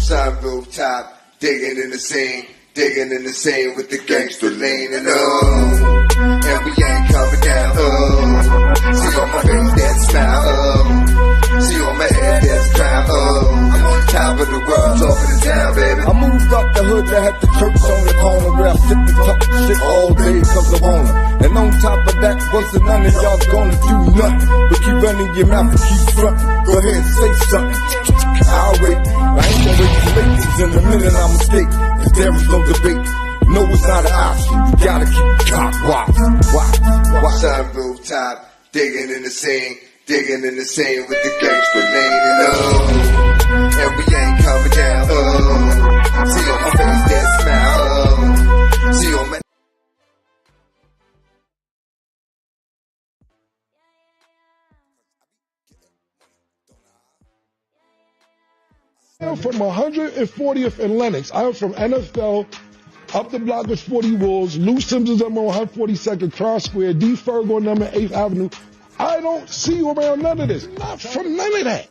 Sunroof top, digging in the scene with the gangster lean and and we ain't coming down, see on my face that smile, see on my head that's crown, I'm on top of the world, top of the town, baby. I moved up the hood that had the church on the corner where I sit and talk shit all day cause I want it. And on top of that, wasn't none of y'all gonna do nothing but keep running your mouth and keep frontin'. Go ahead and say something, I'll wait. I ain't gonna wait too late, cause in a minute I'm escape. Cause there is no debate, no it's not an option. You gotta keep cock watch. Sunroof top, digging in the scene with the gangster lean and we ain't coming down, see on my face that smile, see on my I'm from 140th and Lenox. I'm from NFL. Up the block is 40 Wolves. Lou Simpsons, I'm on 142nd Cross Square. D. Ferg on number 8th Avenue. I don't see you around none of this. Not from none of that.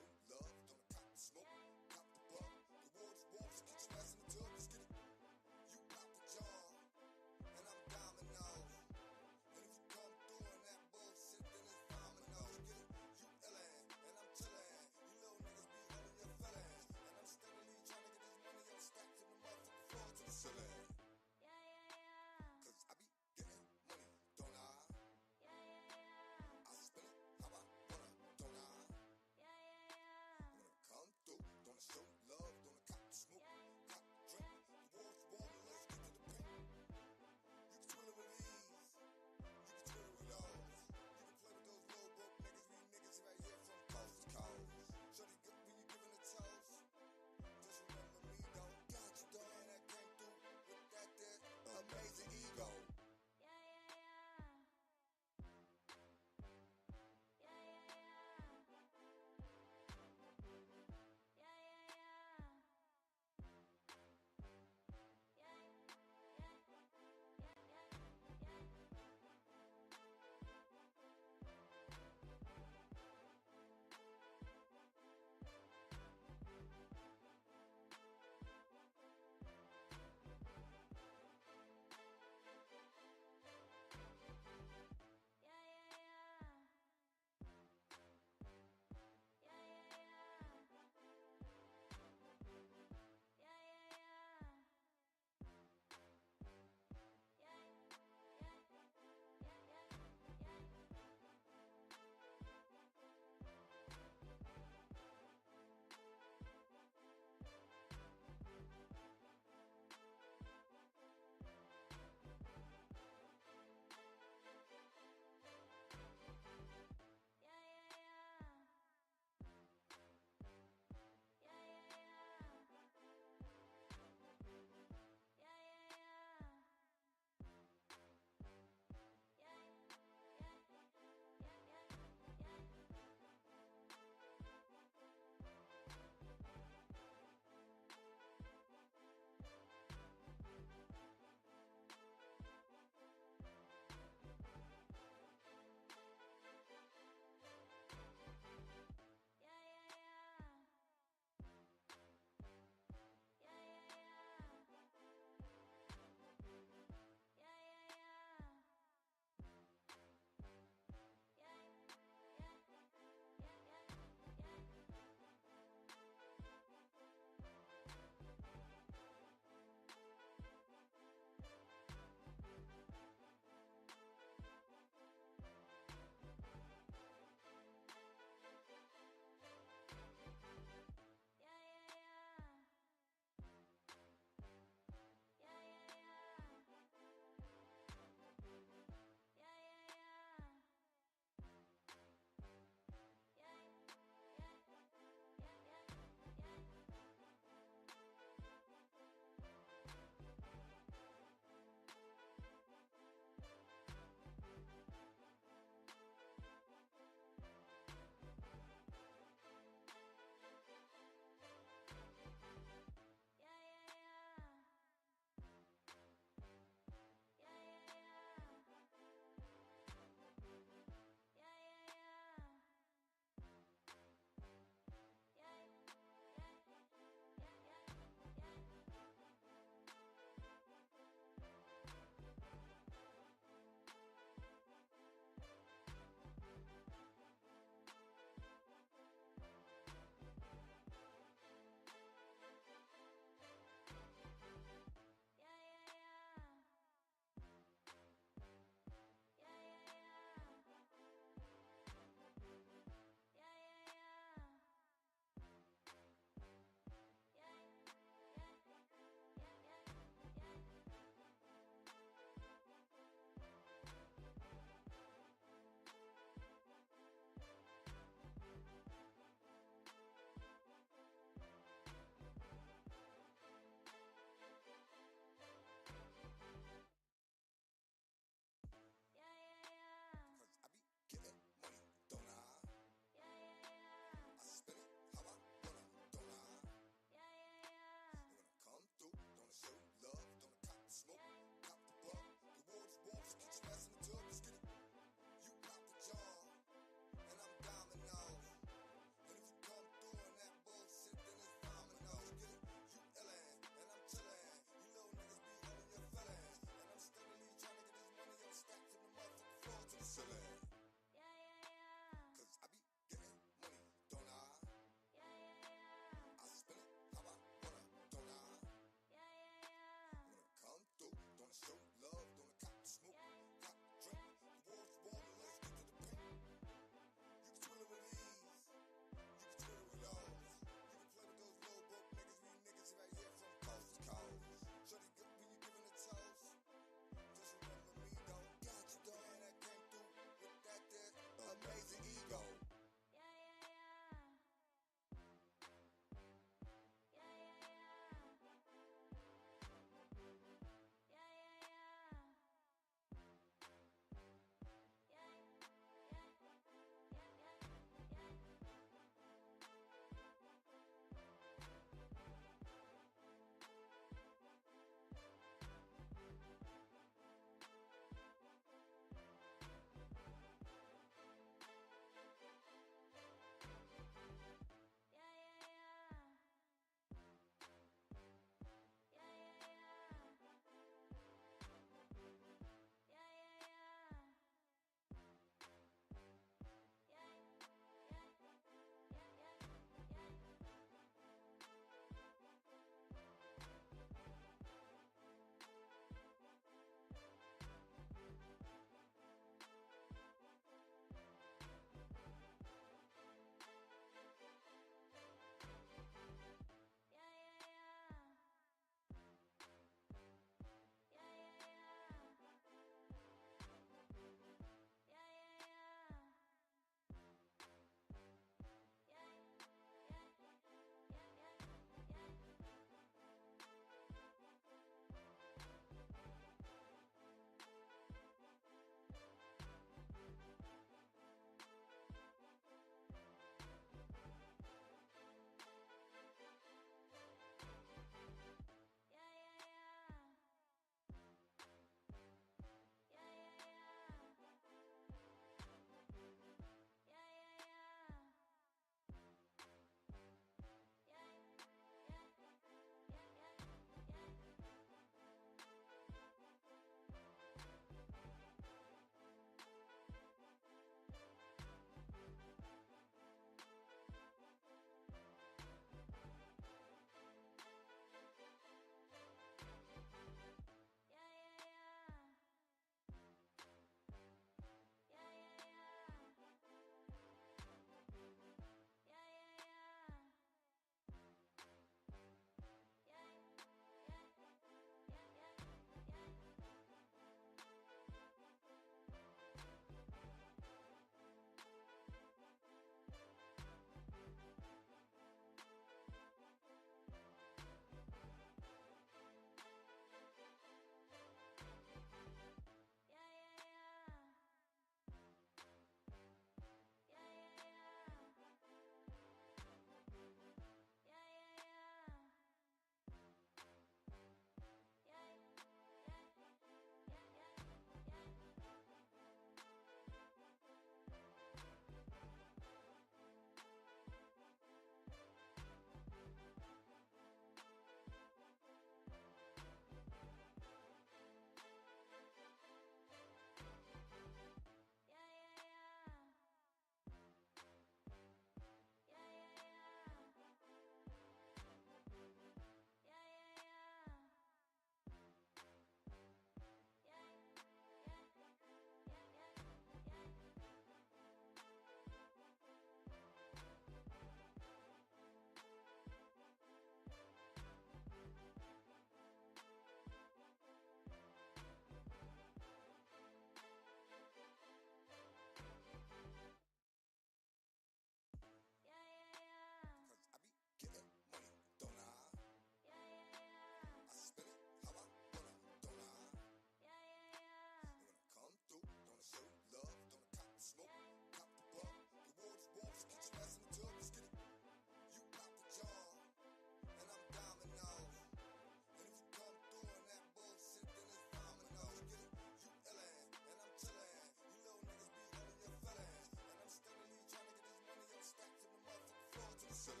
hustling.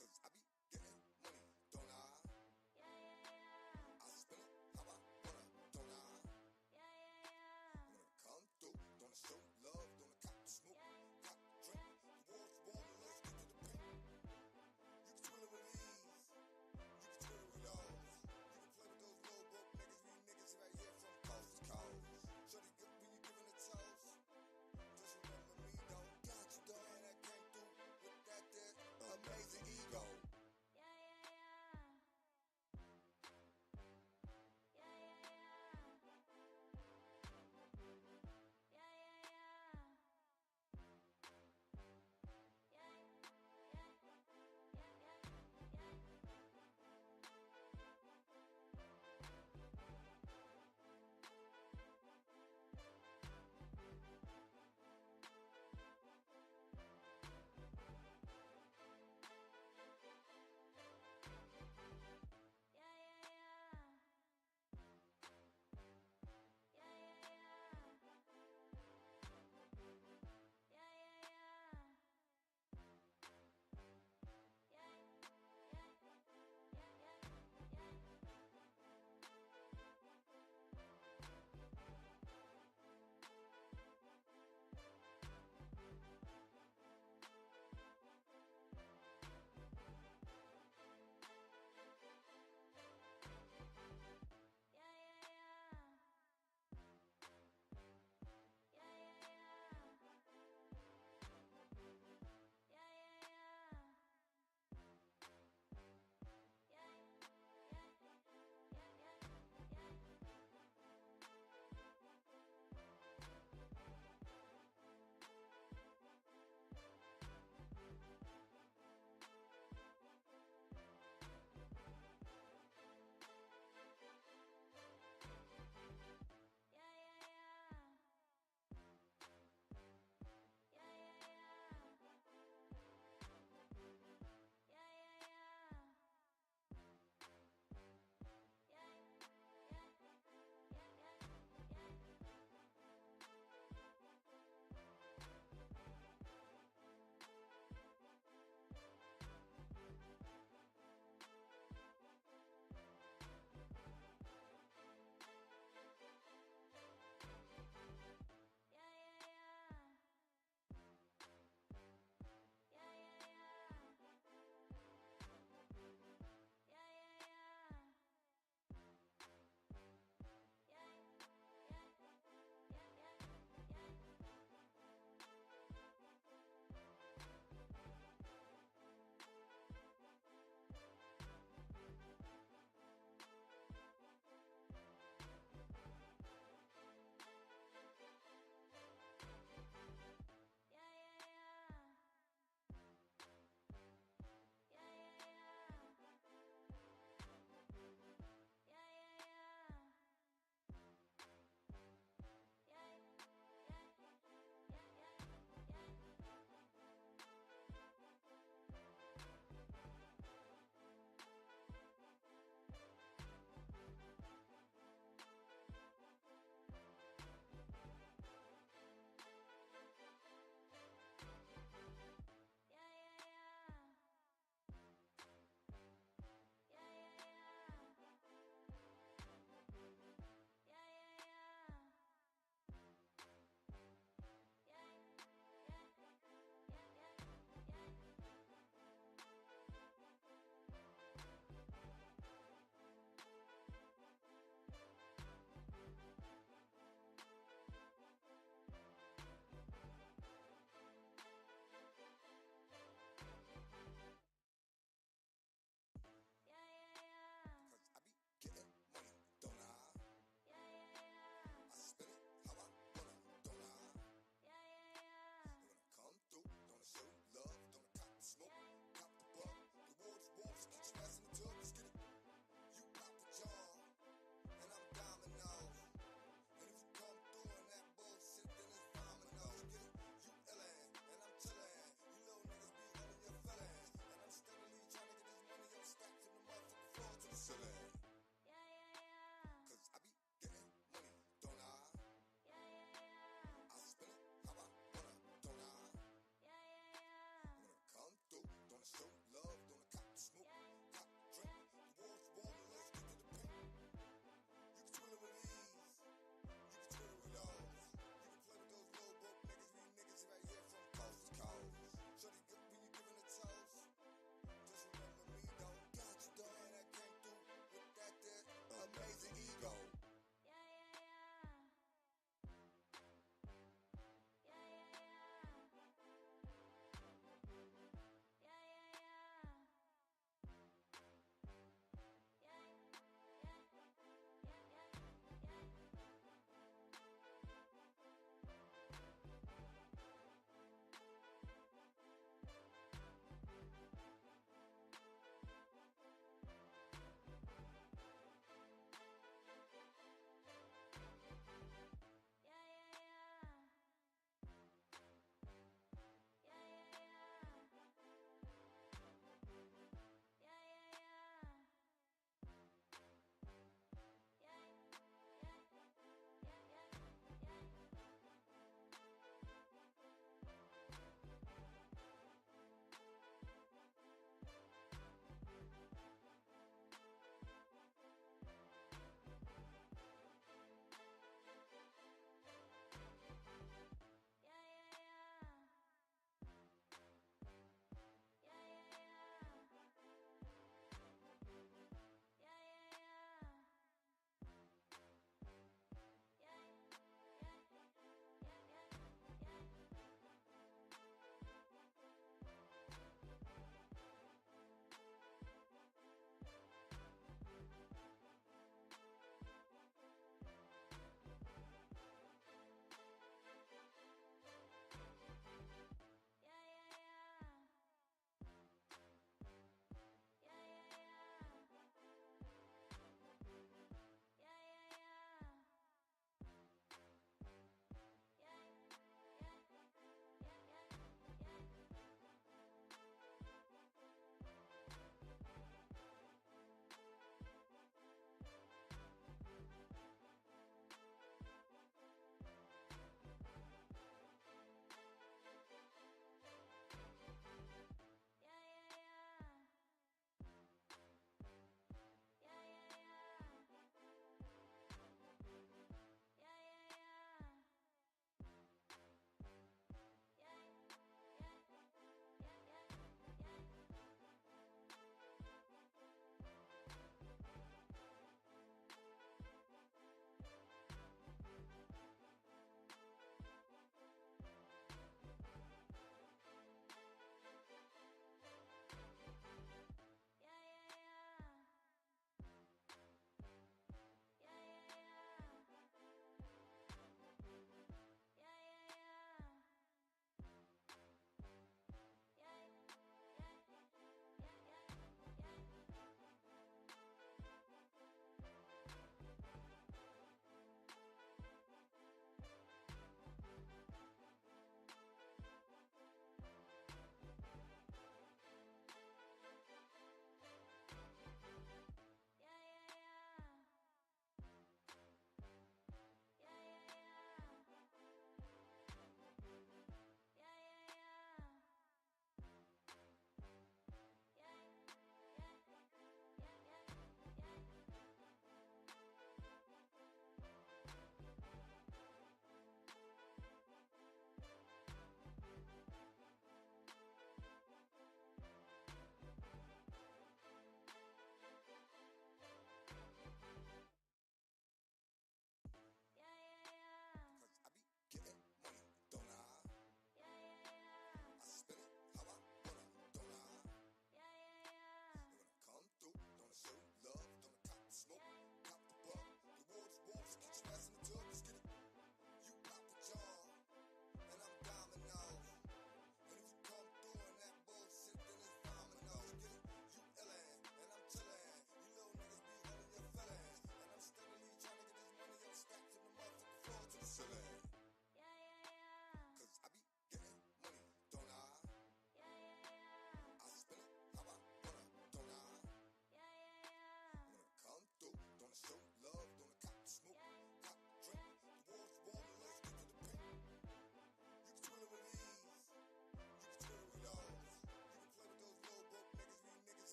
Cause I be getting money, don't I? I spend it how I wanna, don't I? When I come through, don't I show love, don't I cop the smoke, cop the drink. The war's warm, let's get to the paint. You can twiddle with these, you can twiddle with those. You can play with those low broke niggas, we niggas right here from coast to coast. Shorty good when you giving a toast. Just remember me though, got you though, and I came through.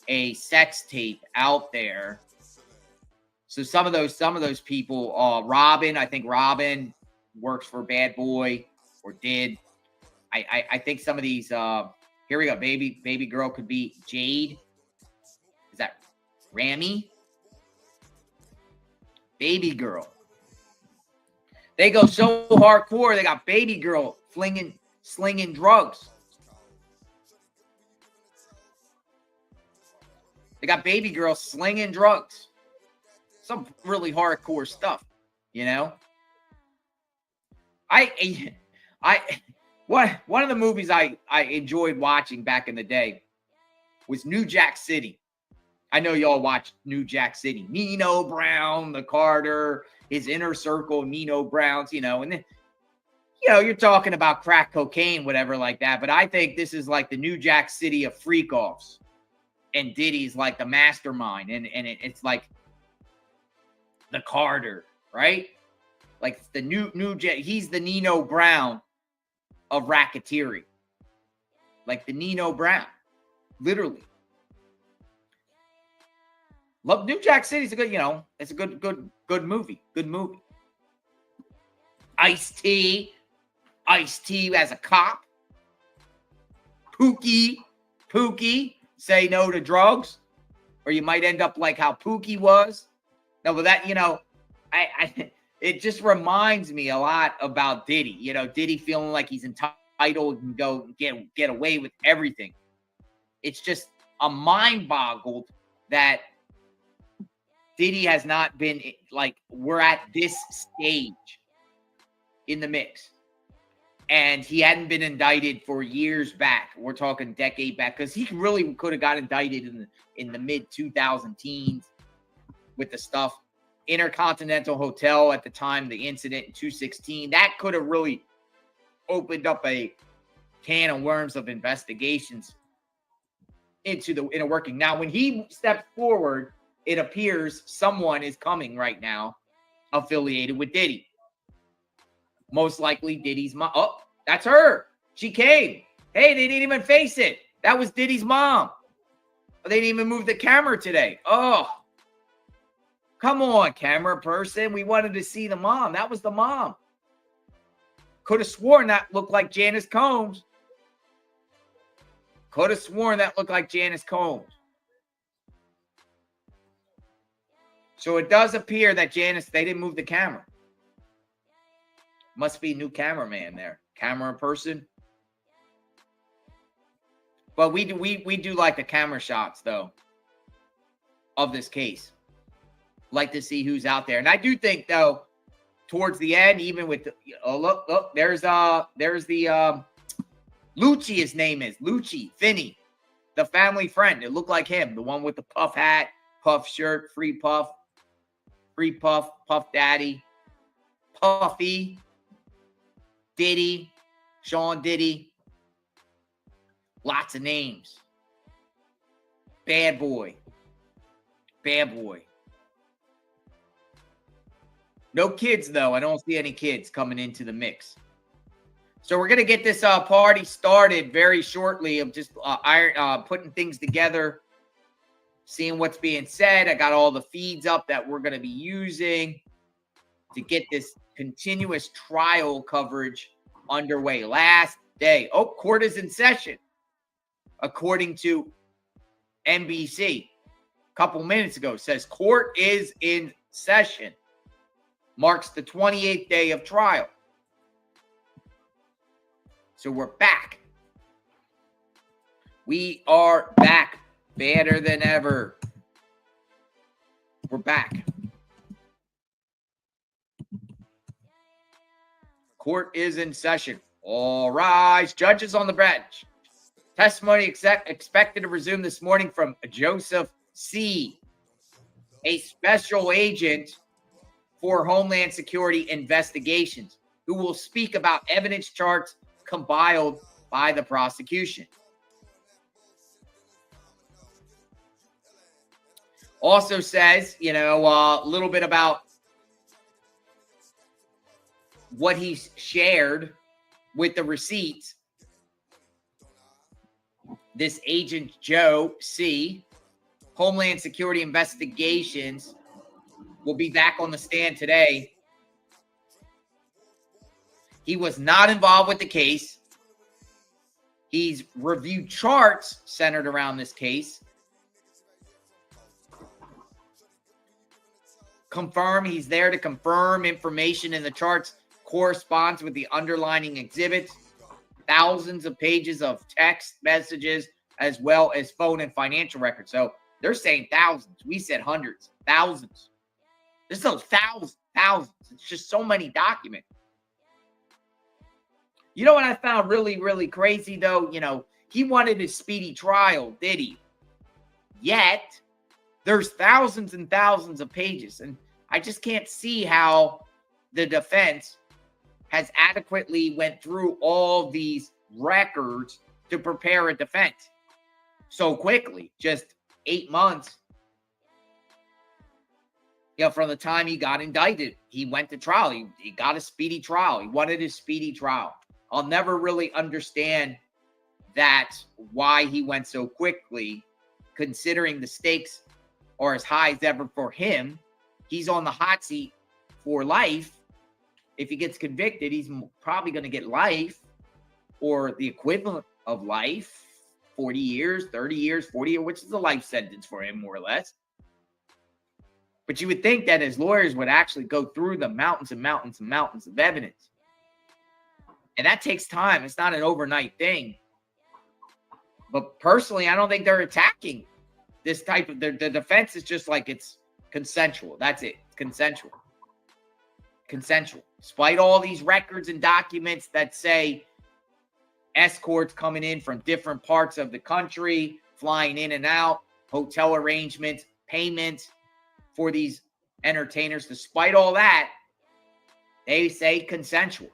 a sex tape out there. So some of those people, Robin, I think Robin works for Bad Boy or did. I think some of these, here we go. Baby girl could be Jade. Is that Rami? Baby girl. They go so hardcore. They got baby girl slinging drugs. They got baby girl slinging drugs. Some really hardcore stuff, you know. One of the movies I enjoyed watching back in the day was New Jack City. I know y'all watched New Jack City. Nino Brown, the Carter, his inner circle, Nino Browns, you know, and then, you know, you're talking about crack cocaine, whatever like that. But I think this is like the New Jack City of freak-offs. And Diddy's like the mastermind. And it's like the Carter, right? Like the he's the Nino Brown of racketeering. Like the Nino Brown. Literally. Love New Jack City's a good, you know, it's a good movie. Good movie. Ice-T as a cop. Pookie, say no to drugs, or you might end up like how Pookie was. No, but that, you know, it just reminds me a lot about Diddy. You know, Diddy feeling like he's entitled and go get away with everything. It's just a mind boggled that Diddy has not been, like, we're at this stage in the mix. And he hadn't been indicted for years back. We're talking decade back, because he really could have got indicted in the mid-2000 teens with the stuff. Intercontinental Hotel at the time, the incident in 2016, that could have really opened up a can of worms of investigations into working. Now, when he stepped forward, it appears someone is coming right now affiliated with Diddy. Most likely Diddy's mom. Oh, that's her. She came. Hey, they didn't even face it. That was Diddy's mom. They didn't even move the camera today. Oh, come on, camera person. We wanted to see the mom. That was the mom. Could have sworn that looked like Janice Combs. Could have sworn that looked like Janice Combs. So it does appear that Janice, they didn't move the camera. Must be a new cameraman there. Camera person. But we do like the camera shots, though, of this case. Like to see who's out there. And I do think, though, towards the end, even with the, look, there's the Lucci, his name is Lucci Finney, the family friend. It looked like him, the one with the puff hat, puff shirt, free puff, puff daddy, Puffy, Diddy, Sean Diddy, lots of names. Bad boy. No kids, though. I don't see any kids coming into the mix. So we're going to get this party started very shortly. I'm just putting things together, seeing what's being said. I got all the feeds up that we're going to be using to get this continuous trial coverage underway. Last day. Oh, court is in session, according to NBC. A couple minutes ago, says court is in session. Marks the 28th day of trial. So we're back. We are back. Better than ever. We're back. Court is in session. All rise. Judges on the bench. Testimony expected to resume this morning from Joseph C., a special agent for Homeland Security investigations, who will speak about evidence charts compiled by the prosecution. Also says, a little bit about what he's shared with the receipts. This agent Joe C., Homeland Security Investigations will be back on the stand today. He was not involved with the case. He's reviewed charts centered around this case. He's there to confirm information in the charts corresponds with the underlying exhibits. Thousands of pages of text messages, as well as phone and financial records. So they're saying thousands. We said hundreds, thousands. There's no thousands. It's just so many documents. You know what I found really, really crazy, though? You know, he wanted a speedy trial, did he? Yet, there's thousands and thousands of pages. And I just can't see how the defense has adequately went through all these records to prepare a defense so quickly. Just 8 months. You know, from the time he got indicted, he went to trial. He got a speedy trial. He wanted a speedy trial. I'll never really understand that, why he went so quickly, considering the stakes are as high as ever for him. He's on the hot seat for life. If he gets convicted, he's probably going to get life or the equivalent of life, 40 years, 30 years, 40 years, which is a life sentence for him, more or less. But you would think that his lawyers would actually go through the mountains and mountains and mountains of evidence. And that takes time. It's not an overnight thing. But personally, I don't think they're attacking this type of, the defense is just like, it's consensual. That's it. It's consensual. Consensual. Despite all these records and documents that say escorts coming in from different parts of the country, flying in and out, hotel arrangements, payments for these entertainers, despite all that, they say consensual.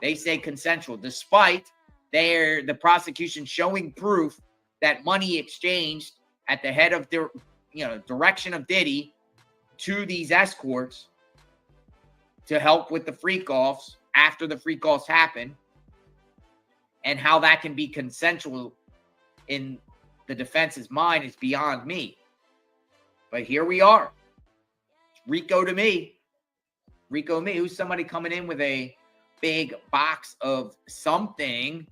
They say consensual, despite the prosecution showing proof that money exchanged at the head of the direction of Diddy to these escorts to help with the freak-offs after the freak-offs happen, and how that can be consensual in the defense's mind is beyond me. But here we are. Rico to me. Rico to me. Who's somebody coming in with a big box of something?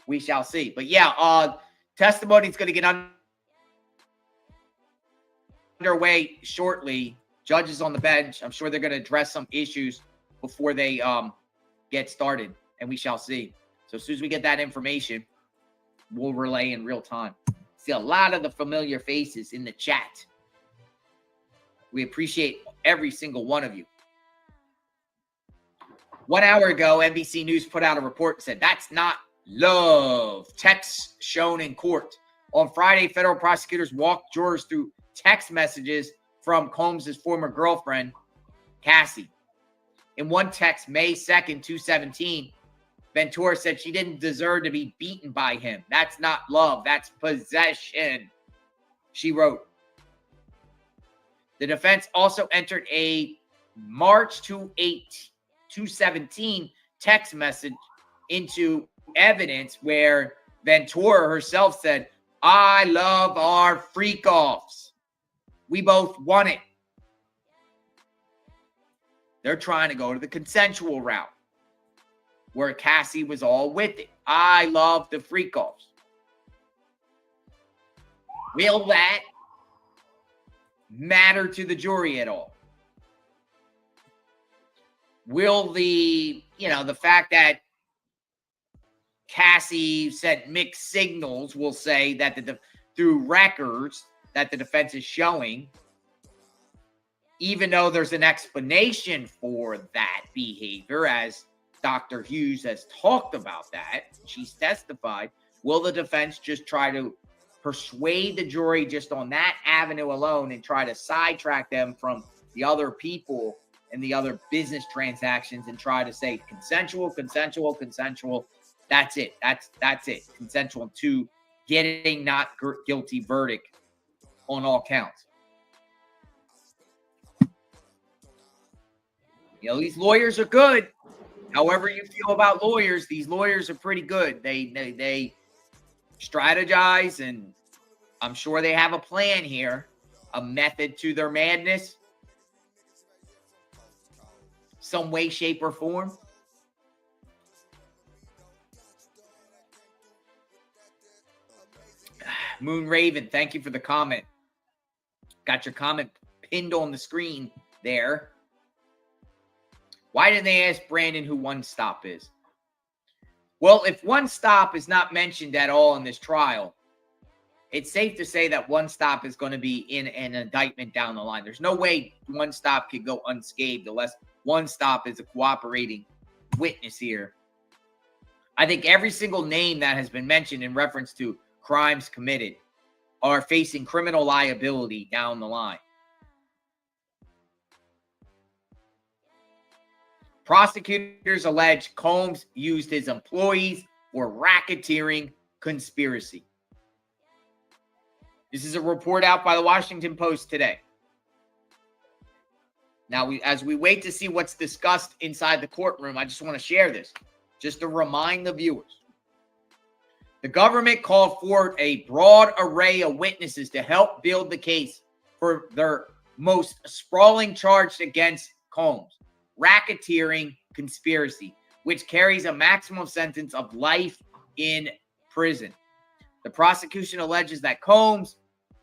We shall see. But yeah, testimony is going to get underway shortly. Judges on the bench. I'm sure they're going to address some issues before they get started, and we shall see. So as soon as we get that information, we'll relay in real time. See a lot of the familiar faces in the chat. We appreciate every single one of you. 1 hour ago, NBC News put out a report and said, that's not love. Texts shown in court. On Friday, federal prosecutors walked jurors through text messages from Combs' former girlfriend, Cassie. In one text, May 2nd, 2017, Ventura said she didn't deserve to be beaten by him. That's not love. That's possession, she wrote. The defense also entered a March 2017 text message into evidence where Ventura herself said, I love our freak-offs. We both want it. They're trying to go to the consensual route where Cassie was all with it. I love the freak-offs. Will that matter to the jury at all? Will the fact that Cassie sent mixed signals, will say that through records that the defense is showing, even though there's an explanation for that behavior, as Dr. Hughes has talked about that, she's testified, will the defense just try to persuade the jury just on that avenue alone and try to sidetrack them from the other people and the other business transactions and try to say consensual, consensual, consensual? That's it. That's it. Consensual to getting not guilty verdict on all counts. These lawyers are good. However you feel about lawyers, these lawyers are pretty good. They strategize and I'm sure they have a plan here, a method to their madness, some way, shape, or form. Moon Raven, thank you for the comment. Got your comment pinned on the screen there. Why didn't they ask Brandon who One Stop is? Well, if One Stop is not mentioned at all in this trial, it's safe to say that One Stop is going to be in an indictment down the line. There's no way One Stop could go unscathed unless One Stop is a cooperating witness here. I think every single name that has been mentioned in reference to crimes committed are facing criminal liability down the line. Prosecutors allege Combs used his employees for racketeering conspiracy. This is a report out by the Washington Post today. Now, as we wait to see what's discussed inside the courtroom, I just want to share this, just to remind the viewers. The government called for a broad array of witnesses to help build the case for their most sprawling charge against Combs, racketeering conspiracy, which carries a maximum sentence of life in prison. The prosecution alleges that Combs,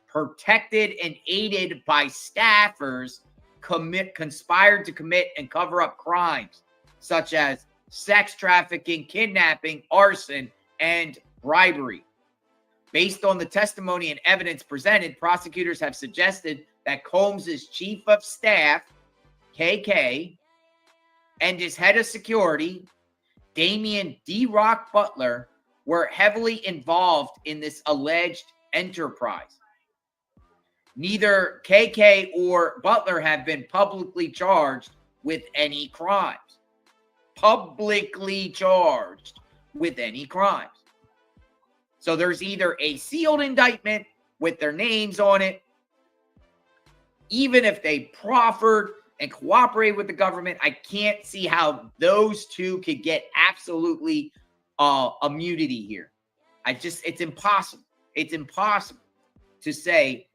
protected and aided by staffers, conspired to commit and cover up crimes such as sex trafficking, kidnapping, arson, and bribery. Based on the testimony and evidence presented, prosecutors have suggested that Combs' chief of staff, KK, and his head of security, Damian D. Rock Butler, were heavily involved in this alleged enterprise. Neither KK or Butler have been publicly charged with any crimes. Publicly charged with any crimes. So there's either a sealed indictment with their names on it, even if they proffered and cooperate with the government, I can't see how those two could get absolutely immunity here. It's impossible. It's impossible to say.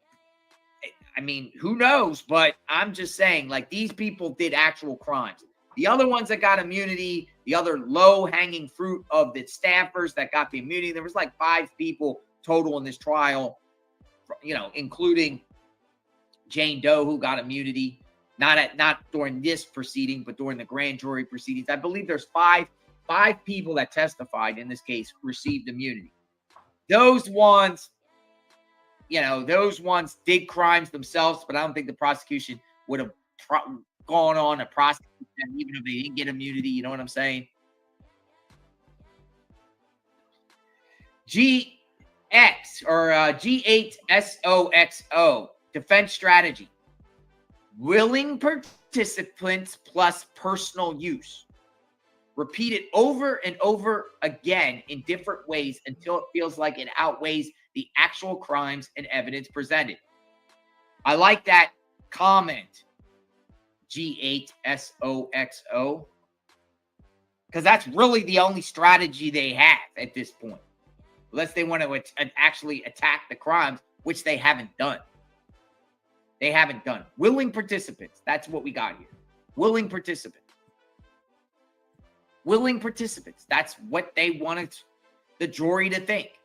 I mean, who knows? But I'm just saying, like, these people did actual crimes. The other ones that got immunity, the other low-hanging fruit of the staffers that got the immunity, there was like 5 people total in this trial, you know, including Jane Doe, who got immunity, not during this proceeding, but during the grand jury proceedings. I believe there's five people that testified in this case received immunity. Those ones, you know, those ones did crimes themselves, but I don't think the prosecution would have gone on to prosecute them even if they didn't get immunity. You know what I'm saying? GX or G8SOXO, defense strategy. Willing participants plus personal use. Repeat it over and over again in different ways until it feels like it outweighs the actual crimes and evidence presented. I like that comment, G8SOXO, because that's really the only strategy they have at this point, unless they want to actually attack the crimes, which they haven't done. They haven't done. Willing participants. That's what we got here. Willing participants. Willing participants. That's what they wanted the jury to think.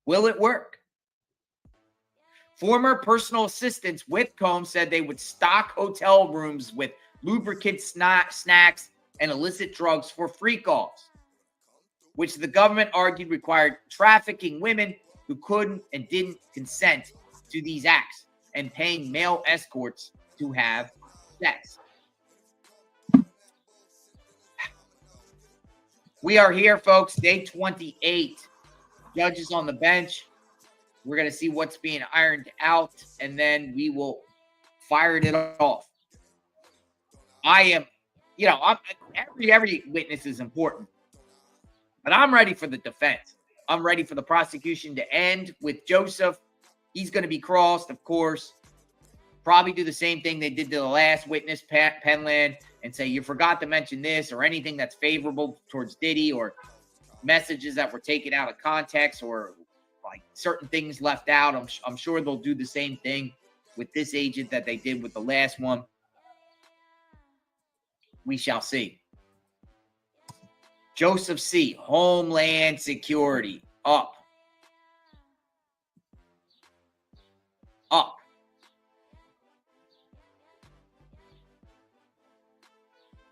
Will it work? Former personal assistants with Combs said they would stock hotel rooms with lubricant snacks and illicit drugs for freak-offs, which the government argued required trafficking women who couldn't and didn't consent to these acts and paying male escorts to have sex. We are here, folks. Day 28. Judges on the bench. We're going to see what's being ironed out, and then we will fire it off. I am, you know, every witness is important, but I'm ready for the defense. I'm ready for the prosecution to end with Joseph. He's going to be crossed, of course. Probably do the same thing they did to the last witness, Penland, and say, you forgot to mention this or anything that's favorable towards Diddy or messages that were taken out of context or like certain things left out. I'm sure they'll do the same thing with this agent that they did with the last one. We shall see. Joseph C., Homeland Security, up. Up.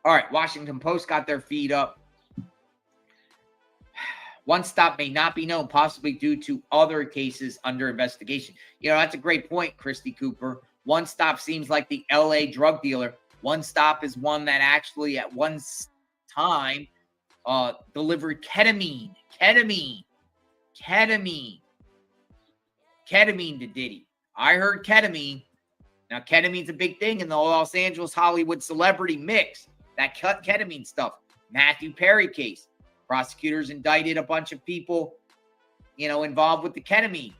All right, Washington Post got their feed up. One stop may not be known, possibly due to other cases under investigation. You know, that's a great point, Christy Cooper. One stop seems like the LA drug dealer. One stop is one that actually at one time delivered ketamine to Diddy. I heard ketamine. Now, ketamine's a big thing in the Los Angeles Hollywood celebrity mix. That ketamine stuff. Matthew Perry case. Prosecutors indicted a bunch of people, you know, involved with the ketamine.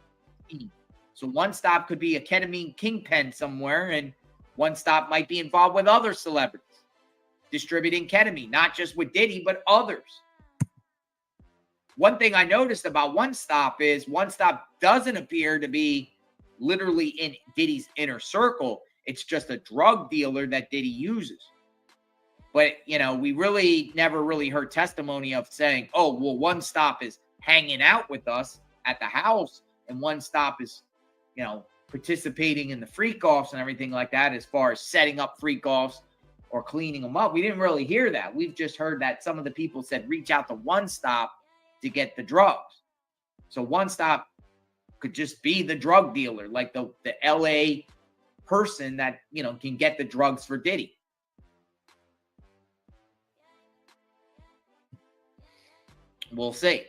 So one stop could be a ketamine kingpin somewhere, and one stop might be involved with other celebrities distributing ketamine, not just with Diddy, but others. One thing I noticed about One Stop is One Stop doesn't appear to be literally in Diddy's inner circle. It's just a drug dealer that Diddy uses. But, you know, we really never really heard testimony of saying, oh, well, One Stop is hanging out with us at the house, and One Stop is, you know, participating in the freak-offs and everything like that as far as setting up freak-offs or cleaning them up. We didn't really hear that. We've just heard that some of the people said reach out to One Stop to get the drugs. So One Stop could just be the drug dealer, like the LA person that, you know, can get the drugs for Diddy. We'll see.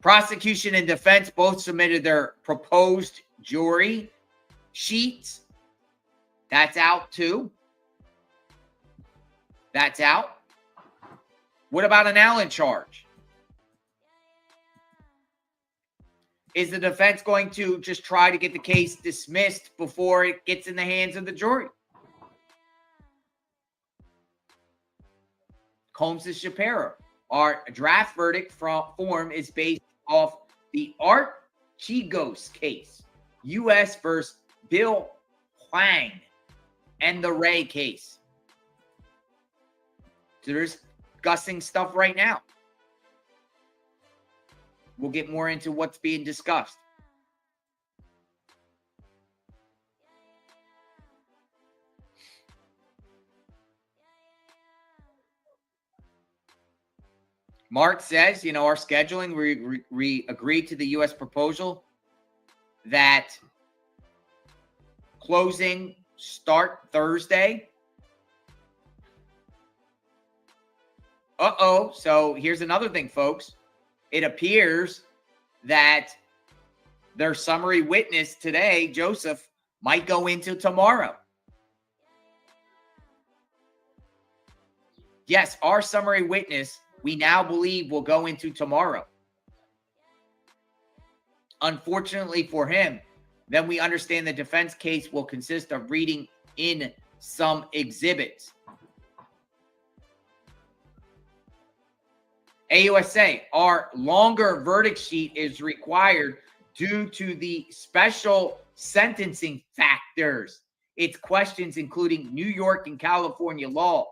Prosecution and defense both submitted their proposed jury sheets. That's out too. That's out. What about an Allen charge? Is the defense going to just try to get the case dismissed before it gets in the hands of the jury? Combs and Shapiro. Our draft verdict form is based off the Art Chigos case, U.S. versus Bill Hwang, and the Ray case. So they're discussing stuff right now. We'll get more into what's being discussed. Mark says, you know, our scheduling, we agreed to the U.S. proposal that closing start Thursday. So here's another thing, folks. It appears that their summary witness today, Joseph, might go into tomorrow. Yes, our summary witness, we now believe, will go into tomorrow. Unfortunately for him, then we understand the defense case will consist of reading in some exhibits. AUSA, our longer verdict sheet is required due to the special sentencing factors. It's questions including New York and California law.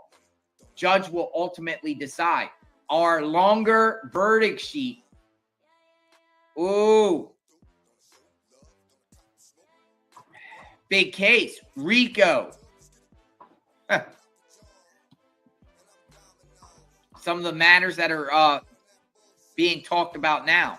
Judge will ultimately decide. Our longer verdict sheet. Ooh. Big case. RICO. Some of the matters that are being talked about now.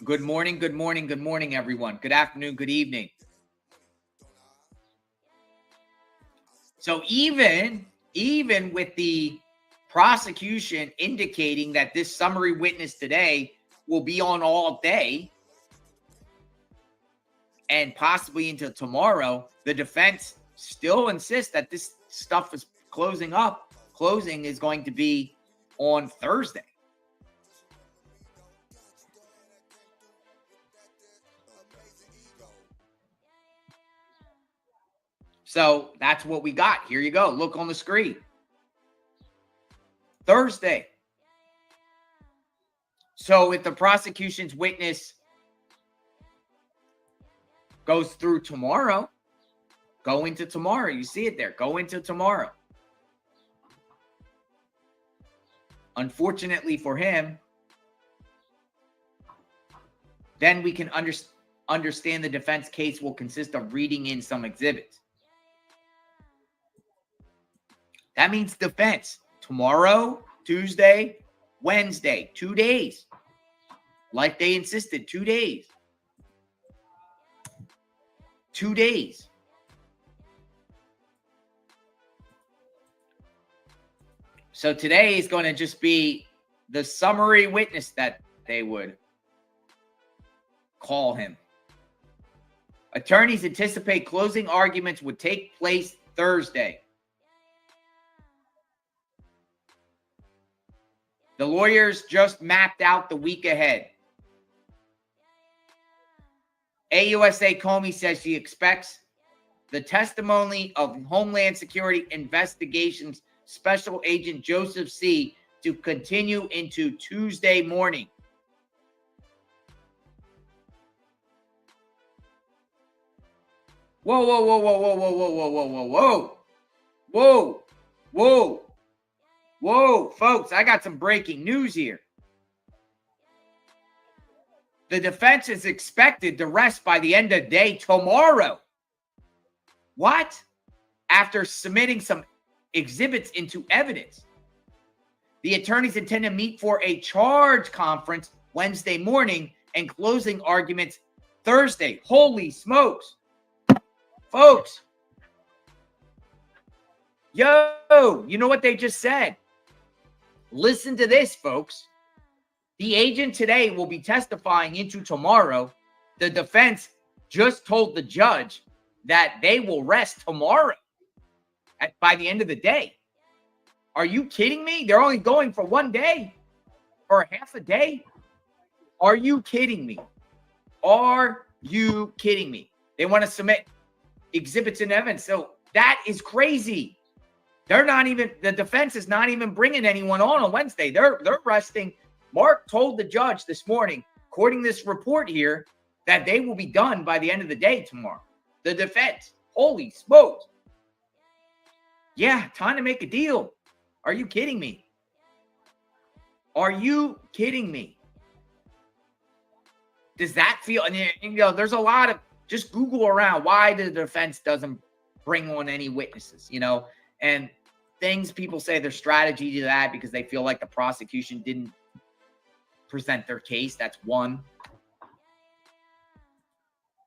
Good morning, good morning, good morning, everyone. Good afternoon, good evening. So even with the prosecution indicating that this summary witness today will be on all day and possibly into tomorrow, the defense still insists that this stuff is closing up. Closing is going to be on Thursday. So that's what we got. Here you go. Look on the screen. Thursday. So if the prosecution's witness goes through tomorrow, go into tomorrow. You see it there. Go into tomorrow. Unfortunately for him, then we can understand the defense case will consist of reading in some exhibits. That means defense. Tomorrow, Tuesday, Wednesday, 2 days. Like they insisted, 2 days. 2 days. So today is going to just be the summary witness that they would call him. Attorneys anticipate closing arguments would take place Thursday. The lawyers just mapped out the week ahead. AUSA Comey says she expects the testimony of Homeland Security Investigations Special Agent Joseph C. to continue into Tuesday morning. Whoa, whoa, whoa, whoa, whoa, whoa, whoa, whoa, whoa, whoa, whoa. Whoa, whoa, whoa, folks, I got some breaking news here. The defense is expected to rest by the end of the day tomorrow. What? After submitting some exhibits into evidence. The attorneys intend to meet for a charge conference Wednesday morning and closing arguments Thursday. Holy smokes. Folks. Yo, you know what they just said? Listen to this, folks. The agent today will be testifying into tomorrow. The defense just told the judge that they will rest tomorrow by the end of the day. Are you kidding me? They're only going for 1 day or half a day. Are you kidding me? Are you kidding me? They want to submit exhibits and evidence. So that is crazy. They're not even, the defense is not even bringing anyone on Wednesday. They're resting. Mark told the judge this morning, according to this report here, that they will be done by the end of the day tomorrow. The defense. Holy smokes. Yeah, time to make a deal. Are you kidding me? Are you kidding me? Does that feel, and you know, there's a lot of, just Google around why the defense doesn't bring on any witnesses, you know, and things people say their strategy to that because they feel like the prosecution didn't present their case. That's one.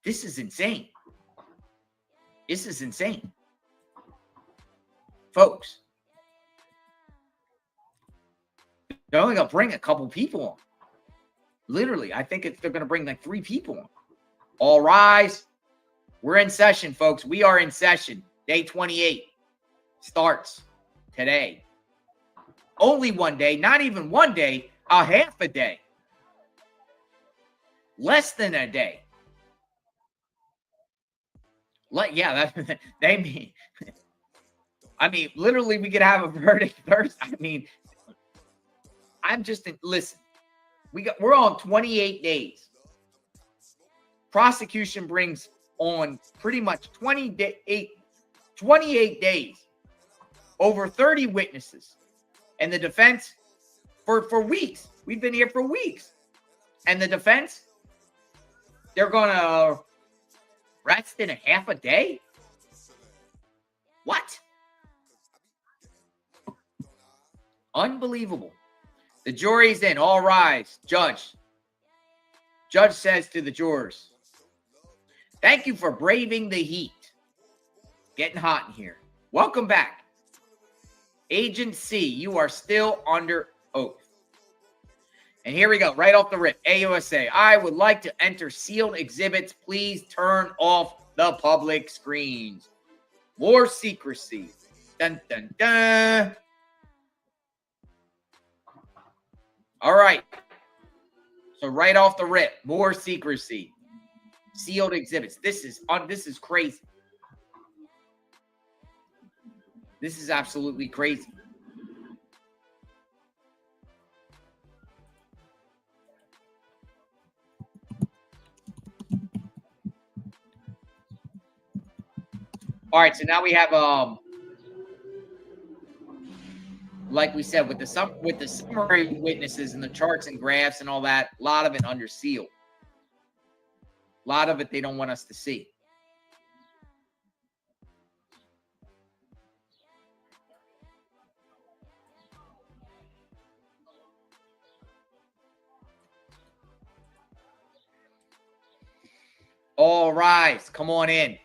This is insane. This is insane. Folks, they're only going to bring a couple people on. Literally, I think they're going to bring like 3 people on. All rise. We're in session, folks. We are in session. Day 28 starts today. Only 1 day, not even 1 day, a half a day. Less than a day. Yeah, they mean, I mean, literally, we could have a verdict Thursday. I mean, listen, we're on 28 days. Prosecution brings on pretty much 28 days, over 30 witnesses, and the defense for weeks. We've been here for weeks, and the defense, they're gonna rest in a half a day. What? Unbelievable. The jury's in. All rise. Judge says to the jurors, thank you for braving the heat. Getting hot in here. Welcome back. Agent C, you are still under oath. And here we go. Right off the rip. AUSA, I would like to enter sealed exhibits. Please turn off the public screens. More secrecy. Dun, dun, dun. All right. So right off the rip, more secrecy. Sealed exhibits. This is crazy. This is absolutely crazy. All right, so now we have like we said, with the summary witnesses and the charts and graphs and all that, a lot of it under seal. A lot of it they don't want us to see. All rise. Come on in.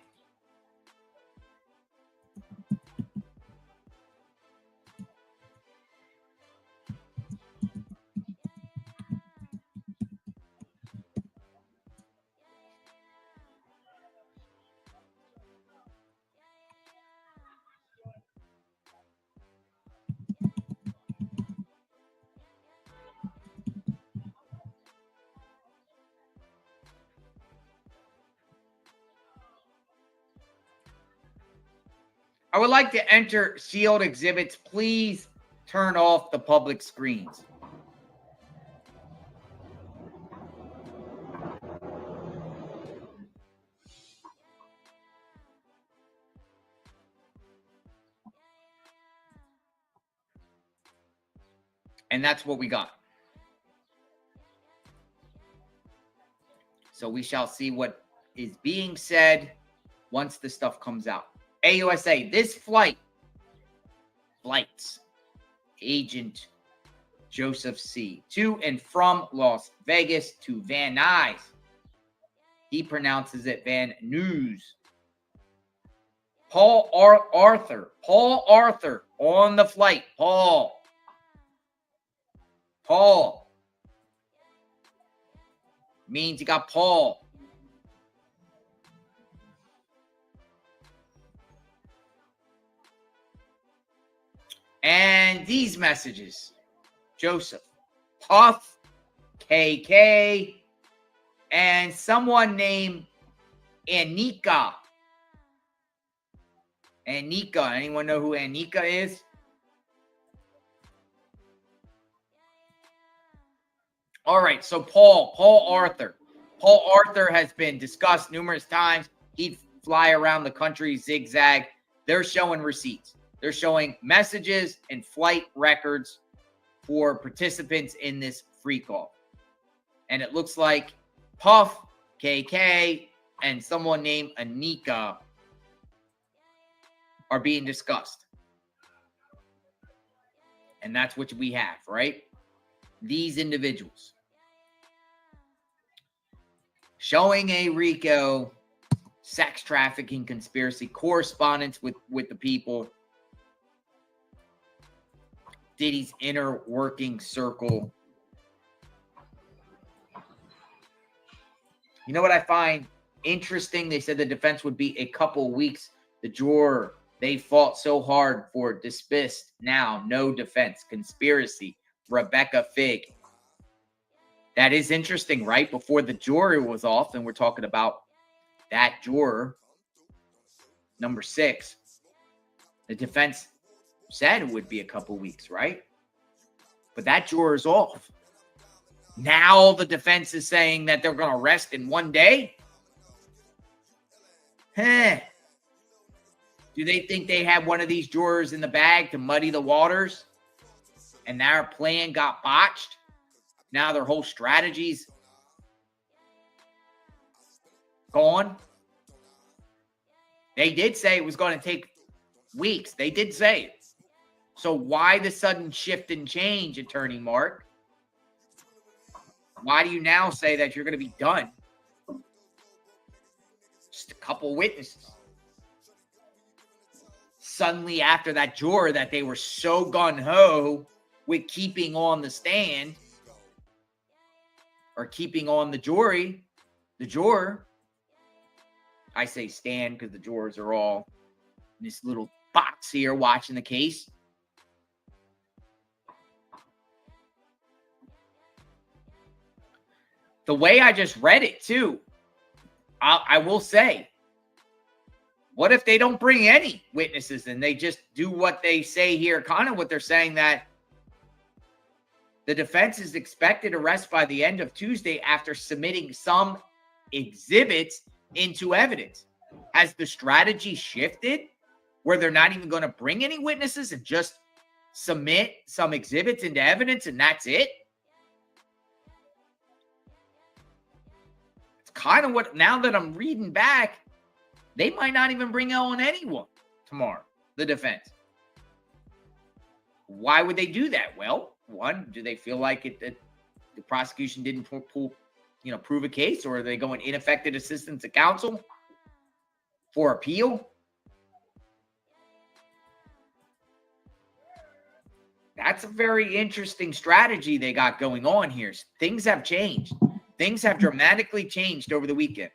I would like to enter sealed exhibits. Please turn off the public screens. And that's what we got. So we shall see what is being said once the stuff comes out. AUSA, this flights, Agent Joseph C. to and from Las Vegas to Van Nuys. He pronounces it Van Nuys. Paul Arthur on the flight. Paul means you got Paul. And these messages, Joseph, Puff, KK, and someone named Anika. Anika, anyone know who Anika is? All right, so Paul Arthur. Paul Arthur has been discussed numerous times. He'd fly around the country, zigzag. They're showing receipts. They're showing messages and flight records for participants in this freak off. And it looks like Puff, KK, and someone named Anika are being discussed. And that's what we have, right? These individuals showing a RICO sex trafficking conspiracy correspondence with the people. Diddy's inner working circle. You know what I find interesting? They said the defense would be a couple weeks. The juror they fought so hard for dismissed. Now, no defense. Conspiracy. Rebecca Fig. That is interesting, right? Before the jury was off, and we're talking about that juror, number 6. The defense said it would be a couple weeks, right? But that juror's off. Now the defense is saying that they're going to arrest in one day? Do they think they had one of these jurors in the bag to muddy the waters? And their plan got botched? Now their whole strategy's gone? They did say it was going to take weeks. They did say it. So why the sudden shift and change, Attorney Mark? Why do you now say that you're going to be done? Just a couple witnesses. Suddenly after that juror that they were so gun-ho with keeping on the stand or keeping on the juror. I say stand because the jurors are all in this little box here watching the case. The way I just read it, too, I will say, What if they don't bring any witnesses and they just do what they say here? Kind of what they're saying, that the defense is expected to rest by the end of Tuesday after submitting some exhibits into evidence. Has the strategy shifted where they're not even going to bring any witnesses and just submit some exhibits into evidence and that's it? It's kind of what, now that I'm reading back, they might not even bring on anyone tomorrow, the defense. Why would they do that? Well, one, do they feel like the prosecution didn't prove a case, or are they going ineffective assistance of counsel for appeal? That's a very interesting strategy they got going on here. Things have changed. Things have dramatically changed over the weekend.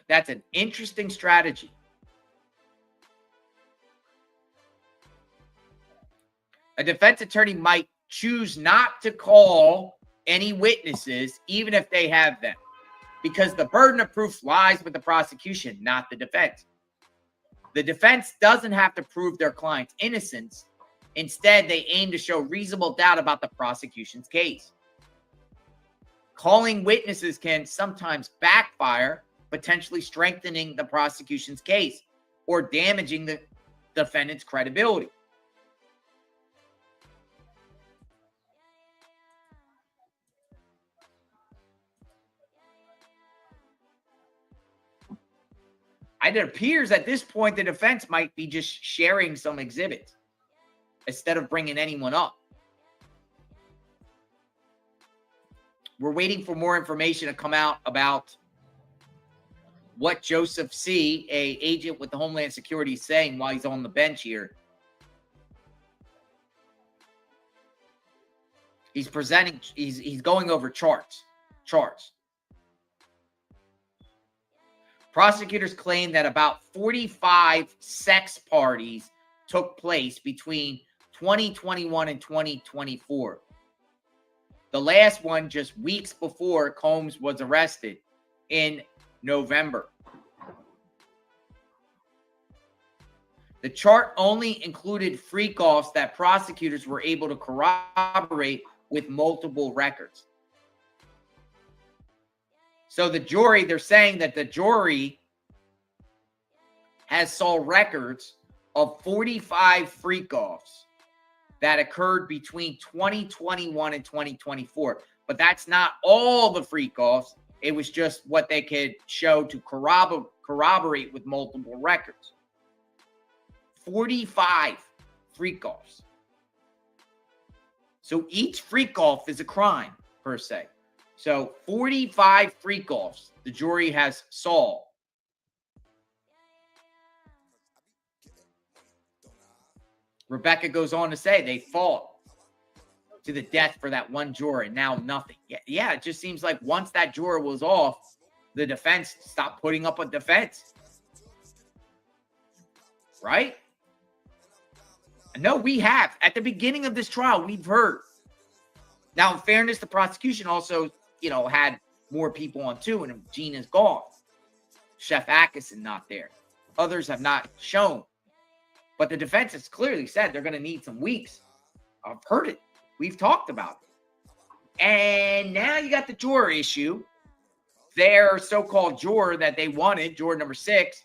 That's an interesting strategy. A defense attorney might choose not to call any witnesses, even if they have them, because the burden of proof lies with the prosecution, not the defense. The defense doesn't have to prove their client's innocence. Instead, they aim to show reasonable doubt about the prosecution's case. Calling witnesses can sometimes backfire, potentially strengthening the prosecution's case or damaging the defendant's credibility. It appears at this point the defense might be just sharing some exhibits instead of bringing anyone up. We're waiting for more information to come out about what Joseph C., a agent with the Homeland Security, is saying while he's on the bench here. He's presenting, he's going over charts. Prosecutors claim that about 45 sex parties took place between 2021 and 2024. The last one just weeks before Combs was arrested in November. The chart only included freak-offs that prosecutors were able to corroborate with multiple records. So the jury, they're saying that the jury has saw records of 45 freak-offs that occurred between 2021 and 2024. But that's not all the freak-offs. It was just what they could show to corroborate with multiple records. 45 freak-offs. So each freak-off is a crime, per se. So 45 freak-offs the jury has saw. Rebecca goes on to say they fought to the death for that one juror, and now nothing. Yeah, it just seems like once that juror was off, the defense stopped putting up a defense. Right? No, we have. At the beginning of this trial, we've heard. Now, in fairness, the prosecution also, had more people on too, and Gina's gone. Chef Atkinson not there. Others have not shown. But the defense has clearly said they're going to need some weeks. I've heard it. We've talked about it. And now you got the juror issue. Their so-called juror that they wanted, juror number 6,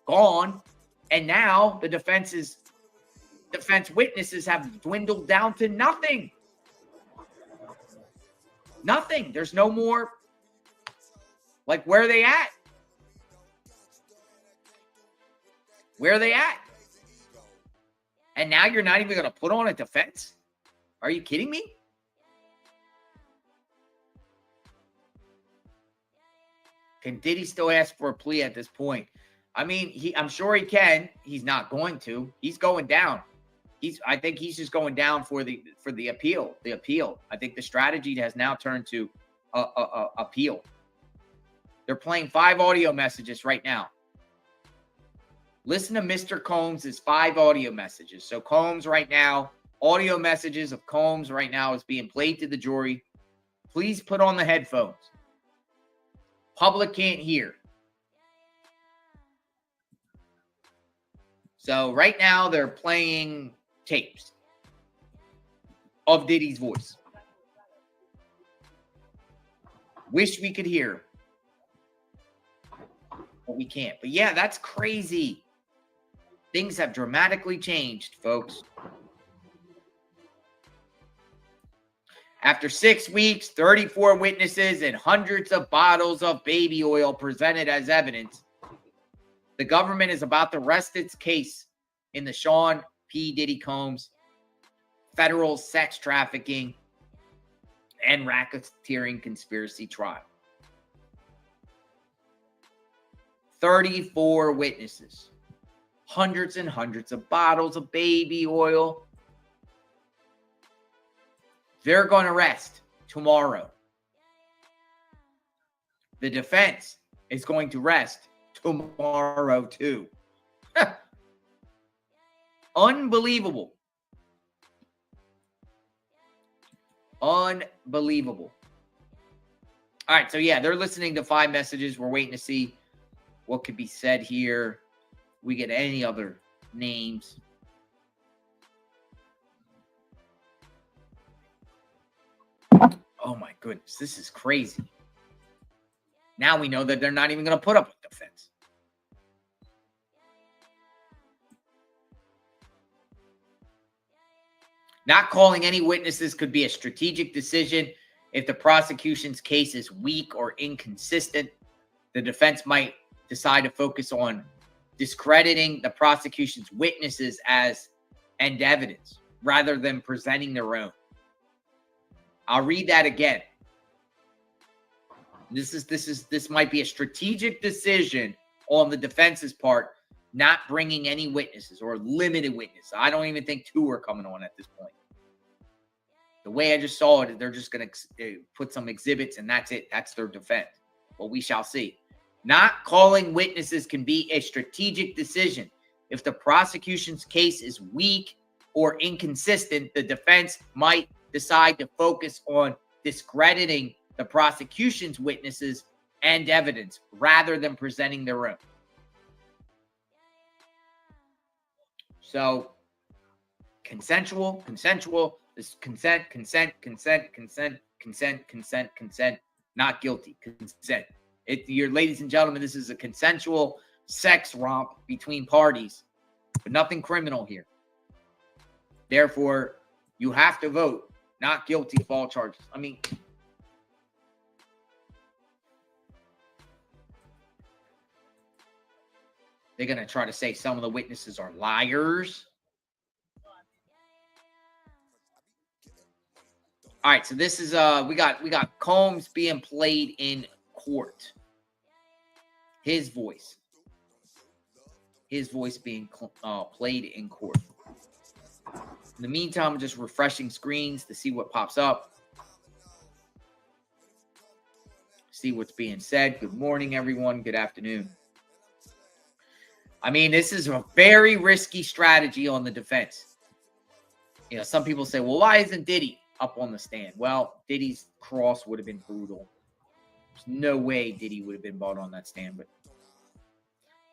gone. And now the defense witnesses have dwindled down to nothing. Nothing. There's no more. Like, where are they at? Where are they at? And now you're not even going to put on a defense? Are you kidding me? Can Diddy still ask for a plea at this point? I mean, I'm sure he can. He's not going to. He's going down. I think he's just going down for the appeal. The appeal. I think the strategy has now turned to appeal. They're playing 5 audio messages right now. Listen to Mr. Combs' 5 audio messages. So Combs right now audio messages of Combs right now is being played to the jury. Please put on the headphones. Public can't hear. So right now they're playing tapes of Diddy's voice. Wish we could hear, but we can't. But yeah, that's crazy. Things have dramatically changed, folks. After 6 weeks, 34 witnesses, and hundreds of bottles of baby oil presented as evidence, the government is about to rest its case in the Sean P. Diddy Combs federal sex trafficking and racketeering conspiracy trial. 34 witnesses, hundreds and hundreds of bottles of baby oil. They're going to rest tomorrow. The defense is going to rest tomorrow too. Unbelievable. Unbelievable. All right, so yeah, they're listening to 5 messages. We're waiting to see what could be said here. We get any other names. Oh my goodness, this is crazy. Now we know that they're not even going to put up with defense. Not calling any witnesses could be a strategic decision if the prosecution's case is weak or inconsistent. The defense might decide to focus on discrediting the prosecution's witnesses as end evidence rather than presenting their own. I'll read that again. This might be a strategic decision on the defense's part, not bringing any witnesses or limited witnesses. I don't even think 2 are coming on at this point. The way I just saw it, they're just going to put some exhibits and that's it. That's their defense. Well, we shall see. Not calling witnesses can be a strategic decision. If the prosecution's case is weak or inconsistent, the defense might decide to focus on discrediting the prosecution's witnesses and evidence rather than presenting their own. So, consensual, this consent, not guilty, consent. Ladies and gentlemen, this is a consensual sex romp between parties, but nothing criminal here. Therefore, you have to vote not guilty of all charges. I mean, they're going to try to say some of the witnesses are liars. All right, so this is we got Combs being played in court. His voice being played in court. In the meantime, I'm just refreshing screens to see what pops up. See what's being said. Good morning, everyone. Good afternoon. I mean, this is a very risky strategy on the defense. You know, some people say, well, why isn't Diddy up on the stand? Well, Diddy's cross would have been brutal. There's no way Diddy would have been brought on that stand, but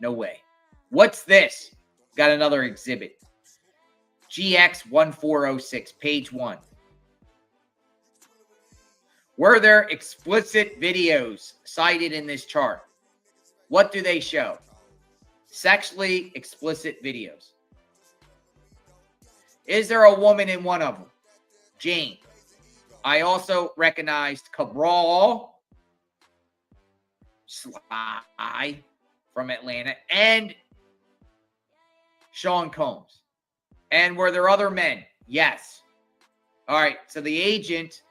no way. What's this? Got another exhibit. GX1406, page 1. Were there explicit videos cited in this chart? What do they show? Sexually explicit videos. Is there a woman in one of them? Jane. I also recognized Cabral, Sly from Atlanta, and Sean Combs. And were there other men? Yes. All right. So the agent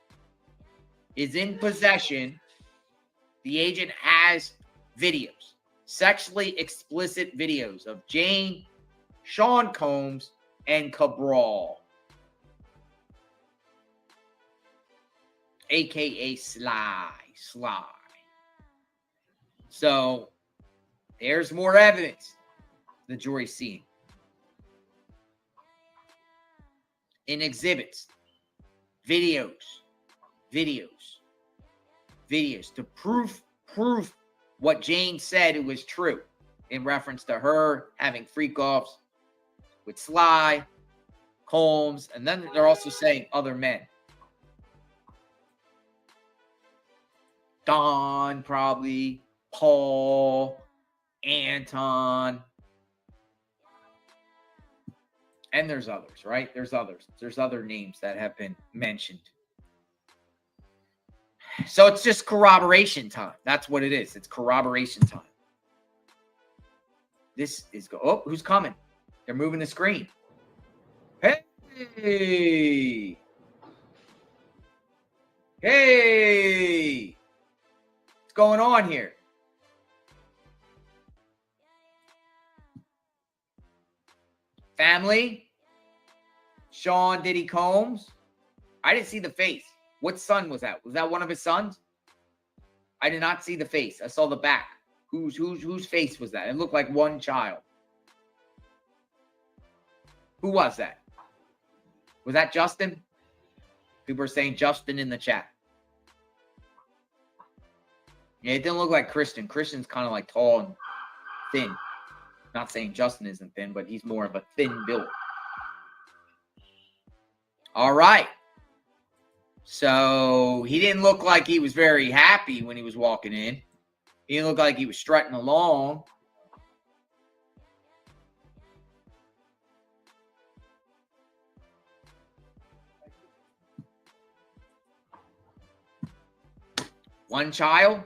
is in possession. The agent has videos, sexually explicit videos of Jane, Sean Combs, and Cabral, a.k.a. Sly. So there's more evidence the jury's seeing. in exhibits, videos to prove what Jane said it was true in reference to her having freak-offs with Sly, Combs, and then they're also saying other men. Don, probably, Paul, Anton, and there's others, right? There's others. There's other names that have been mentioned. So it's just corroboration time. That's what it is. It's corroboration time. This is oh, who's coming? They're moving the screen. Hey! Hey! What's going on here? Family? Sean Diddy Combs? I didn't see the face. What son was that? Was that one of his sons? I did not see the face. I saw the back. Whose face was that? It looked like one child. Who was that? Was that Justin? People are saying Justin in the chat. Yeah, it didn't look like Christian. Christian's kind of like tall and thin. Not saying Justin isn't thin, but he's more of a thin build. All right. So he didn't look like he was very happy when he was walking in. He didn't look like he was strutting along. One child?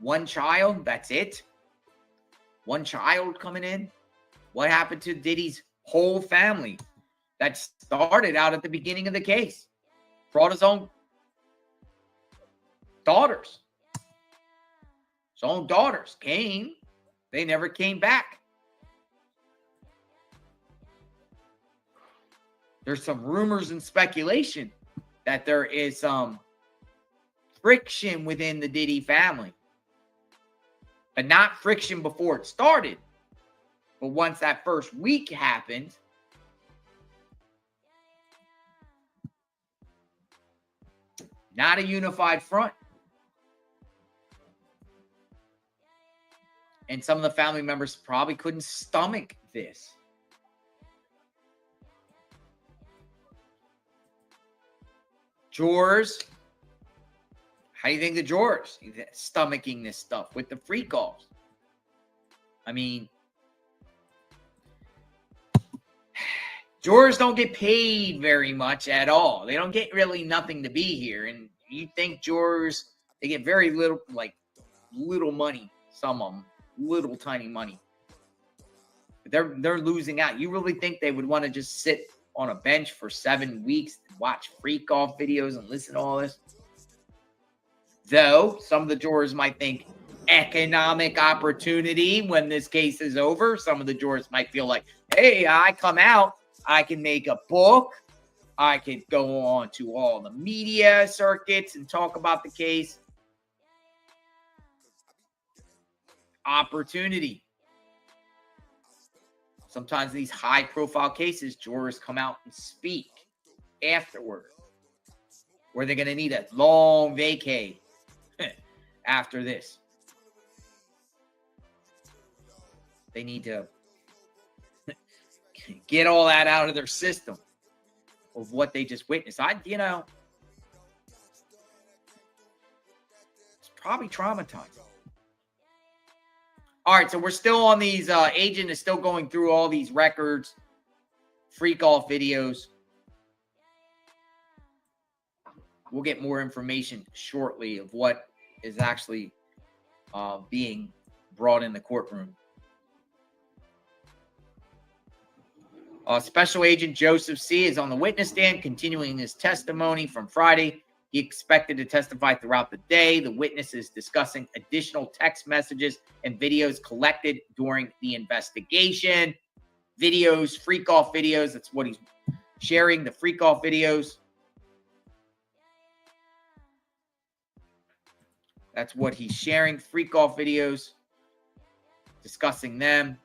One child? That's it? One child coming in? What happened to Diddy's whole family that started out at the beginning of the case? Brought his own daughters. His own daughters came. They never came back. There's some rumors and speculation that there is some friction within the Diddy family. But not friction before it started. But once that first week happened, not a unified front. And some of the family members probably couldn't stomach this. Jurors, how do you think the jurors stomaching this stuff with the freak-offs? I mean, jurors don't get paid very much at all. They don't get really nothing to be here. And you think jurors, they get very little, like little money. Some of them, little tiny money. But they're losing out. You really think they would want to just sit on a bench for 7 weeks and watch freak-off videos and listen to all this? Though some of the jurors might think economic opportunity when this case is over. Some of the jurors might feel like, hey, I come out, I can make a book. I could go on to all the media circuits and talk about the case. Opportunity. Sometimes these high-profile cases, jurors come out and speak afterward. Where they're going to need a long vacay after this. They need to get all that out of their system of what they just witnessed. It's probably traumatizing. All right, so we're still on these. Agent is still going through all these records, freak-off videos. We'll get more information shortly of what is actually being brought in the courtroom. Special Agent Joseph C. is on the witness stand, continuing his testimony from Friday. He expected to testify throughout the day. The witness is discussing additional text messages and videos collected during the investigation. Videos, freak-off videos. That's what he's sharing, the freak-off videos. That's what he's sharing, freak-off videos, discussing them.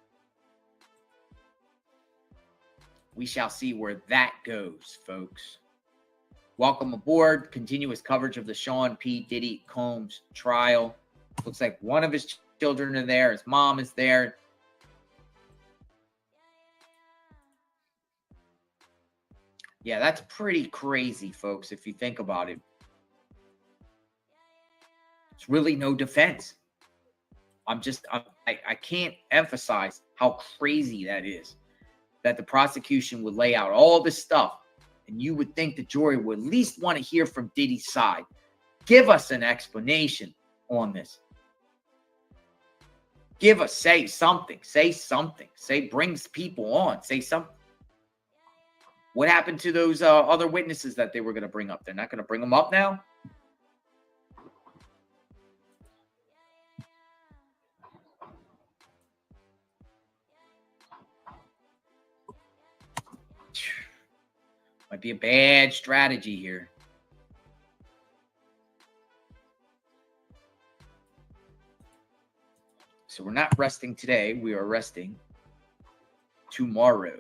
we shall see where that goes, folks. Welcome aboard. Continuous coverage of the Sean P. Diddy Combs trial. Looks like one of his children are there. His mom is there. Yeah, that's pretty crazy, folks, if you think about it. It's really no defense. I can't emphasize how crazy that is, that the prosecution would lay out all this stuff, and you would think the jury would at least want to hear from Diddy's side. Give us an explanation on this. Give us, say something, say brings people on, say something. What happened to those other witnesses that they were going to bring up? They're not going to bring them up now? Might be a bad strategy here. So we're not resting today. We are resting tomorrow.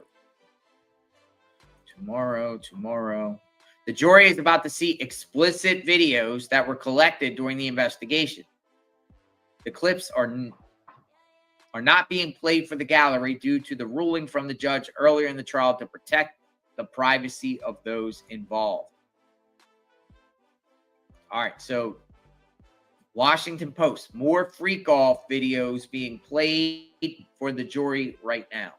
Tomorrow. The jury is about to see explicit videos that were collected during the investigation. The clips are not being played for the gallery due to the ruling from the judge earlier in the trial to protect the privacy of those involved. All right, so Washington Post, more freak off videos being played for the jury right now.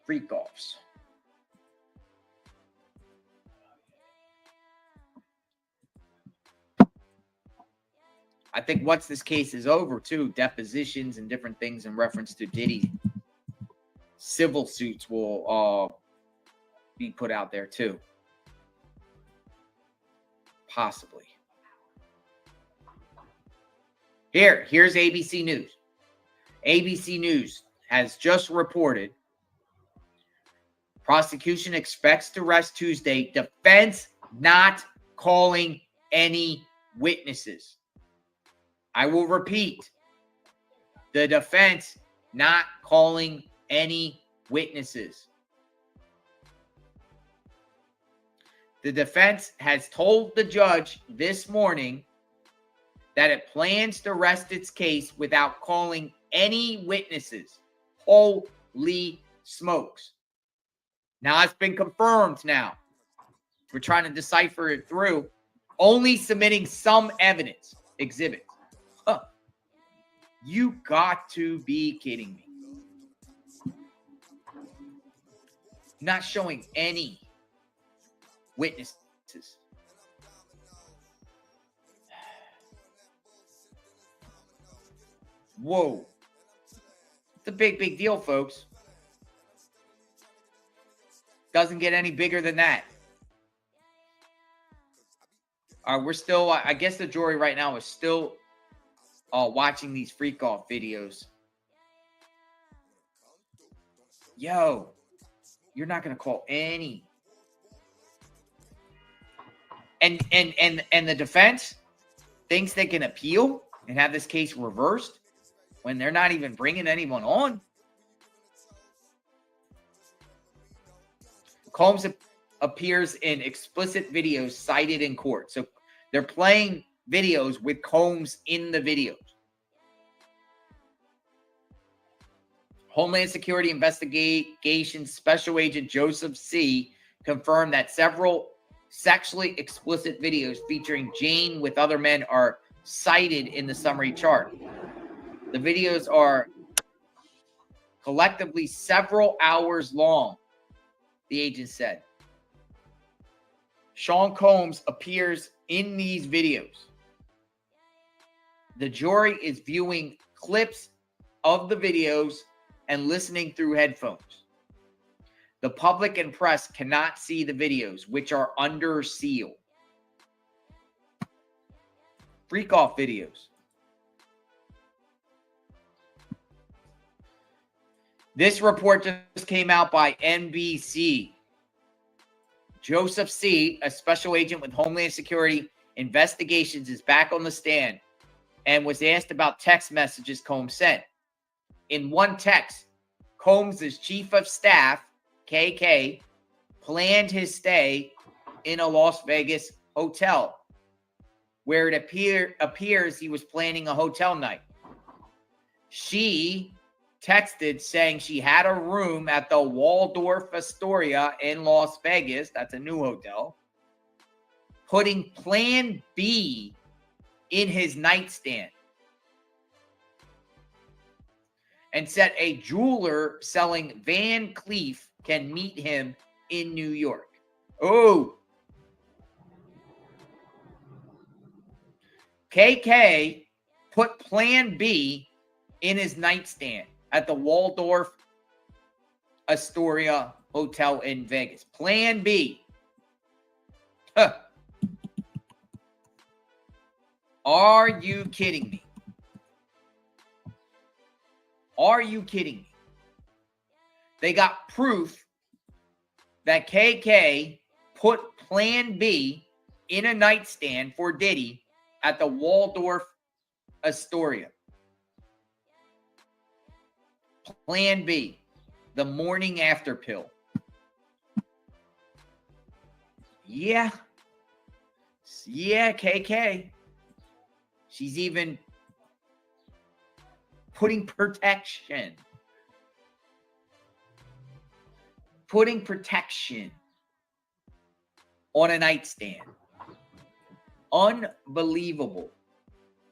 Freak offs. I think once this case is over, too, depositions and different things in reference to Diddy, civil suits will be put out there, too. Possibly. Here's ABC News. ABC News has just reported prosecution expects to arrest Tuesday. Defense not calling any witnesses. I will repeat, the defense not calling any witnesses. The defense has told the judge this morning that it plans to rest its case without calling any witnesses. Holy smokes. Now it's been confirmed now. We're trying to decipher it through. Only submitting some evidence, exhibits. Huh. You got to be kidding me. Not showing any witnesses. Whoa. It's a big deal, folks. Doesn't get any bigger than that. We're still, I guess the jury right now is still watching these freak off videos. Yo, you're not going to call any. And the defense thinks they can appeal and have this case reversed when they're not even bringing anyone on. Combs appears in explicit videos cited in court. So they're playing videos with Combs in the videos. Homeland Security Investigation Special Agent Joseph C. confirmed that several sexually explicit videos featuring Jane with other men are cited in the summary chart. The videos are collectively several hours long, the agent said. Sean Combs appears in these videos. The jury is viewing clips of the videos and listening through headphones. The public and press cannot see the videos, which are under seal. Freak off videos. This report just came out by NBC. Joseph C., a special agent with Homeland Security Investigations is back on the stand and was asked about text messages Combs sent. In one text, Combs' chief of staff, KK, planned his stay in a Las Vegas hotel, where it appears he was planning a hotel night. She texted saying she had a room at the Waldorf Astoria in Las Vegas. That's a new hotel. Putting Plan B in his nightstand. And said a jeweler selling Van Cleef can meet him in New York. Oh. KK put Plan B in his nightstand at the Waldorf Astoria Hotel in Vegas. Plan B. Huh. Are you kidding me? Are you kidding me? They got proof that KK put Plan B in a nightstand for Diddy at the Waldorf Astoria. Plan B, the morning after pill. Yeah, KK. She's even putting protection on a nightstand. Unbelievable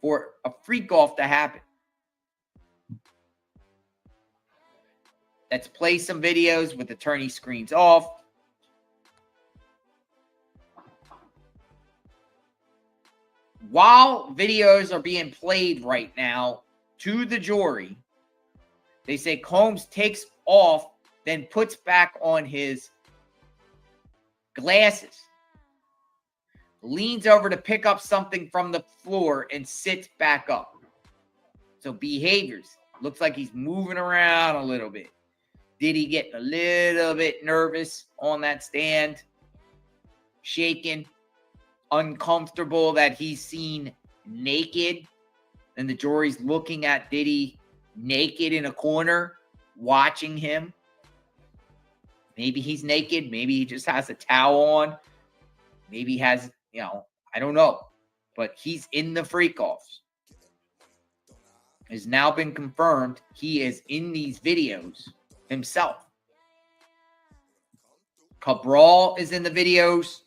for a freak off to happen. Let's play some videos with attorney screens off. While videos are being played right now to the jury, they say Combs takes off, then puts back on his glasses, leans over to pick up something from the floor, and sits back up. So behaviors. Looks like he's moving around a little bit. Did he get a little bit nervous on that stand? Shaking, uncomfortable that he's seen naked, and the jury's looking at Diddy naked in a corner, watching him. Maybe he's naked. Maybe he just has a towel on. Maybe he has, I don't know. But he's in the freak-offs. It's now been confirmed he is in these videos himself. Cabral is in the videos.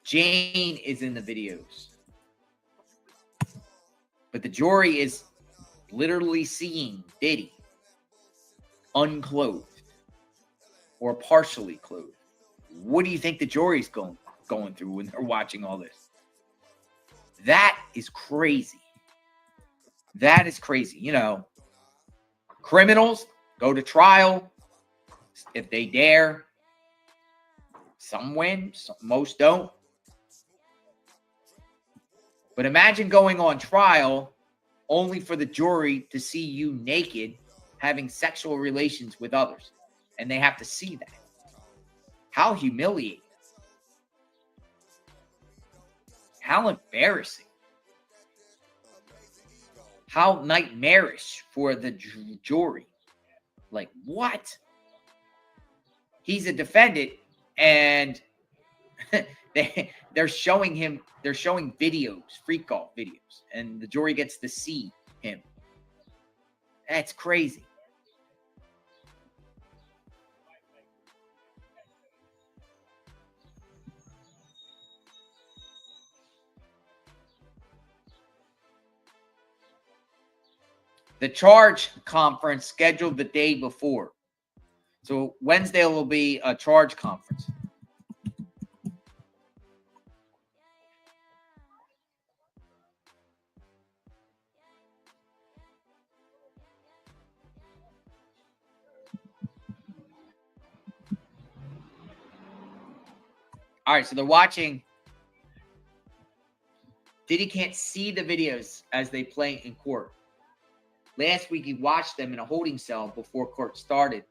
Jane is in the videos. But the jury is literally seeing Diddy unclothed or partially clothed. What do you think the jury's going through when they're watching all this? That is crazy. That is crazy. Criminals go to trial if they dare. Some win, most don't. But imagine going on trial only for the jury to see you naked having sexual relations with others. And they have to see that. How humiliating. How embarrassing. How nightmarish for the jury. Like, what? He's a defendant, and they're showing videos, freak off videos, and the jury gets to see him. That's crazy. The charge conference scheduled the day before. So Wednesday will be a charge conference. All right, so they're watching. Diddy can't see the videos as they play in court. Last week, he watched them in a holding cell before court started,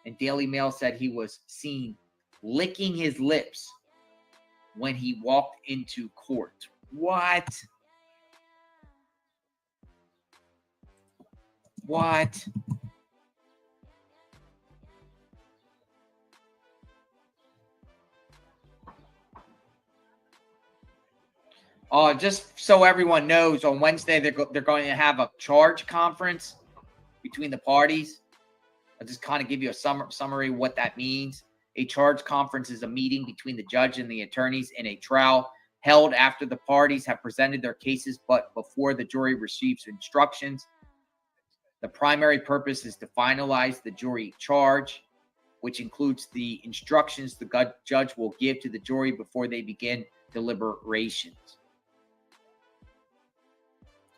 and Daily Mail said he was seen licking his lips when he walked into court. What? What? Just so everyone knows, on Wednesday they're going to have a charge conference between the parties. I'll just kind of give you a summary of what that means. A charge conference is a meeting between the judge and the attorneys in a trial held after the parties have presented their cases, but before the jury receives instructions. The primary purpose is to finalize the jury charge, which includes the instructions the judge will give to the jury before they begin deliberations.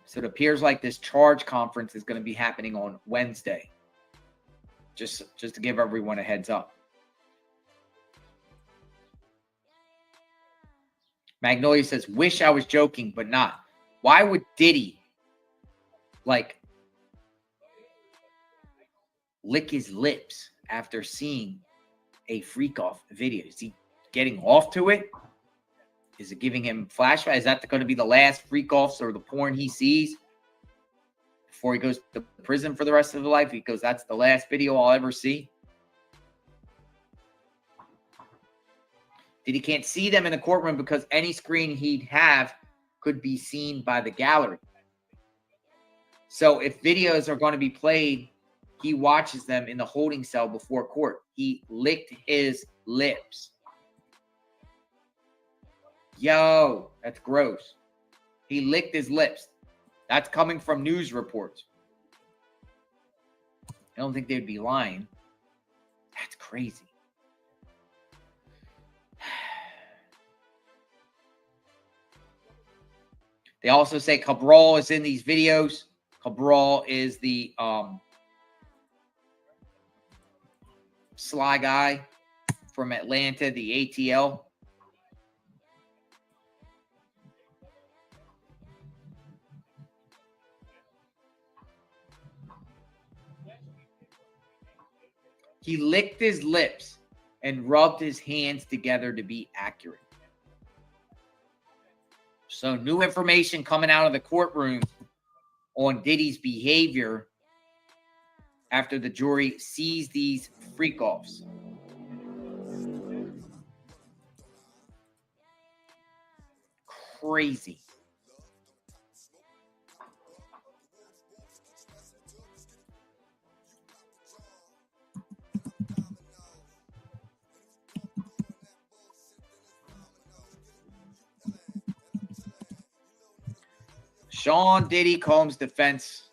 So it appears like this charge conference is going to be happening on Wednesday. Just to give everyone a heads up. Magnolia says, wish I was joking, but not. Why would Diddy, like, lick his lips after seeing a freak-off video? Is he getting off to it? Is it giving him flashback? Is that going to be the last freak-offs or the porn he sees before he goes to prison for the rest of his life? He goes, that's the last video I'll ever see. Diddy can't see them in the courtroom because any screen he'd have could be seen by the gallery. So if videos are going to be played, he watches them in the holding cell before court. He licked his lips. Yo, that's gross. He licked his lips. That's coming from news reports. I don't think they'd be lying. That's crazy. They also say Cabral is in these videos. Cabral is the sly guy from Atlanta, the ATL. He licked his lips and rubbed his hands together to be accurate. So new information coming out of the courtroom on Diddy's behavior after the jury sees these freak-offs. Crazy. Sean Diddy Combs' defense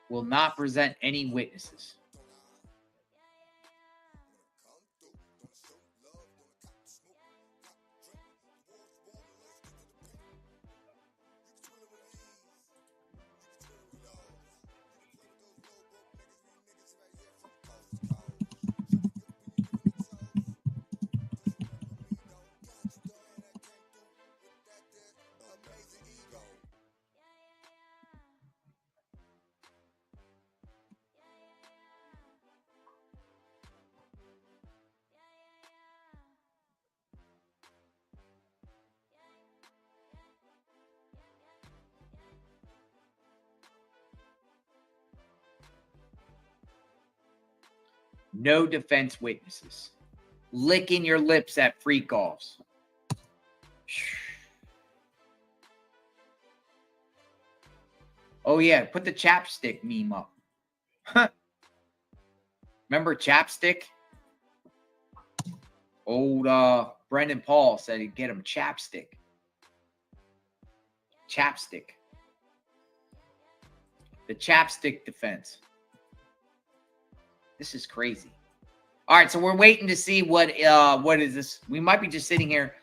will not present any witnesses. No defense witnesses. Licking your lips at freak-offs. Oh, yeah. Put the chapstick meme up. Huh. Remember chapstick? Old Brendan Paul said he'd get him chapstick. Chapstick. The chapstick defense. This is crazy. All right, so we're waiting to see what is this. We might be just sitting here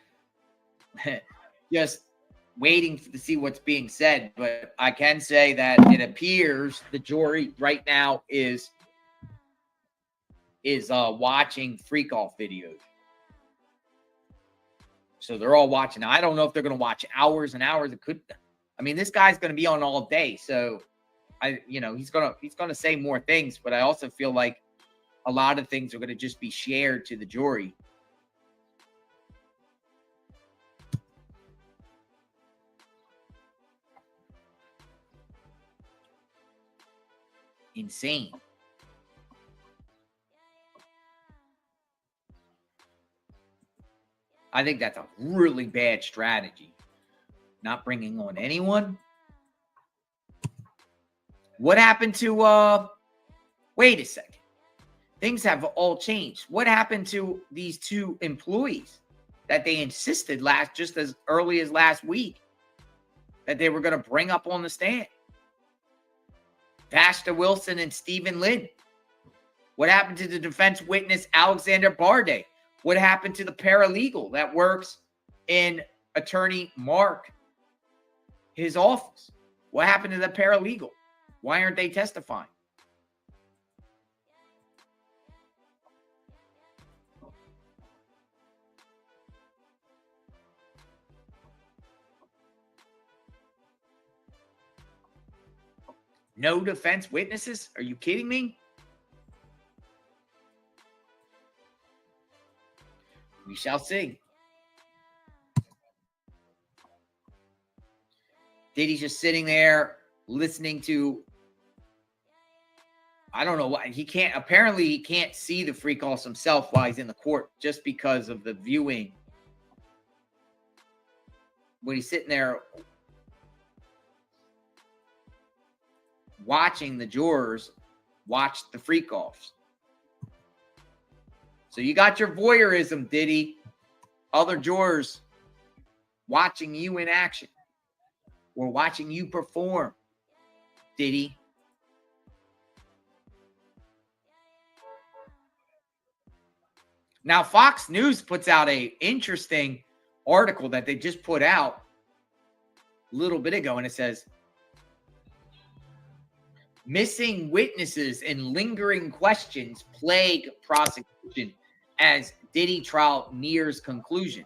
just waiting to see what's being said, but I can say that it appears the jury right now is watching freak-off videos. So they're all watching. Now, I don't know if they're going to watch hours and hours. It could, I mean, this guy's going to be on all day, so he's gonna say more things, but I also feel like a lot of things are gonna just be shared to the jury. Insane. I think that's a really bad strategy. Not bringing on anyone. What happened to wait a second. Things have all changed. What happened to these two employees that they insisted just as early as last week that they were going to bring up on the stand? Vashta Wilson and Stephen Lynn. What happened to the defense witness Alexander Barday? What happened to the paralegal that works in attorney Mark, his office? What happened to the paralegal? Why aren't they testifying? No defense witnesses? Are you kidding me? We shall see. Diddy's just sitting there listening to, I don't know why he can't see the free calls himself while he's in the court just because of the viewing. When he's sitting there watching the jurors watch the freak offs. So you got your voyeurism, Diddy. Other jurors watching you in action or watching you perform, Diddy. Now, Fox News puts out an interesting article that they just put out a little bit ago, and it says, missing witnesses and lingering questions plague prosecution as Diddy trial nears conclusion.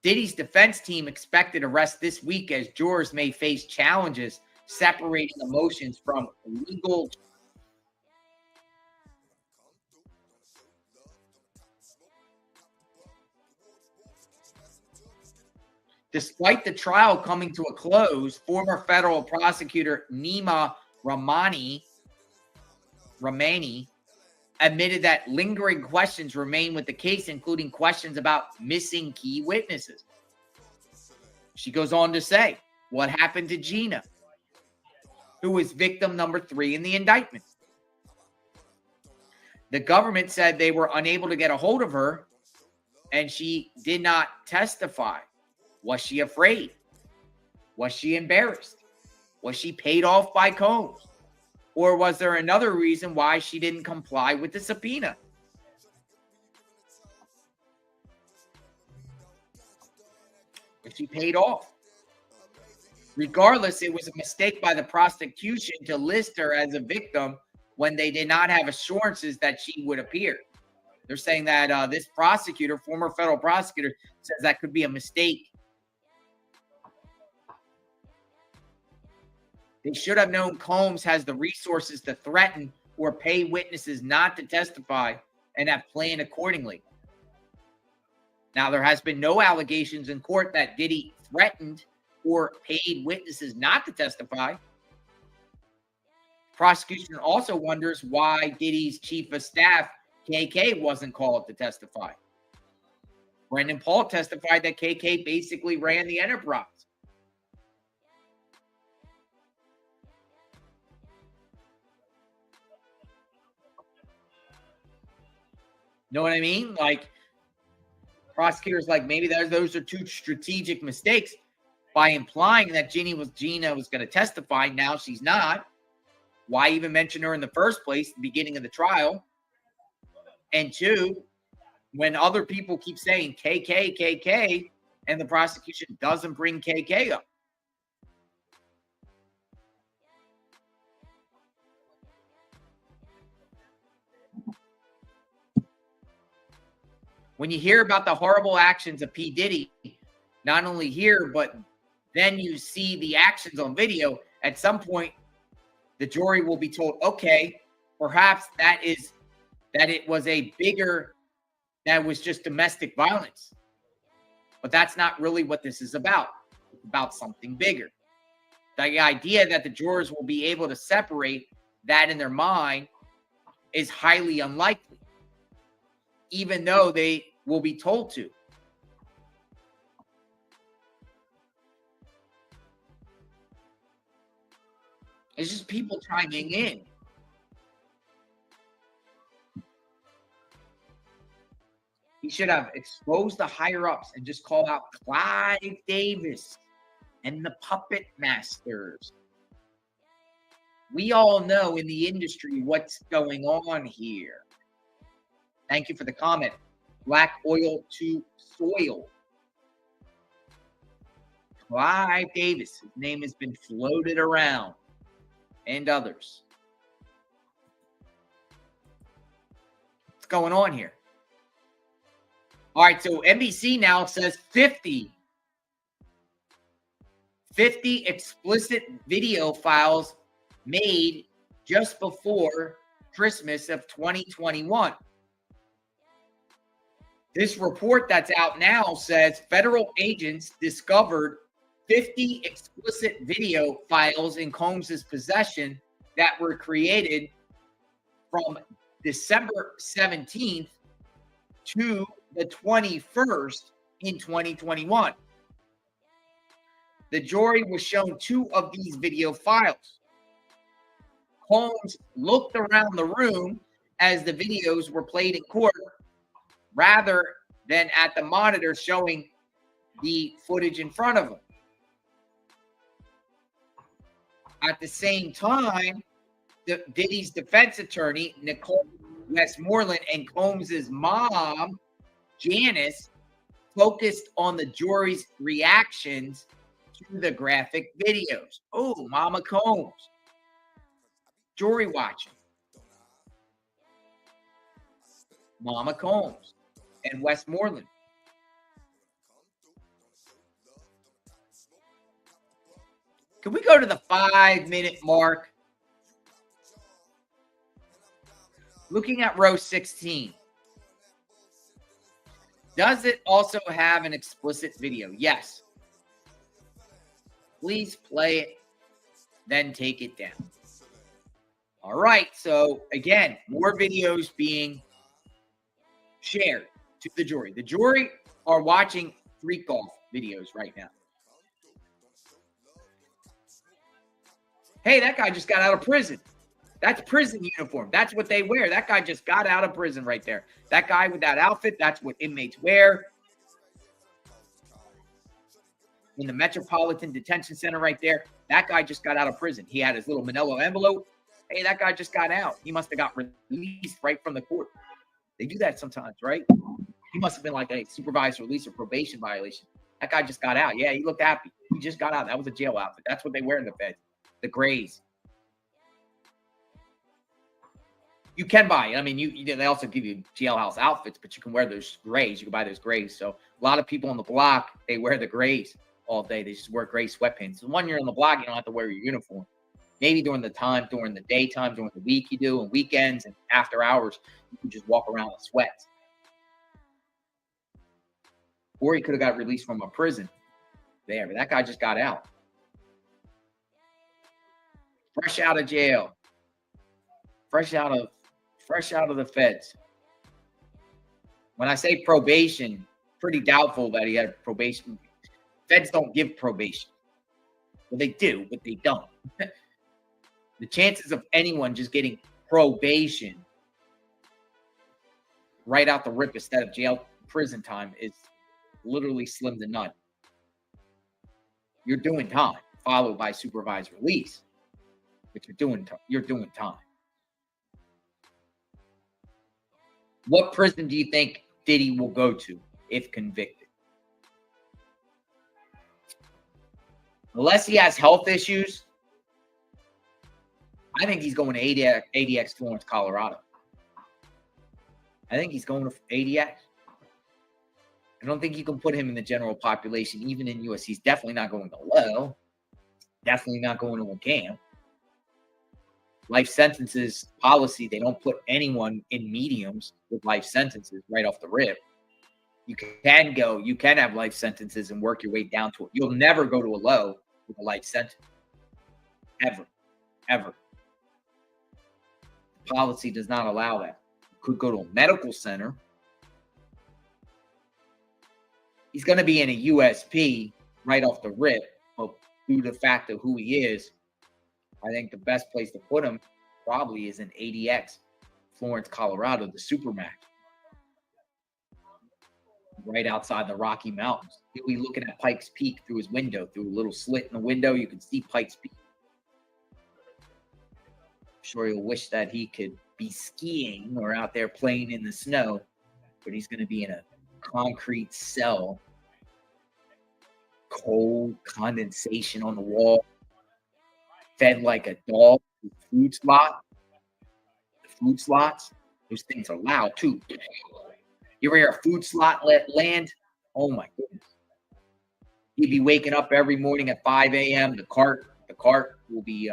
Diddy's defense team expected arrest this week as jurors may face challenges separating emotions from legal. Despite the trial coming to a close, former federal prosecutor Nima Ramani admitted that lingering questions remain with the case, including questions about missing key witnesses. She goes on to say, what happened to Gina, who was victim number 3 in the indictment? The government said they were unable to get a hold of her, and she did not testify. Was she afraid? Was she embarrassed? Was she paid off by Combs? Or was there another reason why she didn't comply with the subpoena? Was she paid off? Regardless, it was a mistake by the prosecution to list her as a victim when they did not have assurances that she would appear. They're saying that this prosecutor, former federal prosecutor, says that could be a mistake. They should have known Combs has the resources to threaten or pay witnesses not to testify and have planned accordingly. Now, there has been no allegations in court that Diddy threatened or paid witnesses not to testify. Prosecution also wonders why Diddy's chief of staff, KK, wasn't called to testify. Brendan Paul testified that KK basically ran the enterprise. Know what I mean? Like, prosecutors like maybe those are two strategic mistakes by implying that Gina was going to testify. Now she's not. Why even mention her in the first place, the beginning of the trial? And 2, when other people keep saying KK, and the prosecution doesn't bring KK up. When you hear about the horrible actions of P. Diddy, not only here, but then you see the actions on video. At some point, the jury will be told, okay, perhaps that it was that was just domestic violence. But that's not really what this is about. It's about something bigger. The idea that the jurors will be able to separate that in their mind is highly unlikely, even though they will be told to. It's just people chiming in. He should have exposed the higher-ups and just called out Clive Davis and the puppet masters. We all know in the industry what's going on here. Thank you for the comment. Black oil to soil. Clive Davis, his name has been floated around, and others. What's going on here? All right, so NBC now says 50 explicit video files made just before Christmas of 2021. This report that's out now says federal agents discovered 50 explicit video files in Combs's possession that were created from December 17th to the 21st in 2021. The jury was shown 2 of these video files. Combs looked around the room as the videos were played in court rather than at the monitor showing the footage in front of him. At the same time, Diddy's defense attorney, Nicole Westmoreland, and Combs's mom, Janice, focused on the jury's reactions to the graphic videos. Oh, Mama Combs. Jury watching. Mama Combs and Westmoreland. Can we go to the 5-minute mark? Looking at row 16. Does it also have an explicit video? Yes. Please play it, then take it down. All right. So again, more videos being shared to the jury. The jury are watching freak off videos right now. Hey, that guy just got out of prison. That's prison uniform. That's what they wear. That guy just got out of prison right there. That guy with that outfit, that's what inmates wear. In the Metropolitan Detention Center right there, that guy just got out of prison. He had his little manila envelope. Hey, that guy just got out. He must have got released right from the court. They do that sometimes, right? He must have been like a supervised release or probation violation. That guy just got out. Yeah, he looked happy. He just got out. That was a jail outfit. That's what they wear in the feds. The grays. You can buy it. I mean, they also give you jailhouse outfits, but you can wear those grays. You can buy those grays. So a lot of people on the block, they wear the grays all day. They just wear gray sweatpants. So when you're on the block, you don't have to wear your uniform. Maybe during the daytime, during the week you do, and weekends and after hours, you can just walk around in sweats. Or he could have got released from a prison there, but that guy just got out. Fresh out of jail. Fresh out of the feds. When I say probation, pretty doubtful that he had probation. Feds don't give probation. Well, they do, but they don't. The chances of anyone just getting probation right out the rip instead of prison time is literally slim to none. You're doing time, followed by supervised release, but you're doing time. What prison do you think Diddy will go to if convicted? Unless he has health issues, I think he's going to ADX Florence, Colorado. I think he's going to ADX. I don't think you can put him in the general population, even in US. He's definitely not going to low. Definitely not going to a camp. Life sentences policy, they don't put anyone in mediums with life sentences right off the rip. You can have life sentences and work your way down to it. You'll never go to a low with a life sentence. Ever. Ever. The policy does not allow that. You could go to a medical center. He's going to be in a USP right off the rip, but due to the fact of who he is, I think the best place to put him probably is in ADX, Florence, Colorado, the Supermax, right outside the Rocky Mountains. He'll be looking at Pikes Peak through his window, through a little slit in the window. You can see Pikes Peak. I'm sure he'll wish that he could be skiing or out there playing in the snow, but he's going to be in a concrete cell, cold condensation on the wall, fed like a dog. Food slot. The food slots, those things are loud too. You ever hear a food slot land? Oh my goodness. He'd be waking up every morning at 5 a.m. The cart will be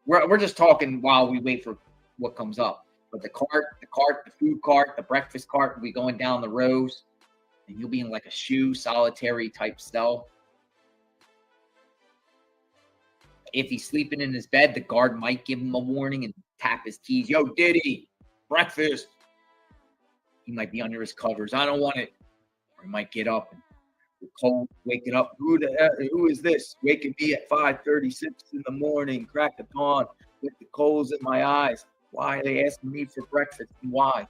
we're just talking while we wait for what comes up. But the food cart, the breakfast cart will be going down the rows, and you'll be in like a shoe solitary type cell. If he's sleeping in his bed, the guard might give him a warning and tap his keys. Yo, Diddy, breakfast. He might be under his covers. I don't want it. Or he might get up and cold, waking up. Who is this? Waking me at 5:36 in the morning, crack of dawn, with the coals in my eyes. Why are they asking me for breakfast and why?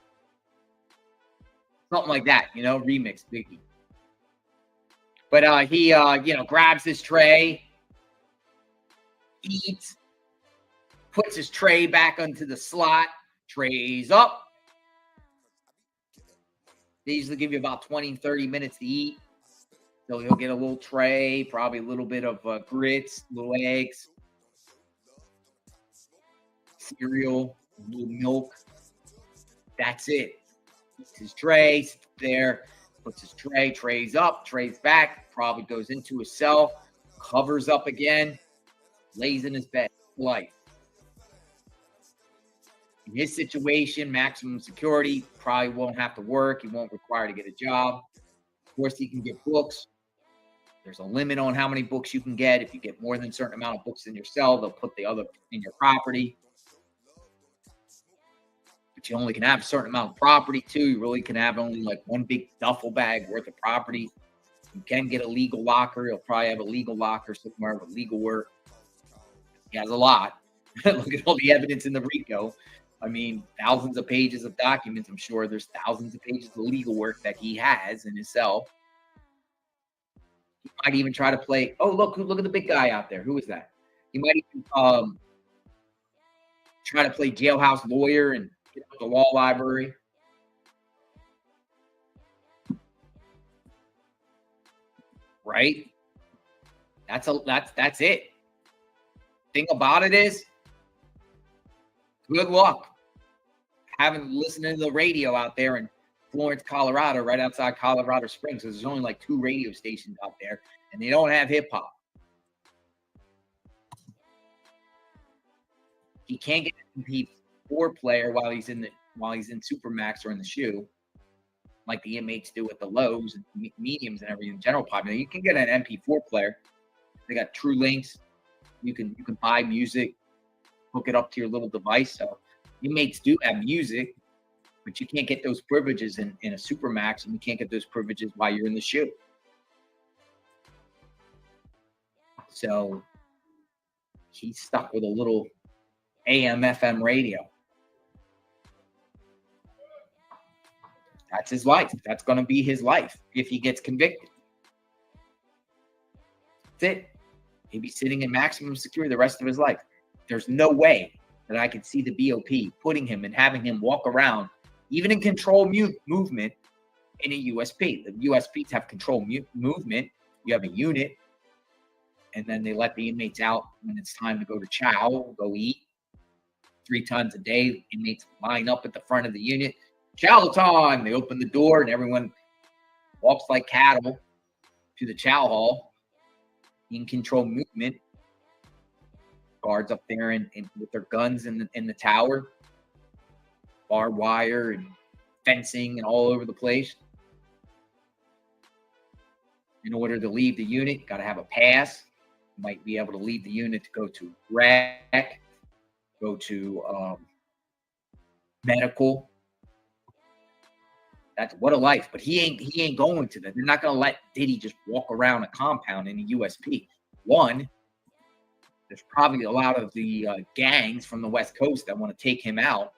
Something like that, remix Biggie. But he grabs his tray, eats, puts his tray back onto the slot, trays up. They usually give you about 20, 30 minutes to eat. So he'll get a little tray, probably a little bit of grits, little eggs, cereal, a little milk. That's it. Puts his tray, sits there, puts his trays up, trays back, probably goes into his cell, covers up again, lays in his bed. Life. In his situation, maximum security, probably won't have to work. He won't require to get a job. Of course, he can get books. There's a limit on how many books you can get. If you get more than a certain amount of books in your cell, they'll put the other in your property. But you only can have a certain amount of property, too. You really can have only like one big duffel bag worth of property. You can get a legal locker. You'll probably have a legal locker somewhere with legal work. He has a lot. Look at all the evidence in the RICO. I mean, thousands of pages of documents. I'm sure there's thousands of pages of legal work that he has in his cell. He might even try to play. Oh, look at the big guy out there. Who is that? He might even try to play jailhouse lawyer and get out the law library. Right? That's it. Thing about it is, good luck having listening to the radio out there in Florence, Colorado, right outside Colorado Springs. There's only like 2 radio stations out there, and they don't have hip hop. He can't get an MP4 player while he's in Supermax or in the shoe, like the inmates do at the lows and mediums and everything. General population, you can get an MP4 player. They got True Links. You can buy music, hook it up to your little device. So inmates do have music, but you can't get those privileges in a Supermax, and you can't get those privileges while you're in the shoe. So he's stuck with a little AM, FM radio. That's his life. That's going to be his life if he gets convicted. That's it. He'd be sitting in maximum security the rest of his life. There's no way that I could see the BOP putting him and having him walk around, even in control movement, in a USP. The USPs have control movement. You have a unit, and then they let the inmates out when it's time to go to chow, go eat. 3 times a day, inmates line up at the front of the unit. Chow time. They open the door, and everyone walks like cattle to the chow hall. He can control movement. Guards up there with their guns in the tower. Barbed wire and fencing and all over the place. In order to leave the unit, got to have a pass. You might be able to leave the unit to go to rec, go to medical. That's what a life. But he ain't going to that. They're not going to let Diddy just walk around a compound in a USP. One, there's probably a lot of the gangs from the West Coast that want to take him out.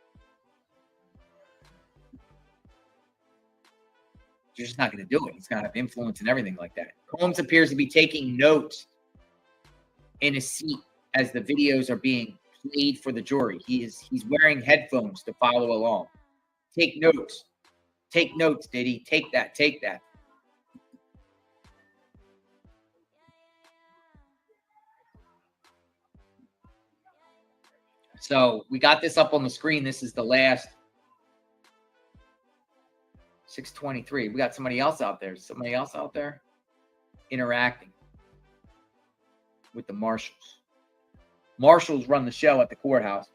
You're just not going to do it. He's going to have influence and everything like that. Combs appears to be taking notes in his seat as the videos are being played for the jury. He's wearing headphones to follow along. Take notes. Take notes, Diddy. Take that. Take that. So we got this up on the screen. This is the last 6:23. We got somebody else out there. Somebody else out there interacting with the marshals. Marshals run the show at the courthouse.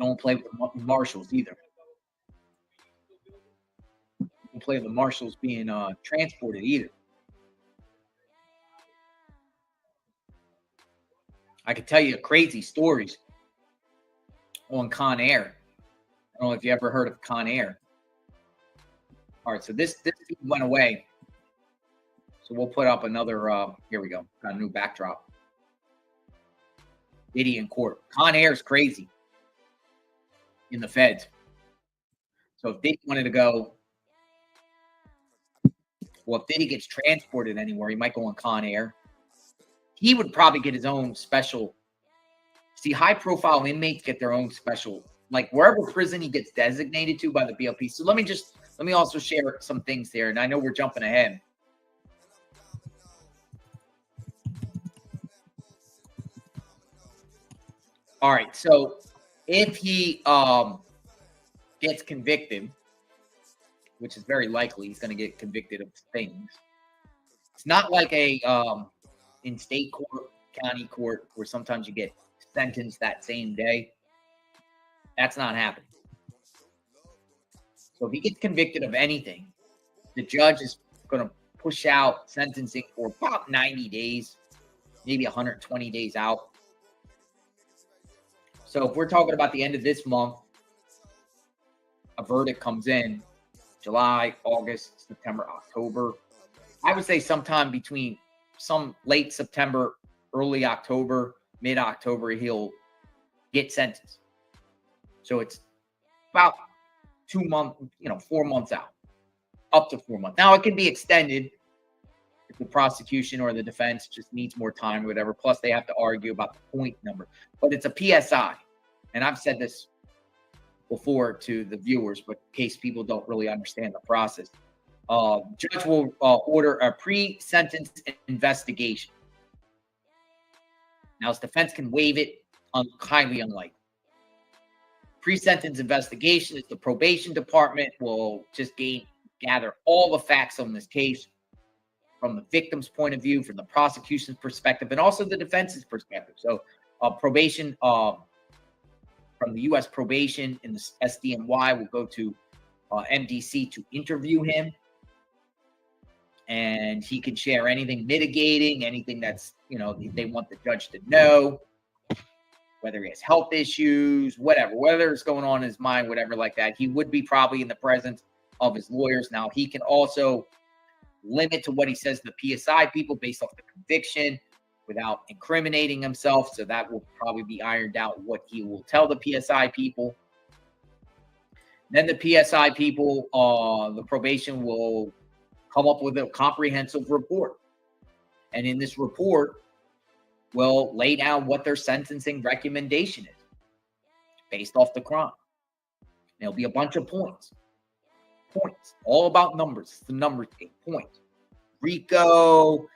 Don't play with the marshals either. Don't play with the marshals being transported either. I could tell you crazy stories on Con Air. I don't know if you ever heard of Con Air. All right, so this went away. So we'll put up another, here we go. Got a new backdrop. Diddy in court. Con Air is crazy in the feds. So if Diddy wanted to go, well, if Diddy gets transported anywhere, he might go on Con Air. He would probably get his own special. See, high-profile inmates get their own special, like wherever prison he gets designated to by the BLP. So let me also share some things there. And I know we're jumping ahead. All right. So if he gets convicted, which is very likely, he's going to get convicted of things. It's not like a in state court, county court, where sometimes you get sentenced that same day. That's not happening. So if he gets convicted of anything, the judge is going to push out sentencing for about 90 days, maybe 120 days out. So if we're talking about the end of this month, a verdict comes in July, August, September, October. I would say sometime between some late September, early October, mid-October, he'll get sentenced. So it's about 2 months, 4 months out, up to 4 months. Now it can be extended if the prosecution or the defense just needs more time or whatever. Plus they have to argue about the point number, but it's a PSI. And I've said this before to the viewers, but in case people don't really understand the process, judge will order a pre-sentence investigation. Now, his defense can waive it, highly unlikely. Pre-sentence investigation is the probation department will just gather all the facts on this case from the victim's point of view, from the prosecution's perspective, and also the defense's perspective. So, probation from the U.S. probation in the SDNY will go to MDC to interview him. And he can share anything mitigating, anything that's, they want the judge to know, whether he has health issues, whether it's going on in his mind, whatever like that. He would be probably in the presence of his lawyers. Now, he can also limit to what he says to the PSI people based off the conviction without incriminating himself. So that will probably be ironed out what he will tell the PSI people. Then the PSI people, the probation will come up with a comprehensive report. And in this report, will lay down what their sentencing recommendation is based off the crime. There'll be a bunch of points, all about numbers. It's the numbers game, points. RICO,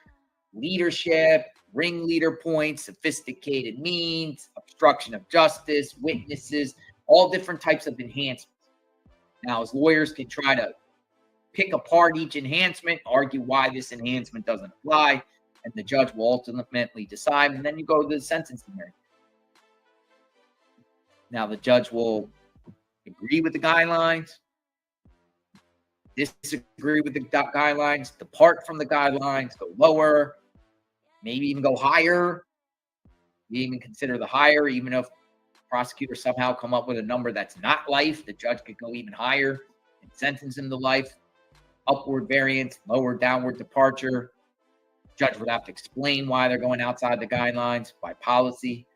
leadership, ringleader points, sophisticated means, obstruction of justice, witnesses, all different types of enhancements. Now, his lawyers can try to pick apart each enhancement, argue why this enhancement doesn't apply, and the judge will ultimately decide, and then you go to the sentencing hearing. Now, the judge will agree with the guidelines, disagree with the guidelines, depart from the guidelines, go lower, maybe even go higher. You even consider the higher, even if prosecutors somehow come up with a number that's not life, the judge could go even higher and sentence him to life. Upward variance, lower downward departure. Judge would have to explain why they're going outside the guidelines by policy.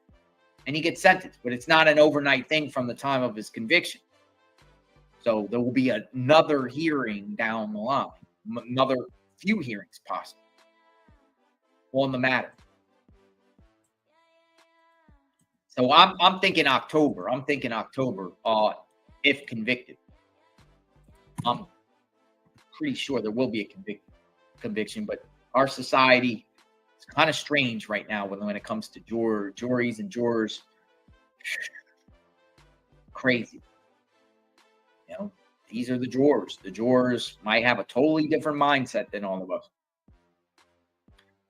And he gets sentenced, but it's not an overnight thing from the time of his conviction. So there will be another hearing down the line, another few hearings possible on the matter. So I'm thinking October. If convicted. I'm pretty sure there will be a conviction, but our society is kind of strange right now when it comes to juries and jurors. Crazy. You know, these are the jurors. The jurors might have a totally different mindset than all of us.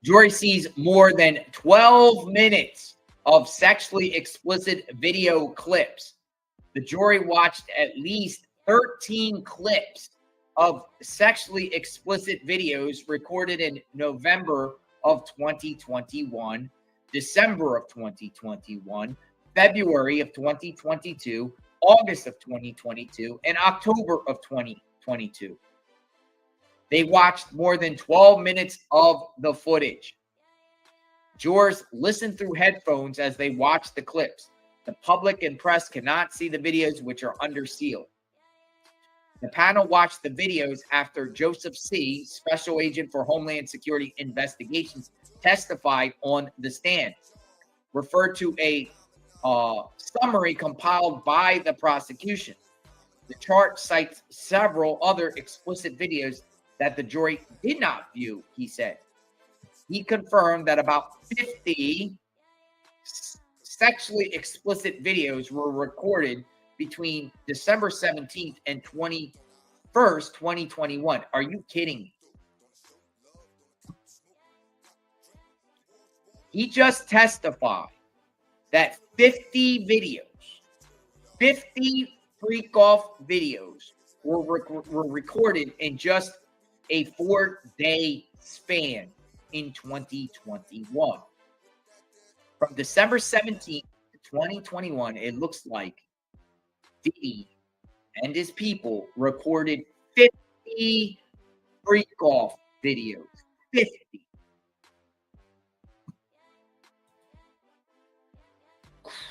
Jury sees more than 12 minutes of sexually explicit video clips. The jury watched at least 13 clips of sexually explicit videos recorded in November of 2021, December of 2021, February of 2022, August of 2022, and October of 2022. They watched more than 12 minutes of the footage. Jurors listened through headphones as they watched the clips. The public and press cannot see the videos, which are under seal. The panel watched the videos after Joseph C., Special Agent for Homeland Security Investigations, testified on the stand. Referred to a summary compiled by the prosecution. The chart cites several other explicit videos that the jury did not view, he said. He confirmed that about 50 sexually explicit videos were recorded between December 17th and 21st, 2021. Are you kidding me? He just testified that 50 freak-off videos were recorded in just a 4-day span in 2021. From December 17th to 2021, it looks like Diddy and his people recorded 50 freak-off videos. 50.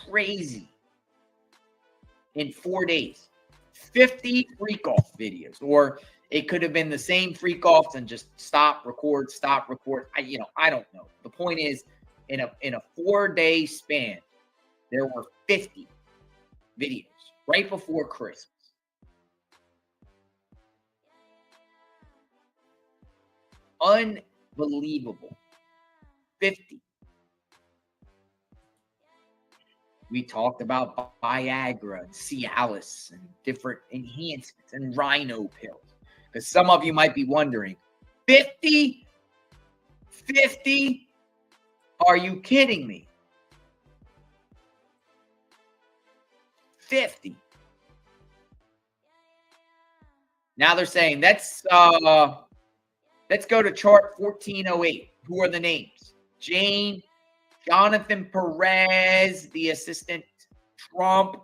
Crazy. In 4 days. 50 freak-off videos. Or it could have been the same freak-offs and just stop, record. I don't know. The point is, in a 4-day span, there were 50 videos right before Christmas. Unbelievable. 50. We talked about Viagra and Cialis and different enhancements and rhino pills. Because some of you might be wondering, 50? 50? Are you kidding me? 50. Now they're saying, let's go to chart 1408. Who are the names? Jonathan Perez, the assistant, Trump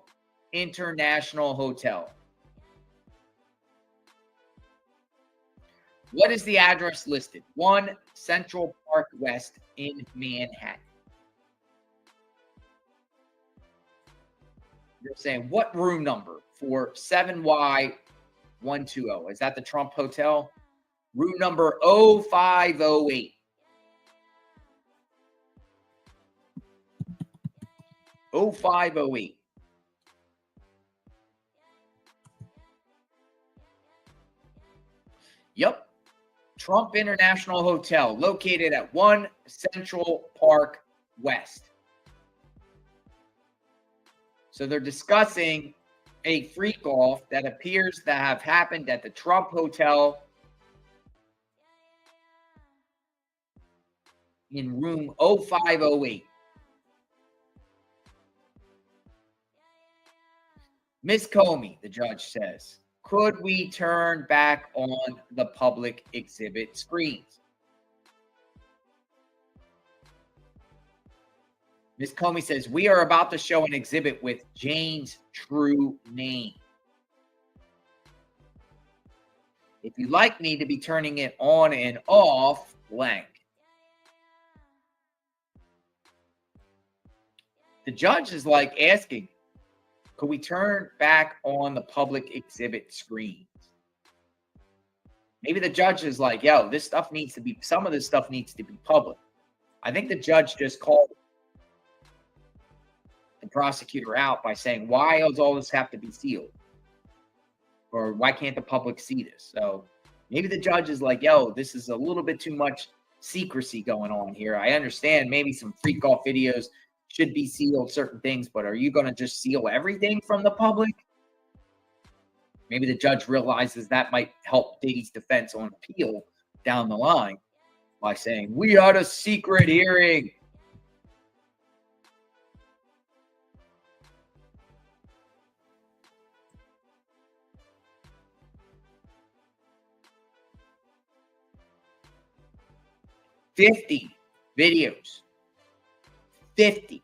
International Hotel. What is the address listed? 1 Central Park West in Manhattan. They're saying, what room number for 7Y120? Is that the Trump Hotel? Room number 0508. 0508. Yep. Trump International Hotel, located at 1 Central Park West. So they're discussing a freak off that appears to have happened at the Trump Hotel in room 0508. Miss Comey, the judge says, could we turn back on the public exhibit screens? Miss Comey says, we are about to show an exhibit with Jane's true name. If you'd like me to be turning it on and off, blank. The judge is like asking, could we turn back on the public exhibit screens? Maybe the judge is like, yo, this stuff needs to be, some of this stuff needs to be public. I think the judge just called the prosecutor out by saying, why does all this have to be sealed? Or why can't the public see this? So maybe the judge is like, yo, this is a little bit too much secrecy going on here. I understand maybe some freak off videos should be sealed, certain things, but are you going to just seal everything from the public? Maybe the judge realizes that might help Diddy's defense on appeal down the line by saying, we had a secret hearing. $50 videos. 50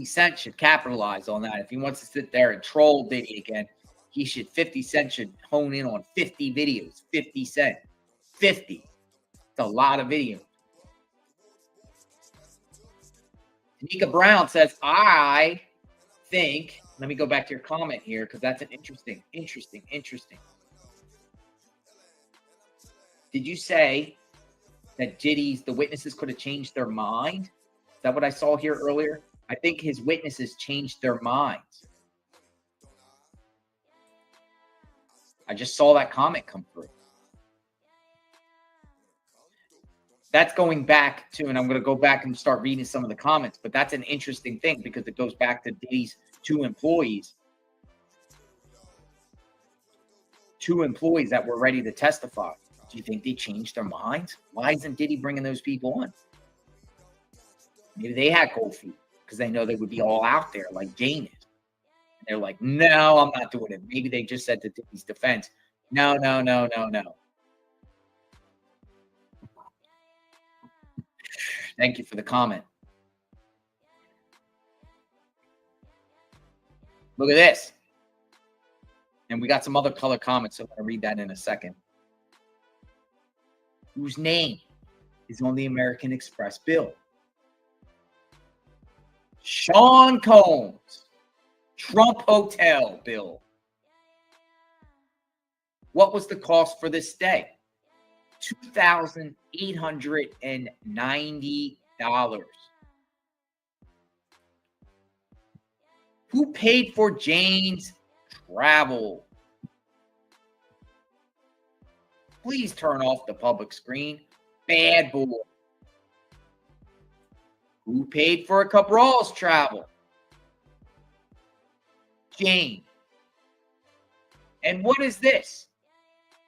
Cent should capitalize on that. If he wants to sit there and troll Diddy again, 50 Cent should hone in on 50 videos. 50 Cent. 50. It's a lot of videos. Tanika Brown says, I think, let me go back to your comment here because that's an interesting. Did you say that the witnesses could have changed their mind? Is that what I saw here earlier? I think his witnesses changed their minds. I just saw that comment come through. That's going back to, and I'm going to go back and start reading some of the comments, but that's an interesting thing because it goes back to Diddy's two employees that were ready to testify. Do you think they changed their minds? Why isn't Diddy bringing those people on? Maybe they had cold feet because they know they would be all out there like Jane is. And they're like, no, I'm not doing it. Maybe they just said to Diddy's defense, no. Thank you for the comment. Look at this. And we got some other color comments, so I'm going to read that in a second. Whose name is on the American Express bill? Sean Combs, Trump Hotel bill. What was the cost for this stay? $2,890. Who paid for Jane's travel? Please turn off the public screen. Bad boy. Who paid for Cabral's travel? Jane. And what is this?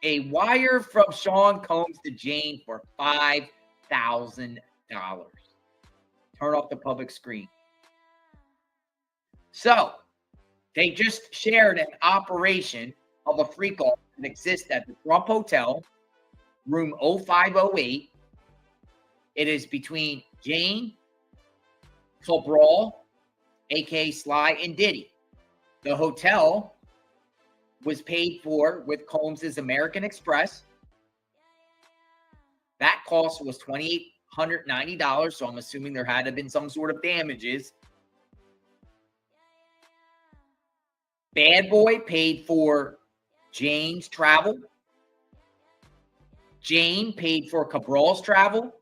A wire from Sean Combs to Jane for $5,000. Turn off the public screen. So, they just shared an operation of a freak off that exists at the Trump Hotel, room 0508. It is between Jane, Cabral, aka Sly, and Diddy. The hotel was paid for with Combs' American Express. That cost was $2,890, so I'm assuming there had to have been some sort of damages. Bad Boy paid for Jane's travel. Jane paid for Cabral's travel.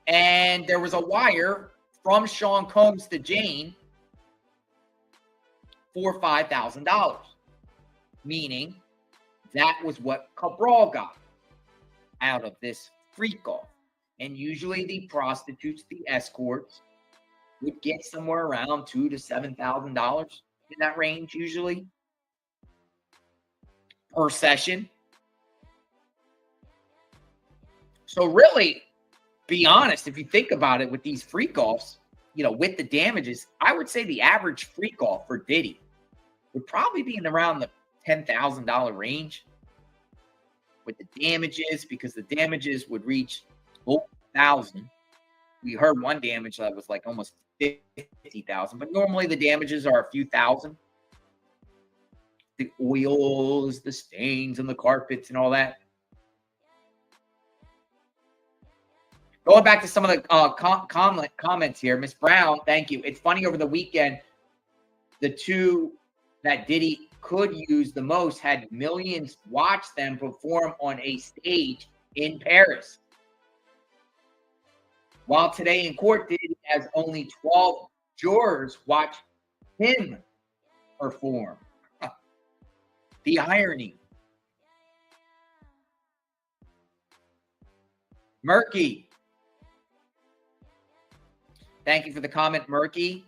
And there was a wire from Sean Combs to Jane for $5,000. Meaning that was what Cabral got out of this freak off. And usually the prostitutes, the escorts, would get somewhere around $2,000 to $7,000 in that range usually per session. So really, be honest, if you think about it with these freak offs, with the damages, I would say the average freak off for Diddy would probably be in around the $10,000 range with the damages, because the damages would reach over 1,000. We heard one damage that was like almost 50,000, but normally the damages are a few thousand. The oils, the stains on the carpets and all that. Going back to some of the comments here, Miss Brown, thank you. It's funny, over the weekend, the two that Diddy could use the most had millions watch them perform on a stage in Paris. While today in court, Diddy has only 12 jurors watch him perform. The irony. Murky. Thank you for the comment, Murky.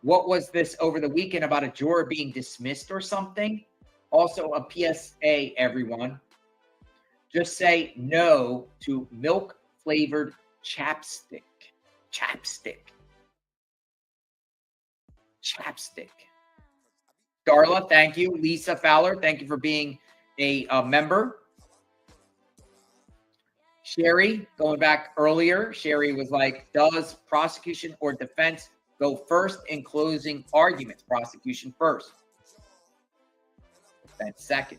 What was this over the weekend about a juror being dismissed or something? Also, a PSA, everyone. Just say no to milk-flavored chapstick. Chapstick. Darla, thank you. Lisa Fowler, thank you for being a member. Sherry, going back earlier, Sherry was like, does prosecution or defense go first in closing arguments? Prosecution first. Defense second.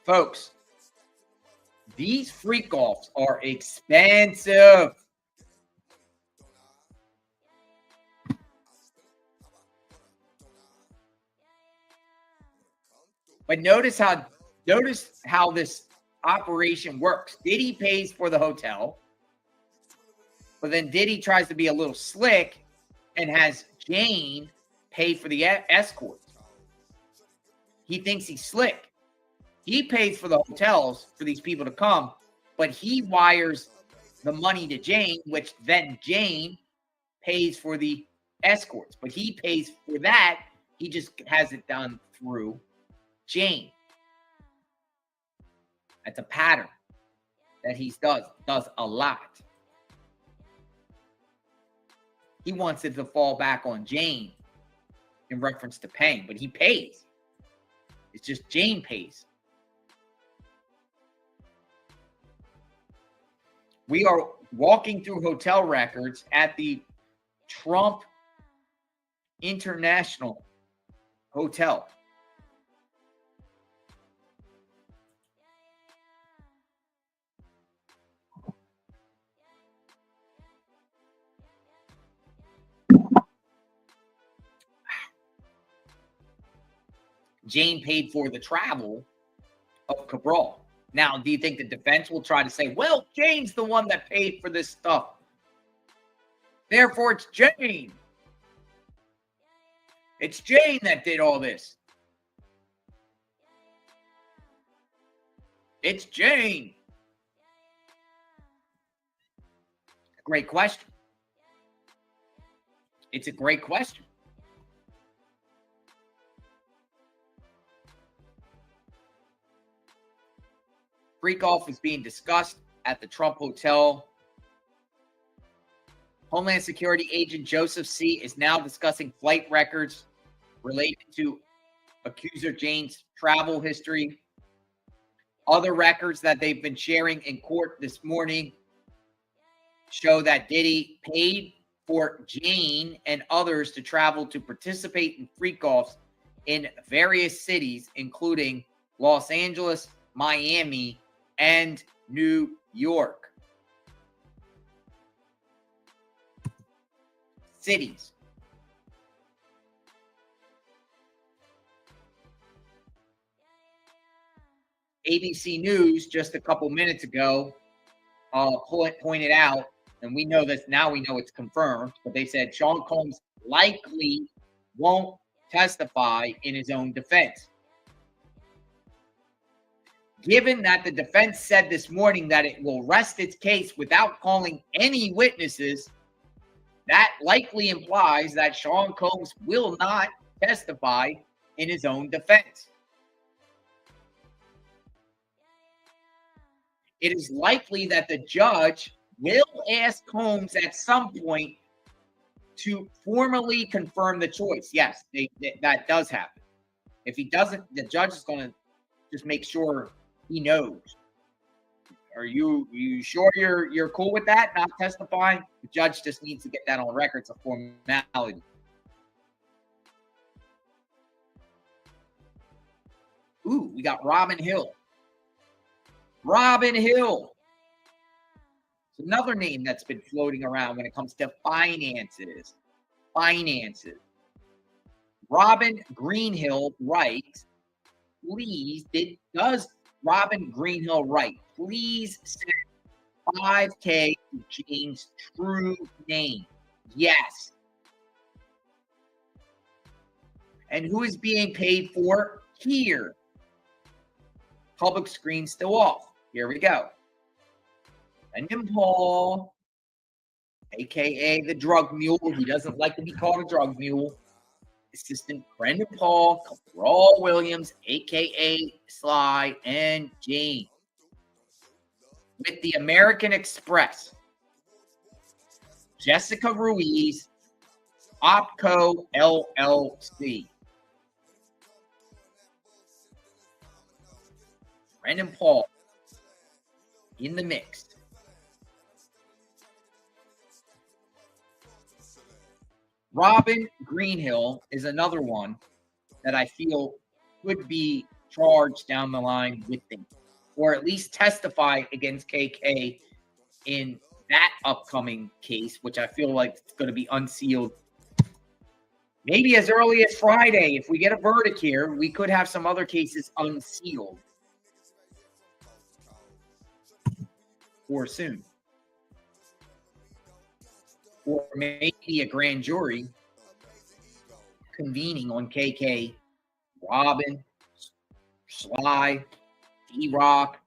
Folks, these freak offs are expensive. But notice how this operation works. Diddy pays for the hotel, but then Diddy tries to be a little slick and has Jane pay for the escort. He thinks he's slick. He pays for the hotels for these people to come, but he wires the money to Jane, which then Jane pays for the escorts. But he pays for that. He just has it done through Jane. That's a pattern that he does a lot. He wants it to fall back on Jane in reference to paying, but he pays. It's just Jane pays. We are walking through hotel records at the Trump International Hotel. Jane paid for the travel of Cabral. Now, do you think the defense will try to say, well, Jane's the one that paid for this stuff, therefore it's Jane. It's Jane that did all this. It's Jane. Great question. It's a great question. Freak off is being discussed at the Trump Hotel. Homeland Security agent Joseph C. is now discussing flight records related to accuser Jane's travel history. Other records that they've been sharing in court this morning show that Diddy paid for Jane and others to travel to participate in freak offs in various cities, including Los Angeles, Miami, and New York. Cities. ABC News just a couple minutes ago pointed out, and we know this now, we know it's confirmed, but they said Sean Combs likely won't testify in his own defense. Given that the defense said this morning that it will rest its case without calling any witnesses, that likely implies that Sean Combs will not testify in his own defense. It is likely that the judge will ask Combs at some point to formally confirm the choice. Yes, that does happen. If he doesn't, the judge is going to just make sure he knows. Are you sure you're cool with that, not testifying? The judge just needs to get that on record. It's a formality. Ooh, we got Robin Hill. Robin Hill. It's another name that's been floating around when it comes to finances. Robin Greenhill writes, please, does Robin Greenhill write, please send $5K to James' true name? Yes. And who is being paid for here? Public screen still off. Here we go. Brendan Paul, a.k.a. the drug mule. He doesn't like to be called a drug mule. Assistant Brendan Paul, Cabral Williams, a.k.a. Sly, and James. With the American Express, Jessica Ruiz, Opco LLC. Brendan Paul in the mix. Robin Greenhill is another one that I feel could be charged down the line with them, or at least testify against KK in that upcoming case, which I feel like it's going to be unsealed. Maybe as early as Friday. If we get a verdict here, we could have some other cases unsealed. Or soon. Or maybe a grand jury convening on KK, Robin, Sly, D-Rock,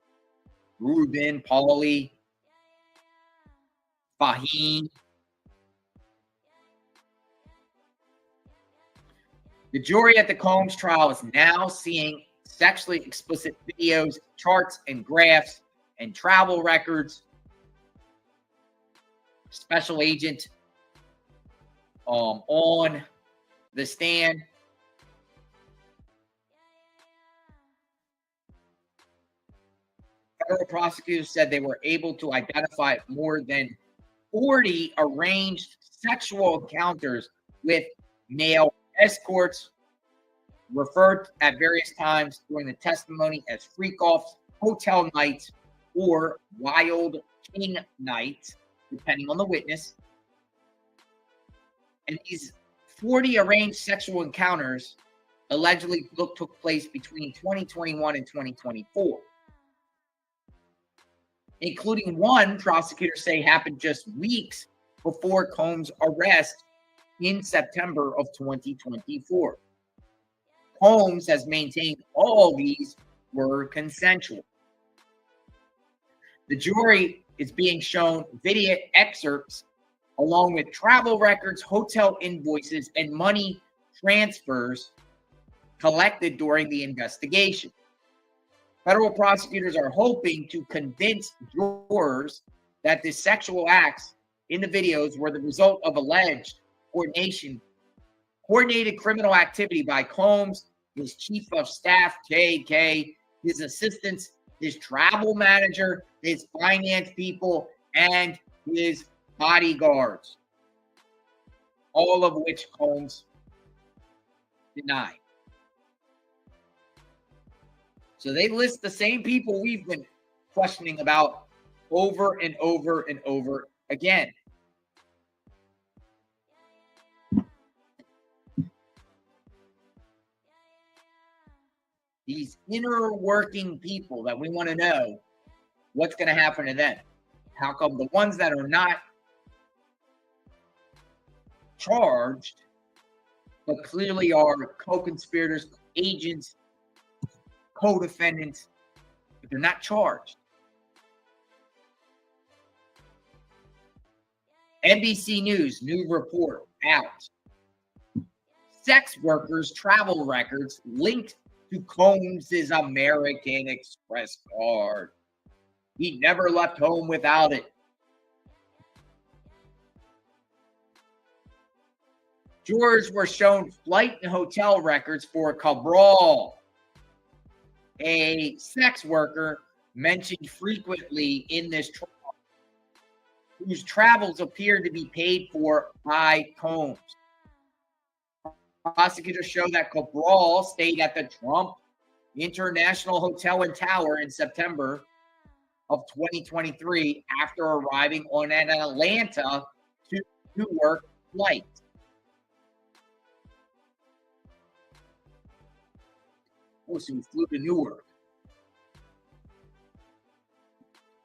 Ruben, Paulie, Fahim. The jury at the Combs trial is now seeing sexually explicit videos, charts, and graphs, and travel records. Special agent on the stand. Federal prosecutors said they were able to identify more than 40 arranged sexual encounters with male escorts, referred at various times during the testimony as freak-offs, hotel nights, or wild king nights, depending on the witness. And these 40 arranged sexual encounters allegedly took place between 2021 and 2024, including one prosecutors say happened just weeks before Combs' arrest in September of 2024. Combs has maintained all these were consensual. The jury is being shown video excerpts along with travel records, hotel invoices, and money transfers collected during the investigation. Federal prosecutors are hoping to convince jurors that the sexual acts in the videos were the result of alleged coordinated criminal activity by Combs, his chief of staff, KK, his assistants, his travel manager, his finance people, and his bodyguards, all of which Combs denied. So they list the same people we've been questioning about over and over and over again. These inner working people that we want to know what's going to happen to them. How come the ones that are not charged, but clearly are co-conspirators, agents, co-defendants, They're not charged. NBC News, new report out. Sex workers' travel records linked to Combs' American Express card. He never left home without it. Jurors were shown flight and hotel records for Cabral, a sex worker mentioned frequently in this trial, whose travels appeared to be paid for by Combs. Prosecutors show that Cabral stayed at the Trump International Hotel and Tower in September of 2023 after arriving on an Atlanta to Newark flight. Oh, so he flew to Newark.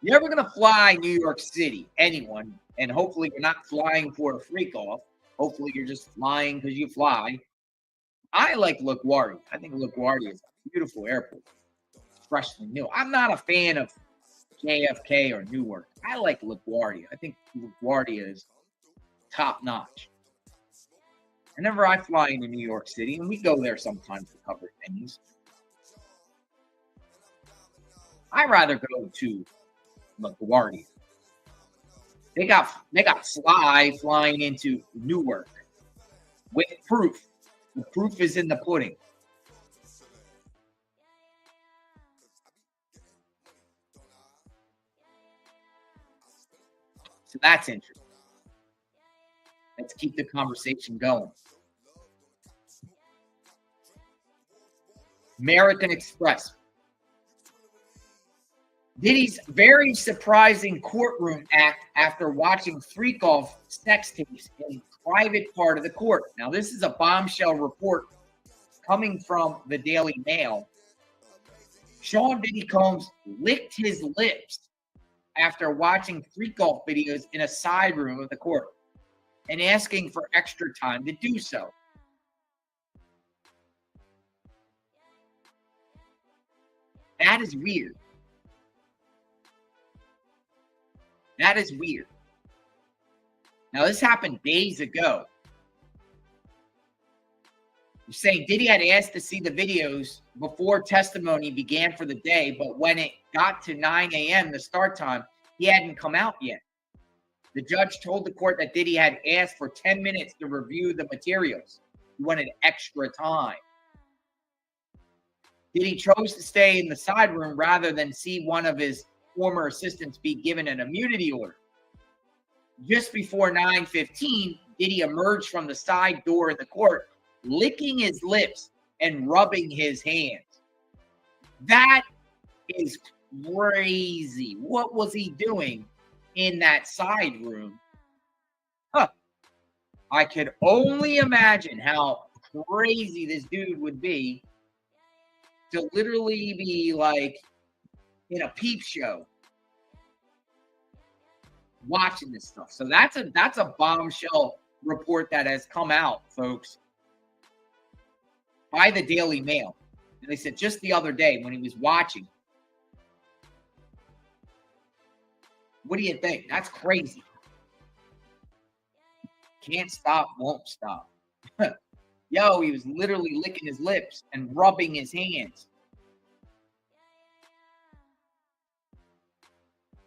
You're ever going to fly New York City, anyone, and hopefully you're not flying for a freak off. Hopefully you're just flying because you fly. I like LaGuardia. I think LaGuardia is a beautiful airport. It's freshly new. I'm not a fan of JFK or Newark. I like LaGuardia. I think LaGuardia is top notch. Whenever I fly into New York City, and we go there sometimes to cover things, I'd rather go to LaGuardia. They got Sly flying into Newark with proof. The proof is in the pudding. So that's interesting. Let's keep the conversation going. American Express. Diddy's very surprising courtroom act after watching freak-off sex tapes in private part of the court. Now, this is a bombshell report coming from the Daily Mail. Sean Diddy Combs licked his lips after watching freak-off videos in a side room of the court and asking for extra time to do so. That is weird. That is weird. Now, this happened days ago. You're saying Diddy had asked to see the videos before testimony began for the day, but when it got to 9 a.m., the start time, he hadn't come out yet. The judge told the court that Diddy had asked for 10 minutes to review the materials. He wanted extra time. Diddy chose to stay in the side room rather than see one of his former assistants be given an immunity order. Just before 9:15, Diddy emerged from the side door in the court, licking his lips and rubbing his hands. That is crazy. What was he doing in that side room? I could only imagine how crazy this dude would be to literally be like in a peep show watching this stuff. So that's a bombshell report that has come out, folks, by the Daily Mail. And they said just the other day when he was watching. What do you think? That's crazy. Can't stop, won't stop. Yo, he was literally licking his lips and rubbing his hands.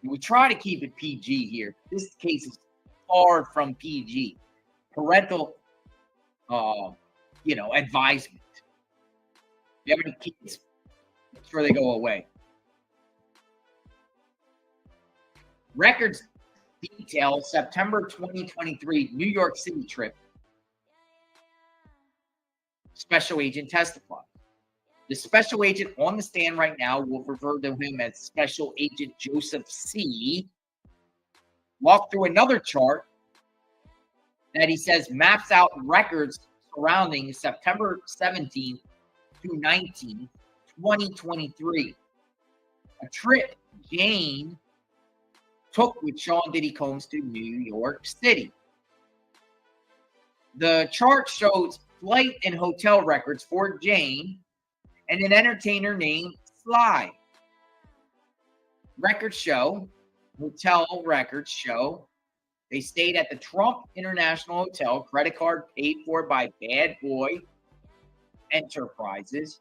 We try to keep it PG here. This case is far from PG. Parental, advisement. If you have any kids, make sure they go away. Records detail September 2023 New York City trip. Special agent testified. The special agent on the stand right now, will refer to him as Special Agent Joseph C., walked through another chart that he says maps out records surrounding September 17th to 19th, 2023. A trip Jane took with Sean Diddy Combs to New York City. The chart shows flight and hotel records for Jane and an entertainer named Sly. Records show, hotel records show, they stayed at the Trump International Hotel, credit card paid for by Bad Boy Enterprises,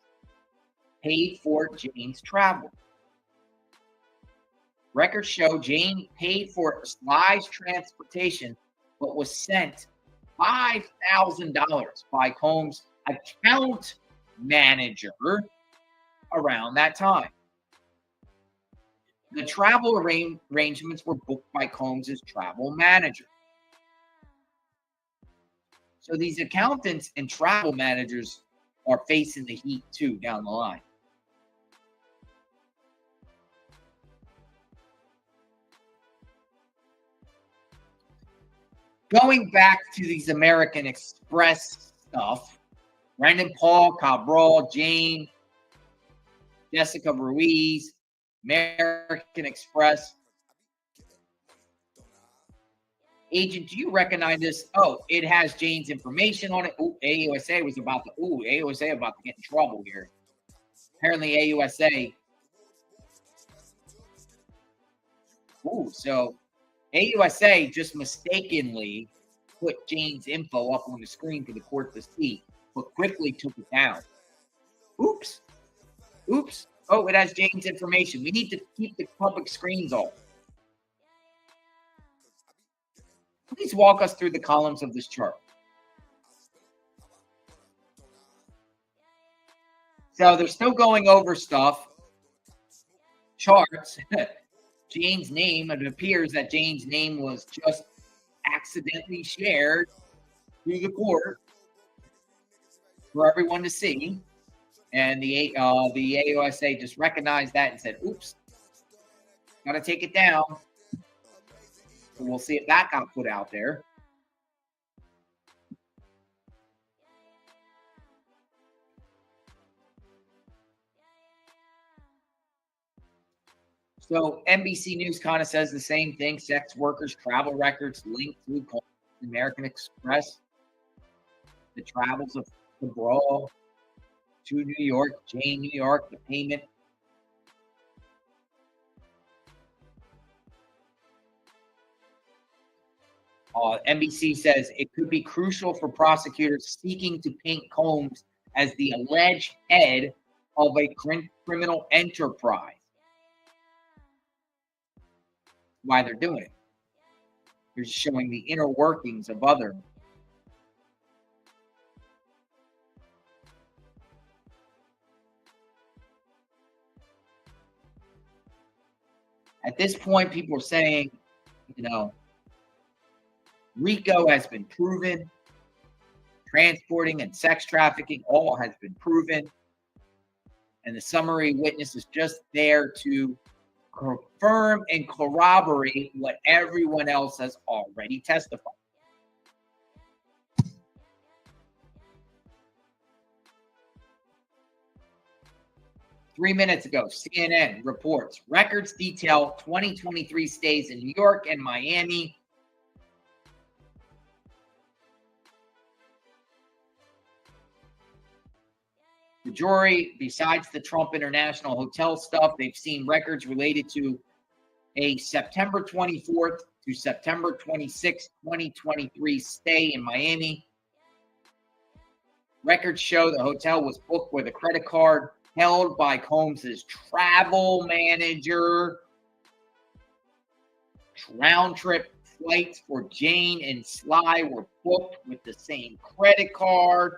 paid for Jane's travel. Records show Jane paid for Sly's transportation, but was sent $5,000 by Combs' account manager around that time. The travel arrangements were booked by Combs' travel manager. So these accountants and travel managers are facing the heat too down the line. Going back to these American Express stuff, Brendan Paul, Cabral, Jane, Jessica Ruiz, American Express. Agent, do you recognize this? Oh, it has Jane's information on it. Ooh, AUSA was about to. AUSA about to get in trouble here. Apparently, AUSA. So AUSA just mistakenly put Jane's info up on the screen for the court to see, but quickly took it down. Oops. Oh, it has Jane's information. We need to keep the public screens off. Please walk us through the columns of this chart. So they're still going over stuff. Charts. Jane's name, it appears that Jane's name was just accidentally shared through the court for everyone to see. And the AUSA just recognized that and said, oops, got to take it down. So we'll see if that got put out there. So NBC News kind of says the same thing. Sex workers' travel records linked through American Express. The travels of the brawl to New York, Jane, New York, the payment. NBC says it could be crucial for prosecutors seeking to paint Combs as the alleged head of a criminal enterprise. Why they're doing it. They're just showing the inner workings of other. At this point, people are saying, RICO has been proven. Transporting and sex trafficking all has been proven. And the summary witness is just there to confirm and corroborate what everyone else has already testified. Three minutes ago, CNN reports records detail 2023 stays in New York and Miami. The jury, besides the Trump International Hotel stuff, they've seen records related to a September 24th to September 26th, 2023 stay in Miami. Records show the hotel was booked with a credit card held by Combs' travel manager. Round trip flights for Jane and Sly were booked with the same credit card.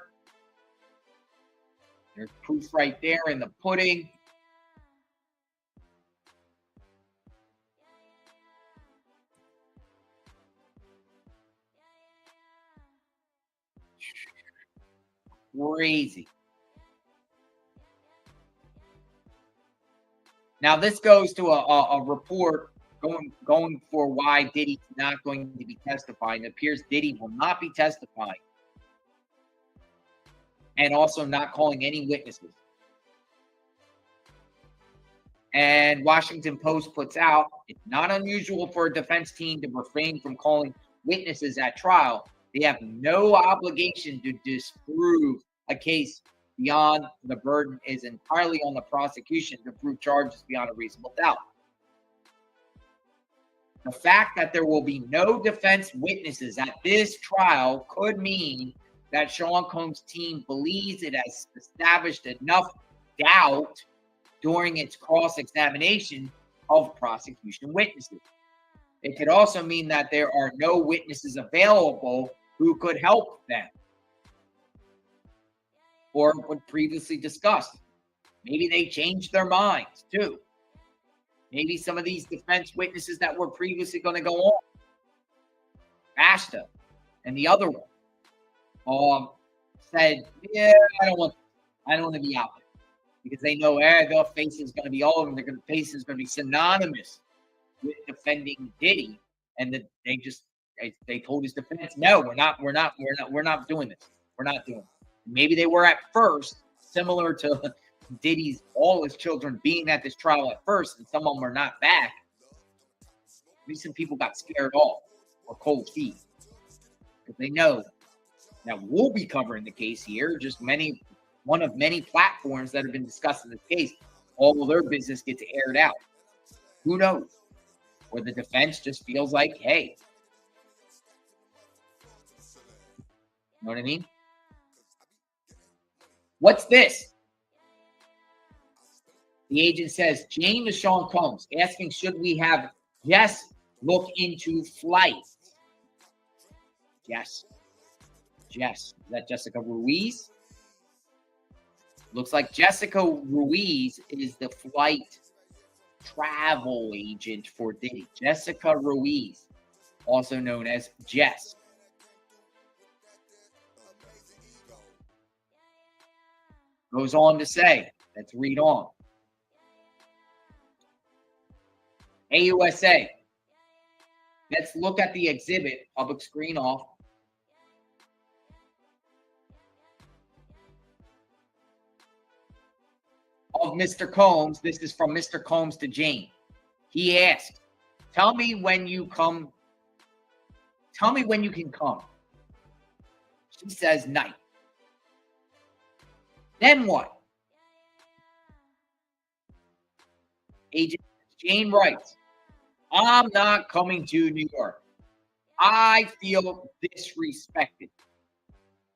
There's proof right there in the pudding. Crazy. Now this goes to a report going for why Diddy's not going to be testifying. It appears Diddy will not be testifying. And also not calling any witnesses. And Washington Post puts out, it's not unusual for a defense team to refrain from calling witnesses at trial. They have no obligation to disprove a case beyond the burden is entirely on the prosecution to prove charges beyond a reasonable doubt. The fact that there will be no defense witnesses at this trial could mean that Sean Combs' team believes it has established enough doubt during its cross-examination of prosecution witnesses. It could also mean that there are no witnesses available who could help them, or what previously discussed. Maybe they changed their minds too. Maybe some of these defense witnesses that were previously going to go on, Ashta and the other one, said, "Yeah, I don't want to be out there," because they know their face is going to be all over. Their face is going to be synonymous with defending Diddy, and that they told his defense, "No, we're not doing this. We're not doing it." Maybe they were at first, similar to Diddy's all his children being at this trial at first, and some of them are not back. Maybe some people got scared off or cold feet because they know that we'll be covering the case here. Just one of many platforms that have been discussing this case. All of their business gets aired out. Who knows? Or the defense just feels like, hey, you know what I mean? What's this? The agent says, Jane to Sean Combs, asking, should we have Jess look into flights? Jess. Is that Jessica Ruiz? Looks like Jessica Ruiz is the flight travel agent for Diddy. Jessica Ruiz, also known as Jess. Goes on to say, let's read on. AUSA. Let's look at the exhibit. Public screen off. Of Mr. Combs. This is from Mr. Combs to Jane. He asked, tell me when you can come. She says night. Then what? Agent Jane writes, I'm not coming to New York. I feel disrespected.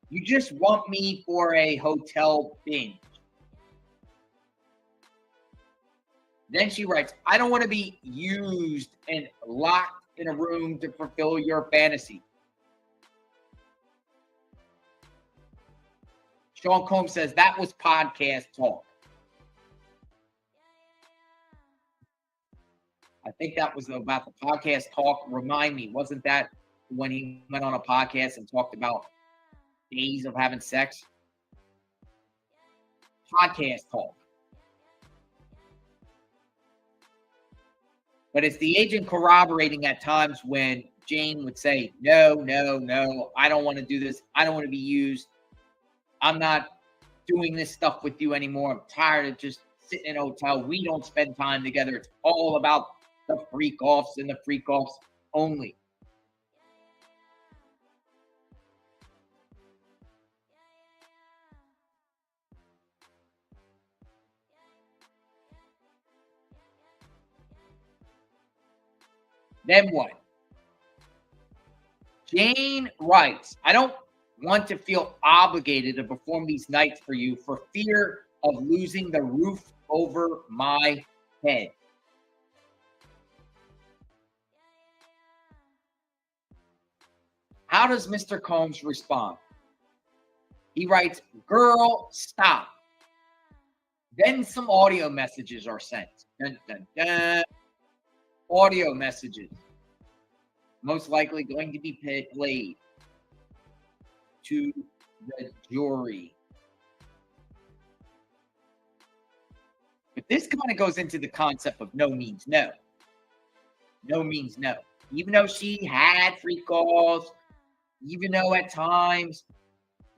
You just want me for a hotel binge. Then she writes, I don't want to be used and locked in a room to fulfill your fantasy. Sean Combs says that was podcast talk. I think that was about the podcast talk. Remind me, wasn't that when he went on a podcast and talked about days of having sex? Podcast talk. But it's the agent corroborating at times when Jane would say, no, I don't want to do this. I don't want to be used. I'm not doing this stuff with you anymore. I'm tired of just sitting in a hotel. We don't spend time together. It's all about the freak offs and the freak offs only. Then what? Jane writes, I don't want to feel obligated to perform these nights for you for fear of losing the roof over my head. How does Mr. Combs respond? He writes, girl, stop. Then some audio messages are sent. Dun, dun, dun. Audio messages. Most likely going to be played to the jury. But this kind of goes into the concept of no means no. No means no. Even though she had free calls, even though at times,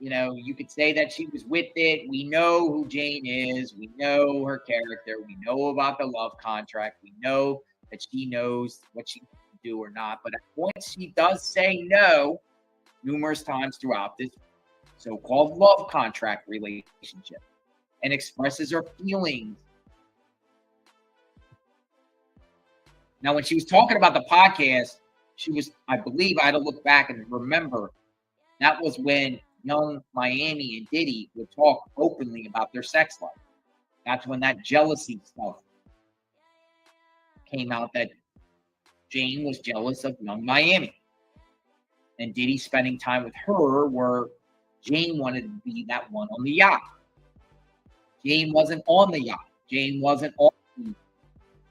you could say that she was with it. We know who Jane is. We know her character. We know about the love contract. We know that she knows what she can do or not. But at points, she does say no numerous times throughout this so-called love contract relationship and expresses her feelings Now, when she was talking about the podcast, she was, I believe, I had to look back and remember, that was when Young Miami and Diddy would talk openly about their sex life. That's when that jealousy stuff came out, that Jane was jealous of Young Miami. And Diddy spending time with her, where Jane wanted to be that one on the yacht. Jane wasn't on the yacht. Jane wasn't on the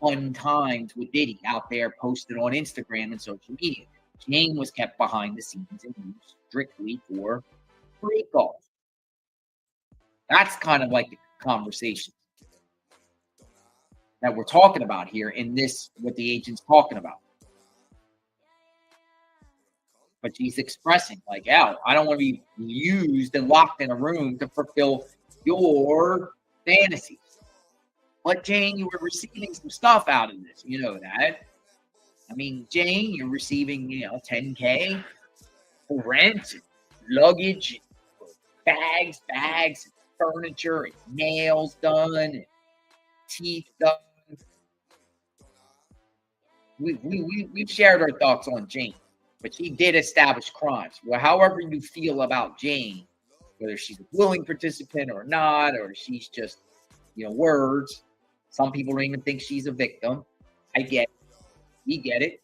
fun times with Diddy out there posted on Instagram and social media. Jane was kept behind the scenes and used strictly for free golf. That's kind of like the conversation that we're talking about here in this, what the agent's talking about. But she's expressing like, "Oh, I don't want to be used and locked in a room to fulfill your fantasies." But Jane, you were receiving some stuff out of this. You know that. I mean, Jane, you're receiving, $10K for rent, luggage, bags, furniture, and nails done, and teeth done. We've shared our thoughts on Jane, but she did establish crimes. Well, however you feel about Jane, whether she's a willing participant or not, or she's just, words. Some people don't even think she's a victim. I get it. We get it.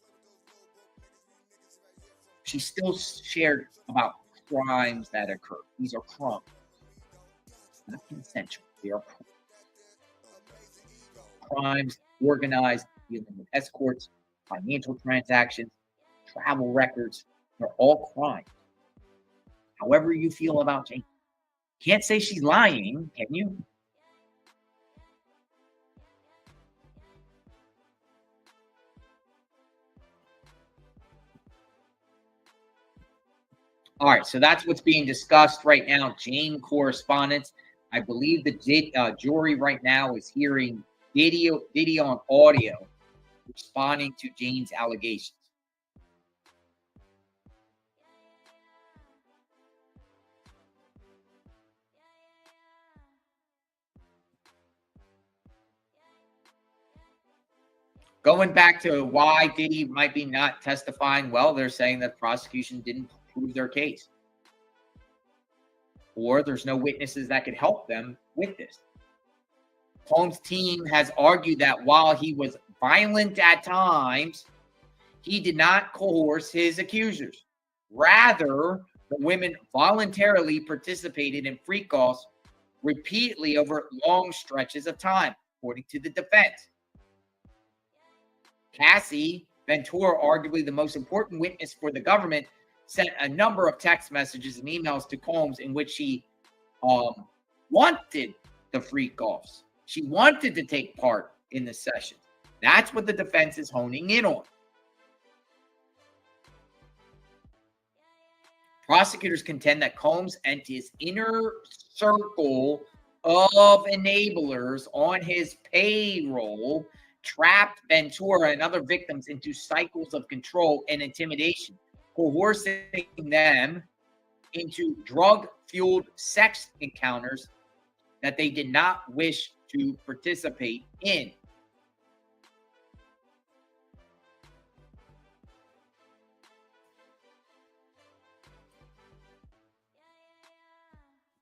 She still shared about crimes that occur. These are crimes. Not consensual. They are crimes organized, dealing with escorts, financial transactions, travel records. They're all crimes. However you feel about Jane. Can't say she's lying, can you? All right, so that's what's being discussed right now. Jane correspondence. I believe the jury right now is hearing Diddy on audio responding to Jane's allegations. Going back to why Diddy might be not testifying, well, they're saying that prosecution didn't prove their case, or there's no witnesses that could help them with this. Combs' team has argued that while he was violent at times, he did not coerce his accusers. Rather, the women voluntarily participated in freak-offs repeatedly over long stretches of time, according to the defense. Cassie Ventura, arguably the most important witness for the government, sent a number of text messages and emails to Combs in which she wanted the freak-offs. She wanted to take part in the session. That's what the defense is honing in on. Prosecutors contend that Combs and his inner circle of enablers on his payroll trapped Ventura and other victims into cycles of control and intimidation, coercing them into drug-fueled sex encounters that they did not wish to participate in.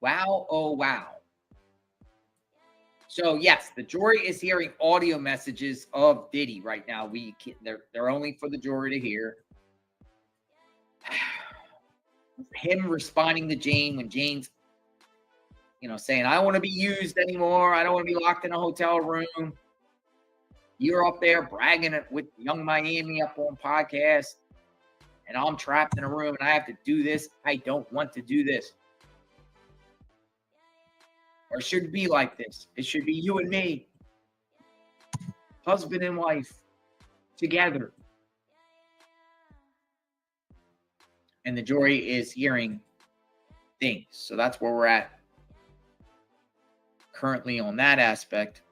Wow, oh wow. So yes, the jury is hearing audio messages of Diddy right now. They're only for the jury to hear. Him responding to Jane when Jane's, saying, "I don't want to be used anymore. I don't want to be locked in a hotel room. You're up there bragging with Young Miami up on podcast, and I'm trapped in a room and I have to do this. I don't want to do this. Or it shouldn't be like this. It should be you and me, husband and wife, together." And the jury is hearing things. So that's where we're at currently on that aspect.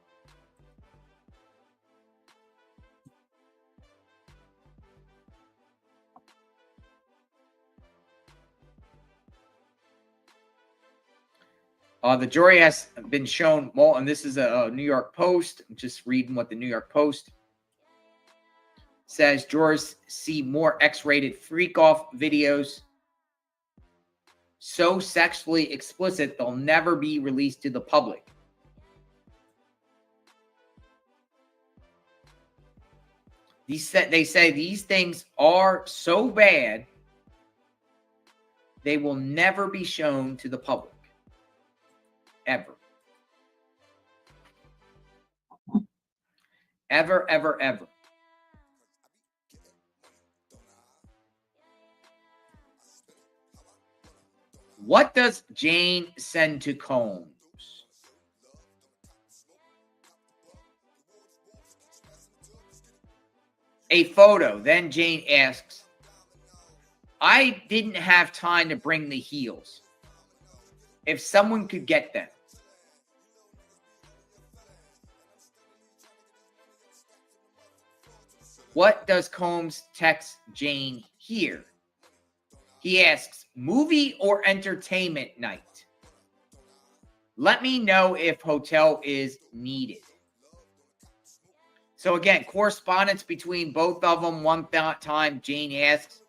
The jury has been shown, and this is a New York Post. I'm just reading what the New York Post says jurors see more X-rated freak-off videos so sexually explicit they'll never be released to the public. They say these things are so bad they will never be shown to the public. Ever. Ever, ever, ever. What does Jane send to Combs? A photo. Then Jane asks, I didn't have time to bring the heels. If someone could get them. What does Combs text Jane here? He asks, movie or entertainment night? Let me know if hotel is needed. So again, correspondence between both of them. One time, Jane asks,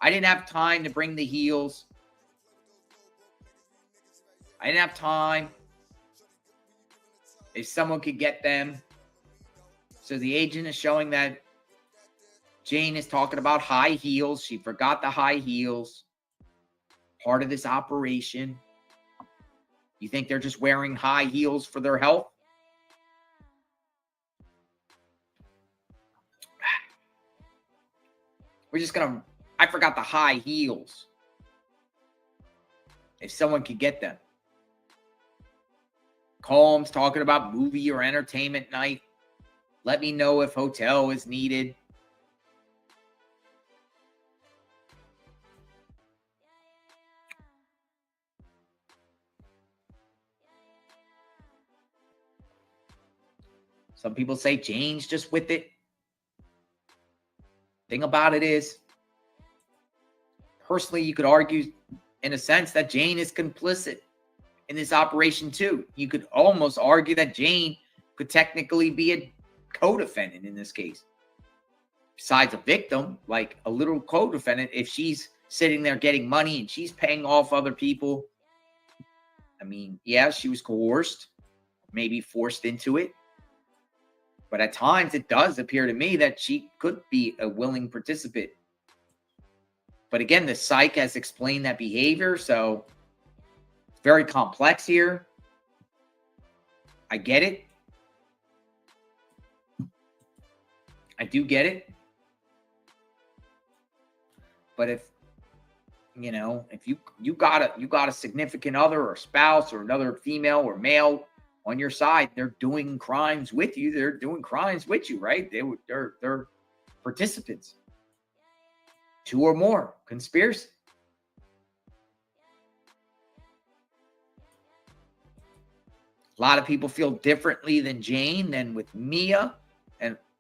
I didn't have time to bring the heels. I didn't have time. If someone could get them. So the agent is showing that Jane is talking about high heels. She forgot the high heels. Part of this operation. You think they're just wearing high heels for their health? We're just going to... I forgot the high heels. If someone could get them. Combs talking about movie or entertainment night. Let me know if hotel is needed. Some people say Jane's just with it. Thing about it is, personally, you could argue in a sense that Jane is complicit in this operation too. You could almost argue that Jane could technically be a co-defendant in this case. Besides a victim, like a little co-defendant, if she's sitting there getting money and she's paying off other people. I mean, yeah, she was coerced, maybe forced into it. But at times it does appear to me that she could be a willing participant. But again, the psych has explained that behavior, so it's very complex here. I get it. I do get it. But if you got a significant other or spouse or another female or male on your side, they're doing crimes with you. They're doing crimes with you, right? They're participants. 2 or more, conspiracy. A lot of people feel differently than Jane, than with Mia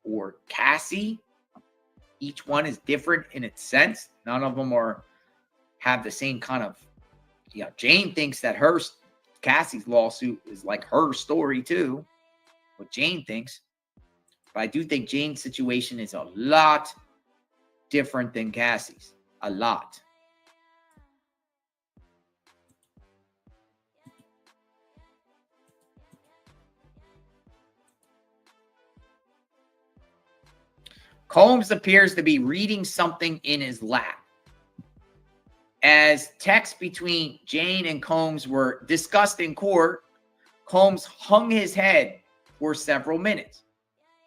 or Cassie. Each one is different in its sense. None of them have the same kind of, Jane thinks that Cassie's lawsuit is like her story too, what Jane thinks. But I do think Jane's situation is a lot different than Cassie's. A lot. Combs appears to be reading something in his lap. As texts between Jane and Combs were discussed in court, Combs hung his head for several minutes.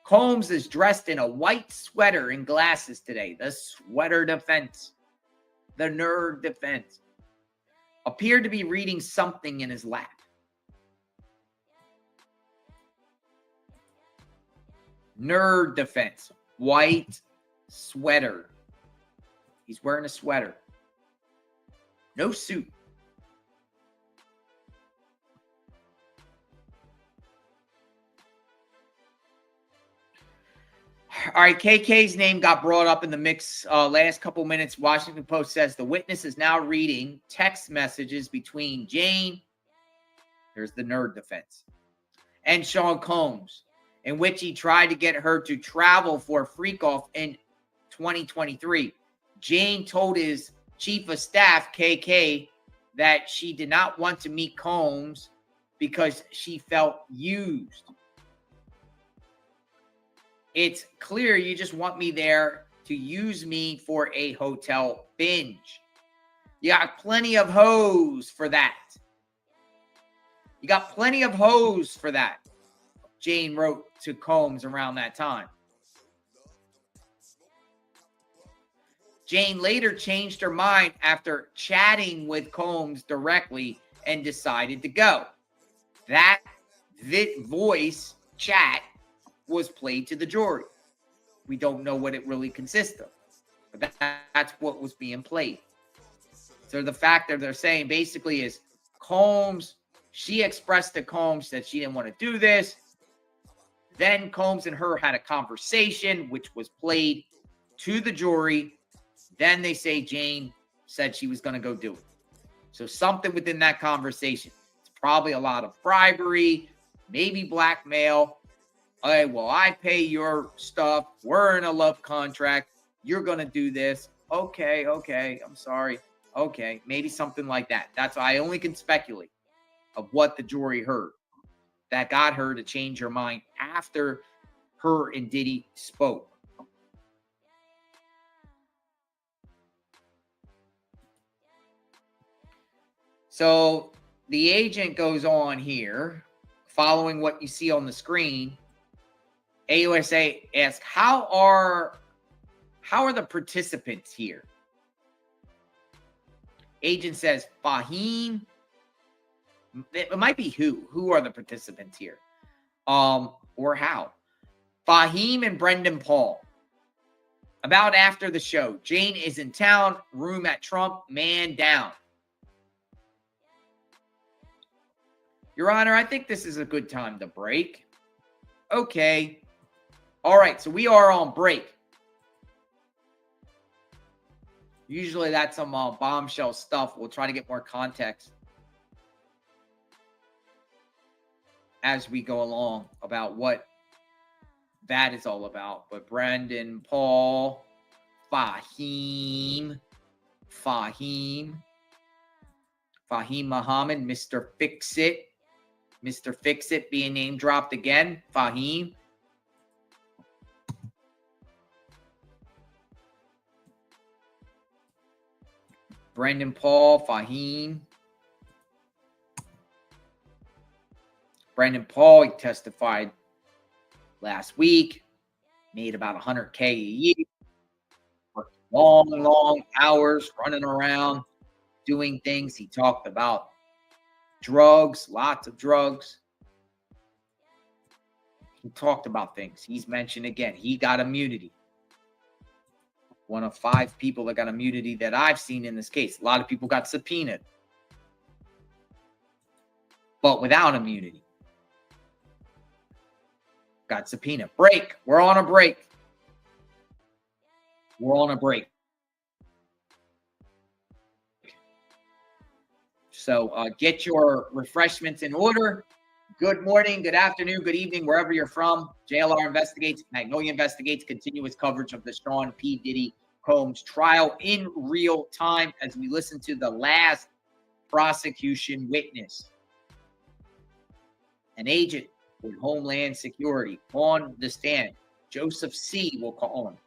Combs is dressed in a white sweater and glasses today. The sweater defense. The nerd defense. Appeared to be reading something in his lap. Nerd defense. White sweater. He's wearing a sweater. No suit. All right, KK's name got brought up in the mix last couple minutes. Washington Post says the witness is now reading text messages between Jane, there's the nerd defense, and Sean Combs. in which he tried to get her to travel for a freak off in 2023. Jane told his chief of staff, KK, that she did not want to meet Combs because she felt used. It's clear you just want me there to use me for a hotel binge. You got plenty of hoes for that. You got plenty of hoes for that, Jane wrote to Combs around that time. Jane later changed her mind after chatting with Combs directly and decided to go. That voice chat was played to the jury. We don't know what it really consists of, but that's what was being played. So the fact that they're saying basically is Combs, she expressed to Combs that she didn't want to do this. Then Combs and her had a conversation, which was played to the jury. Then they say Jane said she was going to go do it. So something within that conversation. It's probably a lot of bribery, maybe blackmail. Hey, well, I pay your stuff. We're in a love contract. You're going to do this. Okay. I'm sorry. Okay. Maybe something like that. That's why I only can speculate of what the jury heard that got her to change her mind after her and Diddy spoke. So the agent goes on here, following what you see on the screen. AUSA asks, how are the participants here? Agent says, Fahim. It might be who. Who are the participants here? Or how? Fahim and Brendan Paul. About after the show. Jane is in town. Room at Trump. Man down. Your Honor, I think this is a good time to break. Okay. All right, so we are on break. Usually that's some bombshell stuff. We'll try to get more context as we go along about what that is all about. But Brendan, Paul, Fahim Muhammad, Mr. Fix-It. Mr. Fix-It being name dropped again. Fahim. Brendan Paul, Fahim. Brendan Paul, he testified last week. Made about $100K a year. Worked long hours running around, doing things. He talked about drugs, lots of drugs. He talked about things. He's mentioned again, he got immunity. One of 5 people that got immunity that I've seen in this case. A lot of people got subpoenaed, but without immunity. Got subpoenaed. Break. We're on a break. We're on a break. So get your refreshments in order. Good morning, good afternoon, good evening, wherever you're from. JLR Investigates, Magnolia Investigates, continuous coverage of the Sean P. Diddy Combs trial in real time as we listen to the last prosecution witness. An agent with Homeland Security on the stand. Joseph C. will call him.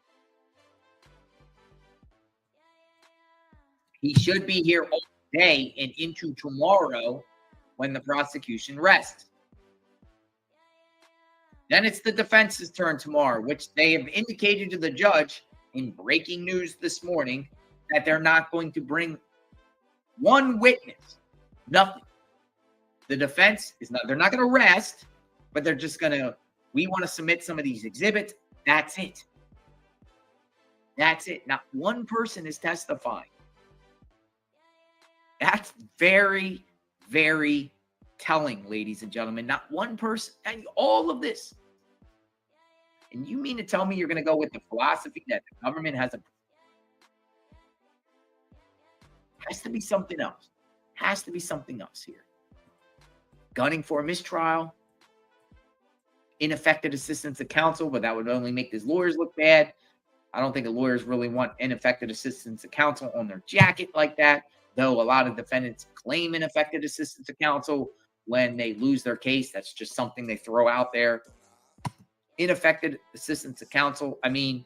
He should be here all day and into tomorrow when the prosecution rests. Then it's the defense's turn tomorrow, which they have indicated to the judge in breaking news this morning that they're not going to bring one witness. Nothing. The defense is not, they're not going to rest, but they're just going to, we want to submit some of these exhibits. That's it. That's it. Not one person is testifying. That's very, very telling, ladies and gentlemen. Not one person, and all of this. And you mean to tell me you're going to go with the philosophy that the government has to be something else. Has to be something else here. Gunning for a mistrial. ineffective assistance of counsel, but that would only make his lawyers look bad. I don't think the lawyers really want ineffective assistance of counsel on their jacket like that, though a lot of defendants claim ineffective assistance of counsel when they lose their case. That's just something they throw out there. Ineffective assistance of counsel. I mean,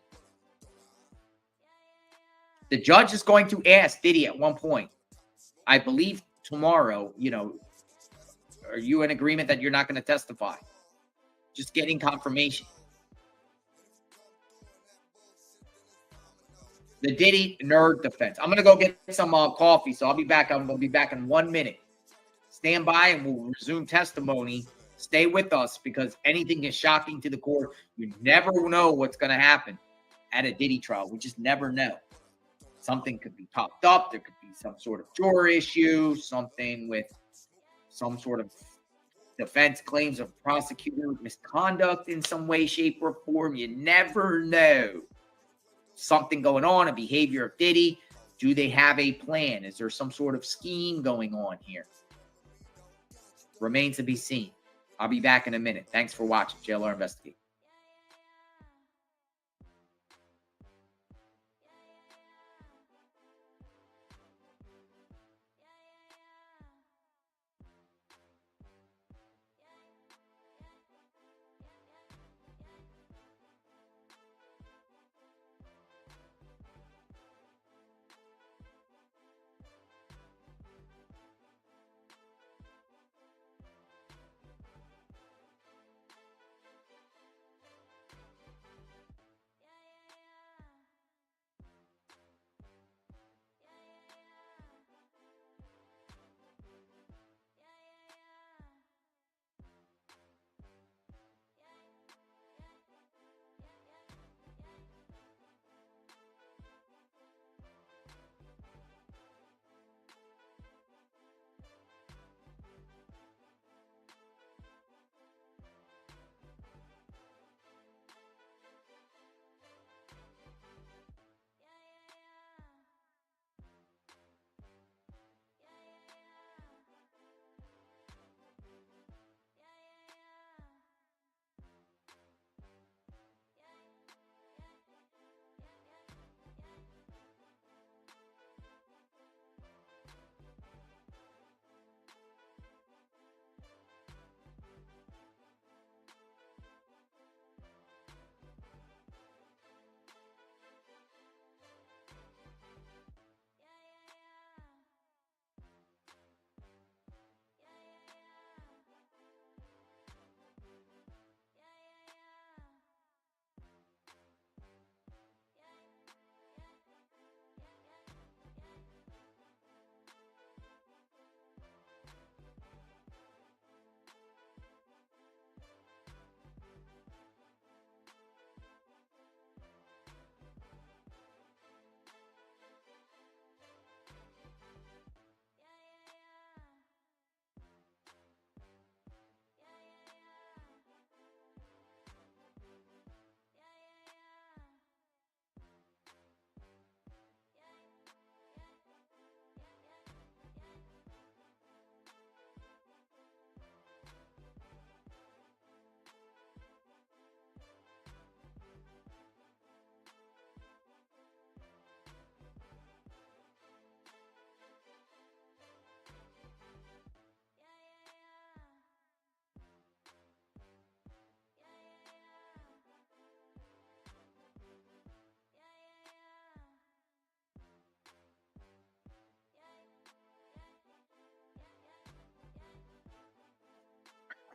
the judge is going to ask Diddy at one point, I believe tomorrow, are you in agreement that you're not going to testify? Just getting confirmation. The Diddy nerd defense. I'm going to go get some coffee, so I'll be back. I'm going to be back in 1 minute. Stand by and we'll resume testimony. Stay with us because anything is shocking to the court. You never know what's going to happen at a Diddy trial. We just never know. Something could be popped up. There could be some sort of juror issue, something with some sort of defense claims of prosecutor misconduct in some way, shape, or form. You never know. Something going on, a behavior of Diddy. Do they have a plan? Is there some sort of scheme going on here? Remains to be seen. I'll be back in a minute. Thanks for watching. JLR Investigate.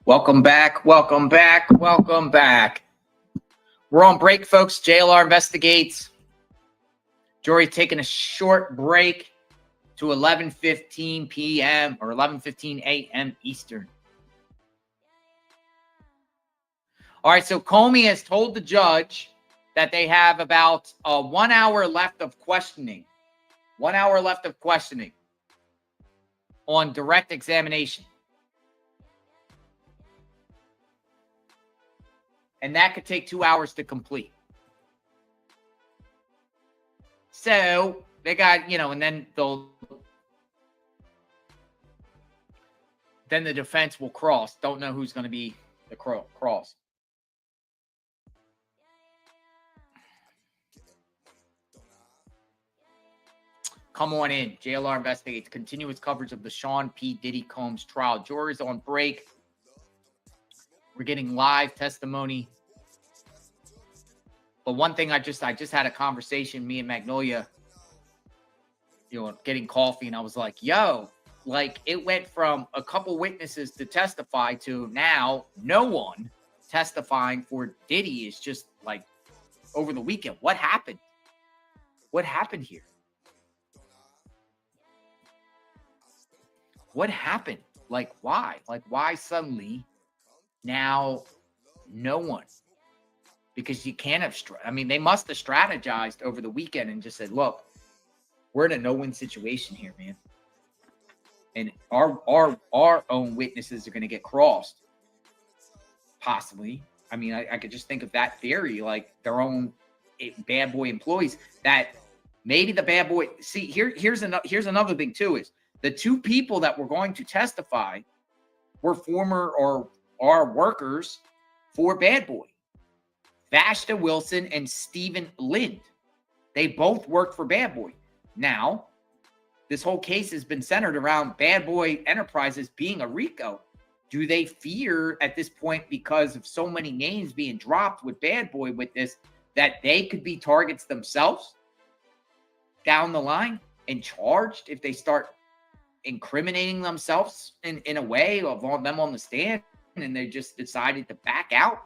Welcome back. Welcome back. Welcome back. We're on break, folks. JLR Investigates. Jury taking a short break to 11:15 p.m. or 11:15 a.m. Eastern. All right, so Comey has told the judge that they have about 1 hour left of questioning. 1 hour left of questioning on direct examination. And that could take 2 hours to complete. So they got, and then then the defense will cross. Don't know who's going to be the cross. Come on in. JLR investigates continuous coverage of the Sean P. Diddy Combs trial. Jury's on break. We're getting live testimony. But one thing I just had a conversation, me and Magnolia, getting coffee, and I was like, yo, like it went from a couple witnesses to testify to now no one testifying for Diddy is just like over the weekend. What happened? What happened here? What happened? Like, why? Like, why suddenly now no one? Because you can't have, they must have strategized over the weekend and just said, look, we're in a no-win situation here, man. And our own witnesses are going to get crossed. Possibly. I could just think of that theory, like their own bad boy employees, that maybe the bad boy. See, here's another thing too, is the two people that were going to testify were former or are workers for Bad Boy. Vashta Wilson and Stephen Lind. They both worked for Bad Boy. Now, this whole case has been centered around Bad Boy Enterprises being a RICO. Do they fear at this point, because of so many names being dropped with Bad Boy with this, that they could be targets themselves down the line and charged if they start incriminating themselves in a way of all them on the stand, and they just decided to back out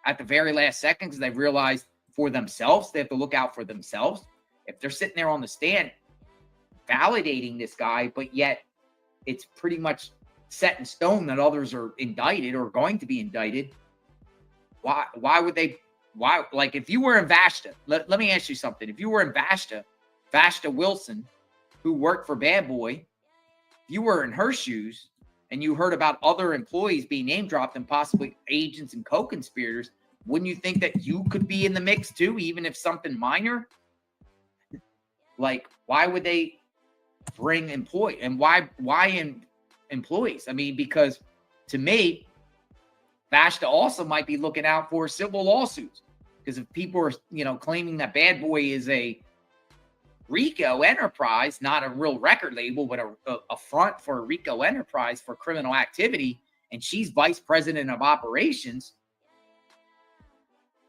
at the very last second because they realized for themselves they have to look out for themselves. If they're sitting there on the stand validating this guy, but yet it's pretty much set in stone that others are indicted or going to be indicted, why would they? Why, like, if you were in Vashta, let me ask you something. If you were in Vashta Wilson, who worked for Bad Boy, you were in her shoes and you heard about other employees being name dropped and possibly agents and co-conspirators, wouldn't you think that you could be in the mix too, even if something minor? Like, why would they bring employees? And why in employees? Because to me, Vashta also might be looking out for civil lawsuits, because if people are, claiming that Bad Boy is a RICO enterprise, not a real record label, but a front for a RICO enterprise for criminal activity, and she's vice president of operations,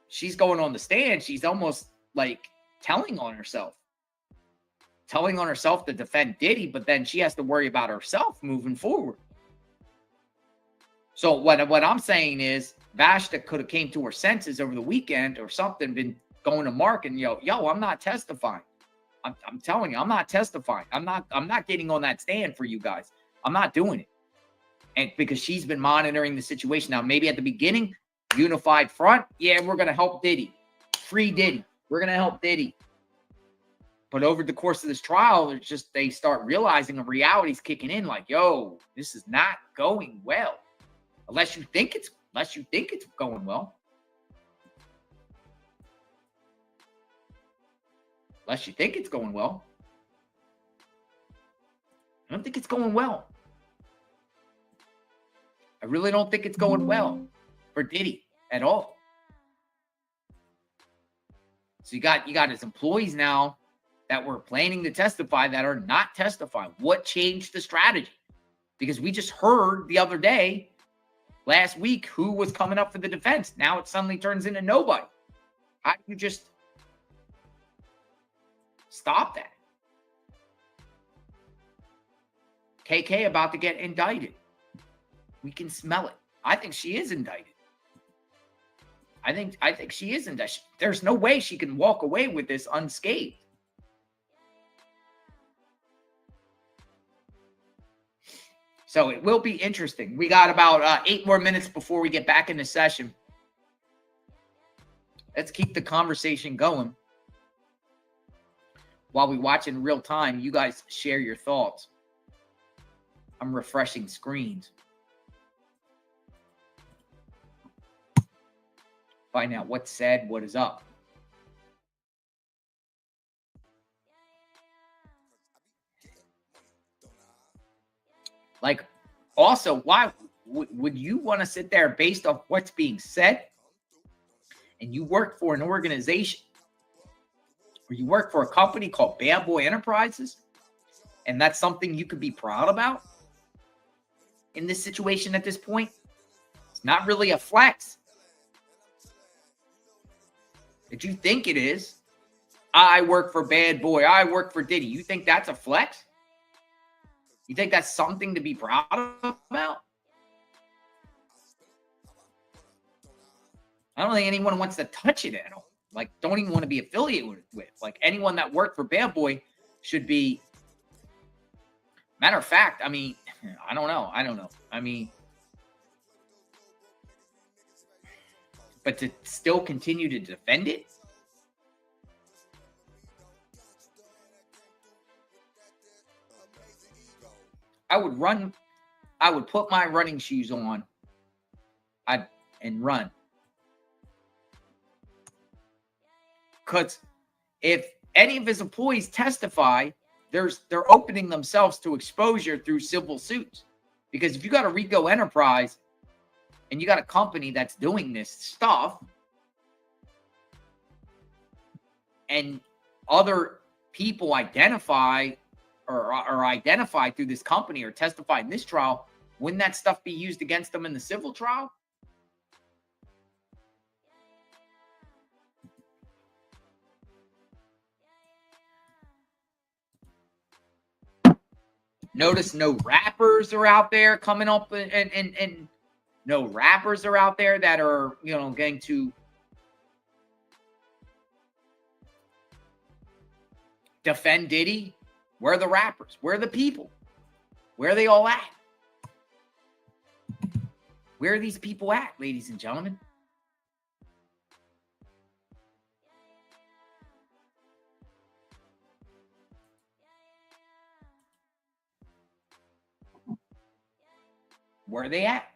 she's going on the stand. She's almost like telling on herself to defend Diddy, but then she has to worry about herself moving forward. So what I'm saying is Vashta could have came to her senses over the weekend or something, been going to Mark and yo, I'm not testifying. I'm telling you, I'm not testifying. I'm not getting on that stand for you guys. I'm not doing it. And because she's been monitoring the situation. Now, maybe at the beginning, unified front, yeah, we're going to help Diddy. Free Diddy. We're going to help Diddy. But over the course of this trial, it's just they start realizing the reality's kicking in, like, yo, this is not going well. Unless you think it's going well. Unless you think it's going well. I don't think it's going well. I really don't think it's going well for Diddy at all. So you got his employees now that were planning to testify that are not testifying. What changed the strategy? Because we just heard the other day, last week, who was coming up for the defense. Now it suddenly turns into nobody. How do you just stop that? KK about to get indicted. We can smell it. I think she is indicted. I think she is indicted. There's no way she can walk away with this unscathed. So it will be interesting. We got about 8 more minutes before we get back into session. Let's keep the conversation going. While we watch in real time, you guys share your thoughts. I'm refreshing screens. Find out what's said, what is up. Like, also, why would you want to sit there based off what's being said? And you work for an organization or you work for a company called Bad Boy Enterprises, and that's something you could be proud about in this situation at this point, it's not really a flex. If you think it is, I work for Bad Boy, I work for Diddy, you think that's a flex? You think that's something to be proud about? I don't think anyone wants to touch it at all. Like, don't even want to be affiliated with. Like, anyone that worked for Bad Boy should be. Matter of fact, I mean, I don't know. I mean, but to still continue to defend it? I would put my running shoes on and run. Because if any of his employees testify, they're opening themselves to exposure through civil suits. Because if you got a RICO enterprise and you got a company that's doing this stuff, and other people identify or are identified through this company or testify in this trial, wouldn't that stuff be used against them in the civil trial? Notice no rappers are out there coming up and no rappers are out there that are, going to defend Diddy. Where are the rappers? Where are the people? Where are they all at? Where are these people at, ladies and gentlemen? Where are they at?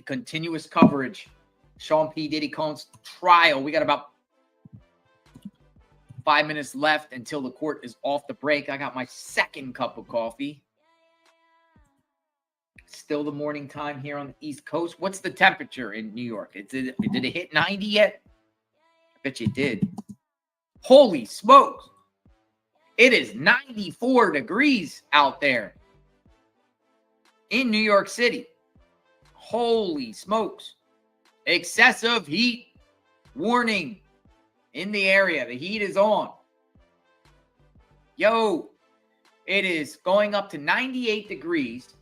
Continuous coverage. Sean P. Diddy Combs trial. We got about 5 minutes left until the court is off the break. I got my second cup of coffee. Still the morning time here on the East Coast. What's the temperature in New York? Did it hit 90 yet? I bet you did. Holy smokes. It is 94 degrees out there in New York City. Holy smokes. Excessive heat warning in the area. The heat is on. Yo, it is going up to 98 degrees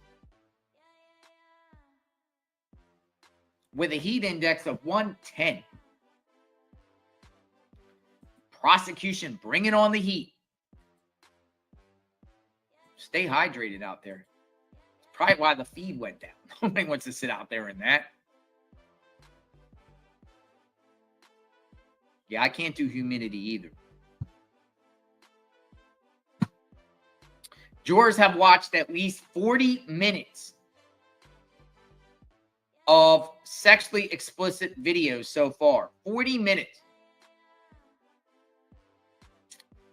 with a heat index of 110. Prosecution bringing on the heat. Stay hydrated out there. It's probably why the feed went down. Nobody wants to sit out there in that. Yeah, I can't do humidity either. Jurors have watched at least 40 minutes of sexually explicit videos so far. 40 minutes.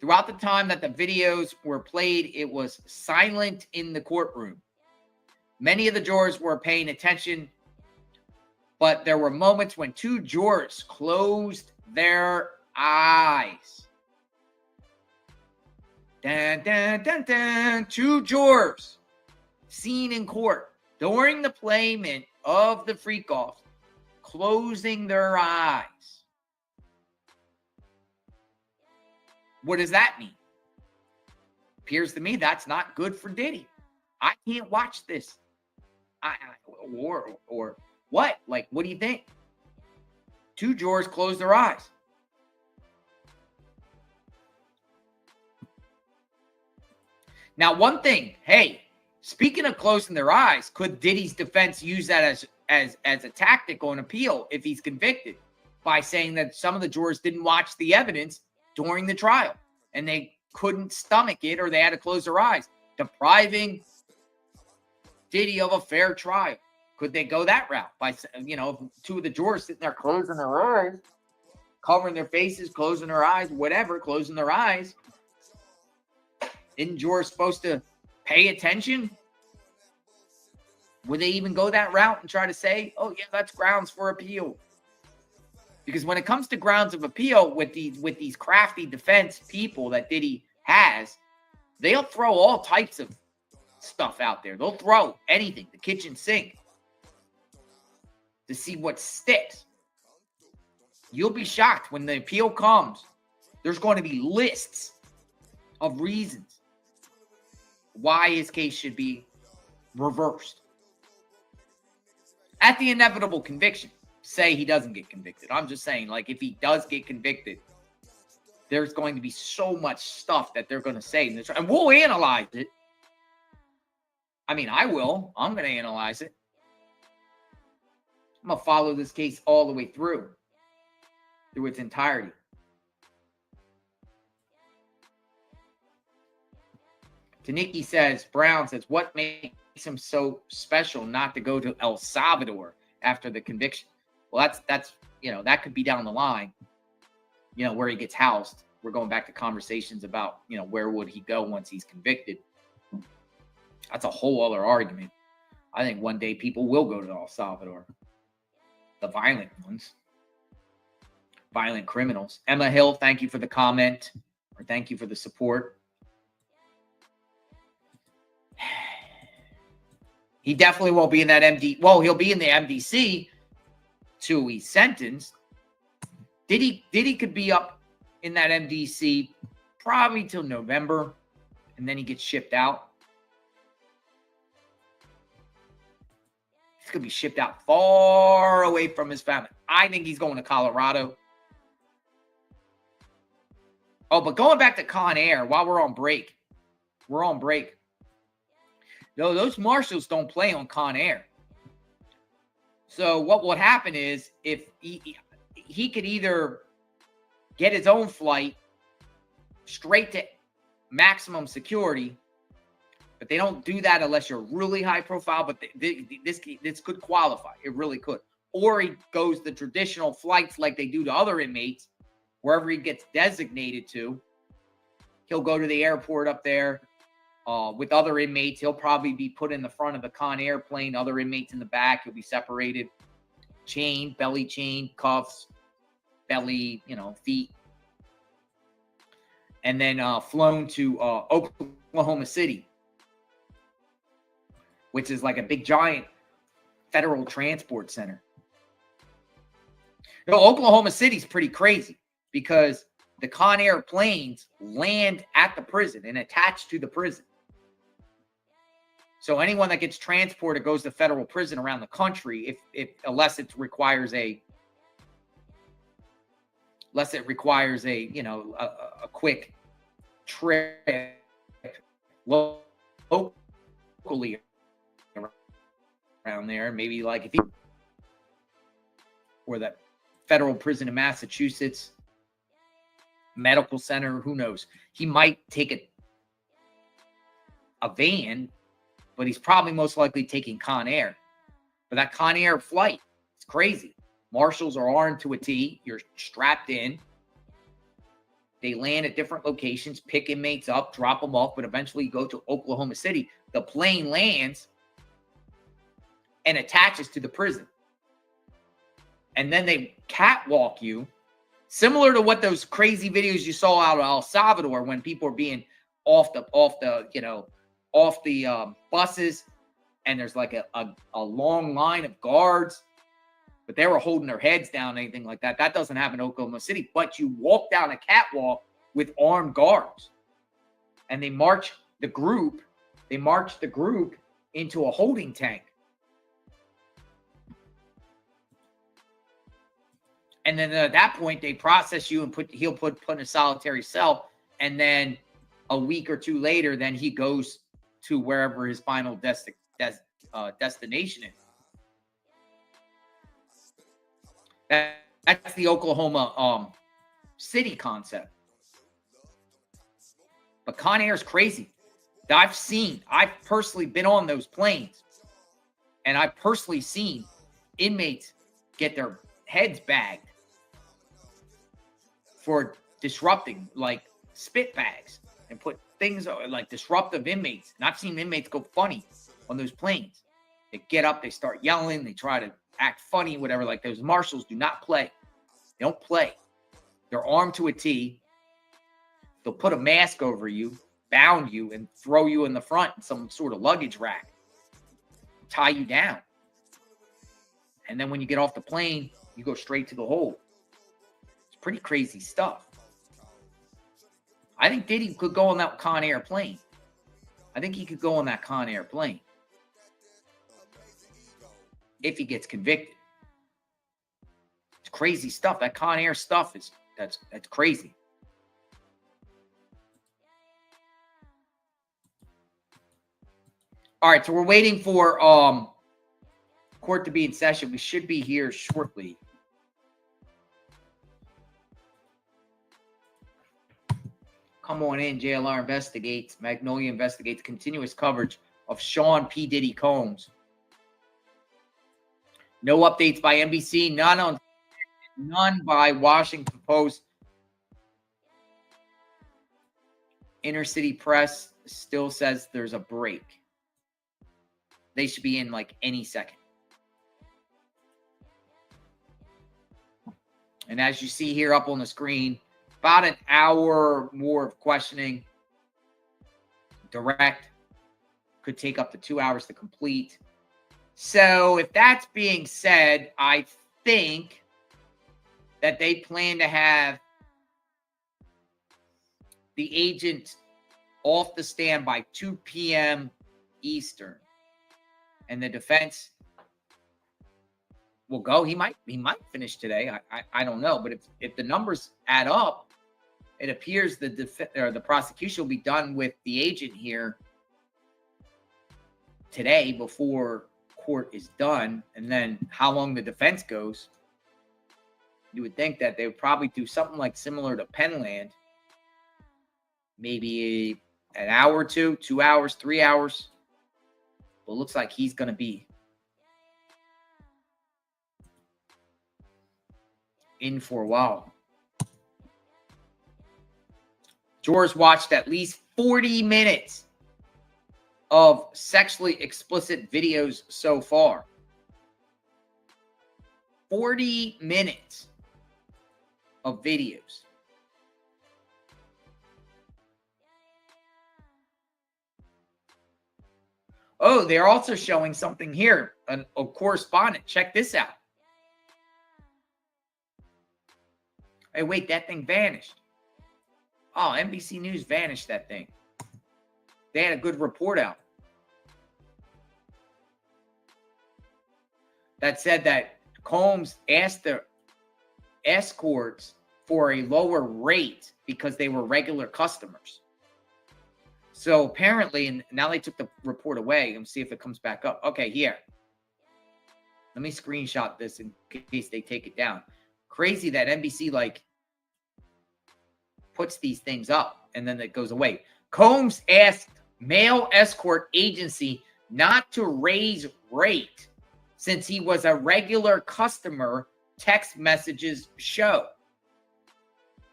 Throughout the time that the videos were played, it was silent in the courtroom. Many of the jurors were paying attention, but there were moments when two jurors closed their eyes. Dun, dun, dun, dun. Two jurors seen in court during the playment of the freak-off closing their eyes. What does that mean? Appears to me that's not good for Diddy. I can't watch this. Or what? Like, what do you think? Two jurors close their eyes. Now, one thing, hey, speaking of closing their eyes, could Diddy's defense use that as a tactic on appeal if he's convicted by saying that some of the jurors didn't watch the evidence during the trial and they couldn't stomach it or they had to close their eyes, depriving Diddy of a fair trial? Could they go that route by, two of the jurors sitting there closing their eyes, covering their faces, closing their eyes, whatever, closing their eyes? Isn't jurors supposed to pay attention? Would they even go that route and try to say, oh, yeah, that's grounds for appeal? Because when it comes to grounds of appeal with these crafty defense people that Diddy has, they'll throw all types of stuff out there. They'll throw anything, the kitchen sink, to see what sticks. You'll be shocked when the appeal comes. There's going to be lists of reasons why his case should be reversed. At the inevitable conviction, say he doesn't get convicted. I'm just saying, like, if he does get convicted, there's going to be so much stuff that they're going to say. And we'll analyze it. I mean, I will. I'm going to analyze it. I'm going to follow this case all the way through its entirety. Taniki says, Brown says, what makes him so special not to go to El Salvador after the conviction? Well, that's that could be down the line, where he gets housed. We're going back to conversations about, where would he go once he's convicted? That's a whole other argument. I think one day people will go to El Salvador. The violent ones. Violent criminals. Emma Hill, thank you for the comment. Or thank you for the support. He definitely won't be in that MD. Well, he'll be in the MDC till he's sentenced. Diddy could be up in that MDC probably till November, and then he gets shipped out. He's going to be shipped out far away from his family. I think he's going to Colorado. Oh, but going back to Con Air while we're on break. No, those marshals don't play on Con Air. So what would happen is if he could either get his own flight straight to maximum security, but they don't do that unless you're really high profile, but this could qualify. It really could. Or he goes the traditional flights like they do to other inmates, wherever he gets designated to. He'll go to the airport up there. With other inmates, he'll probably be put in the front of the Con Air plane, other inmates in the back. He'll be separated, chained, belly chained, cuffs, belly, feet. And then flown to Oklahoma City, which is like a big, giant federal transport center. Oklahoma City's pretty crazy because the Con Air planes land at the prison and attach to the prison. So anyone that gets transported goes to federal prison around the country, unless it requires a quick trip locally around there, maybe like if you or that federal prison in Massachusetts, medical center, who knows? He might take a van, but he's probably most likely taking Con Air. But that Con Air flight, it's crazy. Marshals are armed to a T. You're strapped in. They land at different locations, pick inmates up, drop them off, but eventually go to Oklahoma City. The plane lands and attaches to the prison. And then they catwalk you, similar to what those crazy videos you saw out of El Salvador when people are being off the buses, and there's like a long line of guards, but they were holding their heads down, anything like that. That doesn't happen in Oklahoma City, but you walk down a catwalk with armed guards, and they march the group into a holding tank. And then at that point, they process you and he'll put in a solitary cell. And then a week or two later, then he goes to wherever his final destination is. That's the Oklahoma City concept. But Con Air is crazy. I've personally been on those planes, and I've personally seen inmates get their heads bagged for disrupting, like spit bags, and put things like disruptive inmates. And I've seen inmates go funny on those planes. They get up, they start yelling, they try to act funny, whatever. Like those marshals do not play. They don't play. They're armed to a T. They'll put a mask over you, bound you, and throw you in the front in some sort of luggage rack. Tie you down. And then when you get off the plane, you go straight to the hole. It's pretty crazy stuff. I think Diddy could go on that Con Air plane. I think he could go on that Con Air plane if he gets convicted. It's crazy stuff. That Con Air stuff is that's crazy. All right, so we're waiting for court to be in session. We should be here shortly. Come on in. JLR investigates. Magnolia investigates continuous coverage of Sean P. Diddy Combs. No updates by NBC. None by Washington Post. Inner City Press still says there's a break. They should be in like any second. And as you see here up on the screen, about an hour more of questioning. Direct. Could take up to 2 hours to complete. So if that's being said, I think that they plan to have the agent off the stand by 2 p.m. Eastern. And the defense will go. He might finish today. I don't know. But if the numbers add up, it appears the prosecution will be done with the agent here today before court is done. And then how long the defense goes, you would think that they would probably do something like similar to Penland. Maybe an hour or two, 2 hours, 3 hours. But it looks like he's going to be in for a while. George watched at least 40 minutes of sexually explicit videos so far. 40 minutes of videos. Oh, they're also showing something here, a correspondent. Check this out. Hey, wait, that thing vanished. Oh, NBC News vanished that thing. They had a good report out that said that Combs asked the escorts for a lower rate because they were regular customers. So apparently, and now they took the report away. Let me see if it comes back up. Okay, here. Let me screenshot this in case they take it down. Crazy that NBC puts these things up and then it goes away. Combs asked male escort agency not to raise rate since he was a regular customer, text messages show.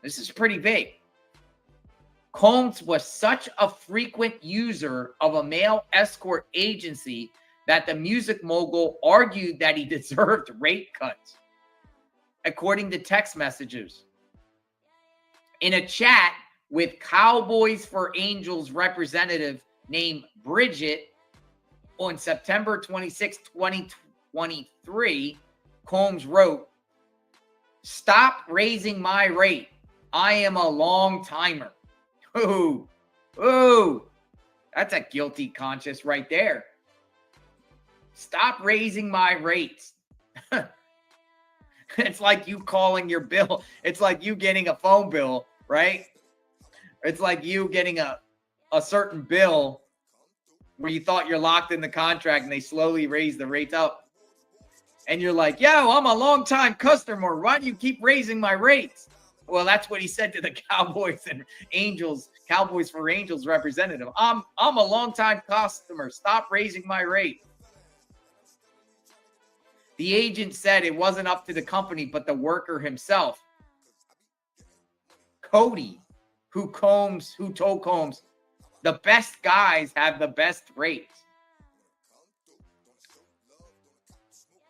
This is pretty big. Combs was such a frequent user of a male escort agency that the music mogul argued that he deserved rate cuts, according to text messages. In a chat with Cowboys for Angels representative named Bridget on September 26, 2023, Combs wrote, "Stop raising my rate. I am a long timer." Ooh, that's a guilty conscience right there. Stop raising my rates. It's like you calling your bill. It's like you getting a phone bill, right? It's like you getting a certain bill where you thought you're locked in the contract and they slowly raise the rates up. And you're like, yo, I'm a long-time customer. Why do you keep raising my rates? Well, that's what he said to the Cowboys for Angels representative. I'm a longtime customer. Stop raising my rate. The agent said it wasn't up to the company, but the worker himself. Cody, who told Combs, the best guys have the best rates.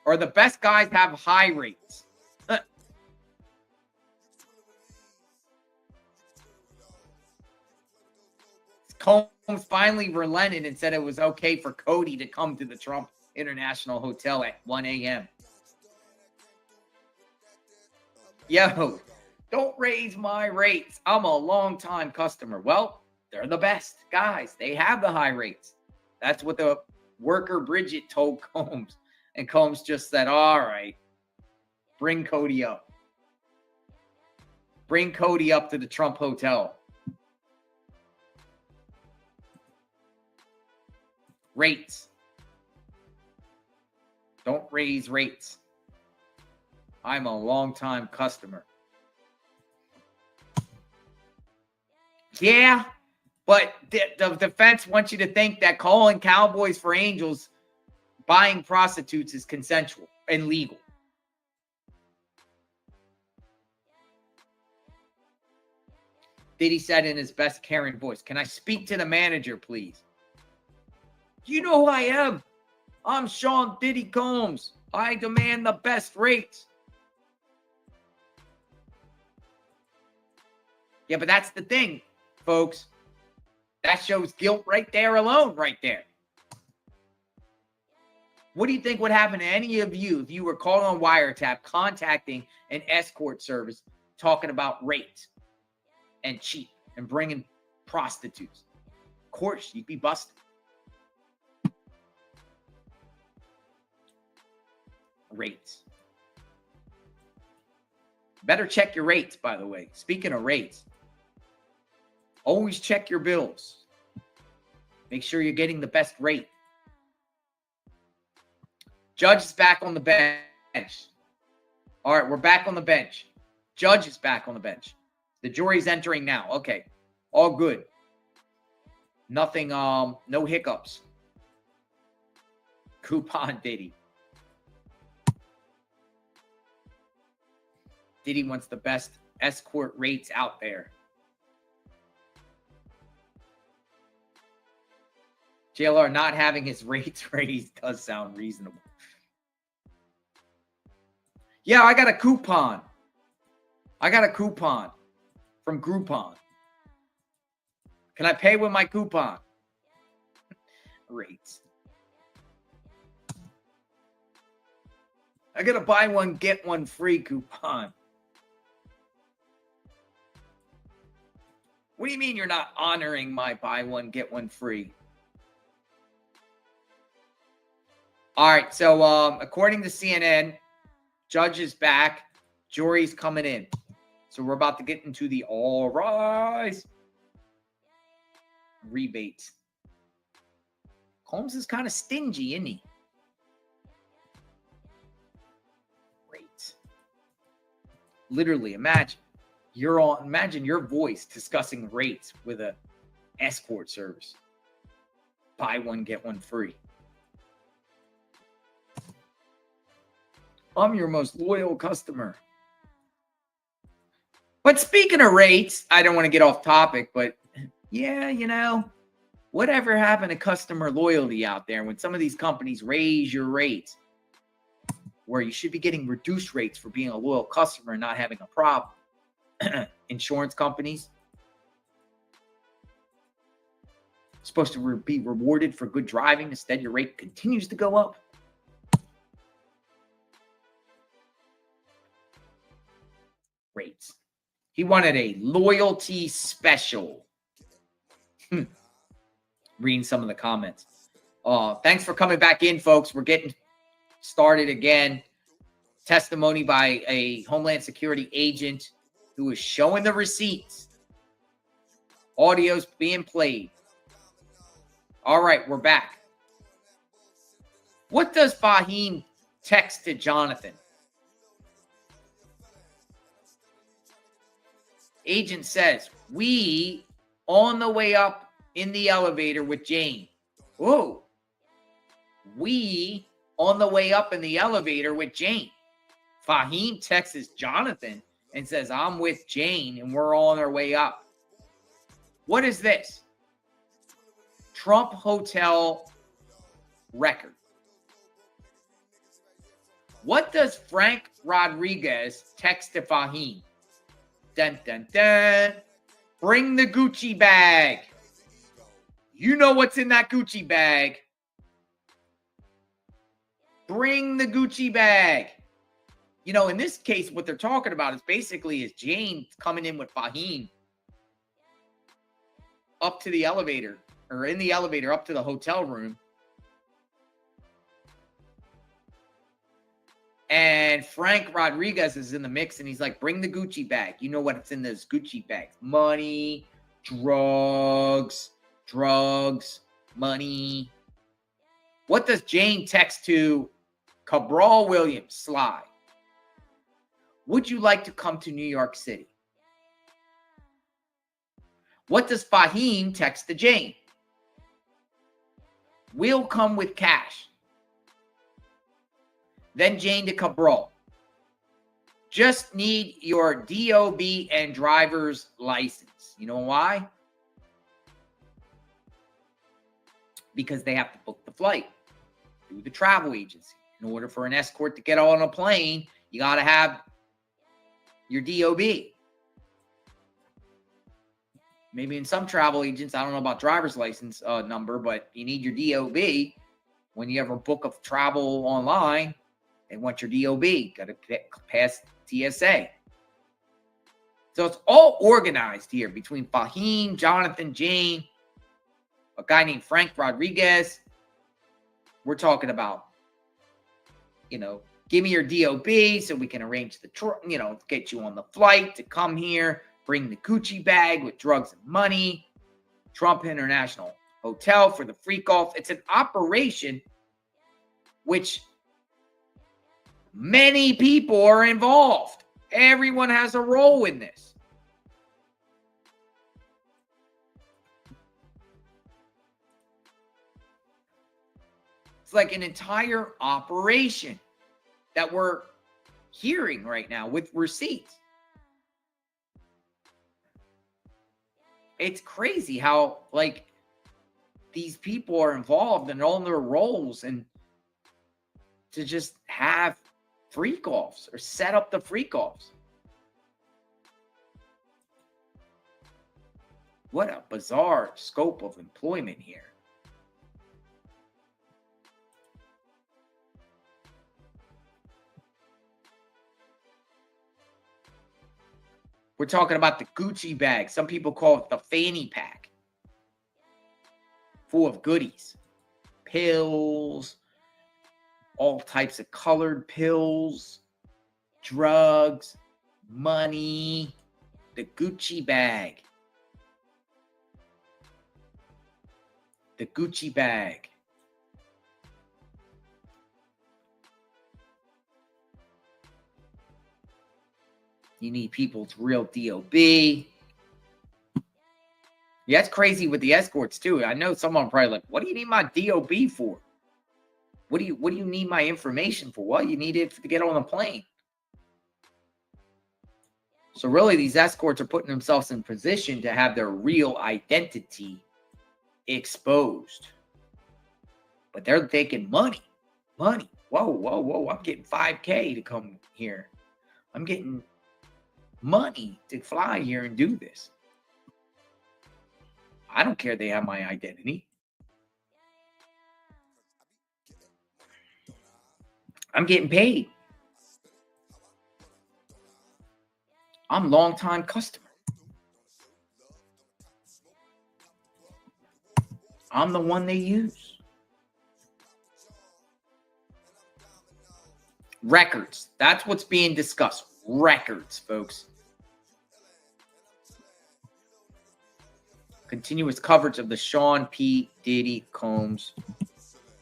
or the best guys have high rates. Combs finally relented and said it was okay for Cody to come to the Trump International Hotel at 1 a.m. Yo, don't raise my rates. I'm a long-time customer. Well, they're the best guys. They have the high rates. That's what the worker Bridget told Combs. And Combs just said, all right, bring Cody up. Bring Cody up to the Trump Hotel. Rates. Don't raise rates. I'm a long-time customer. Yeah, but the defense wants you to think that calling cowboys for angels, buying prostitutes is consensual and legal. Diddy said in his best Karen voice, "Can I speak to the manager, please?" You know who I am. I'm Sean Diddy Combs. I demand the best rates. Yeah, but that's the thing, folks. That shows guilt right there alone, right there. What do you think would happen to any of you if you were called on wiretap contacting an escort service talking about rates and cheap and bringing prostitutes? Of course, you'd be busted. Rates. Better check your rates, by the way. Speaking of rates, always check your bills. Make sure you're getting the best rate. Judge is back on the bench. All right, we're back on the bench. Judge is back on the bench. The jury's entering now. Okay, all good. Nothing, no hiccups. Coupon Diddy. Diddy wants the best escort rates out there. JLR not having his rates raised does sound reasonable. Yeah, I got a coupon. I got a coupon from Groupon. Can I pay with my coupon? Rates. I got a buy one, get one free coupon. What do you mean you're not honoring my buy one, get one free? All right, so according to CNN, judge is back, jury's coming in. So we're about to get into the all rise rebates. Combs is kind of stingy, isn't he? Rates. Literally, imagine your voice discussing rates with a escort service. Buy one, get one free. I'm your most loyal customer. But speaking of rates, I don't want to get off topic, but yeah, you know, whatever happened to customer loyalty out there when some of these companies raise your rates where you should be getting reduced rates for being a loyal customer and not having a problem? Insurance companies supposed to be rewarded for good driving. Instead, your rate continues to go up. Rates. He wanted a loyalty special. Reading some of the comments. Thanks for coming back in, folks. We're getting started again. Testimony by a Homeland Security agent who is showing the receipts. Audio's being played. All right, we're back. What does Fahim text to Jonathan? Agent says, we on the way up in the elevator with Jane. Whoa. We on the way up in the elevator with Jane. Fahim texts Jonathan and says, I'm with Jane and we're on our way up. What is this? Trump Hotel record. What does Frank Rodriguez text to Fahim? Dun, dun, dun. Bring the Gucci bag. You know what's in that Gucci bag. Bring the Gucci bag. You know, in this case, what they're talking about is basically is Jane coming in with Fahim up to the elevator, or in the elevator up to the hotel room. And Frank Rodriguez is in the mix, and he's like, bring the Gucci bag. You know what's in those Gucci bags. Money, drugs, money. What does Jane text to Cabral Williams, Sly? Would you like to come to New York City? What does Fahim text to Jane? We'll come with cash. Then Jane to Cabral. Just need your DOB and driver's license. You know why? Because they have to book the flight through the travel agency. In order for an escort to get on a plane, you got to have your DOB. Maybe in some travel agents, I don't know about driver's license number, but you need your DOB. When you ever book a travel online, they want your DOB. Got to pass TSA. So it's all organized here between Fahim, Jonathan, Jane, a guy named Frank Rodriguez. We're talking about, you know, give me your DOB so we can arrange the, get you on the flight to come here. Bring the Gucci bag with drugs and money. Trump International Hotel for the freak off. It's an operation which many people are involved. Everyone has a role in this. It's like an entire operation that we're hearing right now with receipts. It's crazy how, like, these people are involved in all their roles, and to just have freak-offs or set up the freak-offs. What a bizarre scope of employment here. We're talking about the Gucci bag. Some people call it the fanny pack. Full of goodies. Pills. All types of colored pills. Drugs. Money. The Gucci bag. The Gucci bag. You need people's real DOB. Yeah, it's crazy with the escorts too. I know someone probably like, what do you need my DOB for? What do you need my information for? Well, you need it to get on a plane. So really, these escorts are putting themselves in position to have their real identity exposed. But they're taking money. Money. Whoa. I'm getting $5K to come here. I'm getting money to fly here and do this. I don't care they have my identity. I'm getting paid. I'm long-time customer. I'm the one they use. Records. That's what's being discussed. Records, folks. Continuous coverage of the Sean P. Diddy Combs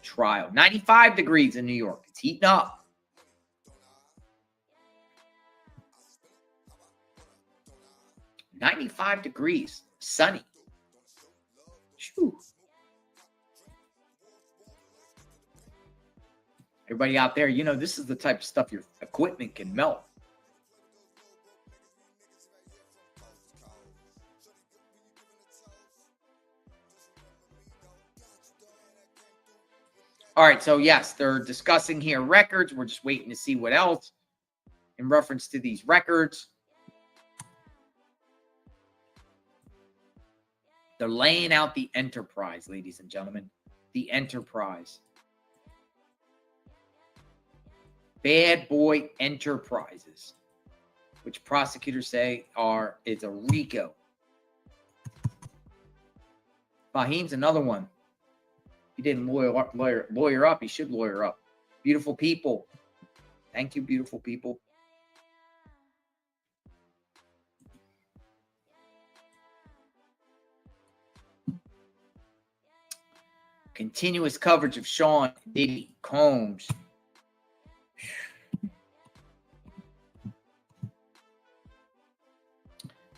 trial. 95 degrees in New York. It's heating up. $95 degrees. Sunny. Whew. Everybody out there, you know, this is the type of stuff your equipment can melt. All right, so yes, they're discussing here records. We're just waiting to see what else in reference to these records. They're laying out the enterprise, ladies and gentlemen. The enterprise. Bad boy enterprises, which prosecutors say is a RICO. Fahim's another one. He didn't lawyer up. He should lawyer up. Beautiful people. Thank you, beautiful people. Continuous coverage of Sean Diddy Combs.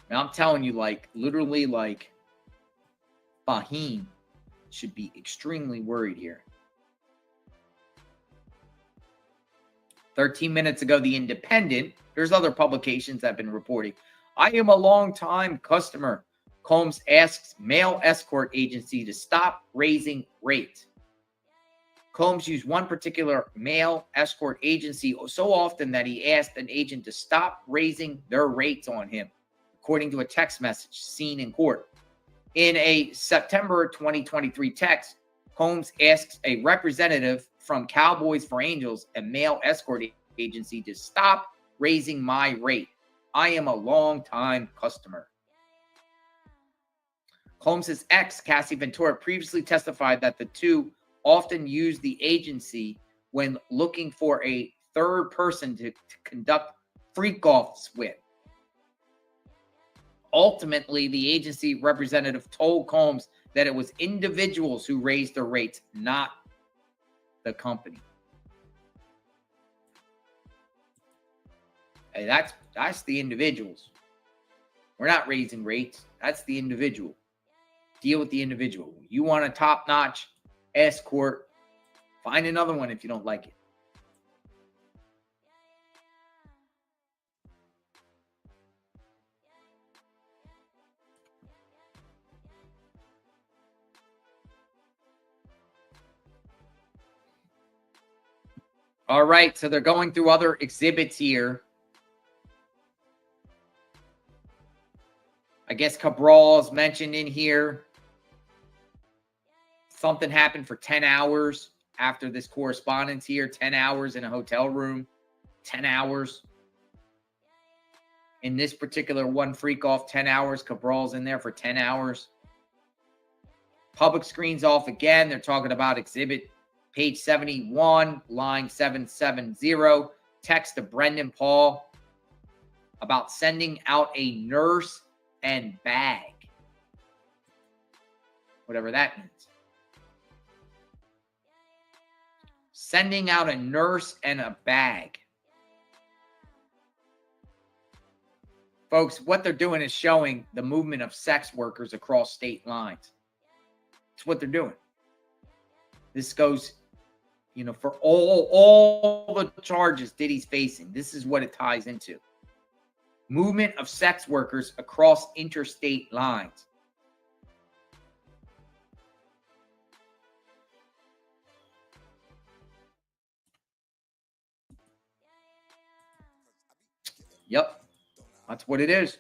Now I'm telling you, like, literally, like, Fahim should be extremely worried here. 13 minutes ago, The Independent, there's other publications that have been reporting. I am a long-time customer. Combs asks male escort agency to stop raising rates. Combs used one particular male escort agency so often that he asked an agent to stop raising their rates on him, according to a text message seen in court. In a September 2023 text, Combs asks a representative from Cowboys for Angels, a male escort agency, to stop raising my rate. I am a long-time customer. Combs' ex, Cassie Ventura, previously testified that the two often use the agency when looking for a third person to conduct freak-offs with. Ultimately, the agency representative told Combs that it was individuals who raised their rates, not the company. Hey, that's the individuals. We're not raising rates. That's the individual. Deal with the individual. You want a top-notch escort, find another one if you don't like it. All right, so they're going through other exhibits here. I guess Cabral's mentioned in here. Something happened for 10 hours after this correspondence here. 10 hours in a hotel room. 10 hours. In this particular one freak off, 10 hours. Cabral's in there for 10 hours. Public screens off again. They're talking about exhibit page 71, line 770. Text to Brendan Paul about sending out a nurse and bag. Whatever that means. Sending out a nurse and a bag. Folks, what they're doing is showing the movement of sex workers across state lines. It's what they're doing. This goes, for all the charges Diddy's facing. This is what it ties into. Movement of sex workers across interstate lines. Yep, that's what it is.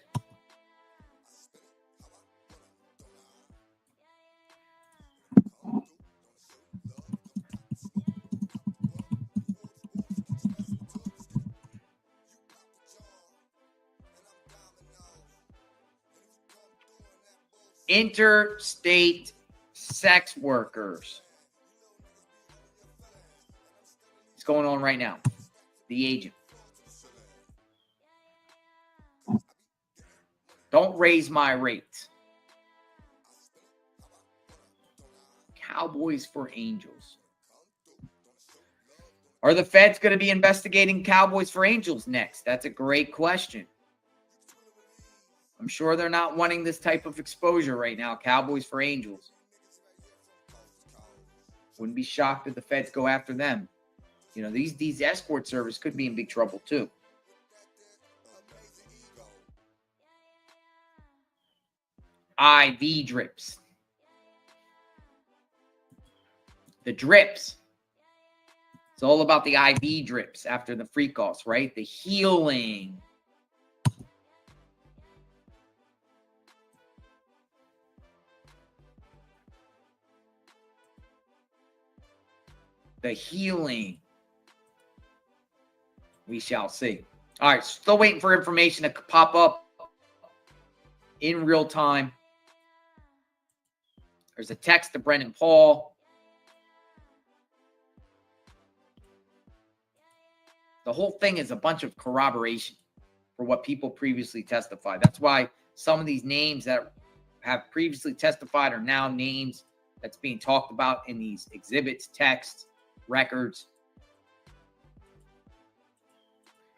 Interstate sex workers. It's going on right now. The agent. Don't raise my rates. Cowboys for Angels. Are the feds going to be investigating Cowboys for Angels next? That's a great question. I'm sure they're not wanting this type of exposure right now. Cowboys for Angels. Wouldn't be shocked if the feds go after them. These escort service could be in big trouble too. IV drips. The drips It's all about the IV drips after the freak offs, right? The healing. The healing. We shall see. All right, still waiting for information to pop up in real time. There's a text to Brendan Paul. The whole thing is a bunch of corroboration for what people previously testified. That's why some of these names that have previously testified are now names that's being talked about in these exhibits, texts, records.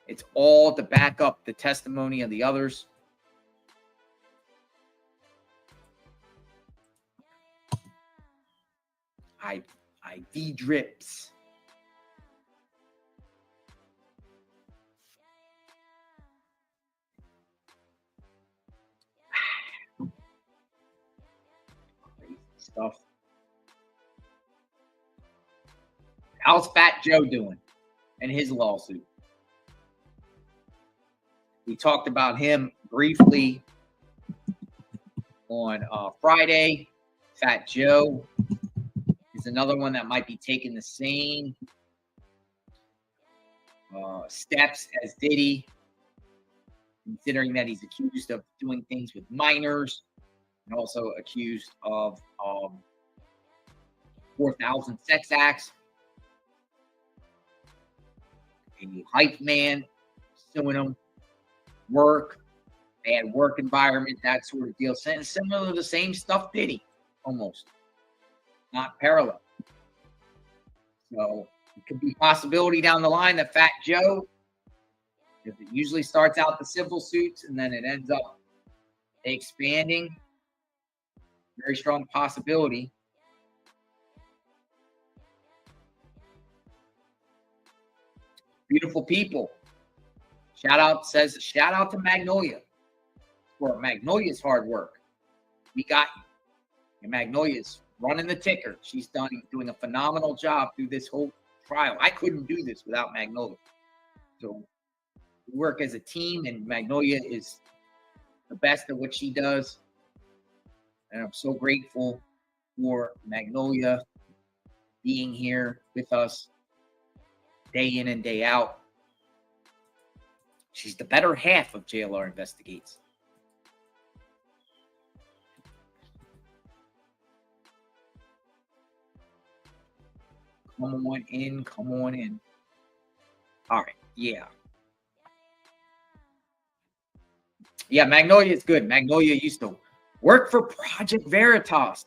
It's all to back up the testimony of the others. IV drips. Crazy stuff. How's Fat Joe doing and his lawsuit? We talked about him briefly on Friday. Fat Joe is another one that might be taking the same steps as Diddy, considering that he's accused of doing things with minors and also accused of 4,000 sex acts. A hype man suing him, work, bad work environment, that sort of deal. Similar to the same stuff Diddy, almost. Not parallel. So it could be a possibility down the line that Fat Joe, because it usually starts out the civil suits and then it ends up expanding. Very strong possibility. Beautiful people. Shout out to Magnolia for Magnolia's hard work. We got you. And Magnolia's running the ticker. She's doing a phenomenal job through this whole trial. I couldn't do this without Magnolia. So we work as a team, and Magnolia is the best at what she does. And I'm so grateful for Magnolia being here with us day in and day out. She's the better half of JLR Investigates. Come on in, come on in. All right, yeah. Yeah, Magnolia is good. Magnolia used to work for Project Veritas,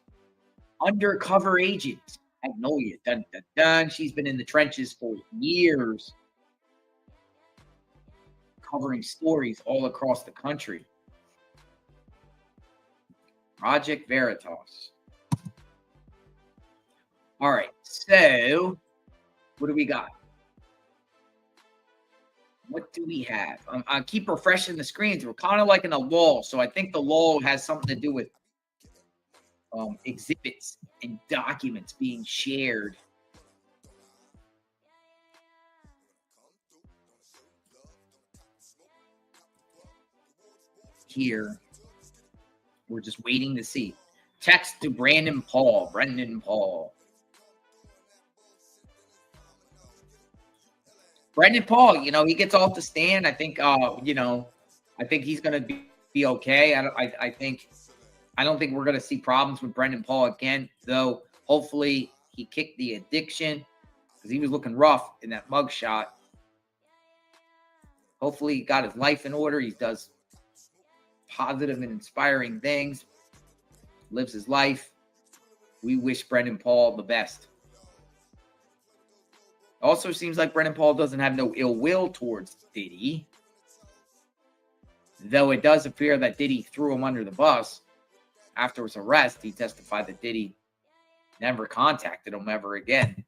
undercover agent. Magnolia, dun, dun, dun. She's been in the trenches for years, covering stories all across the country. Project Veritas. All right, so what do we got? What do we have? I keep refreshing the screens. We're kind of like in a lull, so I think the lull has something to do with exhibits and documents being shared. Here, we're just waiting to see. Text to Brendan Paul. Brendan Paul, he gets off the stand. I think, I think he's going to be okay. I don't think we're going to see problems with Brendan Paul again, though. Hopefully he kicked the addiction because he was looking rough in that mug shot. Hopefully he got his life in order. He does positive and inspiring things, lives his life. We wish Brendan Paul the best. Also seems like Brendan Paul doesn't have no ill will towards Diddy, though it does appear that Diddy threw him under the bus. After his arrest, he testified that Diddy never contacted him ever again,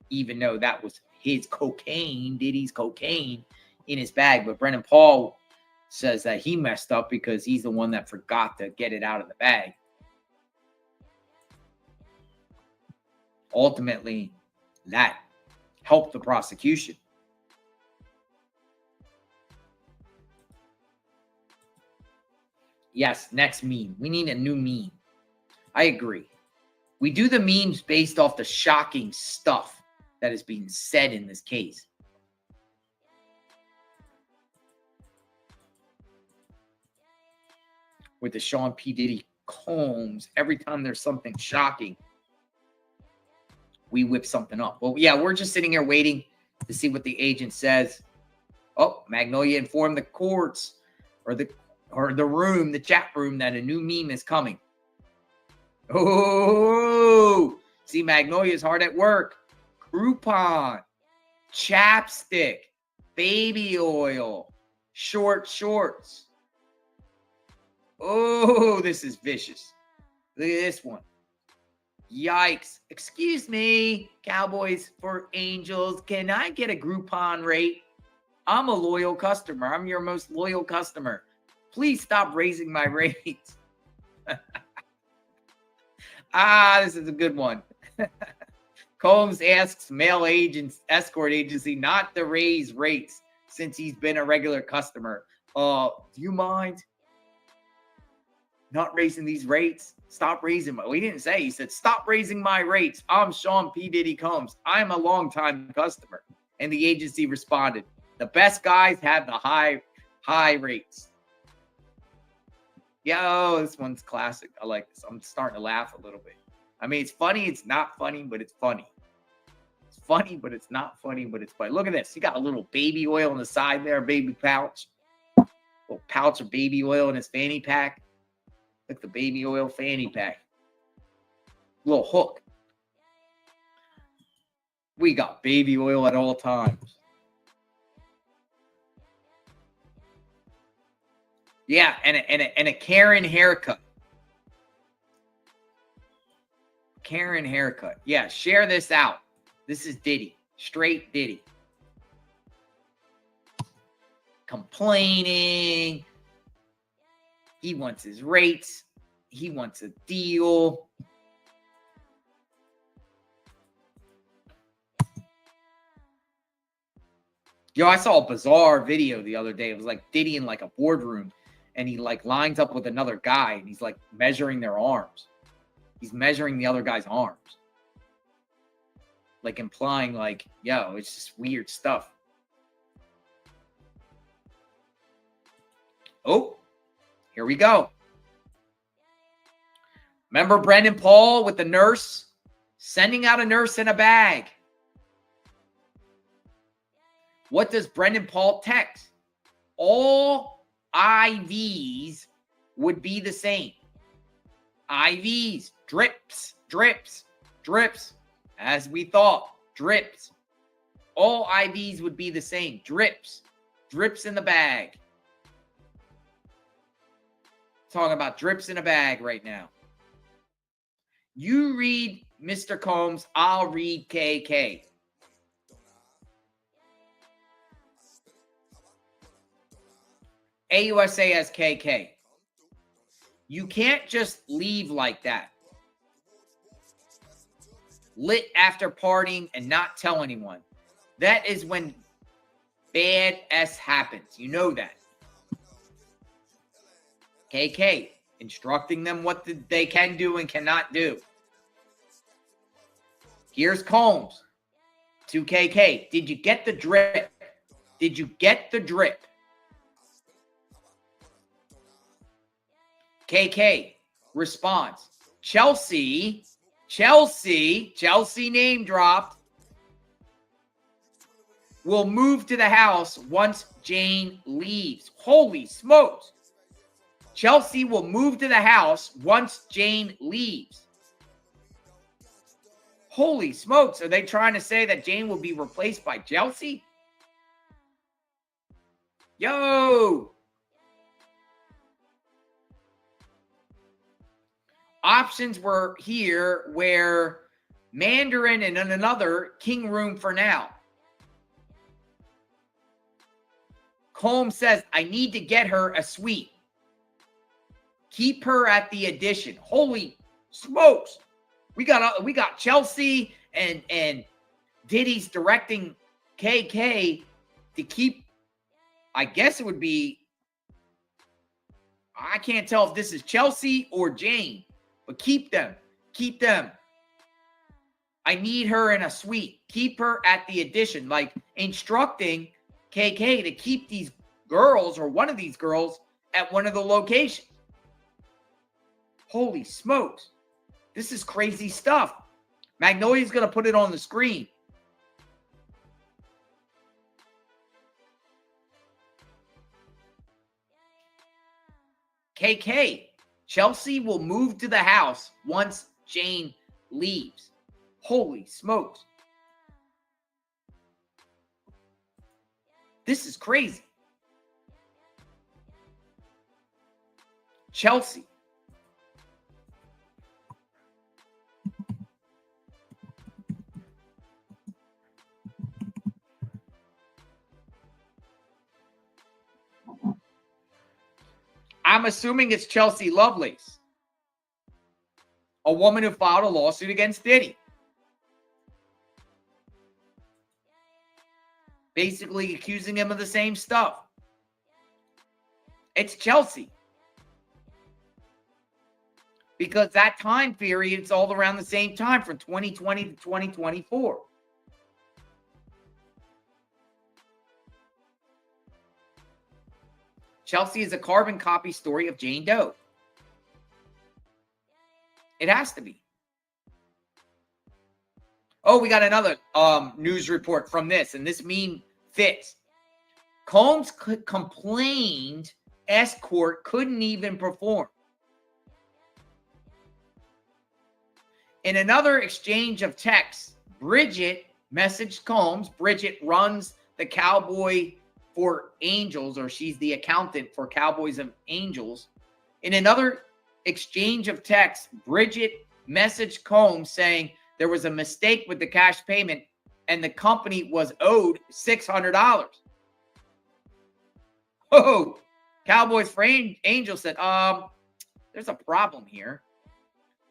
even though that was his cocaine, Diddy's cocaine, in his bag. But Brendan Paul says that he messed up because he's the one that forgot to get it out of the bag. Ultimately, that help the prosecution. Yes, next meme. We need a new meme. I agree. We do the memes based off the shocking stuff that is being said in this case. With the Sean P. Diddy Combs, every time there's something shocking, we whip something up. Well, yeah, we're just sitting here waiting to see what the agent says. Oh, Magnolia informed the courts or the room, the chat room, that a new meme is coming. Oh, see, Magnolia's hard at work. Groupon, chapstick, baby oil, short shorts. Oh, this is vicious. Look at this one. Yikes. Excuse me, Cowboys for Angels. Can I get a Groupon rate? I'm a loyal customer. I'm your most loyal customer. Please stop raising my rates. This is a good one. Combs asks mail agents, escort agency not to raise rates since he's been a regular customer. Do you mind not raising these rates? Stop raising my... Well, he didn't say. He said, stop raising my rates. I'm Sean P. Diddy Combs. I'm a longtime customer. And the agency responded, the best guys have the high rates. Yo, this one's classic. I like this. I'm starting to laugh a little bit. I mean, it's funny. It's not funny, but it's funny. It's funny, but it's not funny, but it's funny. Look at this. He got a little baby oil on the side there, baby pouch. Little pouch of baby oil in his fanny pack. Look at the baby oil fanny pack. Little hook. We got baby oil at all times. Yeah, and a Karen haircut. Karen haircut. Yeah, share this out. This is Diddy. Straight Diddy. Complaining. He wants his rates. He wants a deal. Yo, I saw a bizarre video the other day. It was like Diddy in like a boardroom. And he like lines up with another guy. And he's like measuring their arms. He's measuring the other guy's arms. Like implying like, yo, it's just weird stuff. Oh, here we go. Remember Brendan Paul with the nurse? Sending out a nurse in a bag. What does Brendan Paul text? All IVs would be the same. IVs, drips, drips, drips. As we thought, drips. All IVs would be the same. Drips. Drips in the bag. Talking about drips in a bag right now. You read Mr. Combs, I'll read KK. AUSA has KK. You can't just leave like that. Lit after partying and not tell anyone. That is when bad S happens. You know that. KK, instructing them what they can do and cannot do. Here's Combs to KK. Did you get the drip? Did you get the drip? KK responds. Chelsea name dropped, will move to the house once Jane leaves. Holy smokes. Chelsea will move to the house once Jane leaves. Holy smokes. Are they trying to say that Jane will be replaced by Chelsea? Yo. Options were here where Mandarin and in another king room for now. Combs says, I need to get her a suite. Keep her at the addition. Holy smokes. We got Chelsea and Diddy's directing KK to keep, I guess it would be, I can't tell if this is Chelsea or Jane, but keep them. Keep them. I need her in a suite. Keep her at the Edition. Like instructing KK to keep these girls or one of these girls at one of the locations. Holy smokes. This is crazy stuff. Magnolia's going to put it on the screen. KK, Chelsea will move to the house once Jane leaves. Holy smokes. This is crazy. Chelsea. I'm assuming it's Chelsea Lovelace, a woman who filed a lawsuit against Diddy. Basically accusing him of the same stuff. It's Chelsea. Because that time period, it's all around the same time from 2020 to 2024. Chelsea is a carbon copy story of Jane Doe. It has to be. Oh, we got another news report from this, and this meme fits. Combs complained escort couldn't even perform. In another exchange of texts, Bridget messaged Combs. Bridget runs the Cowboy for Angels, or she's the accountant for Cowboys and Angels. In another exchange of texts, Bridget messaged Combs saying there was a mistake with the cash payment and the company was owed $600. Oh, Cowboys for Angels said, there's a problem here.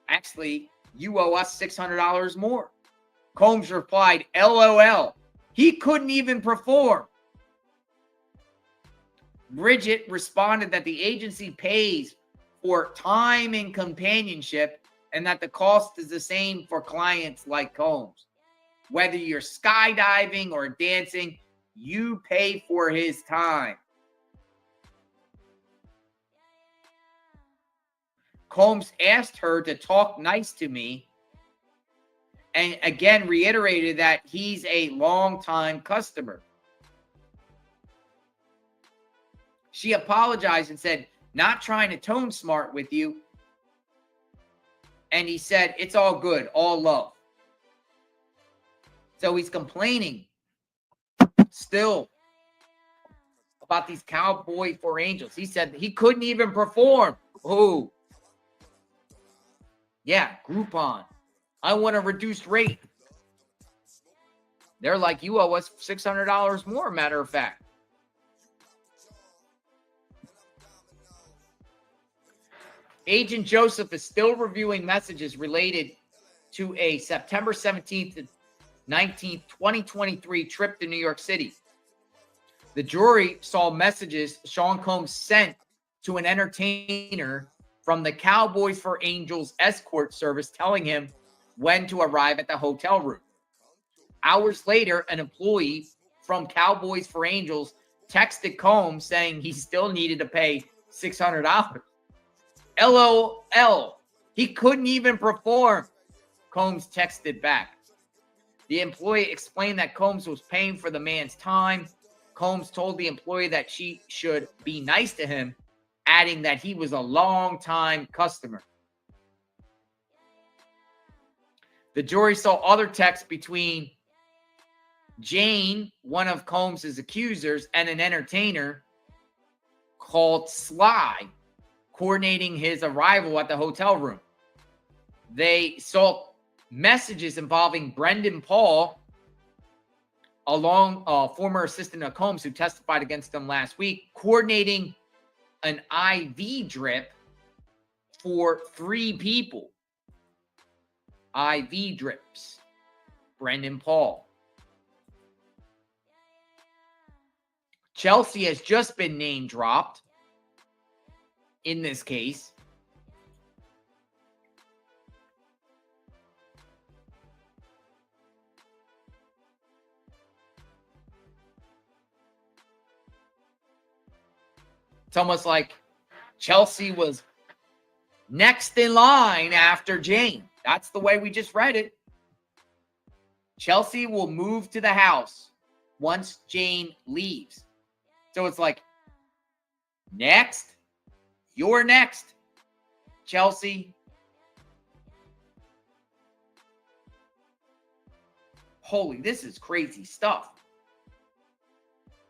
Actually, you owe us $600 more. Combs replied, LOL. He couldn't even perform. Bridget responded that the agency pays for time and companionship and that the cost is the same for clients like Combs. Whether you're skydiving or dancing, you pay for his time. Combs asked her to talk nice to me and again reiterated that he's a longtime customer. She apologized and said, not trying to tone smart with you. And he said, it's all good, all love. So he's complaining still about these Cowboy for Angels. He said he couldn't even perform. Oh, yeah, Groupon. I want a reduced rate. They're like, you owe us $600 more, matter of fact. Agent Joseph is still reviewing messages related to a September 17th to 19th, 2023 trip to New York City. The jury saw messages Sean Combs sent to an entertainer from the Cowboys for Angels escort service telling him when to arrive at the hotel room. Hours later, an employee from Cowboys for Angels texted Combs saying he still needed to pay $600. LOL. He couldn't even perform. Combs texted back. The employee explained that Combs was paying for the man's time. Combs told the employee that she should be nice to him, adding that he was a long-time customer. The jury saw other texts between Jane, one of Combs' accusers, and an entertainer called Sly, coordinating his arrival at the hotel room. They saw messages involving Brendan Paul, former assistant of Combs who testified against him last week, coordinating an IV drip for 3 people. IV drips. Brendan Paul. Chelsea has just been name dropped in this case. It's almost like Chelsea was next in line after Jane. That's the way we just read it. Chelsea will move to the house once Jane leaves. So it's like, next, you're next, Chelsea. Holy, this is crazy stuff.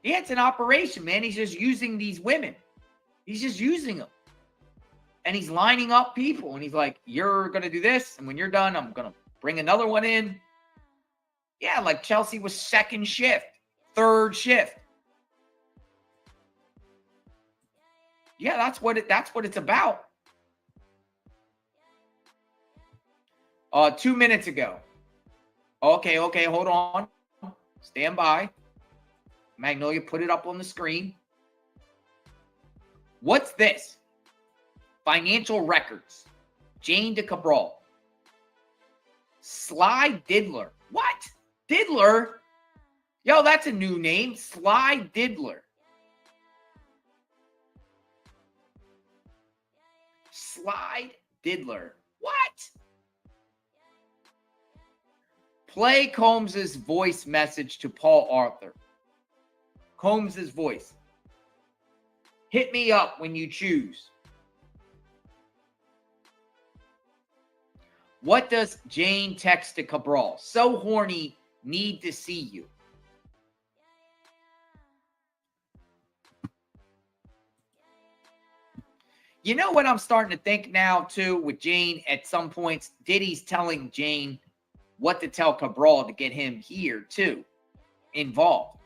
Yeah, it's an operation, man. He's just using these women. He's just using them. And he's lining up people. And he's like, you're going to do this. And when you're done, I'm going to bring another one in. Yeah, like Chelsea was second shift, third shift. Yeah, that's what it's about. 2 minutes ago. Okay, hold on. Stand by. Magnolia, put it up on the screen. What's this? Financial records. Jane de Cabral. Sly Diddler. What? Diddler? Yo, that's a new name. Sly Diddler. Slide Diddler. What? Play Combs's voice message to Paul Arthur. Combs's voice. Hit me up when you choose. What does Jane text to Cabral? So horny, need to see you. You know what I'm starting to think now, too, with Jane at some points? Diddy's telling Jane what to tell Cabral to get him here, too, involved.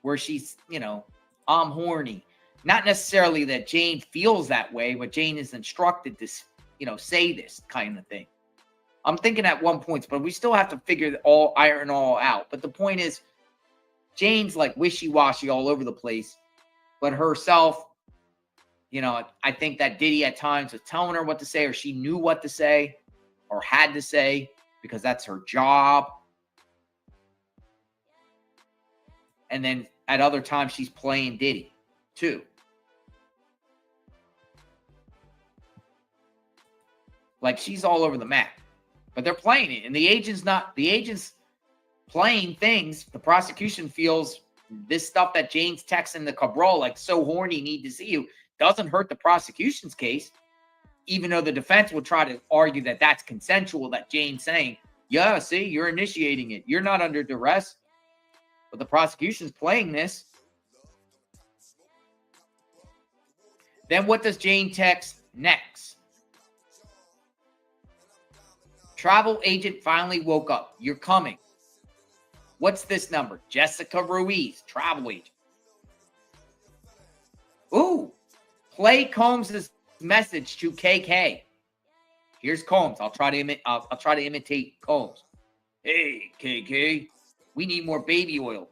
Where she's, I'm horny. Not necessarily that Jane feels that way, but Jane is instructed to, say this kind of thing. I'm thinking at one point, but we still have to iron all out. But the point is, Jane's like wishy-washy all over the place. But herself, I think that Diddy at times was telling her what to say, or she knew what to say, or had to say, because that's her job. And then at other times, she's playing Diddy, too. Like, she's all over the map. But they're playing it. And the agent's playing things. The prosecution feels this stuff that Jane's texting the Cabral, like, so horny, need to see you, doesn't hurt the prosecution's case. Even though the defense will try to argue that that's consensual, that Jane's saying, yeah, see, you're initiating it. You're not under duress. But the prosecution's playing this. Then what does Jane text next? Travel agent finally woke up. You're coming. What's this number? Jessica Ruiz, travel agent. Ooh, play Combs' message to KK. Here's Combs. I'll try to imitate Combs. Hey, KK, we need more baby oil.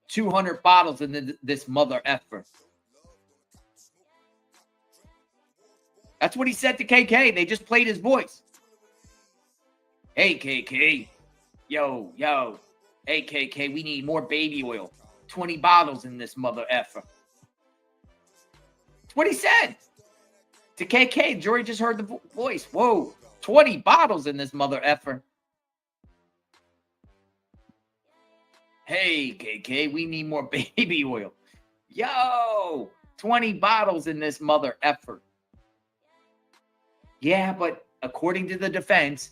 200 bottles in this mother effer. That's what he said to KK. They just played his voice. Hey, KK. Yo. Hey, KK, we need more baby oil. 20 bottles in this mother effer. That's what he said to KK. Jury just heard the voice. Whoa, 20 bottles in this mother effer. Hey, KK, we need more baby oil. Yo, 20 bottles in this mother effer. Yeah, but according to the defense,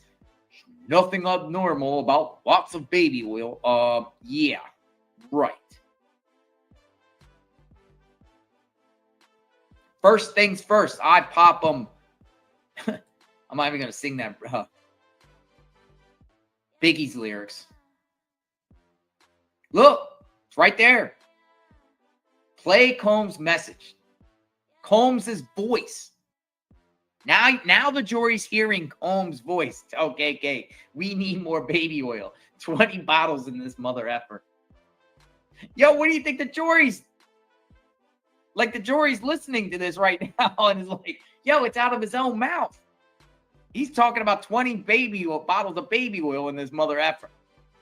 nothing abnormal about lots of baby oil. Yeah, right. First things first, I pop them. I'm not even going to sing that. Biggie's lyrics. Look, it's right there. Play Combs' message. Combs' voice. Now the jury's hearing Combs' voice. Tell KK, we need more baby oil. 20 bottles in this mother effer. Yo, what do you think the jury's like? The jury's listening to this right now and is like, yo, it's out of his own mouth. He's talking about 20 baby oil, bottles of baby oil in this mother effer.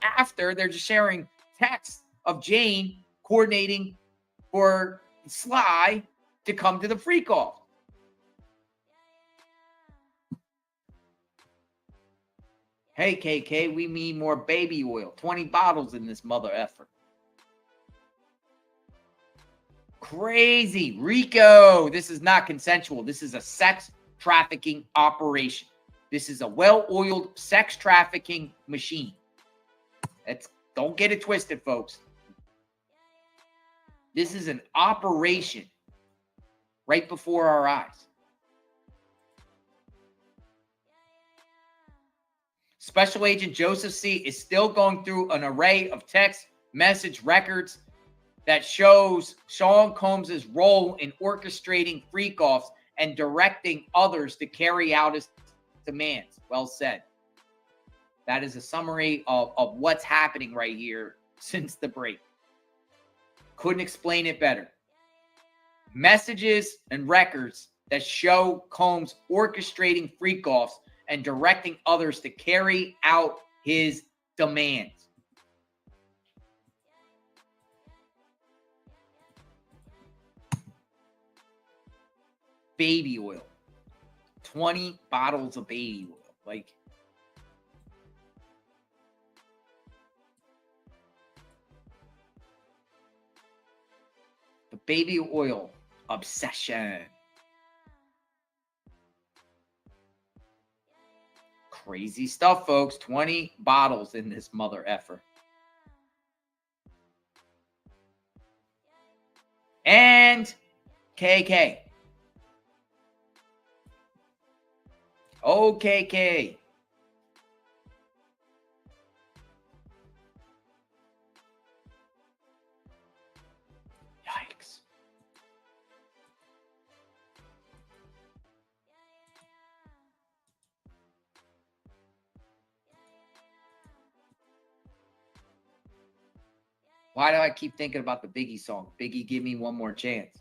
After they're just sharing texts of Jane coordinating for Sly to come to the freak off. Hey, KK, we need more baby oil. 20 bottles in this mother effer. Crazy. Rico, this is not consensual. This is a sex trafficking operation. This is a well-oiled sex trafficking machine. Don't get it twisted, folks. This is an operation right before our eyes. Special Agent Joseph C. is still going through an array of text message records that shows Sean Combs' role in orchestrating freak-offs and directing others to carry out his demands. Well said. That is a summary of what's happening right here since the break. Couldn't explain it better. Messages and records that show Combs orchestrating freak-offs and directing others to carry out his demands. Baby oil. 20 bottles of baby oil. Like, the baby oil obsession. Crazy stuff, folks. 20 bottles in this mother effer. And KK. Oh, KK. Yikes. Why do I keep thinking about the Biggie song? Biggie, give me one more chance.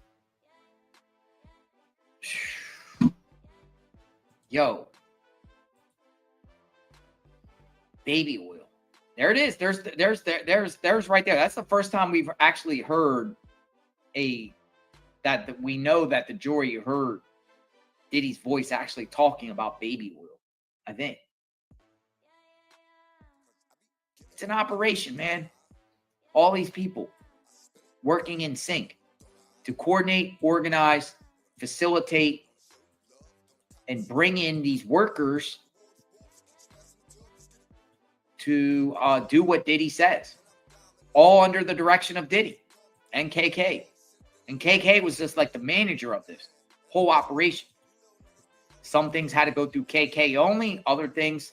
Yo. Baby oil. There it is. There's right there. That's the first time we've actually heard that we know that the jury heard Diddy's voice actually talking about baby oil. I think. It's an operation, man. All these people working in sync to coordinate, organize, facilitate, and bring in these workers to do what Diddy says, all under the direction of Diddy and KK. And KK was just like the manager of this whole operation. Some things had to go through KK only. Other things,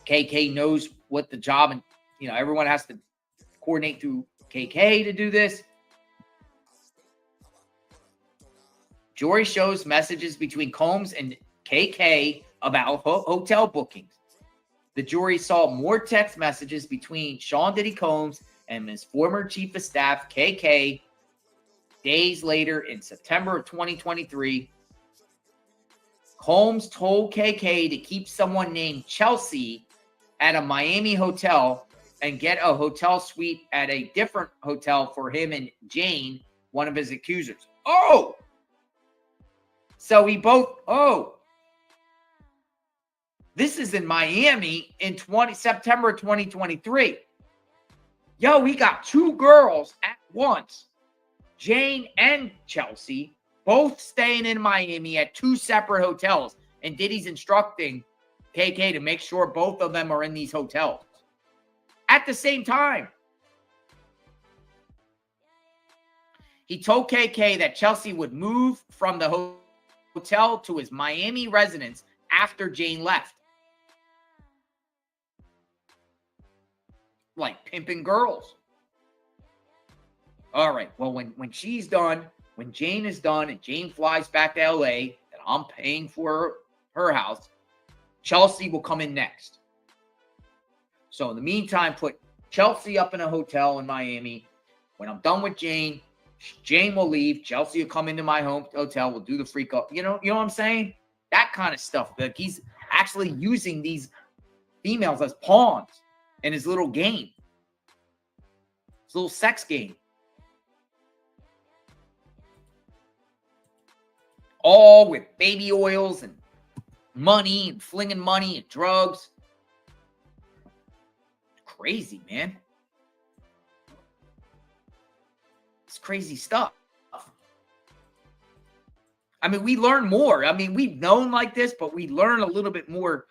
KK knows what the job, and everyone has to coordinate through KK to do this. Jury shows messages between Combs and KK about hotel bookings. The jury saw more text messages between Sean Diddy Combs and his former chief of staff, KK, days later in September of 2023. Combs told KK to keep someone named Chelsea at a Miami hotel and get a hotel suite at a different hotel for him and Jane, one of his accusers. Oh! So this is in Miami in September 2023. Yo, we got two girls at once, Jane and Chelsea, both staying in Miami at two separate hotels. And Diddy's instructing KK to make sure both of them are in these hotels at the same time. He told KK that Chelsea would move from the hotel to his Miami residence after Jane left. Like pimping girls. All right. Well, when she's done, when Jane is done and Jane flies back to LA and I'm paying for her house, Chelsea will come in next. So in the meantime, put Chelsea up in a hotel in Miami. When I'm done with Jane, Jane will leave. Chelsea will come into my home hotel. We'll do the freak off. You know what I'm saying? That kind of stuff. Like he's actually using these females as pawns in his little game. His little sex game. All with baby oils and money and flinging money and drugs. Crazy, man. It's crazy stuff. I mean, we learn more. I mean, we've known like this, but we learn a little bit more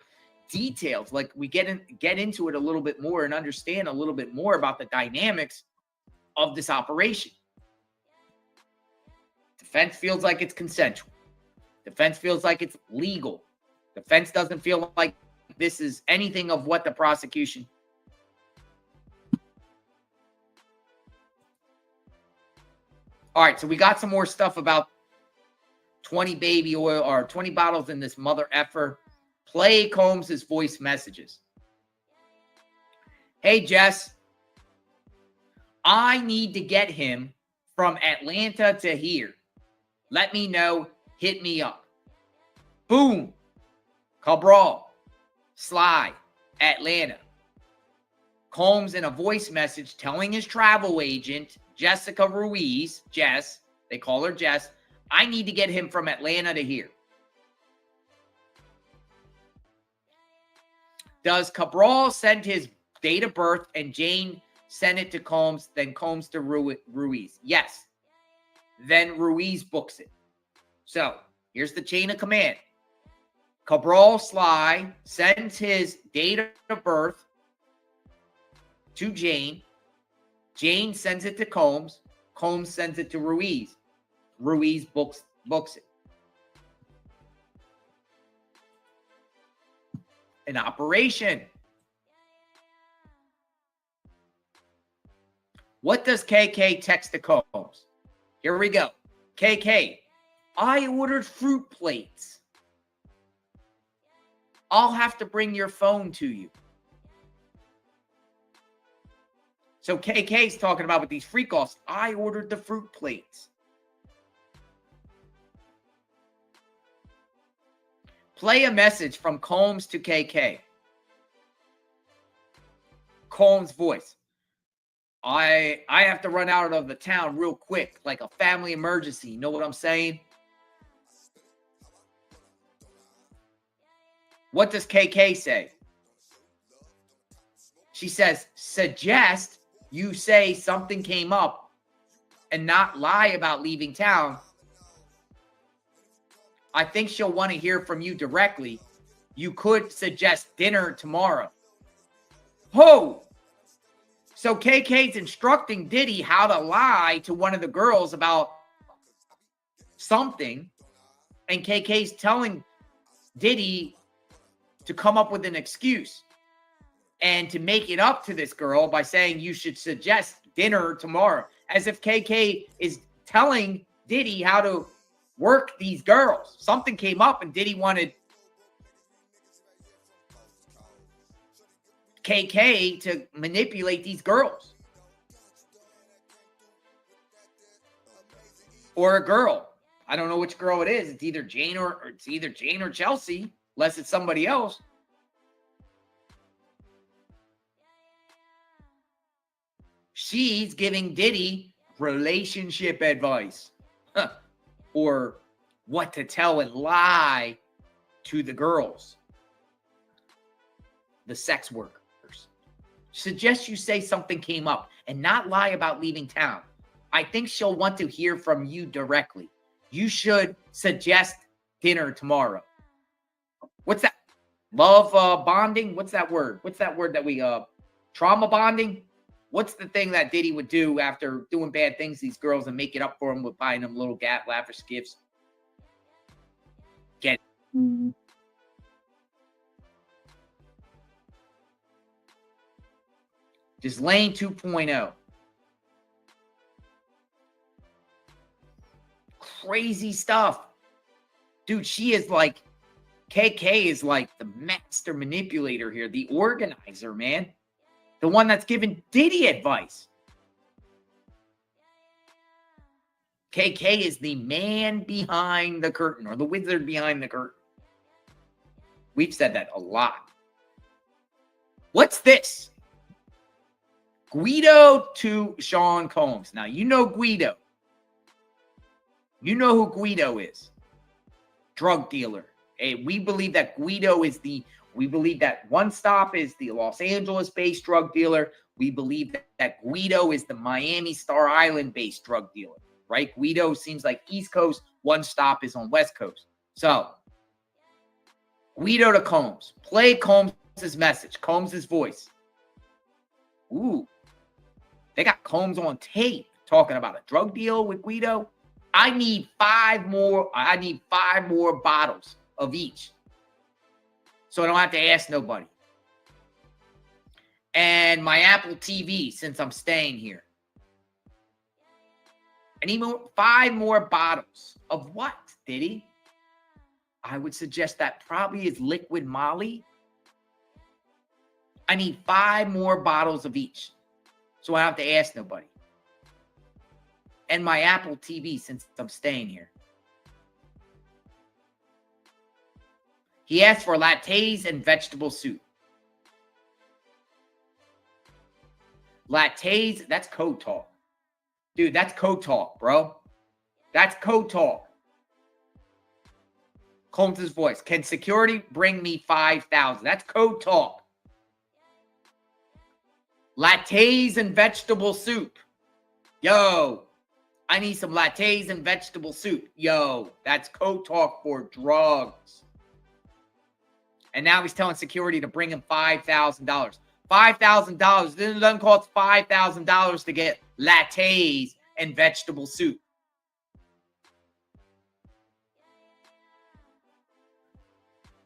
details. Like we get into it a little bit more and understand a little bit more about the dynamics of this operation. Defense feels like it's consensual. Defense feels like it's legal. Defense doesn't feel like this is anything of what the prosecution. All right, so we got some more stuff about 20 baby oil or 20 bottles in this mother effer. Play Combs' voice messages. Hey, Jess, I need to get him from Atlanta to here. Let me know. Hit me up. Boom. Cabral. Sly. Atlanta. Combs in a voice message telling his travel agent, Jessica Ruiz, Jess, they call her Jess, I need to get him from Atlanta to here. Does Cabral send his date of birth and Jane send it to Combs, then Combs to Ruiz? Yes. Then Ruiz books it. So here's the chain of command. Cabral Sly sends his date of birth to Jane. Jane sends it to Combs. Combs sends it to Ruiz. Ruiz books it. An operation. What does KK text to Combs? Here we go. KK, I ordered fruit plates. I'll have to bring your phone to you. So KK's talking about with these freak-offs, I ordered the fruit plates. Play a message from Combs to KK. Combs' voice. I have to run out of the town real quick, like a family emergency. You know what I'm saying? What does KK say? She says, suggest you say something came up and not lie about leaving town. I think she'll want to hear from you directly. You could suggest dinner tomorrow. Oh! So KK's instructing Diddy how to lie to one of the girls about something. And KK's telling Diddy to come up with an excuse and to make it up to this girl by saying you should suggest dinner tomorrow. As if KK is telling Diddy how to work these girls. Something came up and Diddy wanted KK to manipulate these girls. Or a girl. I don't know which girl it is. It's either Jane or Chelsea, unless it's somebody else. She's giving Diddy relationship advice. Or what to tell and lie to the girls. The sex workers. Suggest you say something came up and not lie about leaving town. I think she'll want to hear from you directly. You should suggest dinner tomorrow. What's that? Love bonding? What's that word? What's that word that we trauma bonding? What's the thing that Diddy would do after doing bad things to these girls and make it up for them with buying them little lavish gifts? Get it. Mm-hmm. Just Lane 2.0. Crazy stuff. Dude, she is like, KK is like the master manipulator here, the organizer, man. The one that's giving Diddy advice. KK is the man behind the curtain, or the wizard behind the curtain. We've said that a lot. What's this? Guido to Sean Combs. Now, you know Guido. You know who Guido is. Drug dealer. Hey, we believe that Guido is we believe that One Stop is the Los Angeles-based drug dealer. We believe that Guido is the Miami Star Island-based drug dealer, right? Guido seems like East Coast. One Stop is on West Coast. So, Guido to Combs. Play Combs' message, Combs' voice. Ooh. They got Combs on tape talking about a drug deal with Guido. I need 5 more bottles of each, so I don't have to ask nobody. And my Apple TV, since I'm staying here. I need 5 more bottles of what, Diddy? I would suggest that probably is liquid Molly. I need 5 more bottles of each, so I don't have to ask nobody. And my Apple TV, since I'm staying here. He asked for lattes and vegetable soup. Lattes, that's code talk. Dude, that's code talk, bro. That's code talk. Combs' voice. Can security bring me 5,000? That's code talk. Lattes and vegetable soup. Yo, I need some lattes and vegetable soup. Yo, that's code talk for drugs. And now he's telling security to bring him $5,000. $5,000. This doesn't cost $5,000 to get lattes and vegetable soup.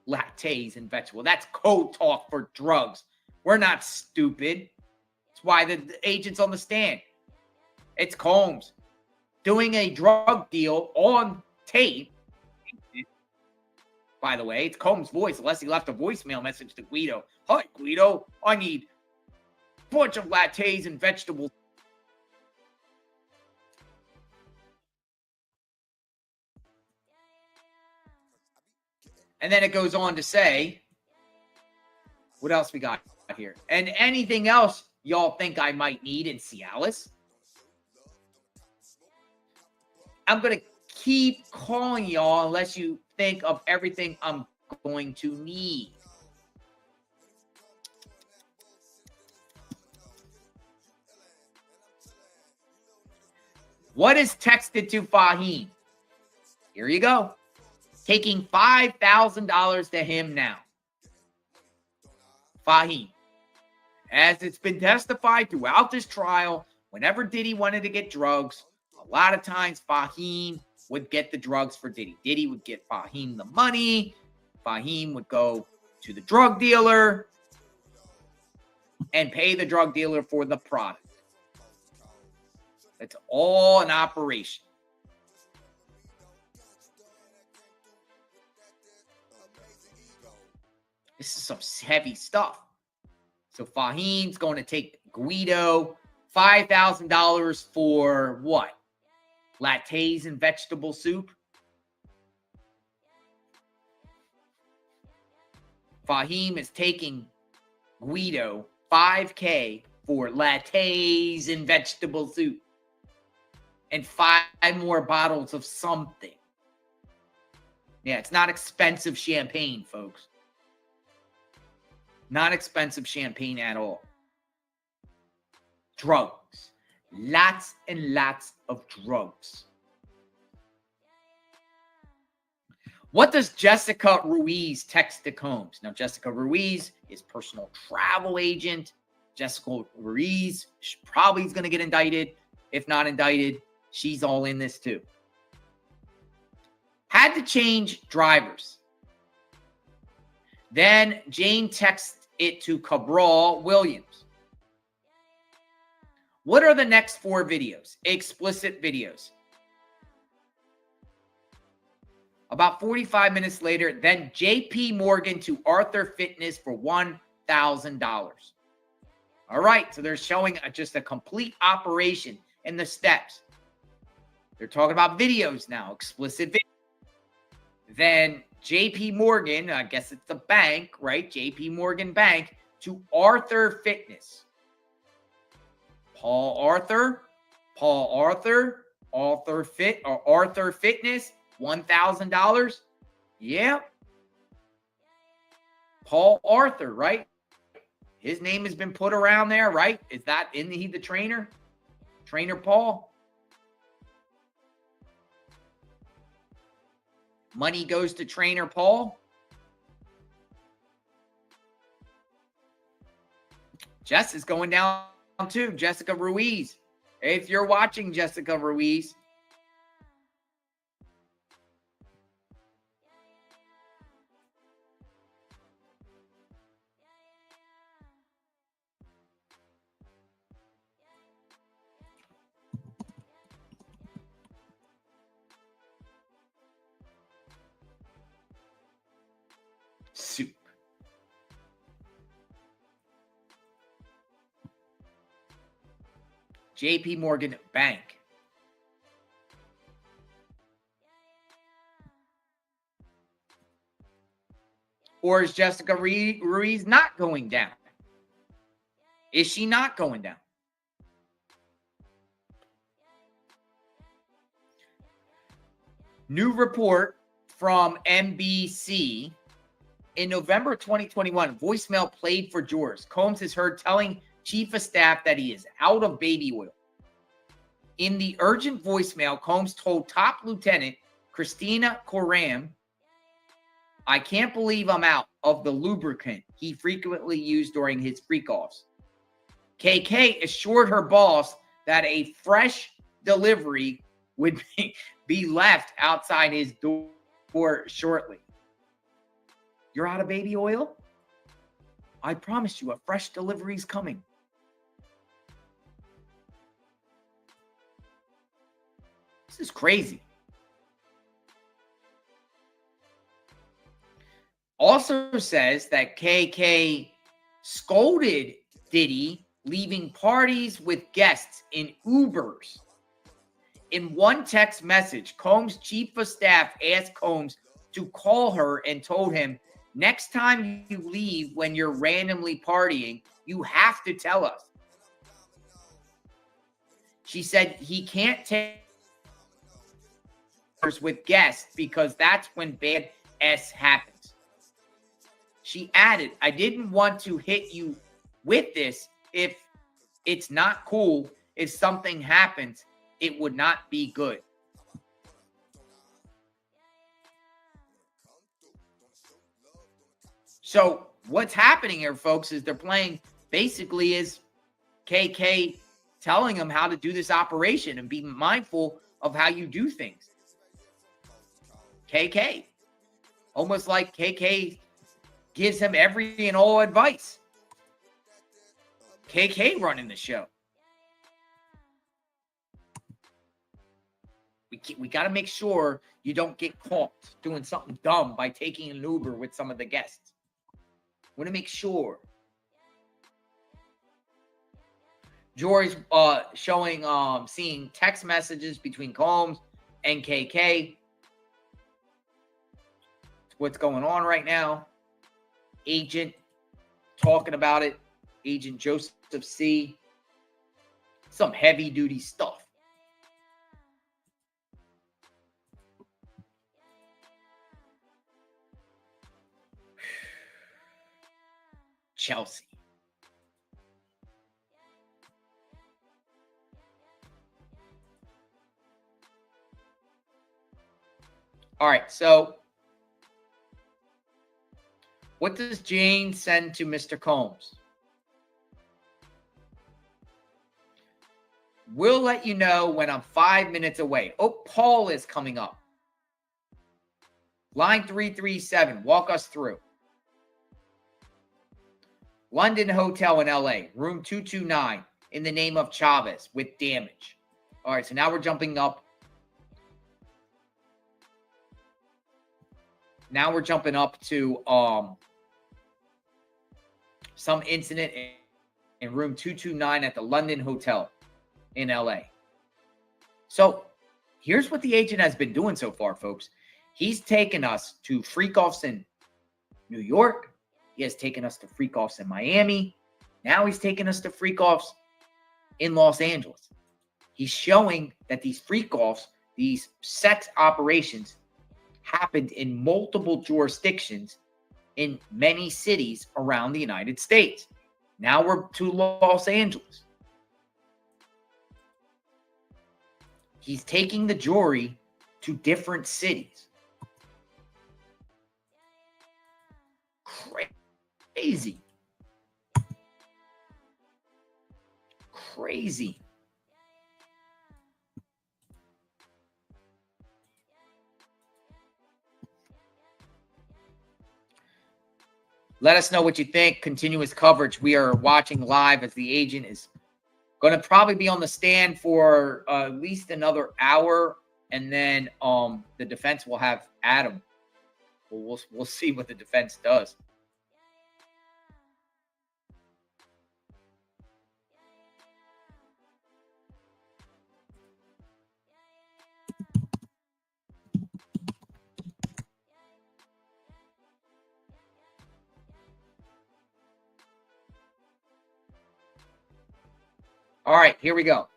Lattes and vegetable. That's code talk for drugs. We're not stupid. That's why the agent's on the stand. It's Combs doing a drug deal on tape. By the way, it's Combs' voice, unless he left a voicemail message to Guido. Hi, Guido. I need a bunch of lattes and vegetables. And then it goes on to say, what else we got here? And anything else y'all think I might need in Cialis? I'm going to keep calling y'all unless you think of everything I'm going to need. What is texted to Fahim? Here you go. Taking $5,000 to him now. Fahim. As it's been testified throughout this trial, whenever Diddy wanted to get drugs, a lot of times Fahim would get the drugs for Diddy. Diddy would get Fahim the money. Fahim would go to the drug dealer and pay the drug dealer for the product. It's all an operation. This is some heavy stuff. So Fahim's going to take Guido $5,000 for what? Lattes and vegetable soup. Fahim is taking Guido $5,000 for lattes and vegetable soup. And 5 more bottles of something. Yeah, it's not expensive champagne, folks. Not expensive champagne at all. Drugs. Lots and lots of drugs. What does Jessica Ruiz text to Combs? Now, Jessica Ruiz is personal travel agent. Jessica Ruiz probably is going to get indicted. If not indicted, she's all in this too. Had to change drivers. Then Jane texts it to Cabral Williams. What are the next 4 videos? Explicit videos. About 45 minutes later, then JP Morgan to Arthur Fitness for $1,000. All right, so they're showing just a complete operation in the steps. They're talking about videos now, explicit videos. Then JP Morgan, I guess it's the bank, right? JP Morgan Bank to Arthur Fitness. Arthur Fitness, $1,000. Yeah. Paul Arthur, right? His name has been put around there, right? Is that he the trainer? Trainer Paul? Money goes to Trainer Paul. Jess is going down too. Jessica Ruiz. If you're watching, Jessica Ruiz. Soup. JP Morgan Bank. Or is Jessica Ruiz not going down? Is she not going down? New report from NBC. In November 2021, voicemail played for jurors. Combs is heard telling chief of staff that he is out of baby oil. In the urgent voicemail, Combs told top lieutenant Christina Coram, "I can't believe I'm out of the lubricant he frequently used during his freak-offs." KK assured her boss that a fresh delivery would be left outside his door shortly. You're out of baby oil? I promise you a fresh delivery's coming. This is crazy. Also says that KK scolded Diddy leaving parties with guests in Ubers. In one text message, Combs' chief of staff asked Combs to call her and told him, "Next time you leave when you're randomly partying, you have to tell us." She said he can't take with guests because that's when bad S happens. She added, "I didn't want to hit you with this. If it's not cool, if something happens, it would not be good." So what's happening here, folks, is they're playing basically is KK telling them how to do this operation and be mindful of how you do things. KK. Almost like KK gives him every and all advice. KK running the show. We got to make sure you don't get caught doing something dumb by taking an Uber with some of the guests. Want to make sure. Jory's showing, seeing text messages between Combs and KK. What's going on right now? Agent talking about it. Agent Joseph C. Some heavy duty stuff. Chelsea. All right, so what does Jane send to Mr. Combs? We'll let you know when I'm 5 minutes away. Oh, Paul is coming up. Line 337, walk us through. London Hotel in LA, room 229, in the name of Chavez with damage. All right, so now we're jumping up. Now we're jumping up to some incident in room 229 at the London Hotel in LA. So here's what the agent has been doing so far, folks. He's taken us to freak-offs in New York. He has taken us to freak-offs in Miami. Now he's taken us to freak-offs in Los Angeles. He's showing that these freak-offs, these sex operations, happened in multiple jurisdictions in many cities around the United States. Now we're to Los Angeles. He's taking the jury to different cities. Crazy. Crazy. Let us know what you think. Continuous coverage. We are watching live as the agent is going to probably be on the stand for at least another hour, and then the defense will have Adam. We'll see what the defense does. All right, here we go.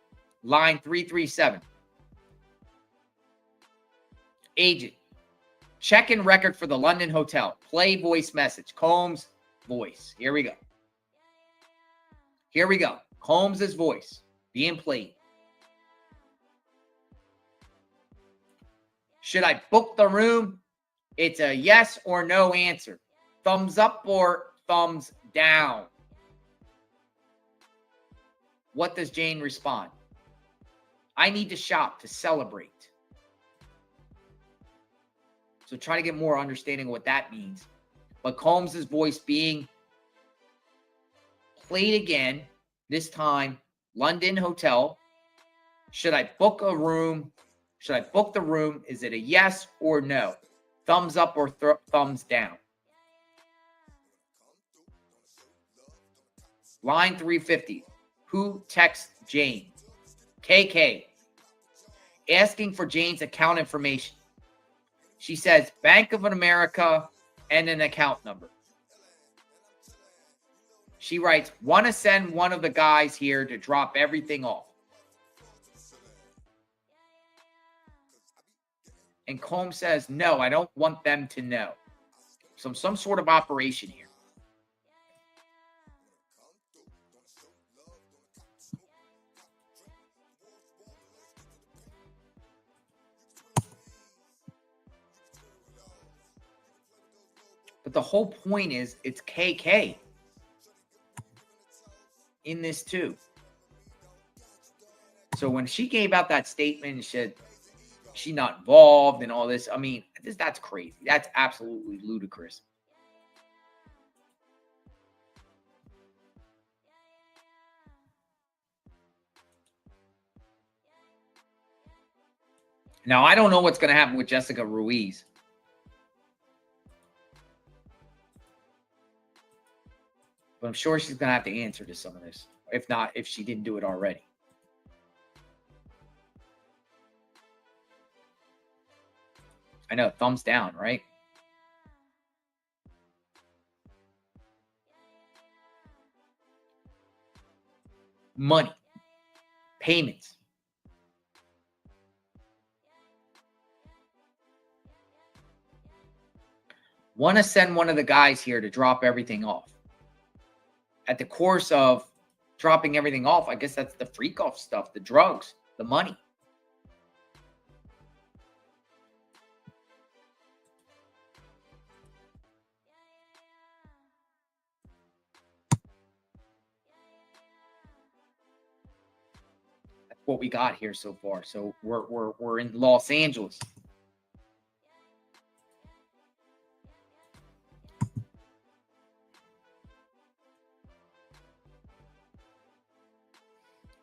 Line 337. Agent, check-in record for the London Hotel. Play voice message. Combs' voice. Here we go. Here we go. Combs' voice being played. Should I book the room? It's a yes or no answer. Thumbs up or thumbs down. What does Jane respond? I need to shop to celebrate. So try to get more understanding of what that means. But Combs' voice being played again, this time, London Hotel. Should I book a room? Should I book the room? Is it a yes or no? Thumbs up or thumbs down? Line 350. Who texts Jane? KK. Asking for Jane's account information. She says Bank of America and an account number. She writes, want to send one of the guys here to drop everything off. And Combs says, no, I don't want them to know. So some sort of operation here. But the whole point is it's KK in this too. So when she gave out that statement and said she's not involved and all this, I mean, that's crazy. That's absolutely ludicrous. Now, I don't know what's going to happen with Jessica Ruiz. But I'm sure she's going to have to answer to some of this. If not, if she didn't do it already. I know, thumbs down, right? Money. Payments. Want to send one of the guys here to drop everything off. At the course of dropping everything off, I guess that's the freak off stuff, the drugs, the money. That's what we got here so far. So we're in Los Angeles.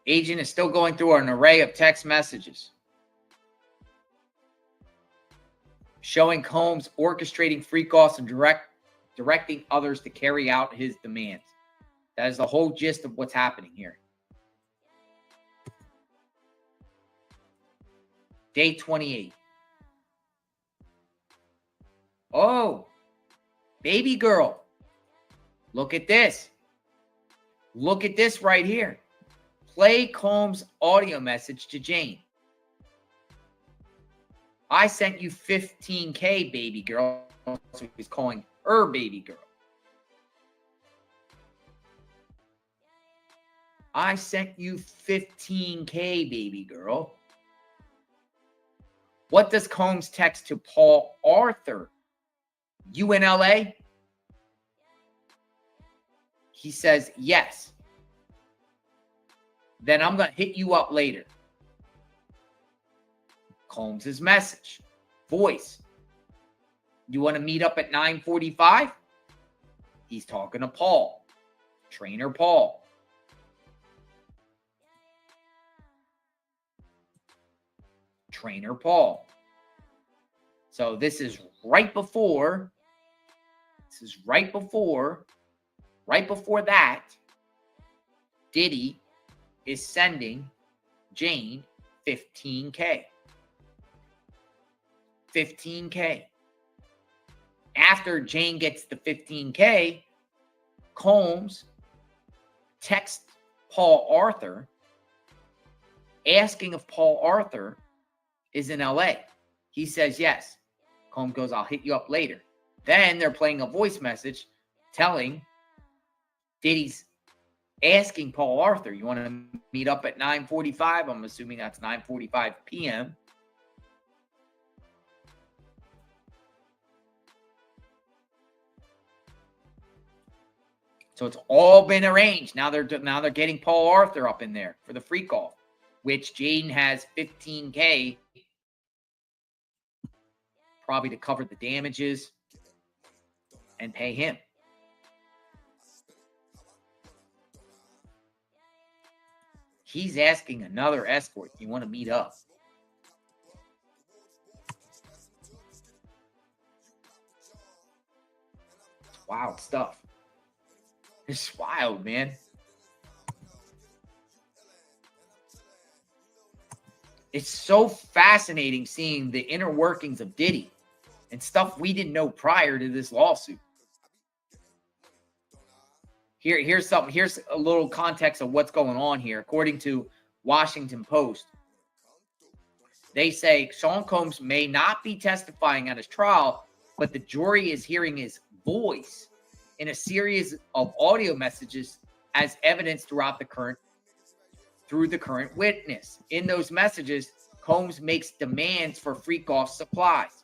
Agent is still going through an array of text messages showing Combs orchestrating freak-offs and directing others to carry out his demands. That is the whole gist of what's happening here. Day 28. Oh, baby girl. Look at this. Look at this right here. Play Combs' audio message to Jane. I sent you 15K, baby girl. So he's calling her baby girl. I sent you 15K, baby girl. What does Combs text to Paul Arthur? You in LA? He says, yes. Then I'm going to hit you up later. Combs' message. Voice. You want to meet up at 9:45? He's talking to Paul. Trainer Paul. Trainer Paul. So this is right before that, Diddy is sending Jane 15K. 15K. After Jane gets the 15K, Combs texts Paul Arthur asking if Paul Arthur is in LA. He says yes. Combs goes, I'll hit you up later. Then they're playing a voice message telling Diddy's asking Paul Arthur, you want to meet up at 9:45? I'm assuming that's 9:45 p.m. So it's all been arranged. Now they're getting Paul Arthur up in there for the freak off, which Jaden has 15K probably to cover the damages and pay him. He's asking another escort, you want to meet up? It's wild stuff. It's wild, man. It's so fascinating seeing the inner workings of Diddy and stuff we didn't know prior to this lawsuit. Here's something. Here's a little context of what's going on here. According to Washington Post, they say Sean Combs may not be testifying at his trial, but the jury is hearing his voice in a series of audio messages as evidence throughout the current witness. In those messages, Combs makes demands for freak-off supplies.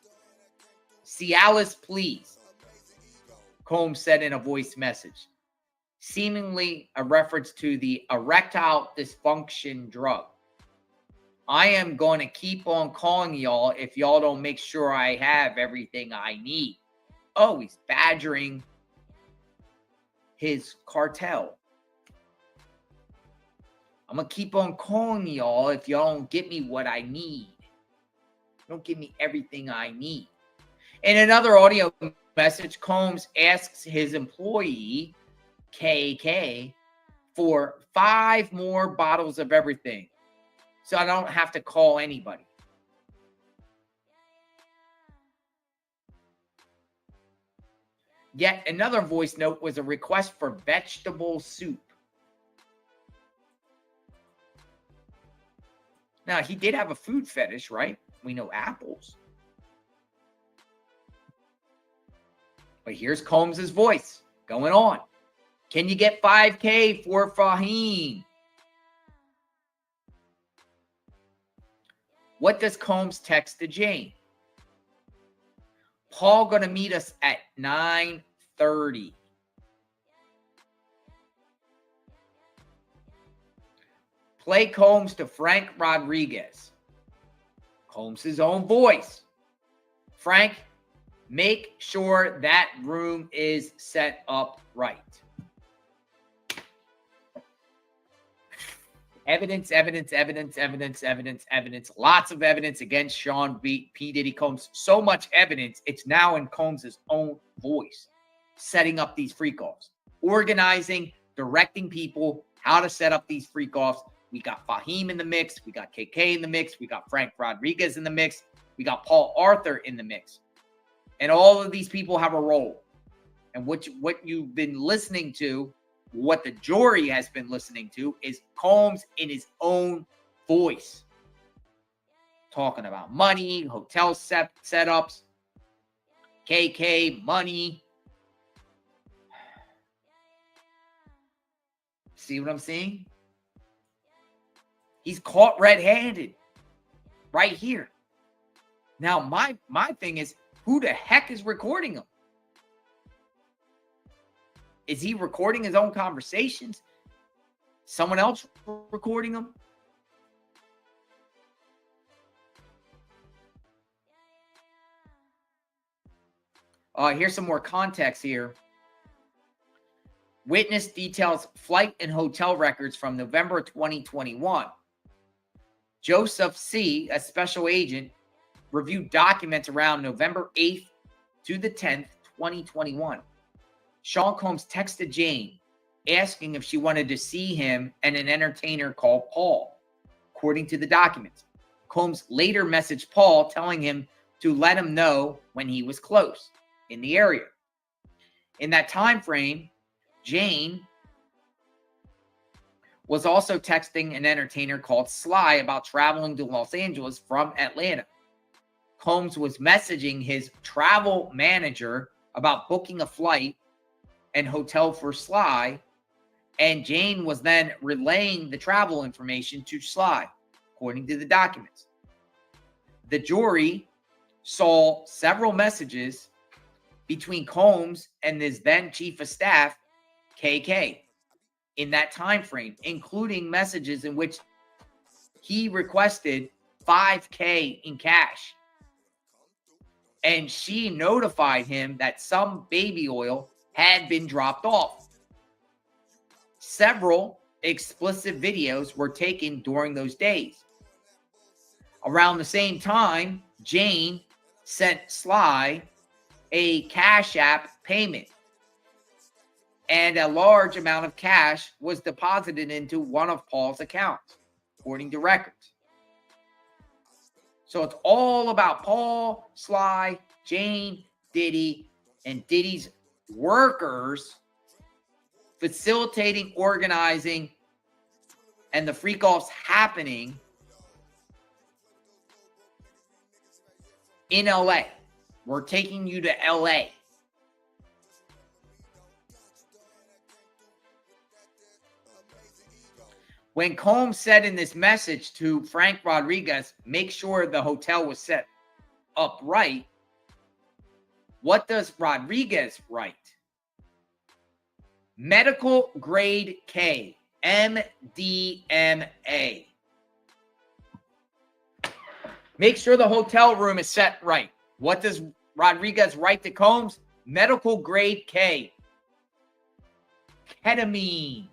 Cialis, please, Combs said in a voice message, seemingly a reference to the erectile dysfunction drug. I am going to keep on calling y'all if y'all don't make sure I have everything I need. Oh, he's badgering his cartel. I'm going to keep on calling y'all if y'all don't get me what I need. Don't give me everything I need. In another audio message, Combs asks his employee, KK, for 5 more bottles of everything, so I don't have to call anybody. Yet another voice note was a request for vegetable soup. Now, he did have a food fetish, right? We know apples. But here's Combs' voice going on. Can you get 5K for Fahim? What does Combs text to Jane? Paul going to meet us at 9:30. Play Combs to Frank Rodriguez. Combs' own voice. Frank, make sure that room is set up right. Evidence. Lots of evidence against Sean P. Diddy Combs. So much evidence, it's now in Combs' own voice, setting up these freak-offs, organizing directing people how to set up these freak offs. We got Fahim in the mix. We got KK in the mix. We got Frank Rodriguez in the mix. We got Paul Arthur in the mix. And all of these people have a role. And what you've been listening to, what the jury has been listening to, is Combs in his own voice. Talking about money, hotel setups, KK, money. See what I'm saying? He's caught red-handed right here. Now, my thing is, who the heck is recording him? Is he recording his own conversations? Someone else recording him? Here's some more context here. Witness details flight and hotel records from November 2021. Joseph C., a special agent, reviewed documents around November 8th to the 10th, 2021. Sean Combs texted Jane asking if she wanted to see him and an entertainer called Paul, according to the documents. Combs later messaged Paul telling him to let him know when he was close in the area. In that time frame, Jane was also texting an entertainer called Sly about traveling to Los Angeles from Atlanta. Combs was messaging his travel manager about booking a flight and hotel for Sly, and Jane was then relaying the travel information to Sly, according to the documents. The jury saw several messages between Combs and his then chief of staff, KK, in that time frame, including messages in which he requested $5,000 in cash. And she notified him that some baby oil had been dropped off. Several explicit videos were taken during those days. Around the same time, Jane sent Sly a Cash App payment, and a large amount of cash was deposited into one of Paul's accounts, according to records. So it's all about Paul, Sly, Jane, Diddy, and Diddy's workers facilitating, organizing, and the freak-offs happening in LA. We're taking you to LA. When Combs said in this message to Frank Rodriguez, make sure the hotel was set up right, what does Rodriguez write? Medical grade K, MDMA. Make sure the hotel room is set right. What does Rodriguez write to Combs? Medical grade K. Ketamine.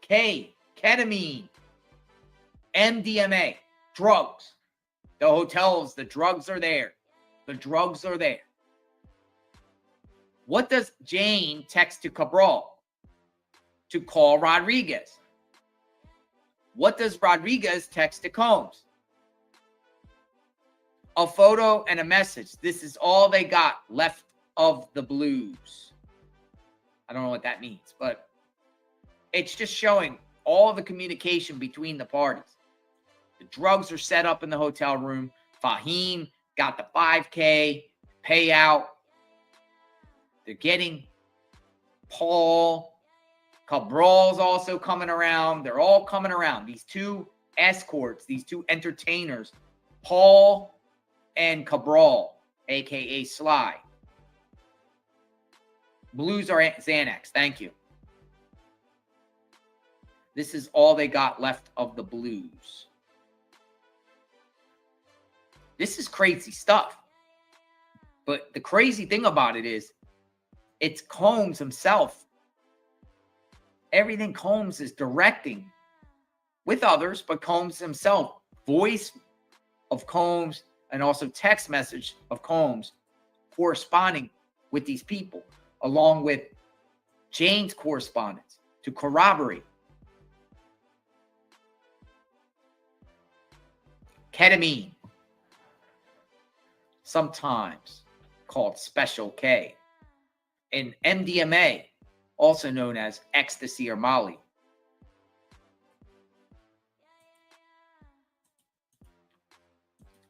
K. Ketamine. MDMA. Drugs. The hotels, the drugs are there. The drugs are there. What does Jane text to Cabral? To call Rodriguez. What does Rodriguez text to Combs? A photo and a message. This is all they got left of the blues. I don't know what that means, but it's just showing all the communication between the parties. The drugs are set up in the hotel room. Fahim got the $5,000 payout. They're getting Paul. Cabral's also coming around. They're all coming around. These two escorts, these two entertainers, Paul and Cabral, a.k.a. Sly. Blues are Xanax. Thank you. This is all they got left of the blues. This is crazy stuff. But the crazy thing about it is, it's Combs himself. Everything Combs is directing with others, but Combs himself. Voice of Combs and also text message of Combs corresponding with these people, along with Jane's correspondence to corroborate. Ketamine, sometimes called Special K, and MDMA, also known as ecstasy or Molly.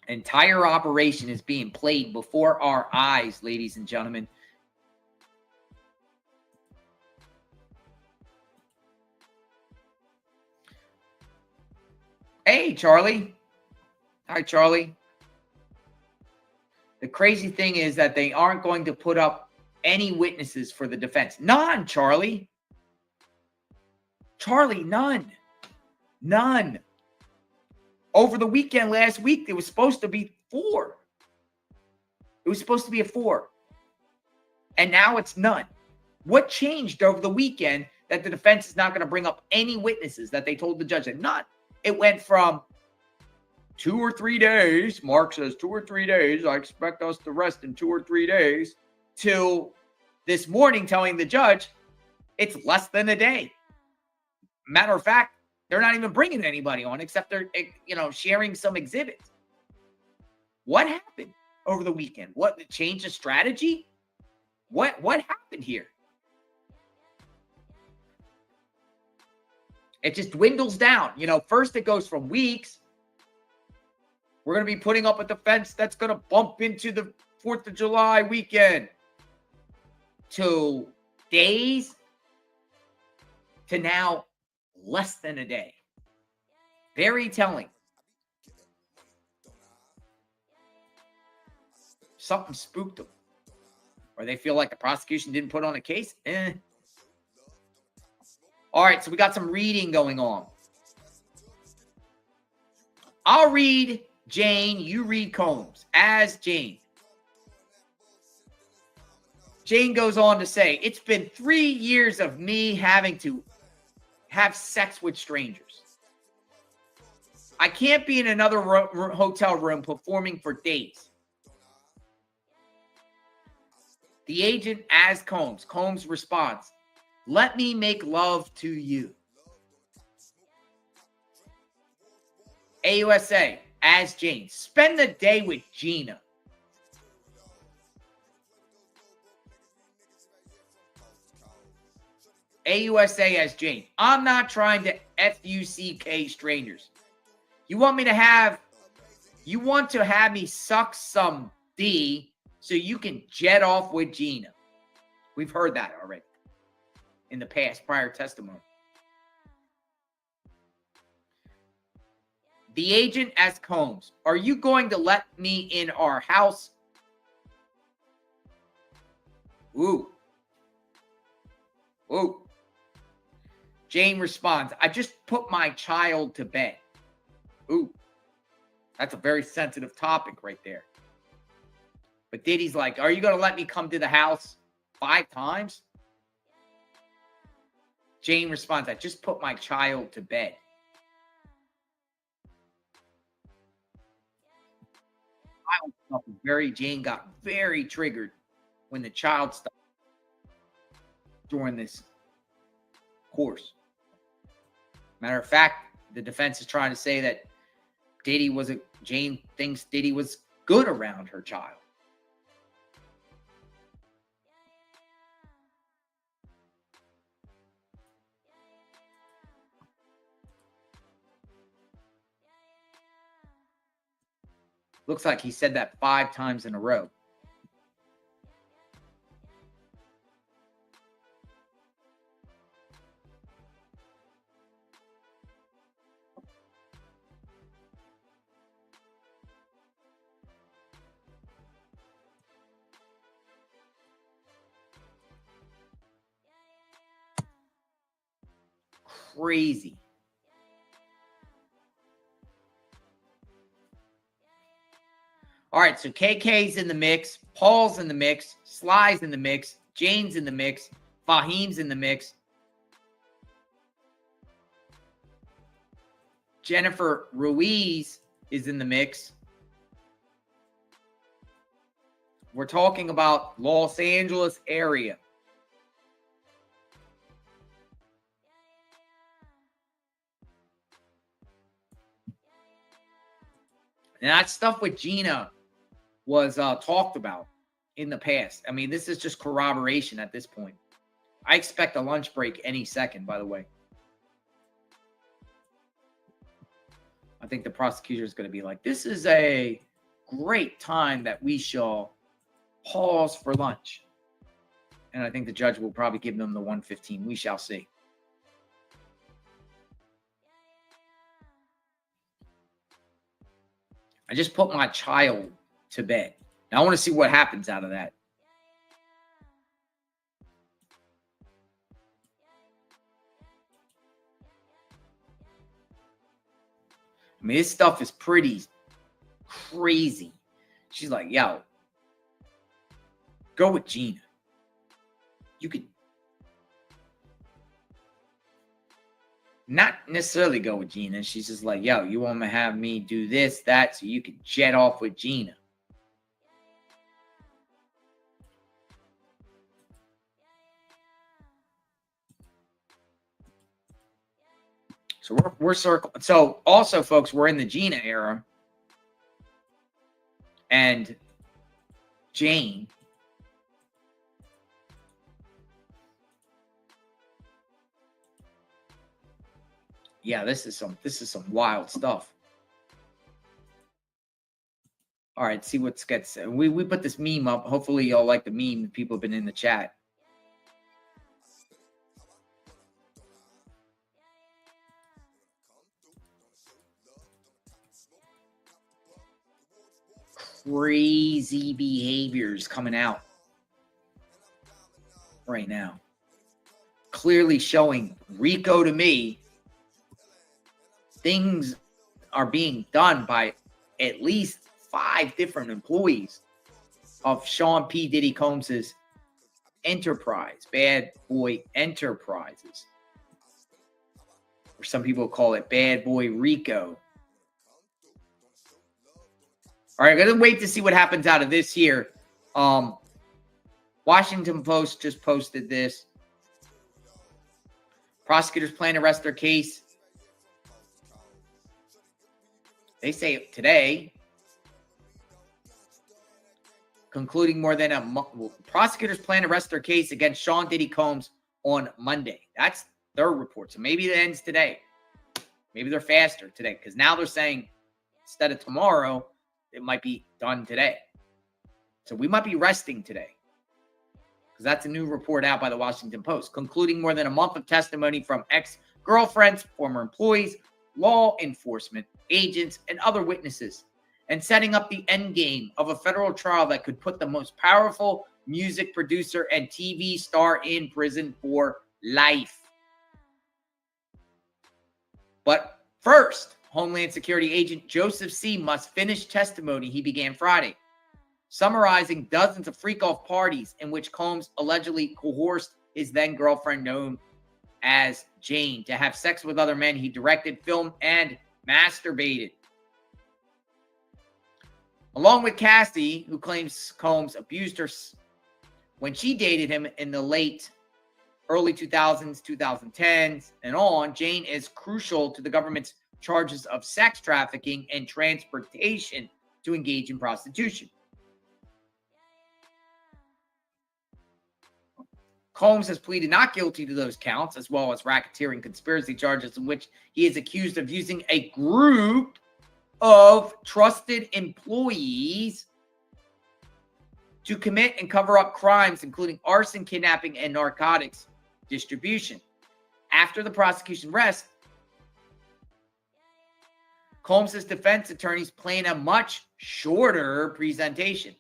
Entire operation is being played before our eyes, ladies and gentlemen. Hey, Charlie. Hi, Charlie. The crazy thing is that they aren't going to put up any witnesses for the defense. None, Charlie. Charlie, none. None. Over the weekend last week, there was supposed to be 4. It was supposed to be a 4. And now it's none. What changed over the weekend that the defense is not going to bring up any witnesses that they told the judge that none? It went from 2 or 3 days. Mark says 2 or 3 days. I expect us to rest in 2 or 3 days. To this morning telling the judge it's less than a day. Matter of fact, they're not even bringing anybody on except they're, sharing some exhibits. What happened over the weekend? What changed the strategy? What happened here? It just dwindles down. First it goes from weeks. We're going to be putting up a defense that's going to bump into the 4th of July weekend. To days. To now less than a day. Very telling. Something spooked them. Or they feel like the prosecution didn't put on a case. All right, so we got some reading going on. I'll read Jane, you read Combs as Jane. Jane goes on to say, it's been 3 years of me having to have sex with strangers. I can't be in another hotel room performing for dates. The agent as Combs. Combs responds, let me make love to you. AUSA as Jane. Spend the day with Gina. AUSA as Jane. I'm not trying to FUCK strangers. You want to have me suck some D so you can jet off with Gina. We've heard that already in the past, prior testimony. The agent as Combs. Are you going to let me in our house? Ooh. Ooh. Jane responds, I just put my child to bed. Ooh. That's a very sensitive topic right there. But Diddy's like, are you going to let me come to the house 5 times? Jane responds, I just put my child to bed. Jane got very triggered when the child stopped during this course. Matter of fact, the defense is trying to say that Jane thinks Diddy was good around her child. Looks like he said that 5 times in a row. Crazy. All right, so KK's in the mix, Paul's in the mix, Sly's in the mix, Jane's in the mix, Fahim's in the mix. Jennifer Ruiz is in the mix. We're talking about Los Angeles area. And that stuff with Gina was talked about in the past. I mean, this is just corroboration at this point. I expect a lunch break any second, by the way. I think the prosecutor is going to be like, this is a great time that we shall pause for lunch. And I think the judge will probably give them the 115. We shall see. I just put my child to bed. Now I want to see what happens out of that. I mean, this stuff is pretty crazy. She's like, yo, go with Gina. You could not necessarily go with Gina. She's just like, yo, you want to have me do this, that, so you could jet off with Gina. So we're circling. So also, folks, we're in the Gina era. And Jane yeah, this is some wild stuff. All right, see what gets. We put this meme up. Hopefully y'all like the meme. People have been in the chat. Crazy behaviors coming out right now. Clearly showing Rico to me. Things are being done by at least 5 different employees of Sean P. Diddy Combs's enterprise, Bad Boy Enterprises. Or some people call it Bad Boy Rico. All right, I'm going to wait to see what happens out of this here. Washington Post just posted this. Prosecutors plan to rest their case. They say today, concluding more than a month. Prosecutors plan to rest their case against Sean Diddy Combs on Monday. That's their report. So maybe it ends today. Maybe they're faster today because now they're saying instead of tomorrow, it might be done today. So we might be resting today because that's a new report out by the Washington Post, concluding more than a month of testimony from ex-girlfriends, former employees, law enforcement agents, and other witnesses, and setting up the end game of a federal trial that could put the most powerful music producer and TV star in prison for life. But first, Homeland Security agent Joseph C. must finish testimony he began Friday, summarizing dozens of freak-off parties in which Combs allegedly coerced his then-girlfriend, known as Jane, to have sex with other men he directed, filmed, and masturbated. Along with Cassie, who claims Combs abused her when she dated him in the early 2000s, 2010s, and on, Jane is crucial to the government's charges of sex trafficking and transportation to engage in prostitution. Combs has pleaded not guilty to those counts, as well as racketeering conspiracy charges in which he is accused of using a group of trusted employees to commit and cover up crimes, including arson, kidnapping, and narcotics distribution. After the prosecution rests, Combs' defense attorneys plan a much shorter presentation.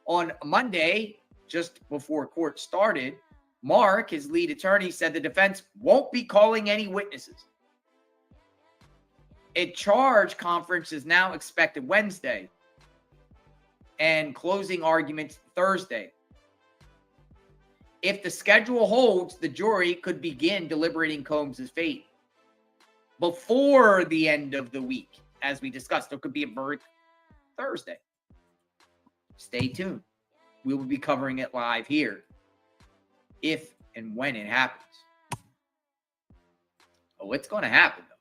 On Monday, just before court started, Mark, his lead attorney, said the defense won't be calling any witnesses. A charge conference is now expected Wednesday and closing arguments Thursday. If the schedule holds, the jury could begin deliberating Combs' fate before the end of the week. As we discussed, there could be a verdict Thursday. Stay tuned. We will be covering it live here if and when it happens. Oh, it's going to happen, though.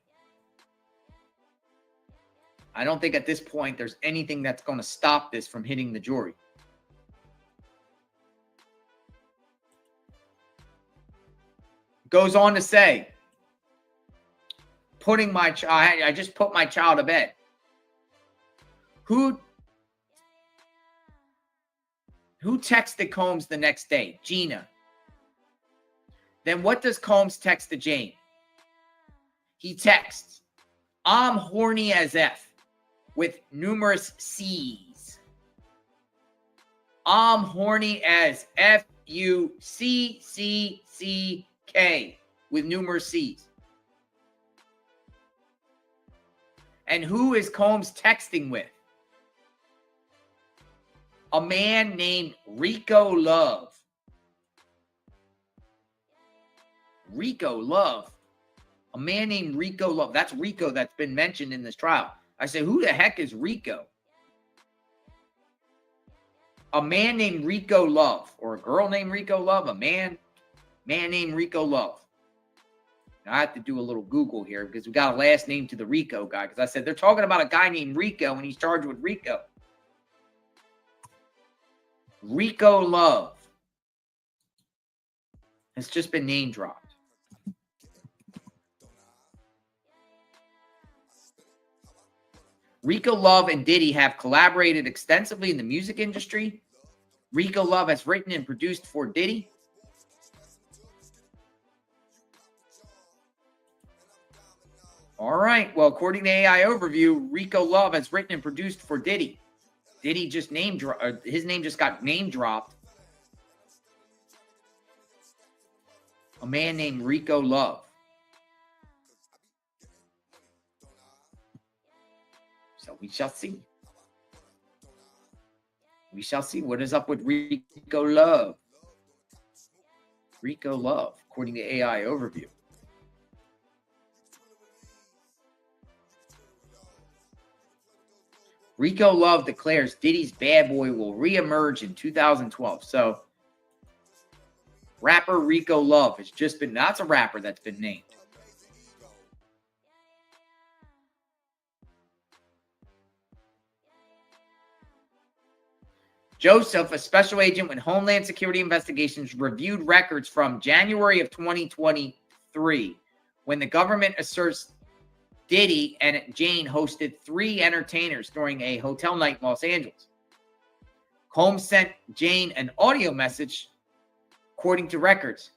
I don't think at this point there's anything that's going to stop this from hitting the jury. Goes on to say, putting my child, I just put my child to bed. Who texted Combs the next day? Gina. Then what does Combs text to Jane? He texts, I'm horny as F, with numerous C's. I'm horny as F-U-C-C-C-K, with numerous C's. And who is Combs texting with? A man named Rico Love. Rico Love. A man named Rico Love. That's Rico that's been mentioned in this trial. I say, who the heck is Rico? A man named Rico Love, or a girl named Rico Love, a man named Rico Love. Now, I have to do a little Google here because we got a last name to the Rico guy, because I said they're talking about a guy named Rico and he's charged with Rico. Rico Love has just been name dropped. Rico Love and Diddy have collaborated extensively in the music industry. Rico Love has written and produced for Diddy. All right. Well, according to AI Overview, Rico Love has written and produced for Diddy. Diddy just his name just got name dropped. A man named Rico Love. So we shall see. We shall see what is up with Rico Love. Rico Love, according to AI Overview. Rico Love declares Diddy's Bad Boy will reemerge in 2012. So, rapper Rico Love has just been, that's a rapper that's been named. Joseph, a special agent with Homeland Security Investigations, reviewed records from January of 2023 when the government asserts Diddy and Jane hosted 3 entertainers during a hotel night in Los Angeles. Combs sent Jane an audio message, according to records.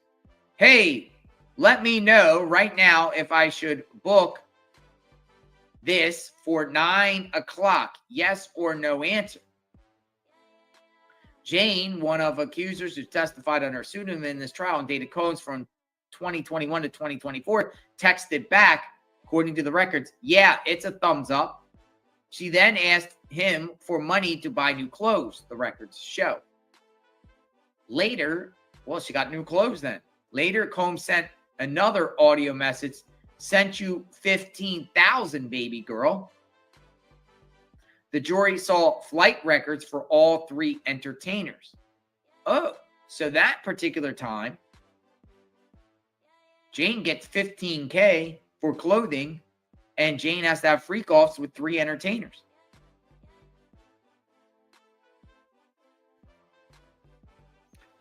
Hey, let me know right now if I should book this for 9 o'clock. Yes or no answer. Jane, one of accusers who testified under pseudonym in this trial and dated Combs from 2021 to 2024, texted back, according to the records, yeah, it's a thumbs up. She then asked him for money to buy new clothes, the records show. Later, well, she got new clothes then. Later, Combs sent another audio message, sent you 15,000, baby girl. The jury saw flight records for all 3 entertainers. Oh, so that particular time, Jane gets $15K for clothing, and Jane has to have freak-offs with 3 entertainers.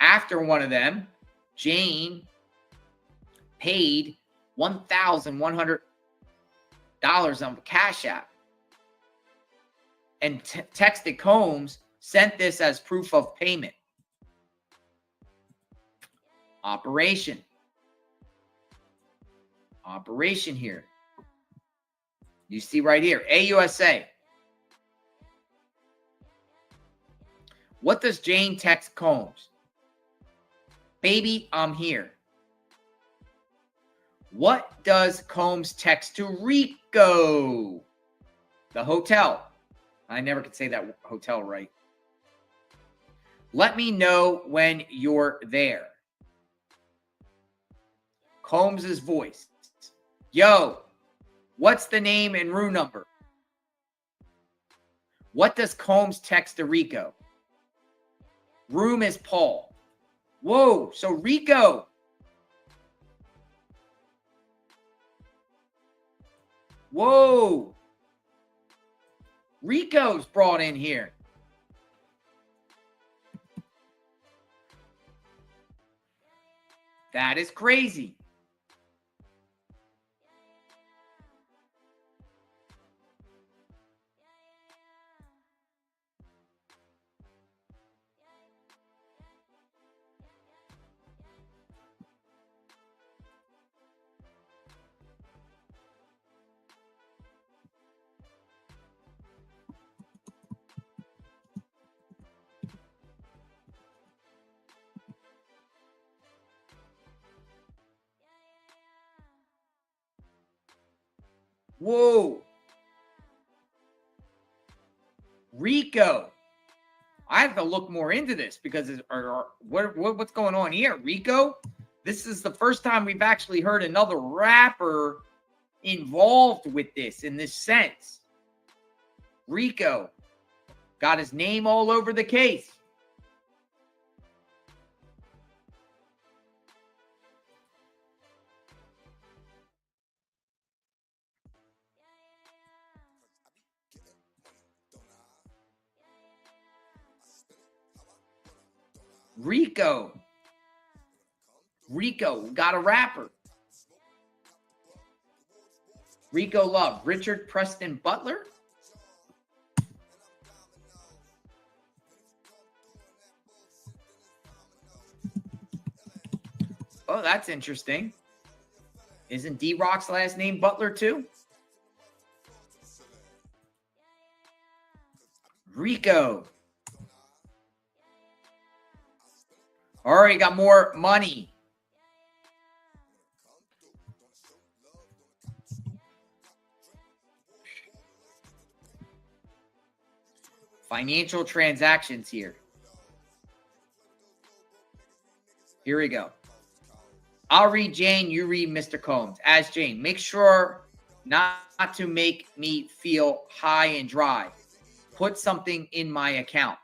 After one of them, Jane paid $1,100 on Cash App and texted Combs, sent this as proof of payment. Operation here. You see right here, AUSA. What does Jane text Combs? Baby, I'm here. What does Combs text to Rico? The hotel. I never could say that hotel right. Let me know when you're there. Combs' voice. Yo, what's the name and room number? What does Combs text to Rico? Room is Paul. Whoa, so Rico. Whoa. Rico's brought in here. That is crazy. Whoa. Rico. I have to look more into this because what's going on here? Rico? This is the first time we've actually heard another rapper involved with this in this sense. Rico got his name all over the case. Rico got a rapper. Rico Love, Richard Preston Butler. Oh, that's interesting. Isn't D-Rock's last name Butler too? Rico. All right, got more money. Financial transactions here. Here we go. I'll read Jane, you read Mr. Combs. As Jane, make sure not to make me feel high and dry. Put something in my account.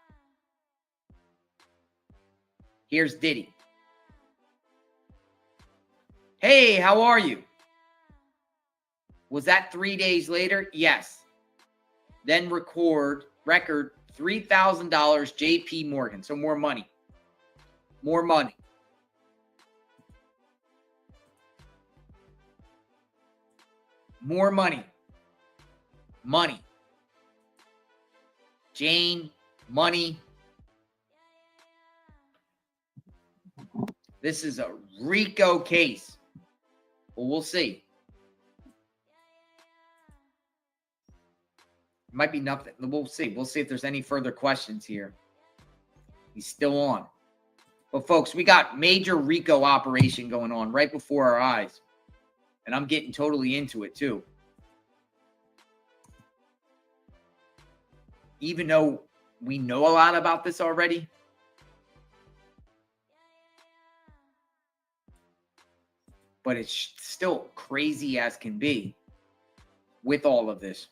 Here's Diddy. Hey, how are you? Was that 3 days later? Yes. Then record $3,000 JP Morgan. So more money. More money. More money. Money. Jane, money. This is a Rico case. Well, we'll see. Might be nothing. We'll see. We'll see if there's any further questions here. He's still on. But folks, we got major Rico operation going on right before our eyes. And I'm getting totally into it too. Even though we know a lot about this already. But it's still crazy as can be with all of this.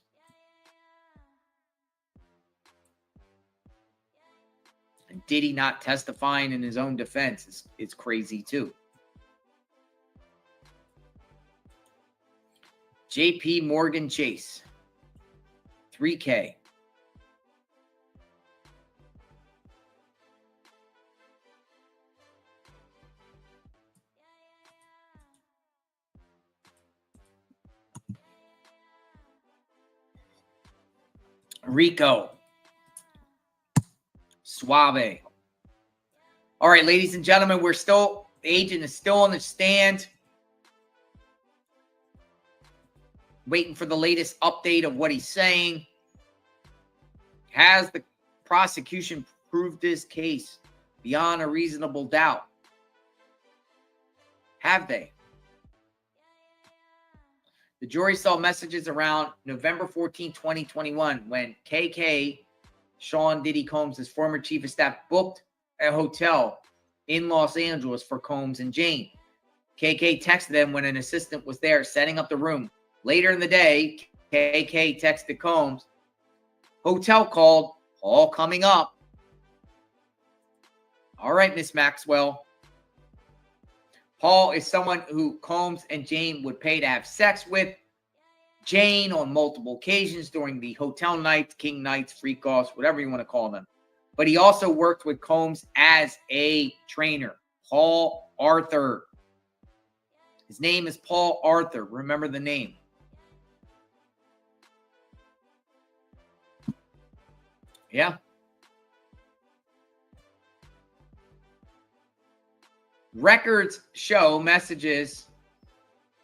And Diddy not testifying in his own defense is crazy too. JP Morgan Chase, 3K. Rico. Suave. All right, ladies and gentlemen, the agent is still on the stand. Waiting for the latest update of what he's saying. Has the prosecution proved this case beyond a reasonable doubt? Have they? The jury saw messages around November 14, 2021, when KK, Sean Diddy Combs' former chief of staff, booked a hotel in Los Angeles for Combs and Jane. KK texted them when an assistant was there setting up the room. Later in the day, KK texted Combs, hotel called, all coming up. All right, Miss Maxwell. Paul is someone who Combs and Jane would pay to have sex with. Jane on multiple occasions during the hotel nights, king nights, freak-offs, whatever you want to call them. But he also worked with Combs as a trainer. Paul Arthur. His name is Paul Arthur. Remember the name. Yeah. Records show messages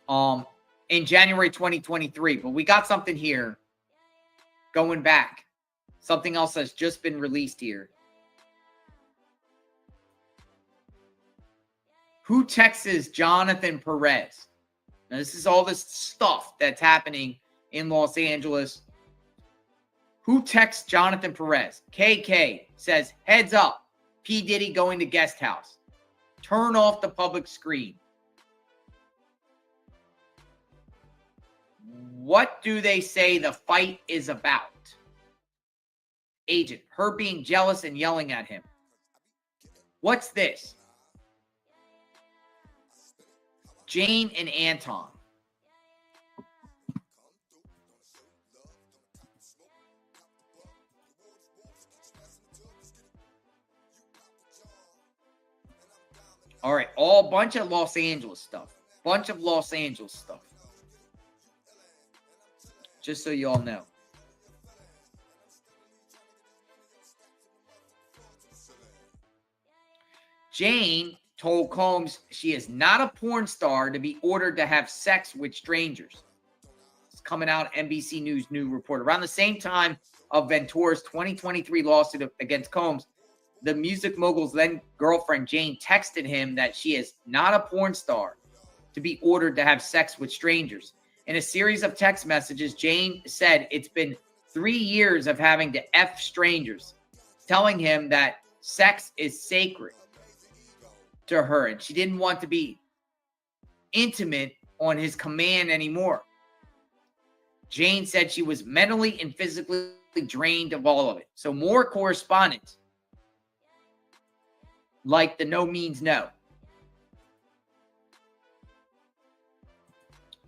in January 2023, but we got something here going back. Something else has just been released here. Who texts Jonathan Perez? Now, this is all this stuff that's happening in Los Angeles. Who texts Jonathan Perez? KK says, heads up, P. Diddy going to guest house. Turn off the public screen. What do they say the fight is about? Agent, her being jealous and yelling at him. What's this? Jane and Anton. All right, all bunch of Los Angeles stuff. Bunch of Los Angeles stuff. Just so you all know. Jane told Combs she is not a porn star to be ordered to have sex with strangers. It's coming out, NBC News new report. Around the same time of Ventura's 2023 lawsuit against Combs, the music mogul's then girlfriend Jane texted him that she is not a porn star to be ordered to have sex with strangers. In a series of text messages, Jane said it's been 3 years of having to F strangers, telling him that sex is sacred to her, and she didn't want to be intimate on his command anymore. Jane said she was mentally and physically drained of all of it. So more correspondence, like the no means no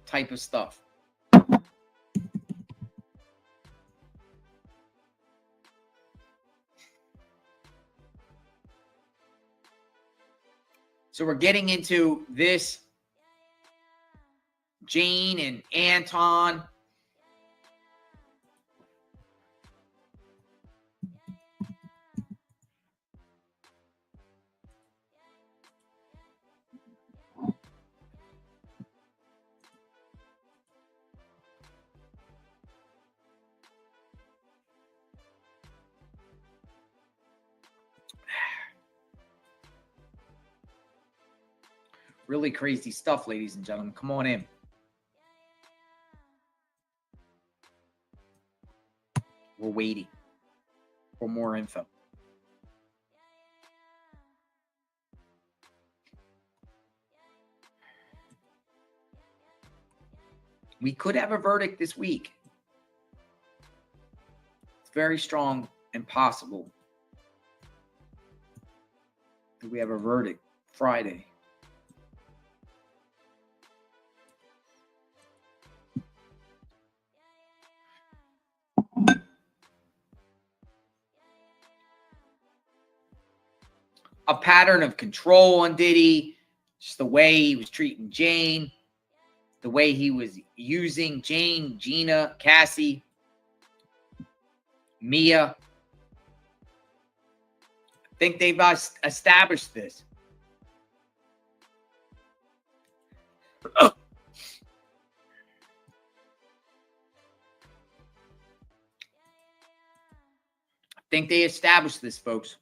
type of stuff. So we're getting into this Jane and Anton. Really crazy stuff, ladies and gentlemen. Come on in. We're waiting for more info. We could have a verdict this week. It's very strong and possible that we have a verdict Friday. A pattern of control on Diddy, just the way he was treating Jane, the way he was using Jane, Gina, Cassie, Mia. I think they've established this. I think they established this, folks.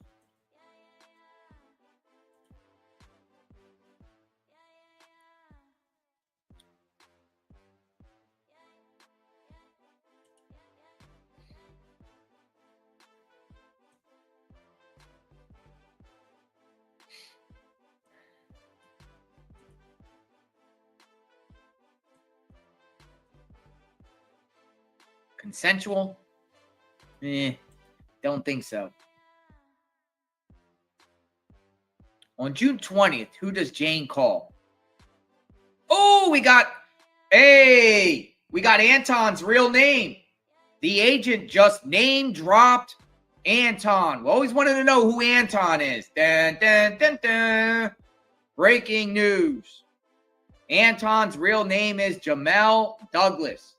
Consensual? Don't think so. On June 20th, who does Jane call? Oh, we got, hey, we got Anton's real name. The agent just name dropped Anton. We always wanted to know who Anton is. Dun, dun, dun, dun. Breaking news. Anton's real name is Jamel Douglas.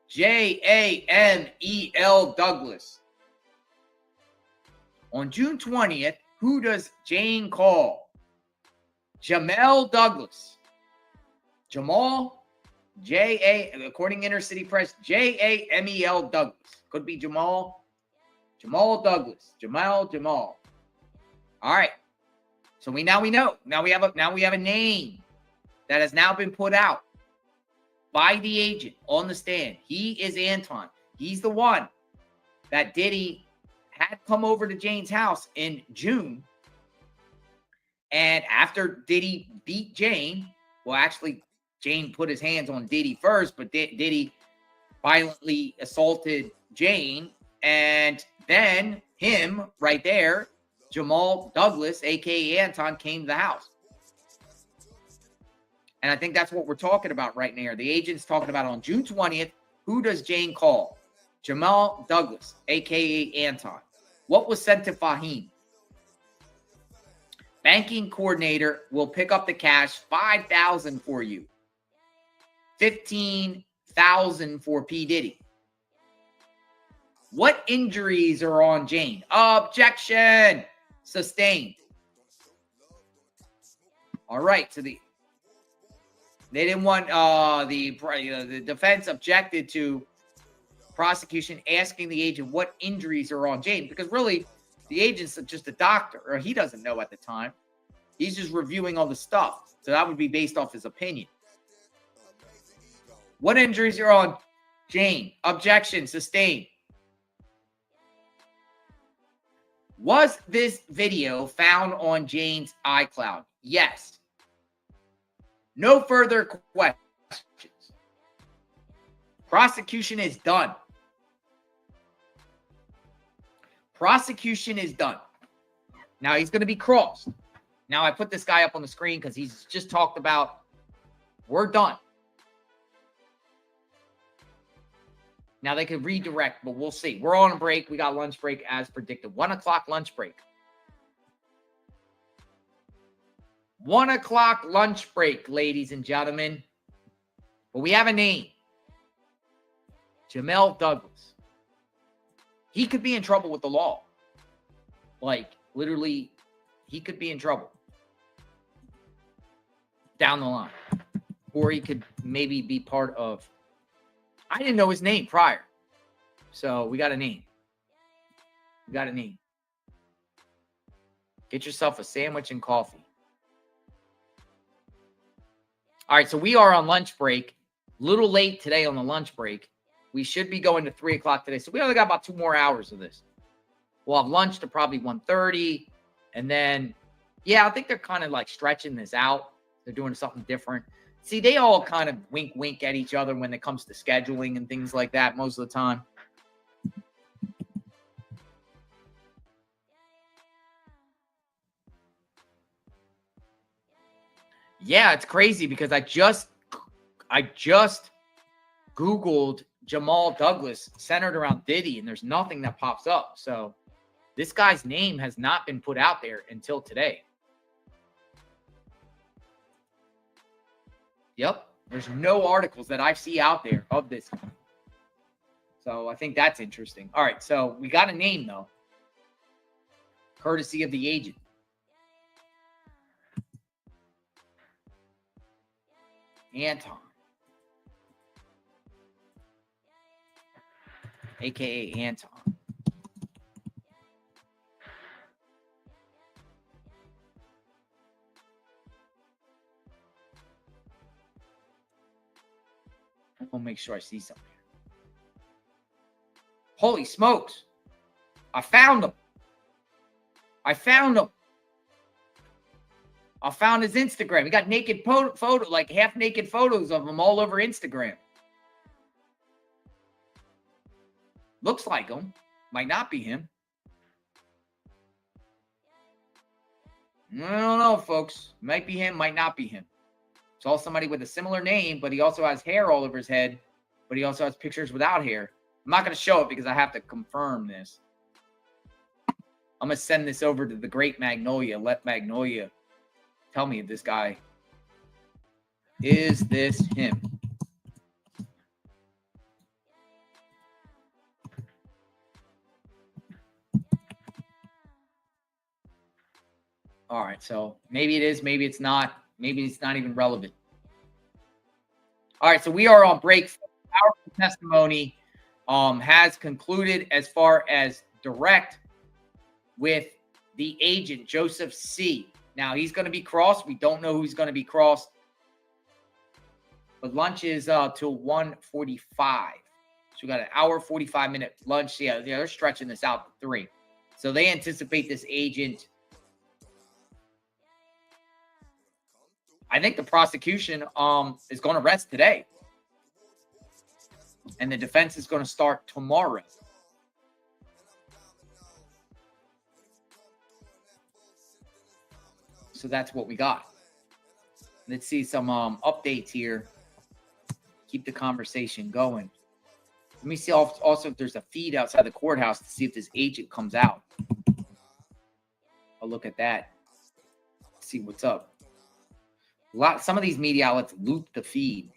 Jamel Douglas. On June 20th, who does Jane call? Jamel Douglas. Jamal, according to Inner City Press, Jamel Douglas. Could be Jamal Douglas. Jamal. All right. So now we know. Now we have a name that has now been put out by the agent on the stand. He is Anton. He's the one that Diddy had come over to Jane's house in June. And after Diddy beat Jane, well, actually, Jane put his hands on Diddy first, but Diddy violently assaulted Jane. And then him right there, Jamal Douglas, a.k.a. Anton, came to the house. And I think that's what we're talking about right now. The agent's talking about on June 20th, who does Jane call? Jamal Douglas, a.k.a. Anton. What was sent to Fahim? Banking coordinator will pick up the cash, $5,000 for you. $15,000 for P. Diddy. What injuries are on Jane? Objection. Sustained. All right. So they didn't want the defense objected to prosecution asking the agent what injuries are on Jane, because really the agent's just a doctor, or he doesn't know at the time. He's just reviewing all the stuff. So that would be based off his opinion. What injuries are on Jane? Objection. Sustained. Was this video found on Jane's iCloud? Yes. No further questions. Prosecution is done. Prosecution is done. Now he's going to be crossed. Now I put this guy up on the screen because he's just talked about, we're done. Now they could redirect, but we'll see. We're on a break. We got lunch break as predicted. 1 o'clock lunch break. 1 o'clock lunch break, ladies and gentlemen. But we have a name. Jamel Douglas. He could be in trouble with the law. Like, literally, he could be in trouble down the line. Or he could maybe be part of... I didn't know his name prior. So we got a name. We got a name. Get yourself a sandwich and coffee. All right, so we are on lunch break. Little late today on the lunch break. We should be going to 3 o'clock today. So we only got about 2 more hours of this. We'll have lunch to probably 1:30. And then, yeah, I think they're kind of like stretching this out. They're doing something different. See, they all kind of wink at each other when it comes to scheduling and things like that most of the time. Yeah, it's crazy because I just Googled Jamal Douglas centered around Diddy, and there's nothing that pops up. So this guy's name has not been put out there until today. Yep. There's no articles that I see out there of this. So I think that's interesting. All right. So we got a name, though, courtesy of the agent. Anton, a.k.a. Anton. I'll make sure I see something. Holy smokes. I found him. I found his Instagram. He got naked photo, like half naked photos of him all over Instagram. Looks like him. Might not be him. I don't know, folks. Might be him, might not be him. Saw somebody with a similar name, but he also has hair all over his head but he also has pictures without hair. I'm not going to show it because I have to confirm this. I'm going to send this over to the great Magnolia. Let Magnolia tell me if this guy, is this him? All right, so maybe it is, maybe it's not. Maybe it's not even relevant. All right, so we are on break. Our testimony has concluded as far as direct with the agent, Joseph C. Now, he's going to be crossed. We don't know who's going to be crossed. But lunch is till 1:45. So we got an hour, 45-minute lunch. Yeah, they're stretching this out to 3. So they anticipate this agent. I think the prosecution is going to rest today. And the defense is going to start tomorrow. So that's what we got. Let's see some updates here. Keep the conversation going. Let me see also if there's a feed outside the courthouse to see if this agent comes out. I'll look at that. See what's up. Some of these media outlets loop the feed.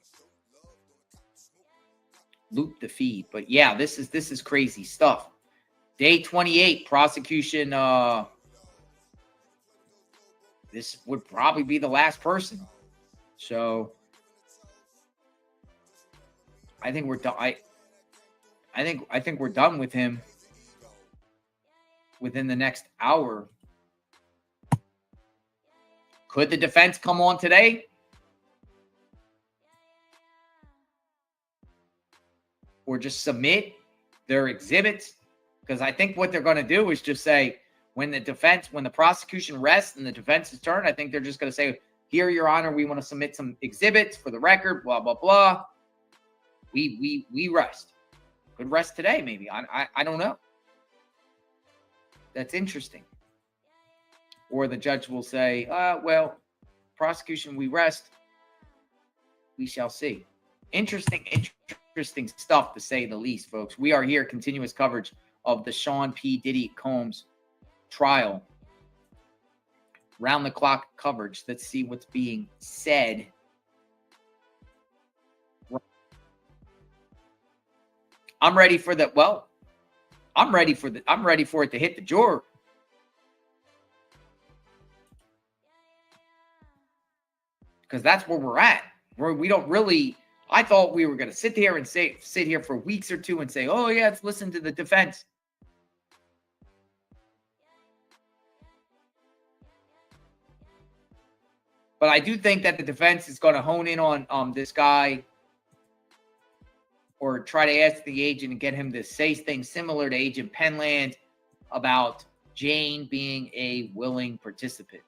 But yeah, this is crazy stuff. Day 28, prosecution. This would probably be the last person. So I think we're done. I think we're done with him within the next hour. Could the defense come on today? Or just submit their exhibits? Because I think what they're going to do is just say, when the prosecution rests and the defense's turn, I think they're just going to say, here, Your Honor, we want to submit some exhibits for the record, blah, blah, blah. We rest. Could rest today, maybe. I don't know. That's interesting. Or the judge will say, well, prosecution, we rest. We shall see. Interesting stuff, to say the least, folks. We are here, continuous coverage of the Sean P. Diddy Combs trial. Round the clock coverage. Let's see what's being said. I'm ready for that. Well, I'm ready for it to hit the juror. Because that's where we're at. We don't really. I thought we were going to sit here for weeks or two and say, oh yeah, let's listen to the defense. But I do think that the defense is going to hone in on this guy, or try to ask the agent and get him to say things similar to Agent Penland about Jane being a willing participant.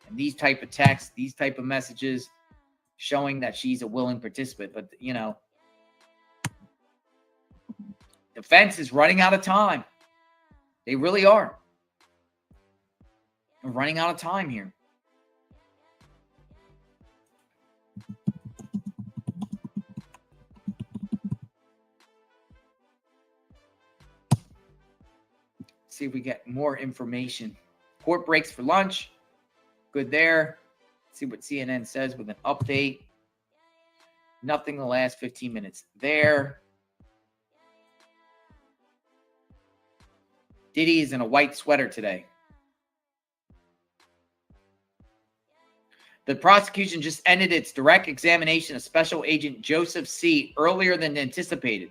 And these type of texts, these type of messages showing that she's a willing participant. But, you know, defense is running out of time. They really are. They're running out of time here. See if we get more information. Court breaks for lunch. Good there. See what CNN says with an update. Nothing in the last 15 minutes there. Diddy is in a white sweater today. The prosecution just ended its direct examination of Special Agent Joseph C. earlier than anticipated.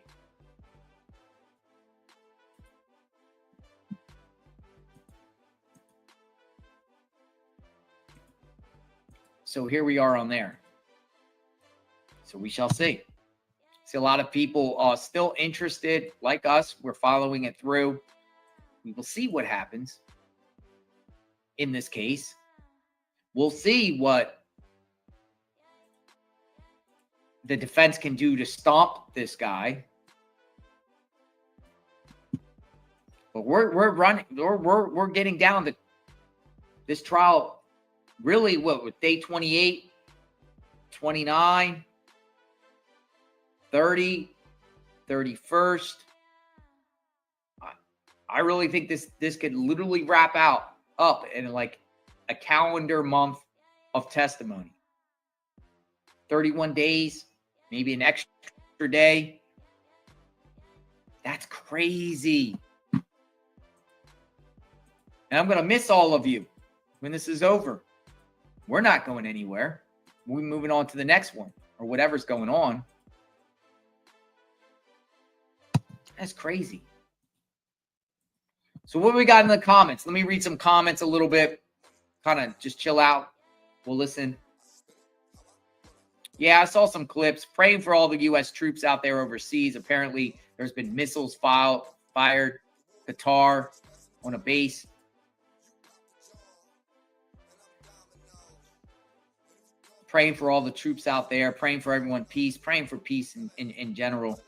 So here we are on there. So we shall see. See a lot of people still interested, like us. We're following it through. We will see what happens in this case. We'll see what the defense can do to stop this guy. But we're getting down to this trial. Really, what, with day 28, 29, 30, 31st. I really think this could literally wrap up in like a calendar month of testimony. 31 days, maybe an extra day. That's crazy. And I'm going to miss all of you when this is over. We're not going anywhere. We're moving on to the next one or whatever's going on. That's crazy. So what do we got in the comments? Let me read some comments a little bit. Kind of just chill out. We'll listen. Yeah, I saw some clips. Praying for all the U.S. troops out there overseas. Apparently, there's been missiles fired. Qatar on a base. Praying for all the troops out there. Praying for everyone peace. Praying for peace in general.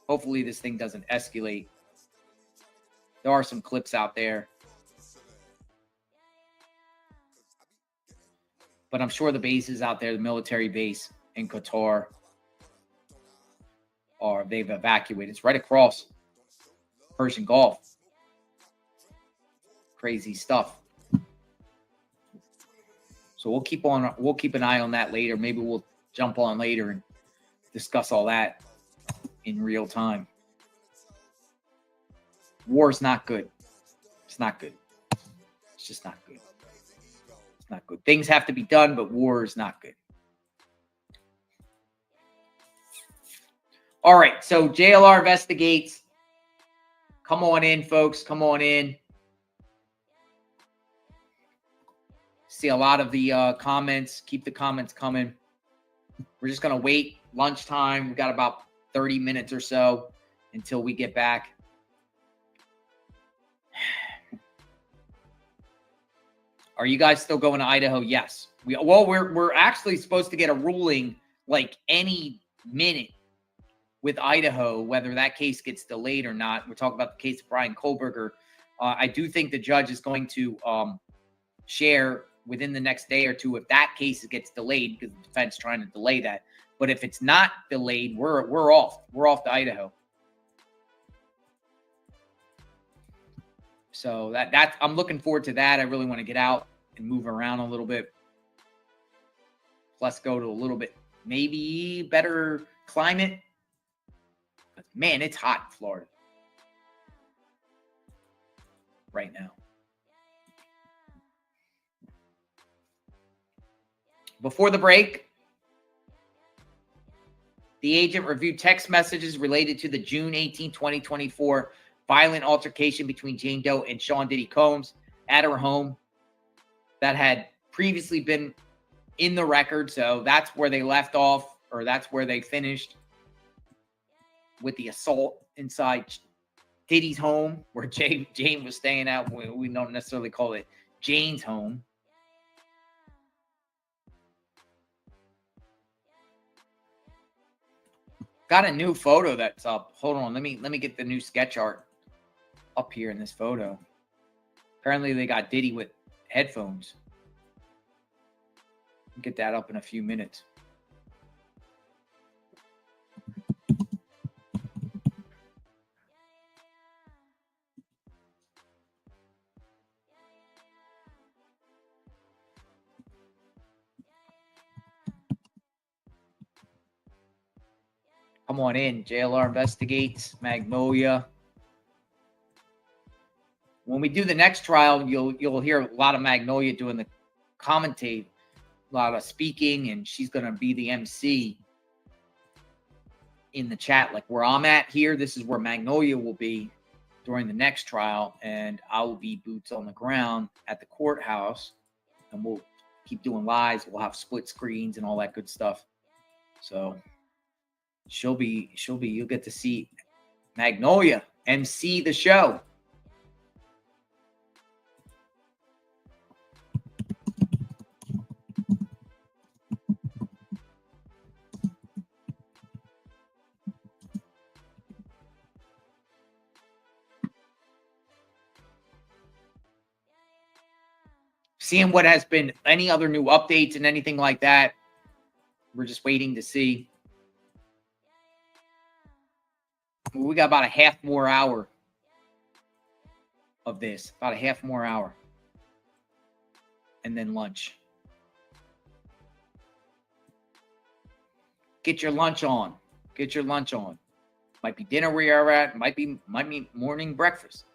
Hopefully, this thing doesn't escalate. There are some clips out there. But I'm sure the bases out there, the military base in Qatar, they've evacuated. It's right across Persian Gulf. Crazy stuff. So we'll keep an eye on that later. Maybe we'll jump on later and discuss all that in real time. War is not good. It's not good. It's just not good. It's not good. Things have to be done, but war is not good. All right, so JLR investigates. Come on in, folks. Come on in. See a lot of the comments. Keep the comments coming. We're just going to wait. Lunchtime. We've got about 30 minutes or so until we get back. Are you guys still going to Idaho? Yes. We're actually supposed to get a ruling like any minute with Idaho, whether that case gets delayed or not. We're talking about the case of Brian Kohlberger. I do think the judge is going to share within the next day or two if that case gets delayed, because the defense is trying to delay that. But if it's not delayed, we're off. We're off to Idaho. So that I'm looking forward to that. I really want to get out and move around a little bit. Plus go to a little bit maybe better climate. But man, it's hot in Florida right now. Before the break, the agent reviewed text messages related to the June 18, 2024 violent altercation between Jane Doe and Sean Diddy Combs at her home that had previously been in the record. So that's where they left off, or that's where they finished with the assault inside Diddy's home, where Jane was staying at. We don't necessarily call it Jane's home. Got a new photo that's up. Hold on, let me get the new sketch art up here in this photo. Apparently they got Diddy with headphones. Get that up in a few minutes. Come on in. JLR investigates Magnolia. When we do the next trial, you'll hear a lot of Magnolia doing the commentate, a lot of speaking, and she's going to be the MC in the chat. Like where I'm at here, this is where Magnolia will be during the next trial, and I will be boots on the ground at the courthouse, and we'll keep doing lives. We'll have split screens and all that good stuff. So you'll get to see Magnolia MC the show. Seeing what has been any other new updates and anything like that. We're just waiting to see. We got about a half more hour of this. About a half more hour. And then lunch. Get your lunch on. Get your lunch on. Might be dinner where you're at. Might be morning breakfast.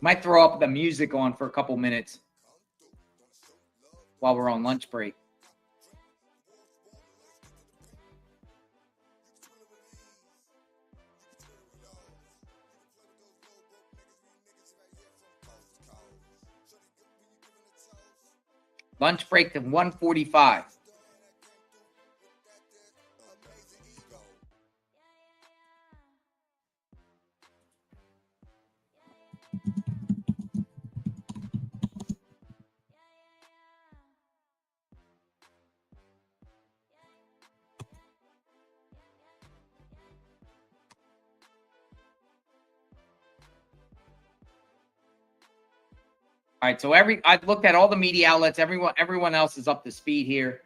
Might throw up the music on for a couple minutes while we're on lunch break. Lunch break to 1:45. All right, so I've looked at all the media outlets. Everyone else is up to speed here.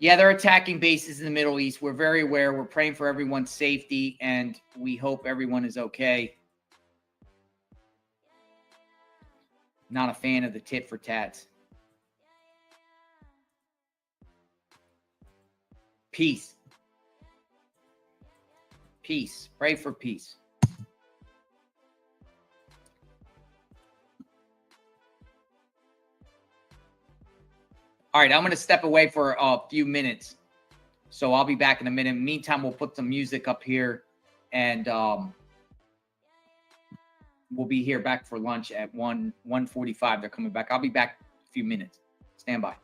Yeah, they're attacking bases in the Middle East. We're very aware. We're praying for everyone's safety, and we hope everyone is okay. Not a fan of the tit for tats. Peace. Peace. Pray for peace. All right, I'm going to step away for a few minutes. So I'll be back in a minute. Meantime, we'll put some music up here, and we'll be here back for lunch at 1:45. They're coming back. I'll be back in a few minutes. Stand by.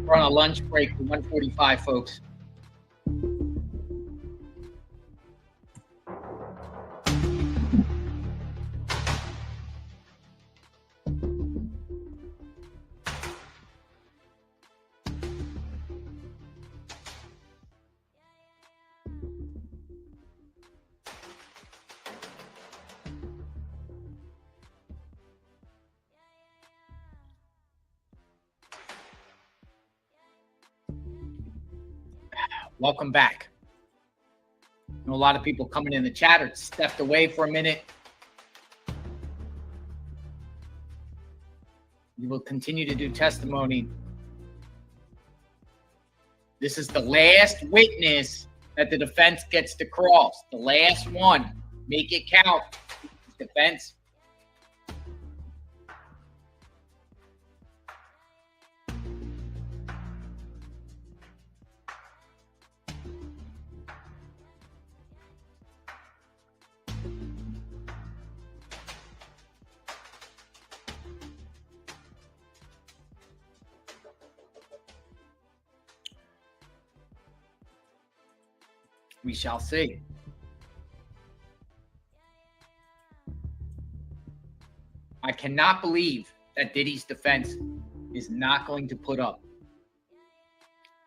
We're on a lunch break for 1:45, folks. Welcome back. I know a lot of people coming in the chat or stepped away for a minute. We will continue to do testimony. This is the last witness that the defense gets to cross. The last one. Make it count. Defense. We shall see. I cannot believe that Diddy's defense is not going to put up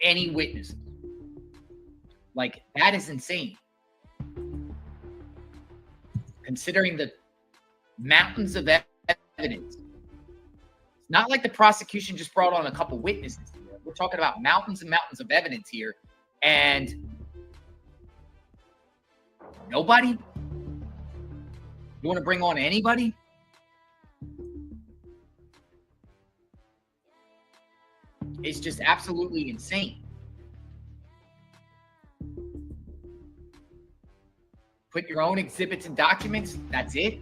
any witnesses. Like, that is insane. Considering the mountains of evidence. It's not like the prosecution just brought on a couple witnesses here. We're talking about mountains and mountains of evidence here. And nobody? You want to bring on anybody? It's just absolutely insane. Put your own exhibits and documents. That's it.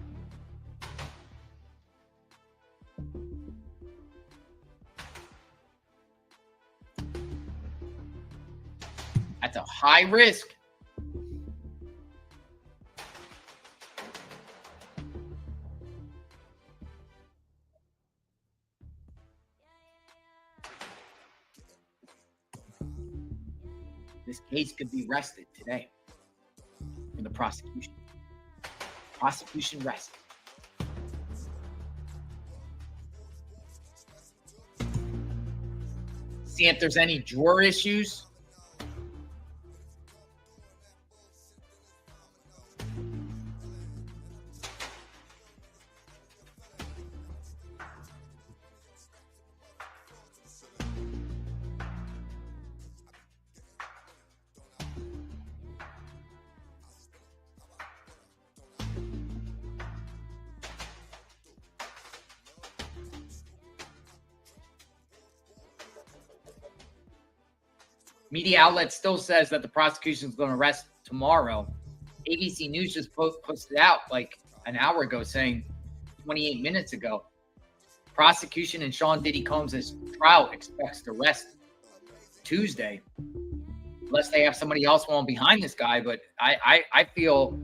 That's a high risk. This case could be rested today for the prosecution. Prosecution rested. See if there's any juror issues. Media outlet still says that the prosecution is going to rest tomorrow. ABC News just posted out like an hour ago saying 28 minutes ago, prosecution in Sean Diddy Combs' trial expects to rest Tuesday, unless they have somebody else on behind this guy. But I feel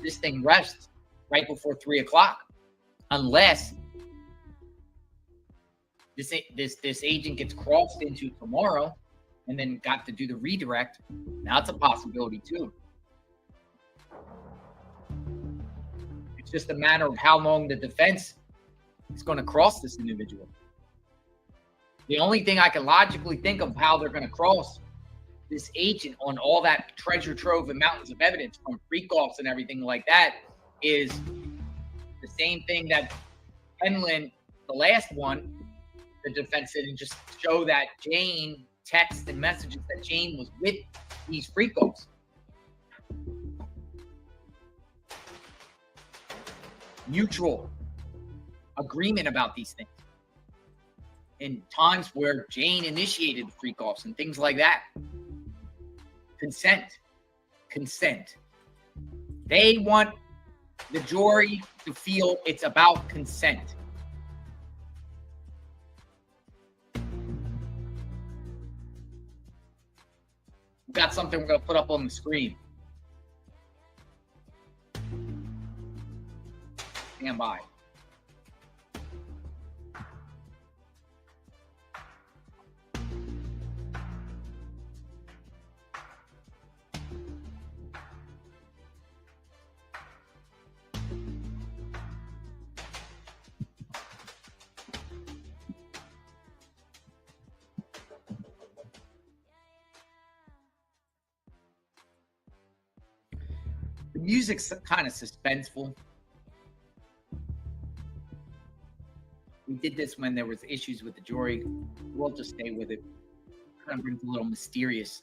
this thing rests right before 3 o'clock, unless this agent gets crossed into tomorrow and then got to do the redirect. Now it's a possibility too. It's just a matter of how long the defense is going to cross this individual. The only thing I can logically think of how they're going to cross this agent on all that treasure trove and mountains of evidence from freak-offs and everything like that is the same thing that Penland, the last one, the defense did, and just show that Jane texts and messages that Jane was with these freak-offs. Mutual agreement about these things. In times where Jane initiated the freak-offs and things like that. Consent. They want the jury to feel it's about consent. We've got something we're going to put up on the screen. Stand by. The music's kind of suspenseful. We did this when there was issues with the jury. We'll just stay with it. Kind of brings a little mysterious.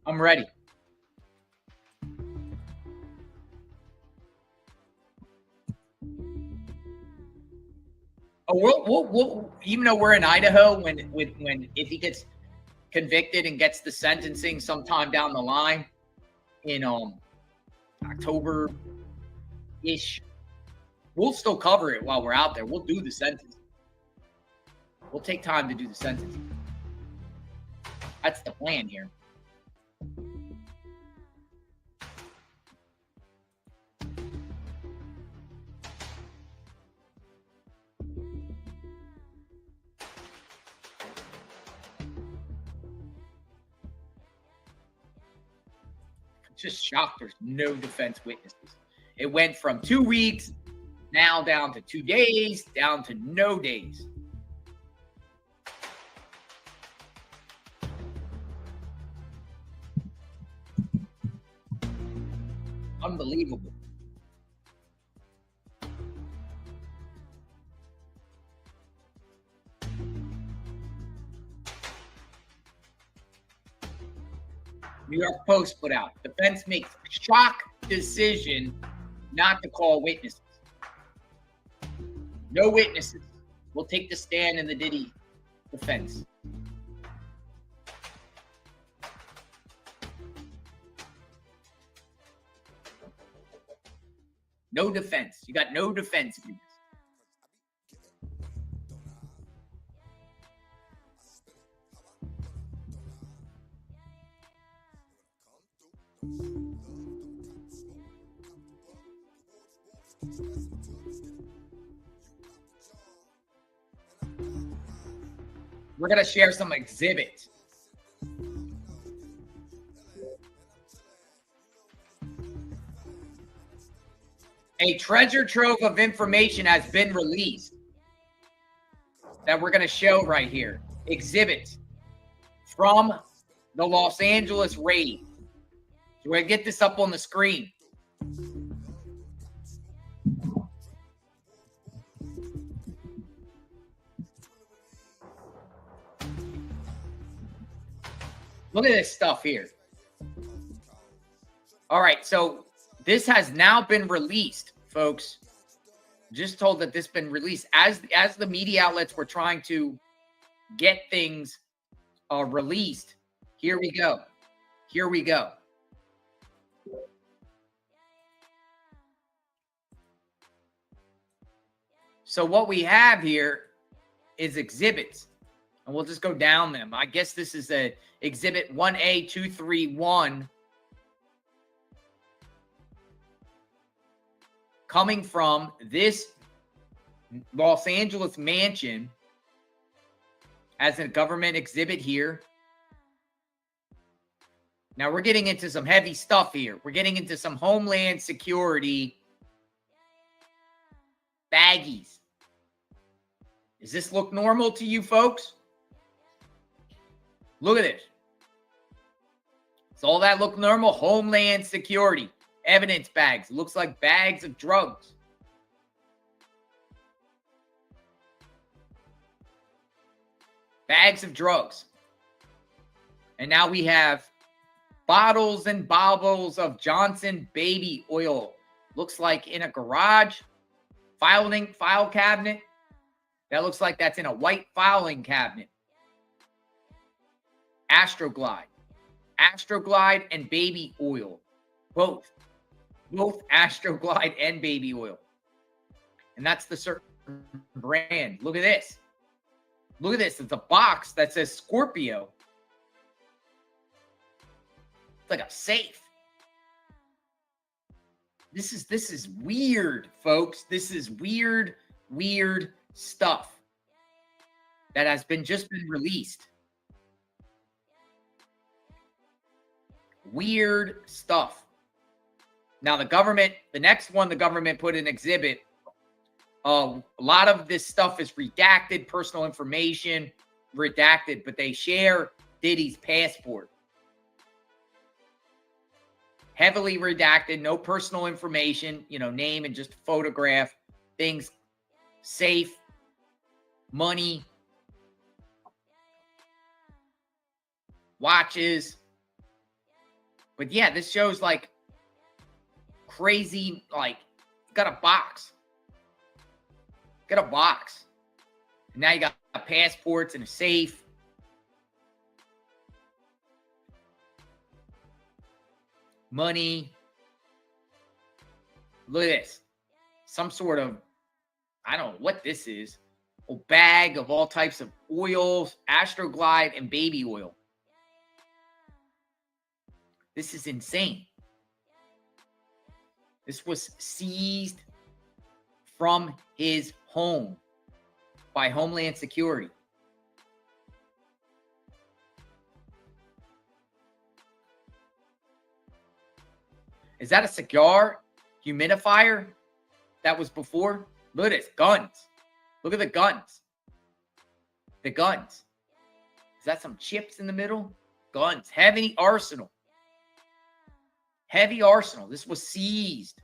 I'm ready. Oh, we'll even though we're in Idaho, when if he gets convicted and gets the sentencing sometime down the line in October-ish, we'll still cover it while we're out there. We'll do the sentence. We'll take time to do the sentence. That's the plan here. Just shocked there's no defense witnesses. It went from 2 weeks, now down to 2 days, down to no days. Unbelievable. New York Post put out, defense makes shock decision not to call witnesses. No witnesses will take the stand in the Diddy defense. No defense. You got no defense. We're going to share some exhibits. A treasure trove of information has been released that we're going to show right here. Exhibits from the Los Angeles raid. So we're going to get this up on the screen. Look at this stuff here. All right, so this has now been released, folks. Just told that this has been released. As the media outlets were trying to get things released, here we go. Here we go. So what we have here is exhibits. And we'll just go down them. I guess this is a exhibit 1A231 coming from this Los Angeles mansion as a government exhibit here. Now we're getting into some heavy stuff here. We're getting into some Homeland Security baggies. Does this look normal to you folks? Look at this. Does all that look normal? Homeland Security. Evidence bags. Looks like bags of drugs. Bags of drugs. And now we have bottles and bottles of Johnson baby oil. Looks like in a garage. File cabinet. That looks like that's in a white filing cabinet. Astroglide and baby oil. Both Astroglide and baby oil. And that's the certain brand. Look at this. Look at this. It's a box that says Scorpio. It's like a safe. This is weird, folks. This is weird stuff that has just been released. Weird stuff. Now the next one the government put an exhibit A lot of this stuff is redacted, personal information, redacted, but they share Diddy's passport. Heavily redacted, no personal information, name and just photograph, things safe, money, watches. But yeah, this shows like crazy, like, got a box. Got a box. And now you got passports and a safe. Money. Look at this. Some sort of, I don't know what this is. A bag of all types of oils, Astroglide, and baby oil. This is insane. This was seized from his home by Homeland Security. Is that a cigar humidifier that was before? Look at this. Guns. Look at the guns. The guns. Is that some chips in the middle? Guns. Heavy arsenal. Heavy arsenal. This was seized.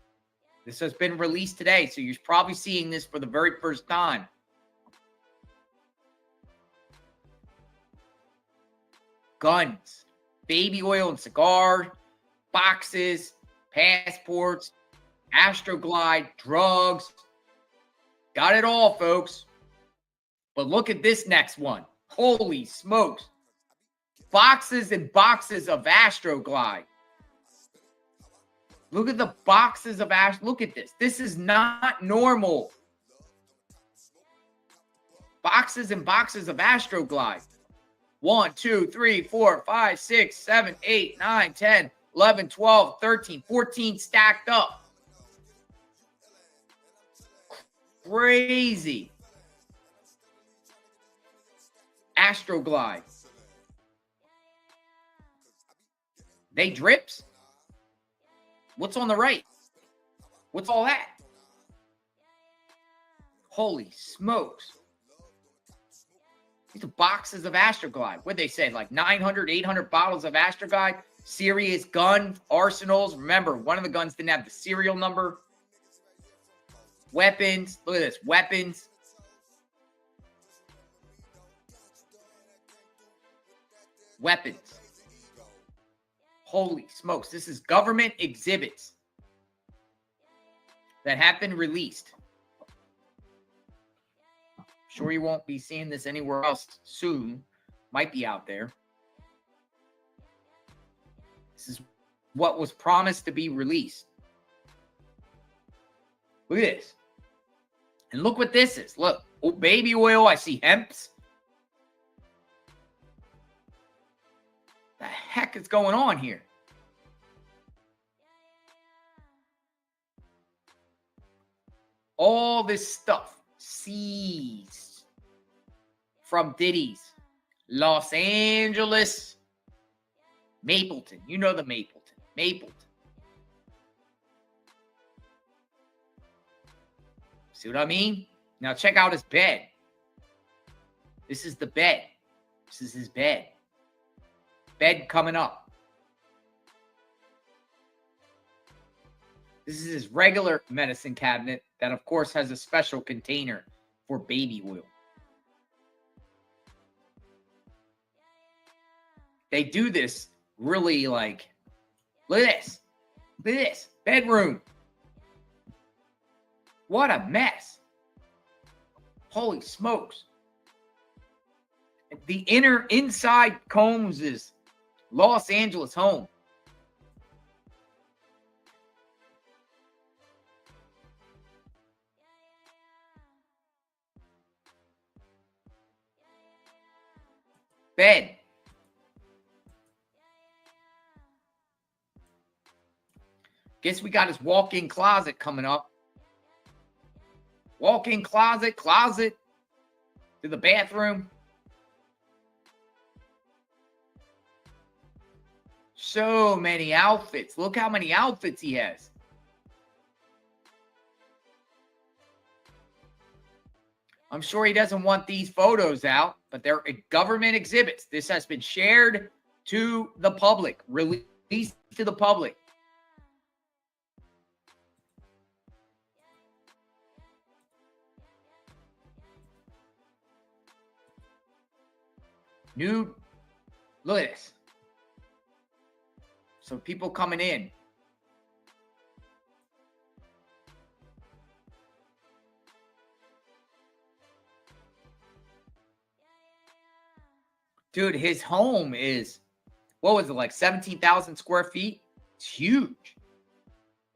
This has been released today, so you're probably seeing this for the very first time. Guns, baby oil and cigar, boxes, passports, Astroglide, drugs. Got it all, folks. But look at this next one. Holy smokes. Boxes and boxes of Astroglide. Look at the boxes of Ash. Look at this. This is not normal. Boxes and boxes of Astroglide. 1, 2, 3, 4, 5, 6, 7, 8, 9, 10, 11, 12, 13, 14 stacked up. Crazy. Astroglide. They drips? What's on the right? What's all that? Holy smokes. These are boxes of Astroglide. What'd they say? Like 900, 800 bottles of Astroglide. Serious gun arsenals. Remember, one of the guns didn't have the serial number. Weapons. Look at this. Weapons. Weapons. Holy smokes. This is government exhibits that have been released. Sure you won't be seeing this anywhere else soon. Might be out there. This is what was promised to be released. Look at this. And look what this is. Look. Oh, baby oil. I see hemps. The heck is going on here? All this stuff seized from Diddy's Los Angeles, Mapleton. You know the Mapleton. Mapleton. See what I mean? Now check out his bed. This is the bed. This is his bed. Bed coming up. This is his regular medicine cabinet that, of course, has a special container for baby oil. They do this really like, look at this. Look at this. Bedroom. What a mess. Holy smokes. The inside Combs' Los Angeles home. Bed. Guess we got his walk-in closet coming up. Walk-in closet, closet to the bathroom. So many outfits. Look how many outfits he has. I'm sure he doesn't want these photos out, but they're government exhibits. This has been shared to the public, released to the public. Nude. Look at this. So people coming in. Dude, his home is, what was it, like 17,000 square feet? It's huge.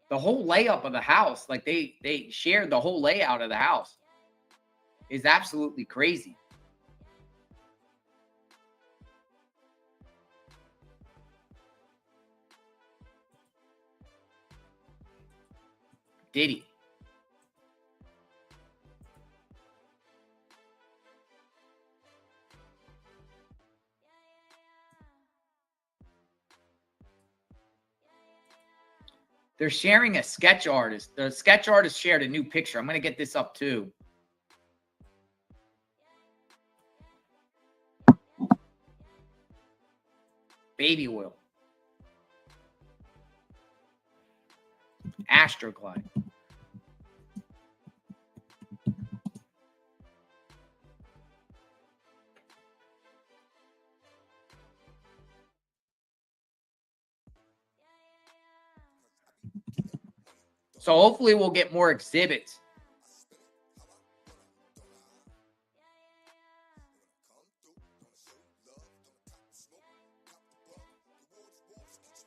The whole layup of the house, like they shared the whole layout of the house, is absolutely crazy. Diddy. They're sharing a sketch artist. The sketch artist shared a new picture. I'm going to get this up too. Baby oil. Astroglide. So hopefully we'll get more exhibits.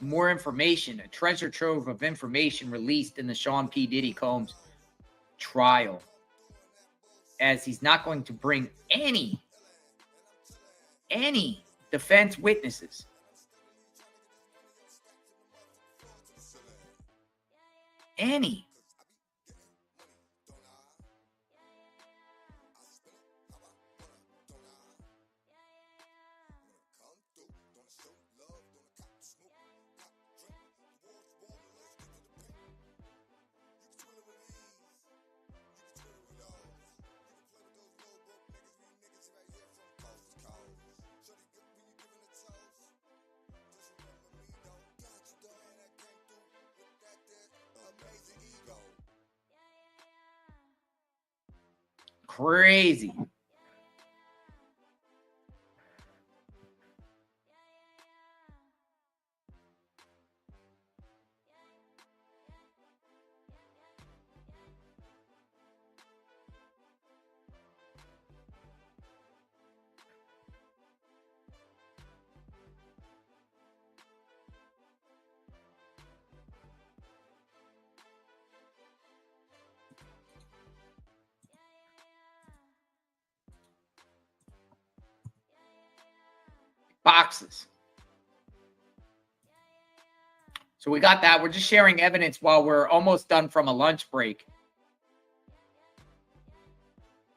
More information, a treasure trove of information released in the Sean P. Diddy Combs trial, as he's not going to bring any defense witnesses. Any. Crazy. Boxes. So we got that. We're just sharing evidence while we're almost done from a lunch break.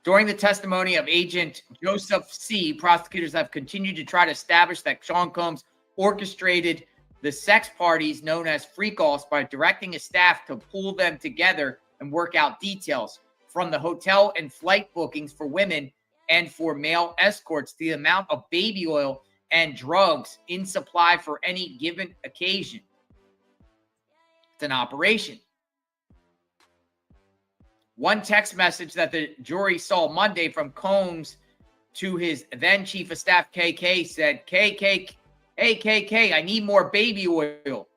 During the testimony of Agent Joseph C., prosecutors have continued to try to establish that Sean Combs orchestrated the sex parties known as freak-offs by directing his staff to pull them together and work out details, from the hotel and flight bookings for women and for male escorts to the amount of baby oil and drugs in supply for any given occasion. It's an operation. One text message that the jury saw Monday from Combs to his then chief of staff, KK, said, hey, KK, I need more baby oil.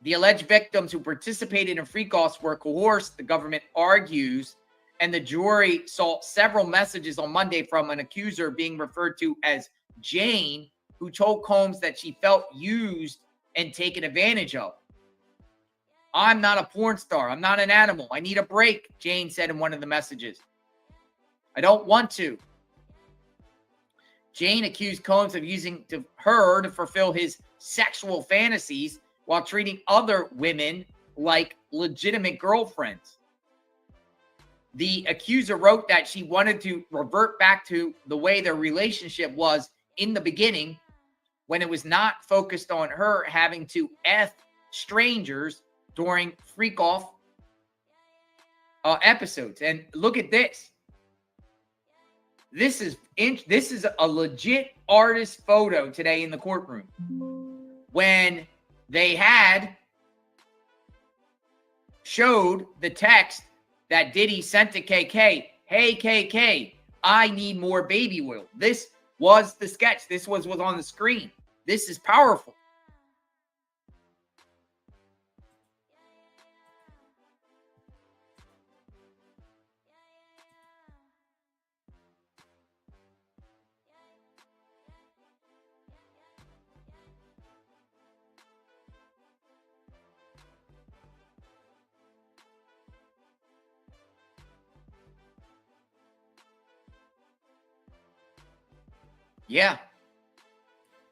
The alleged victims who participated in freak-offs were coerced, the government argues, and the jury saw several messages on Monday from an accuser being referred to as Jane, who told Combs that she felt used and taken advantage of. I'm not a porn star. I'm not an animal. I need a break, Jane said in one of the messages. I don't want to. Jane accused Combs of using her to fulfill his sexual fantasies while treating other women like legitimate girlfriends. The accuser wrote that she wanted to revert back to the way their relationship was in the beginning, when it was not focused on her having to F strangers during freak-off episodes. And look at this. This is a legit artist photo today in the courtroom when they had showed the text that Diddy sent to KK. Hey, KK, I need more baby oil. This was the sketch. This was on the screen. This is powerful. Yeah.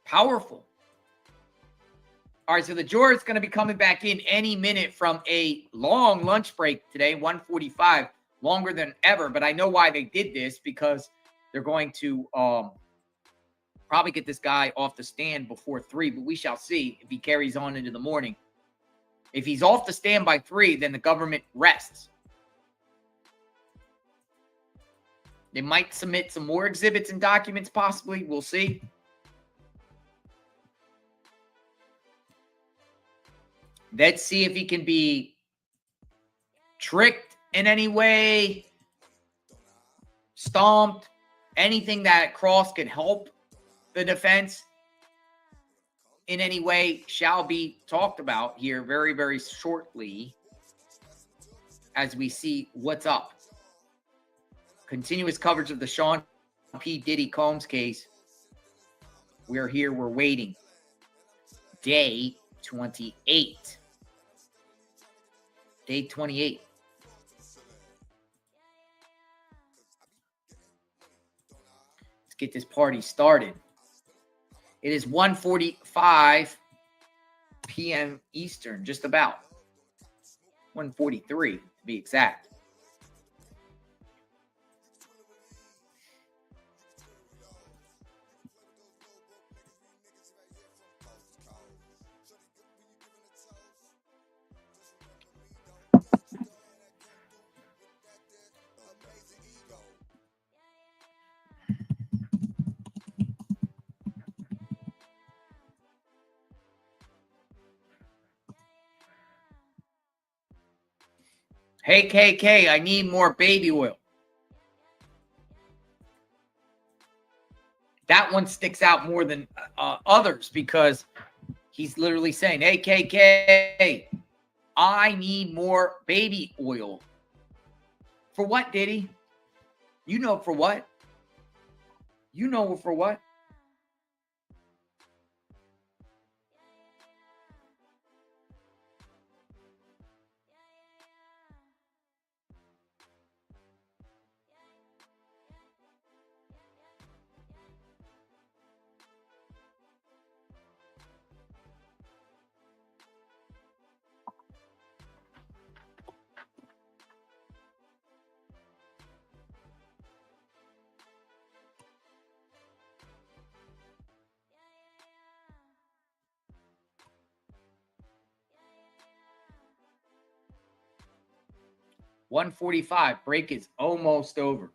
Powerful. All right, so the jury is going to be coming back in any minute from a long lunch break today, 1:45, longer than ever. But I know why they did this, because they're going to probably get this guy off the stand before 3, but we shall see if he carries on into the morning. If he's off the stand by 3, then the government rests. They might submit some more exhibits and documents, possibly. We'll see. Let's see if he can be tricked in any way, stomped, anything that Cross could help the defense in any way shall be talked about here very, very shortly as we see what's up. Continuous coverage of the Sean P. Diddy Combs case. We're here. We're waiting. Day 28. Day 28. Let's get this party started. It is 1:45 p.m. Eastern, just about. 1:43 to be exact. Hey, KK, I need more baby oil. That one sticks out more than others because he's literally saying, hey, KK, I need more baby oil. For what, Diddy? You know for what? You know for what? $1:45. Break is almost over.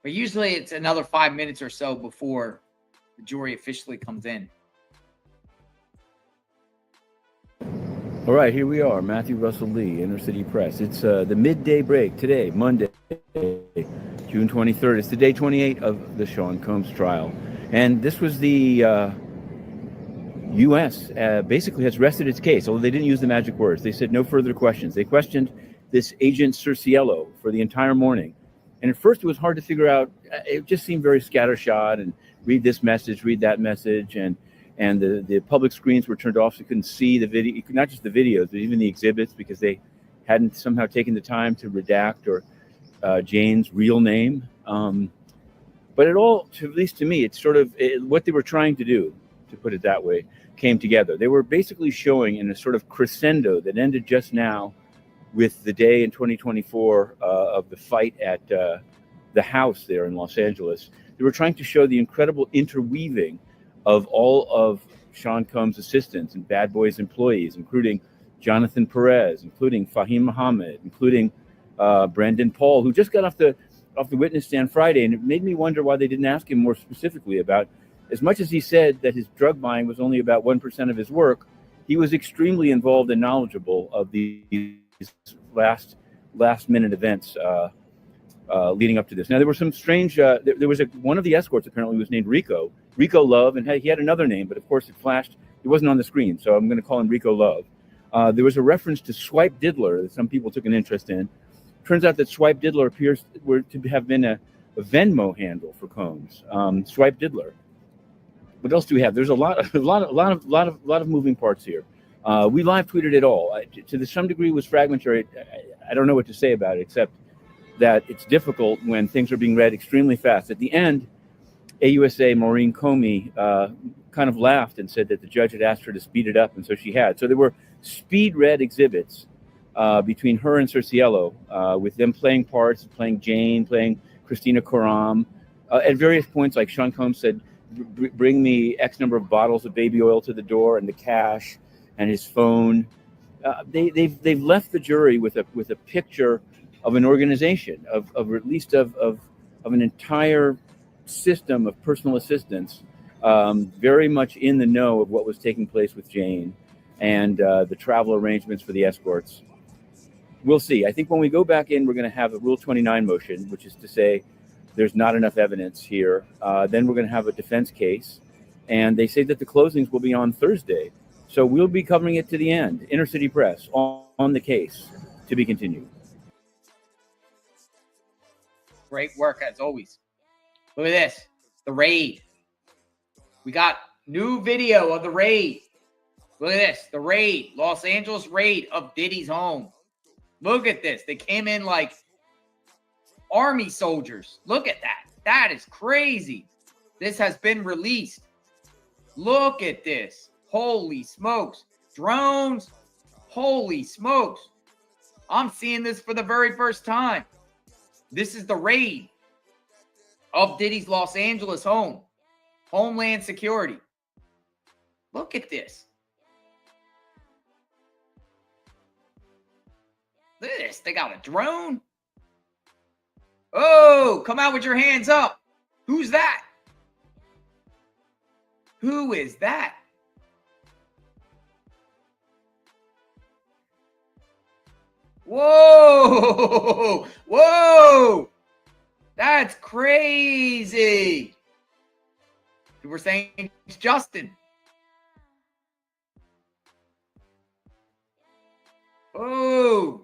But usually it's another 5 minutes or so before the jury officially comes in. All right, here we are, Matthew Russell Lee, Inner City Press. It's the midday break today, Monday, June 23rd. It's the day 28 of the Sean Combs trial. And this was the U.S. Basically has rested its case, although they didn't use the magic words. They said no further questions. They questioned this agent Cerciello for the entire morning. And at first it was hard to figure out. It just seemed very scattershot and read this message, read that message. And the public screens were turned off so you couldn't see the video, not just the videos, but even the exhibits, because they hadn't somehow taken the time to redact or Jane's real name. But it all, at least to me, it's sort of what they were trying to do, to put it that way, came together. They were basically showing in a sort of crescendo that ended just now with the day in 2024 of the fight at the house there in Los Angeles. They were trying to show the incredible interweaving of all of Sean Combs' assistants and Bad Boys employees, including Jonathan Perez, including Fahim Muhammad, including Brandon Paul, who just got off the witness stand Friday, and it made me wonder why they didn't ask him more specifically about. As much as he said that his drug buying was only about 1% of his work, he was extremely involved and knowledgeable of these last minute events leading up to this. Now, there were some strange. There was one of the escorts apparently was named Rico Love, and he had another name, but of course it flashed. It wasn't on the screen, so I'm going to call him Rico Love. There was a reference to Swipe Diddler that some people took an interest in. Turns out that Swipe Diddler appears to have been a Venmo handle for Combs. Swipe Diddler. What else do we have? There's a lot of moving parts here. We live tweeted it all. To some degree, it was fragmentary. I don't know what to say about it, except that it's difficult when things are being read extremely fast. At the end, AUSA Maureen Comey kind of laughed and said that the judge had asked her to speed it up, and so she had. So there were speed read exhibits between her and Cerciello, with them playing parts, playing Jane, playing Christina Coram. At various points, like Sean Combs said, bring me X number of bottles of baby oil to the door and the cash and his phone. They've left the jury with a picture of an organization, of at least of an entire system of personal assistance, very much in the know of what was taking place with Jane and the travel arrangements for the escorts. We'll see. I think when we go back in, we're going to have a Rule 29 motion, which is to say there's not enough evidence here. Then we're going to have a defense case, and they say that the closings will be on Thursday. So we'll be covering it to the end. Inner City Press on the case, to be continued. Great work as always. Look at this, the raid. We got new video of the raid. Look at this, the raid, Los Angeles raid of Diddy's home. Look at this. They came in like army soldiers. Look at that. That is crazy. This has been released. Look at this. Holy smokes. Drones. Holy smokes. I'm seeing this for the very first time. This is the raid of Diddy's Los Angeles home. Homeland Security. Look at this. Look at this. They got a drone. Oh, come out with your hands up. Who's that? Who is that? Whoa. Whoa. That's crazy. We're saying it's Justin. Oh.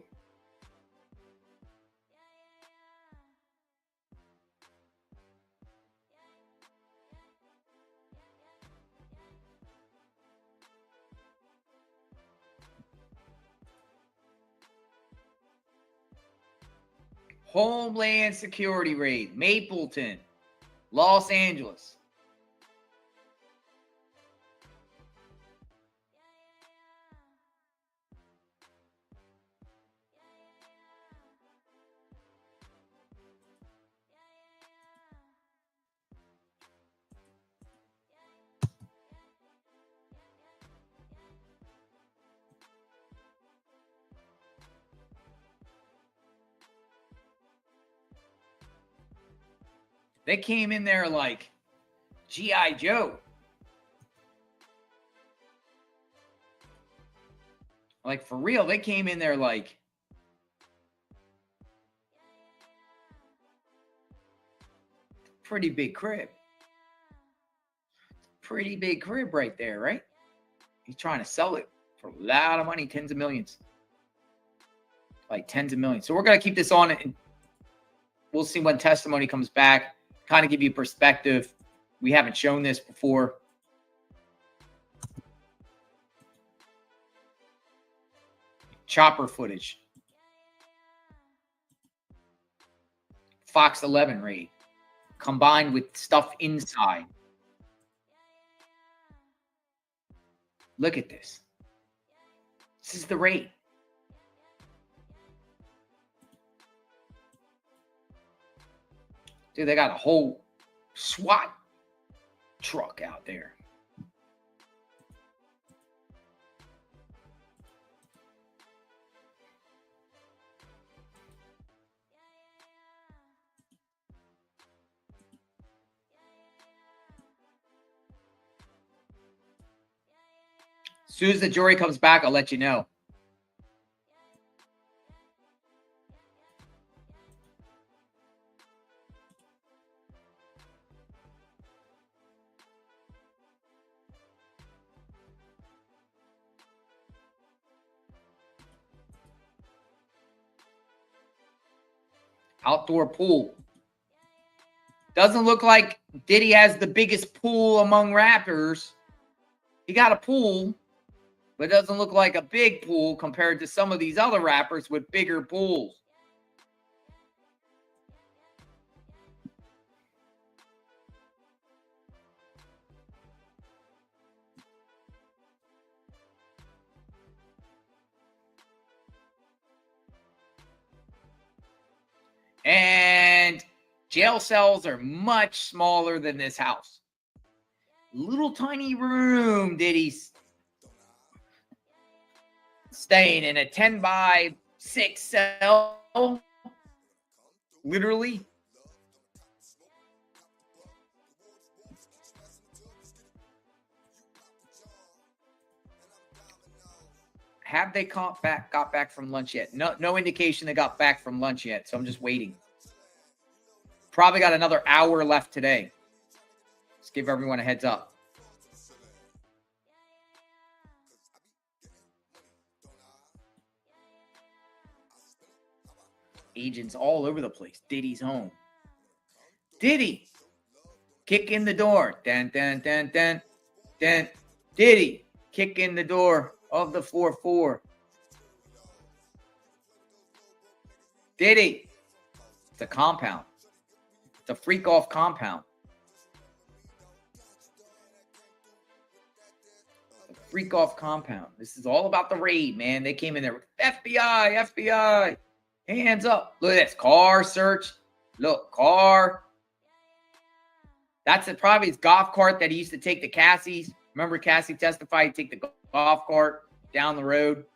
Homeland Security raid, Mapleton, Los Angeles. They came in there like G.I. Joe. Like, for real, they came in there like pretty big crib. Pretty big crib right there, right? He's trying to sell it for a lot of money, tens of millions. Like tens of millions. So we're going to keep this on, and we'll see when testimony comes back. Kind of give you perspective. We haven't shown this before. Chopper footage. Fox 11 raid. Combined with stuff inside. Look at this. This is the raid. Dude, they got a whole SWAT truck out there. As soon as the jury comes back, I'll let you know. Outdoor pool. Doesn't look like Diddy has the biggest pool among rappers. He got a pool, but it doesn't look like a big pool compared to some of these other rappers with bigger pools. And jail cells are much smaller than this house. Little tiny room, Diddy's staying in a 10 by 6 cell. Literally. Have they got back from lunch yet? No indication they got back from lunch yet, so I'm just waiting. Probably got another hour left today. Let's give everyone a heads up. Agents all over the place. Diddy's home. Diddy, kick in the door. Dun, dun, dun, dun, dun. Diddy, kick in the door of the 4-4. Diddy. It's a compound. It's a freak off compound. A freak off compound. This is all about the raid, man. They came in there with FBI. Hands up. Look at this. Car search. Look, car. That's probably his golf cart that he used to take to Cassie's. Remember Cassie testified, he'd take the golf cart down the road.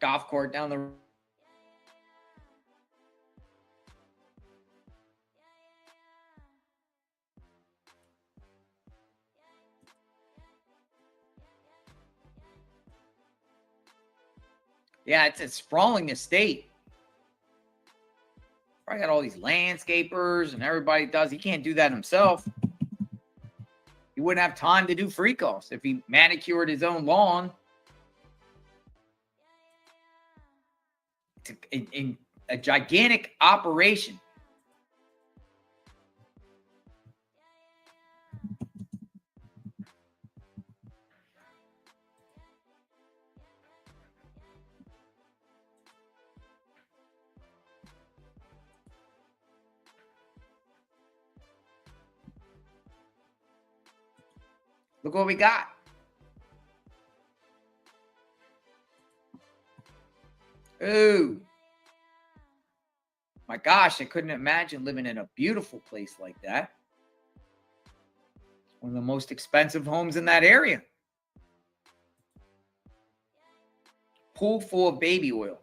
Golf cart down the road. Yeah, it's a sprawling estate. I got all these landscapers and everybody does. He can't do that himself. He wouldn't have time to do freak offs if he manicured his own lawn. It's a gigantic operation. Look what we got. Ooh. My gosh, I couldn't imagine living in a beautiful place like that. One of the most expensive homes in that area. Pool full of baby oil.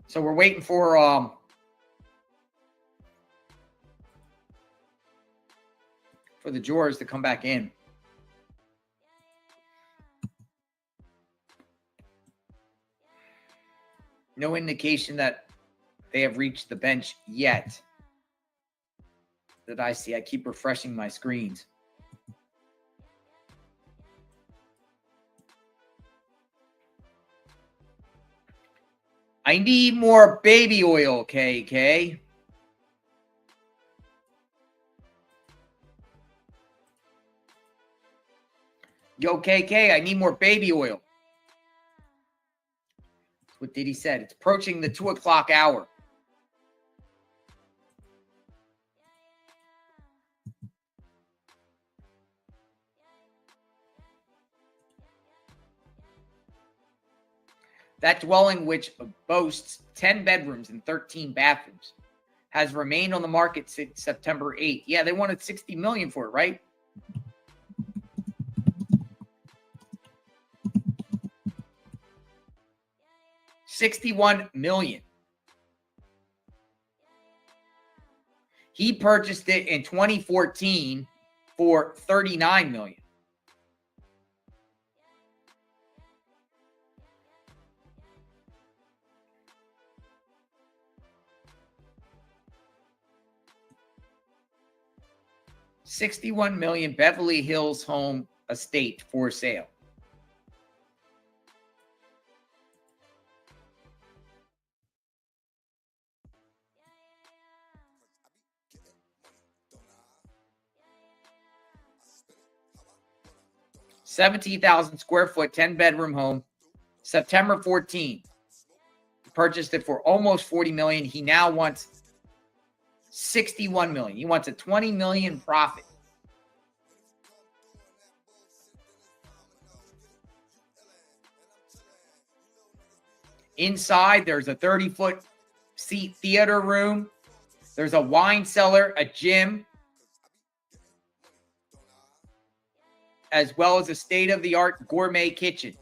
So we're waiting for the jurors to come back in. No indication that they have reached the bench yet that I see. I keep refreshing my screens. I need more baby oil, KK. Yo, KK, I need more baby oil. That's what Diddy said. It's approaching the 2 o'clock hour. That dwelling, which boasts 10 bedrooms and 13 bathrooms, has remained on the market since September 8th. Yeah, they wanted $60 million for it, right? $61 million. He purchased it in 2014 for $39 million. $61 million Beverly Hills home estate for sale. $17,000 square foot, 10-bedroom home. September 14th. Purchased it for almost $40 million. He now wants $61 million. He wants a $20 million profit. Inside, there's a 30-foot seat theater room. There's a wine cellar, a gym, as well as a state-of-the-art gourmet kitchen.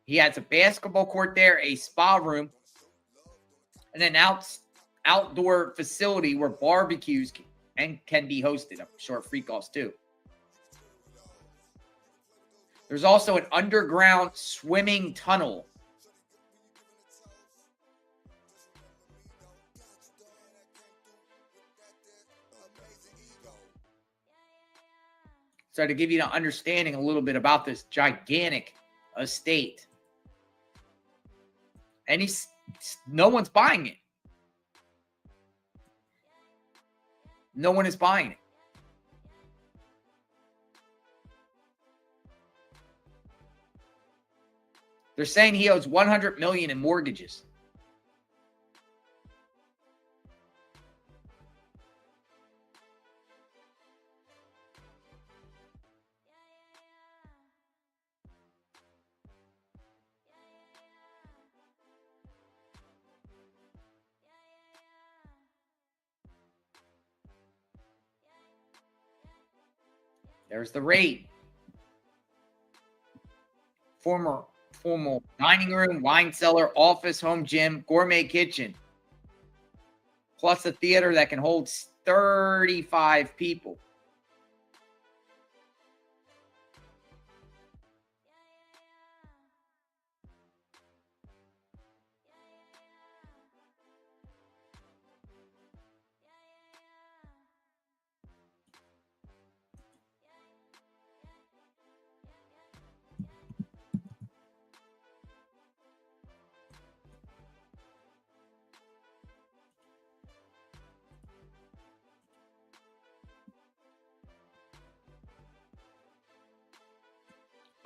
He has a basketball court there, a spa room, and an outdoor facility where barbecues can be hosted. I'm sure free calls too. There's also an underground swimming tunnel. So to give you an understanding a little bit about this gigantic estate. And no one's buying it. No one is buying it. They're saying he owes $100 million in mortgages. There's the rate. Formal dining room, wine cellar, office, home gym, gourmet kitchen. Plus a theater that can hold 35 people.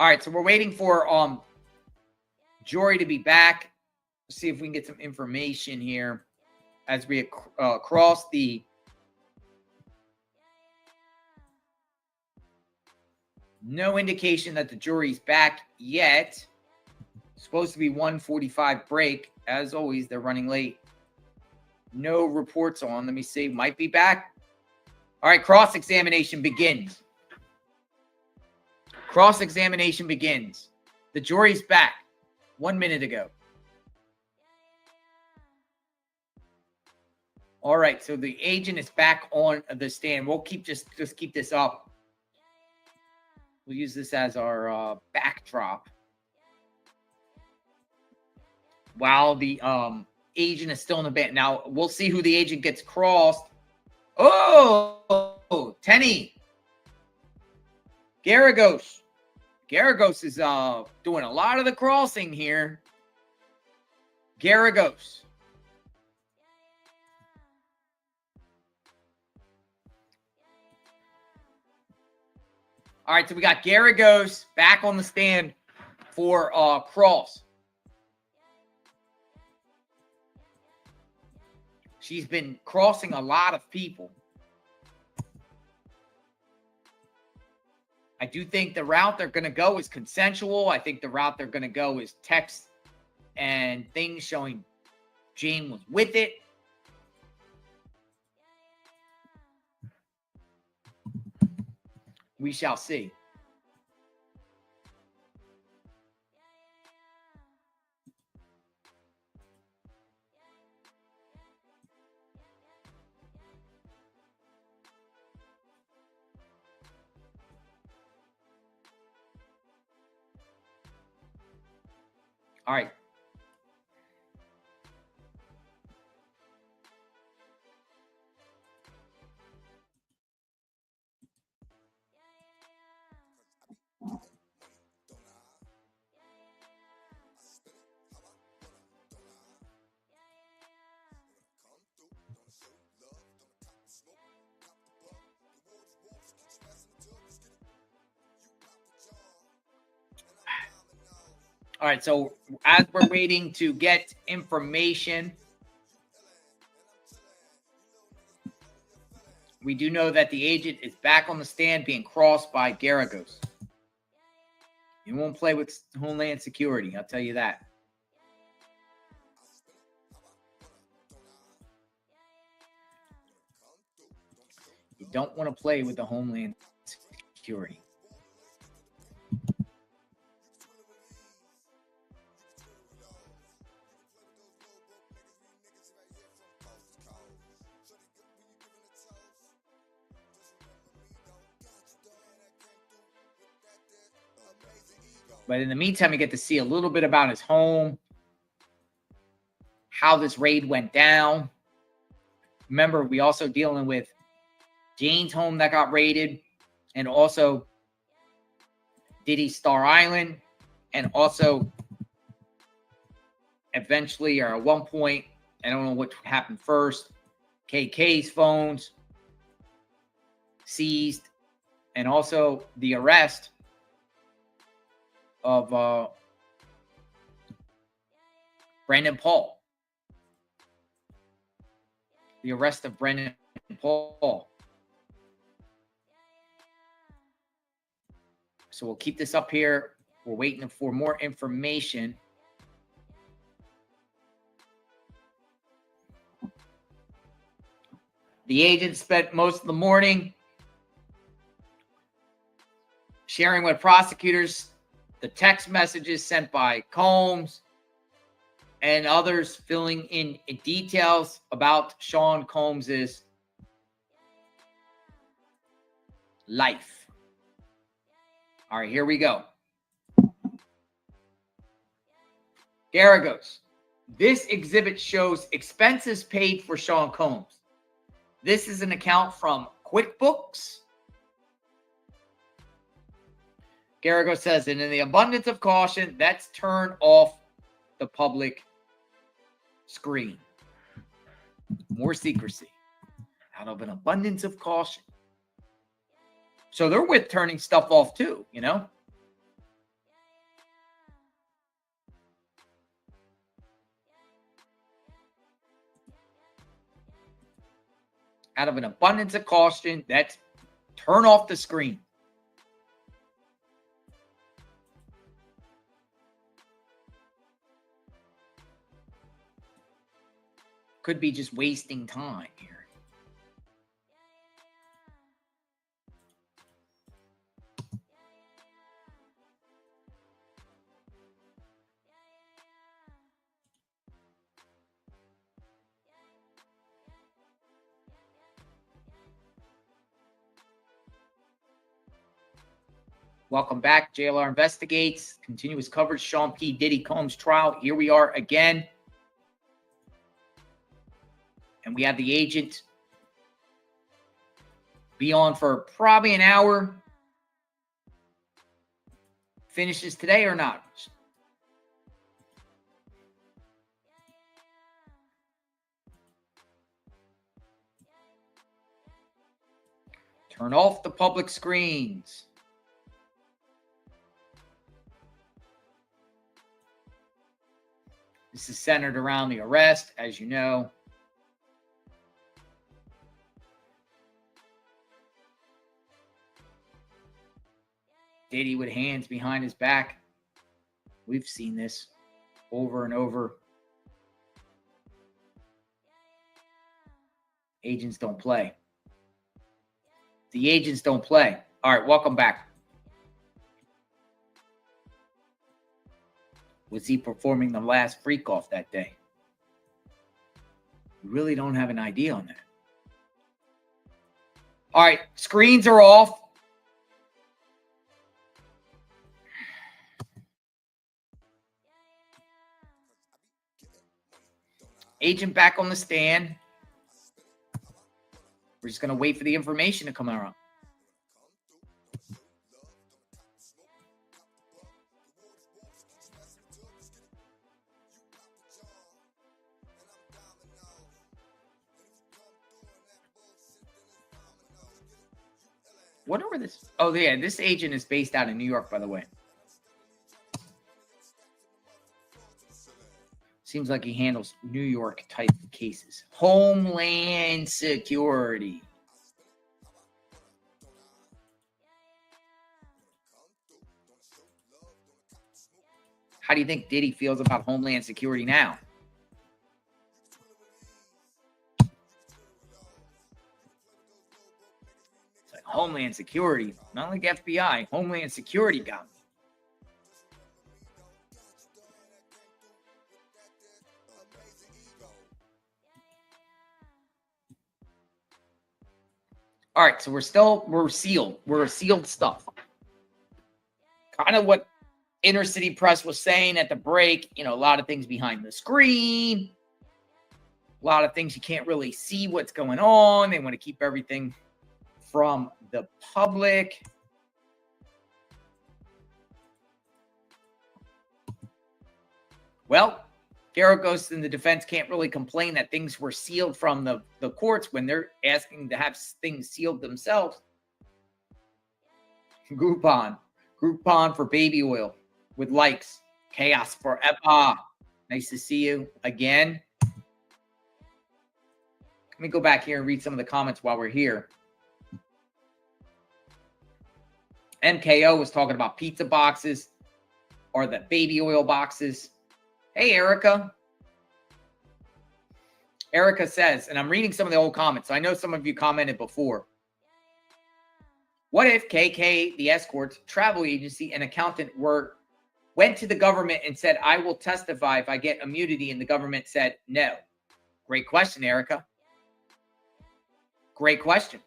All right, so we're waiting for Jory to be back. Let's see if we can get some information here as we cross the no indication that the jury's back yet. It's supposed to be 1:45 break. As always, they're running late. No reports on. Let me see. Might be back. All right, cross-examination begins. Cross-examination begins. The jury's back 1 minute ago. All right, so the agent is back on the stand. We'll keep just keep this up. We'll use this as our backdrop while the agent is still in the band. Now we'll see who the agent gets crossed. Oh, Tenny Garagos. Garagos is doing a lot of the crossing here. Garagos. All right, so we got Garagos back on the stand for cross. She's been crossing a lot of people. I do think the route they're going to go is consensual. I think the route they're going to go is text and things showing Jane was with it. We shall see. All right. All right, so as we're waiting to get information, we do know that the agent is back on the stand being crossed by Garagos. He won't play with Homeland Security, I'll tell you that. You don't want to play with the Homeland Security. But in the meantime, you get to see a little bit about his home, how this raid went down. Remember, we also dealing with Jane's home that got raided, and also Diddy's Star Island, and also eventually, or at one point, I don't know what happened first, KK's phones seized, and also the arrest of Brandon Paul. The arrest of Brandon Paul. So we'll keep this up here. We're waiting for more information. The agent spent most of the morning sharing with prosecutors the text messages sent by Combs and others, filling in details about Sean Combs's life. All right, here we go. Garagos. This exhibit shows expenses paid for Sean Combs. This is an account from QuickBooks. Garagos says, and in the abundance of caution, let's turn off the public screen. More secrecy. Out of an abundance of caution. So they're with turning stuff off too, you know? Out of an abundance of caution, let's turn off the screen. Could be just wasting time here. Welcome back. JLR Investigates. Continuous coverage. Sean P. Diddy Combs trial. Here we are again. And we have the agent be on for probably an hour. Finishes today or not? Turn off the public screens. This is centered around the arrest, as you know. Diddy with hands behind his back. We've seen this. over and over. Agents don't play. The agents don't play. All right, welcome back. Was he performing the last freak off that day? We really don't have an idea on that. All right, screens are off. Agent back on the stand. We're just going to wait for the information to come around. Wonder where this... Oh, yeah, this agent is based out in New York, by the way. Seems like he handles New York type cases. Homeland Security. How do you think Diddy feels about Homeland Security now? It's like Homeland Security, not like FBI. Homeland Security got me. All right, so we're sealed. We're sealed stuff. Kind of what Inner City Press was saying at the break. You know, a lot of things behind the screen. A lot of things you can't really see what's going on. They want to keep everything from the public. Well, Garagos and the defense can't really complain that things were sealed from the courts when they're asking to have things sealed themselves. Groupon for baby oil with likes. Chaos forever. Nice to see you again. Let me go back here and read some of the comments while we're here. MKO was talking about pizza boxes or the baby oil boxes. Hey, Erica. Erica says, and I'm reading some of the old comments. I know some of you commented before. What if KK, the escorts, travel agency, and accountant went to the government and said, I will testify if I get immunity, and the government said no? Great question, Erica. Great question.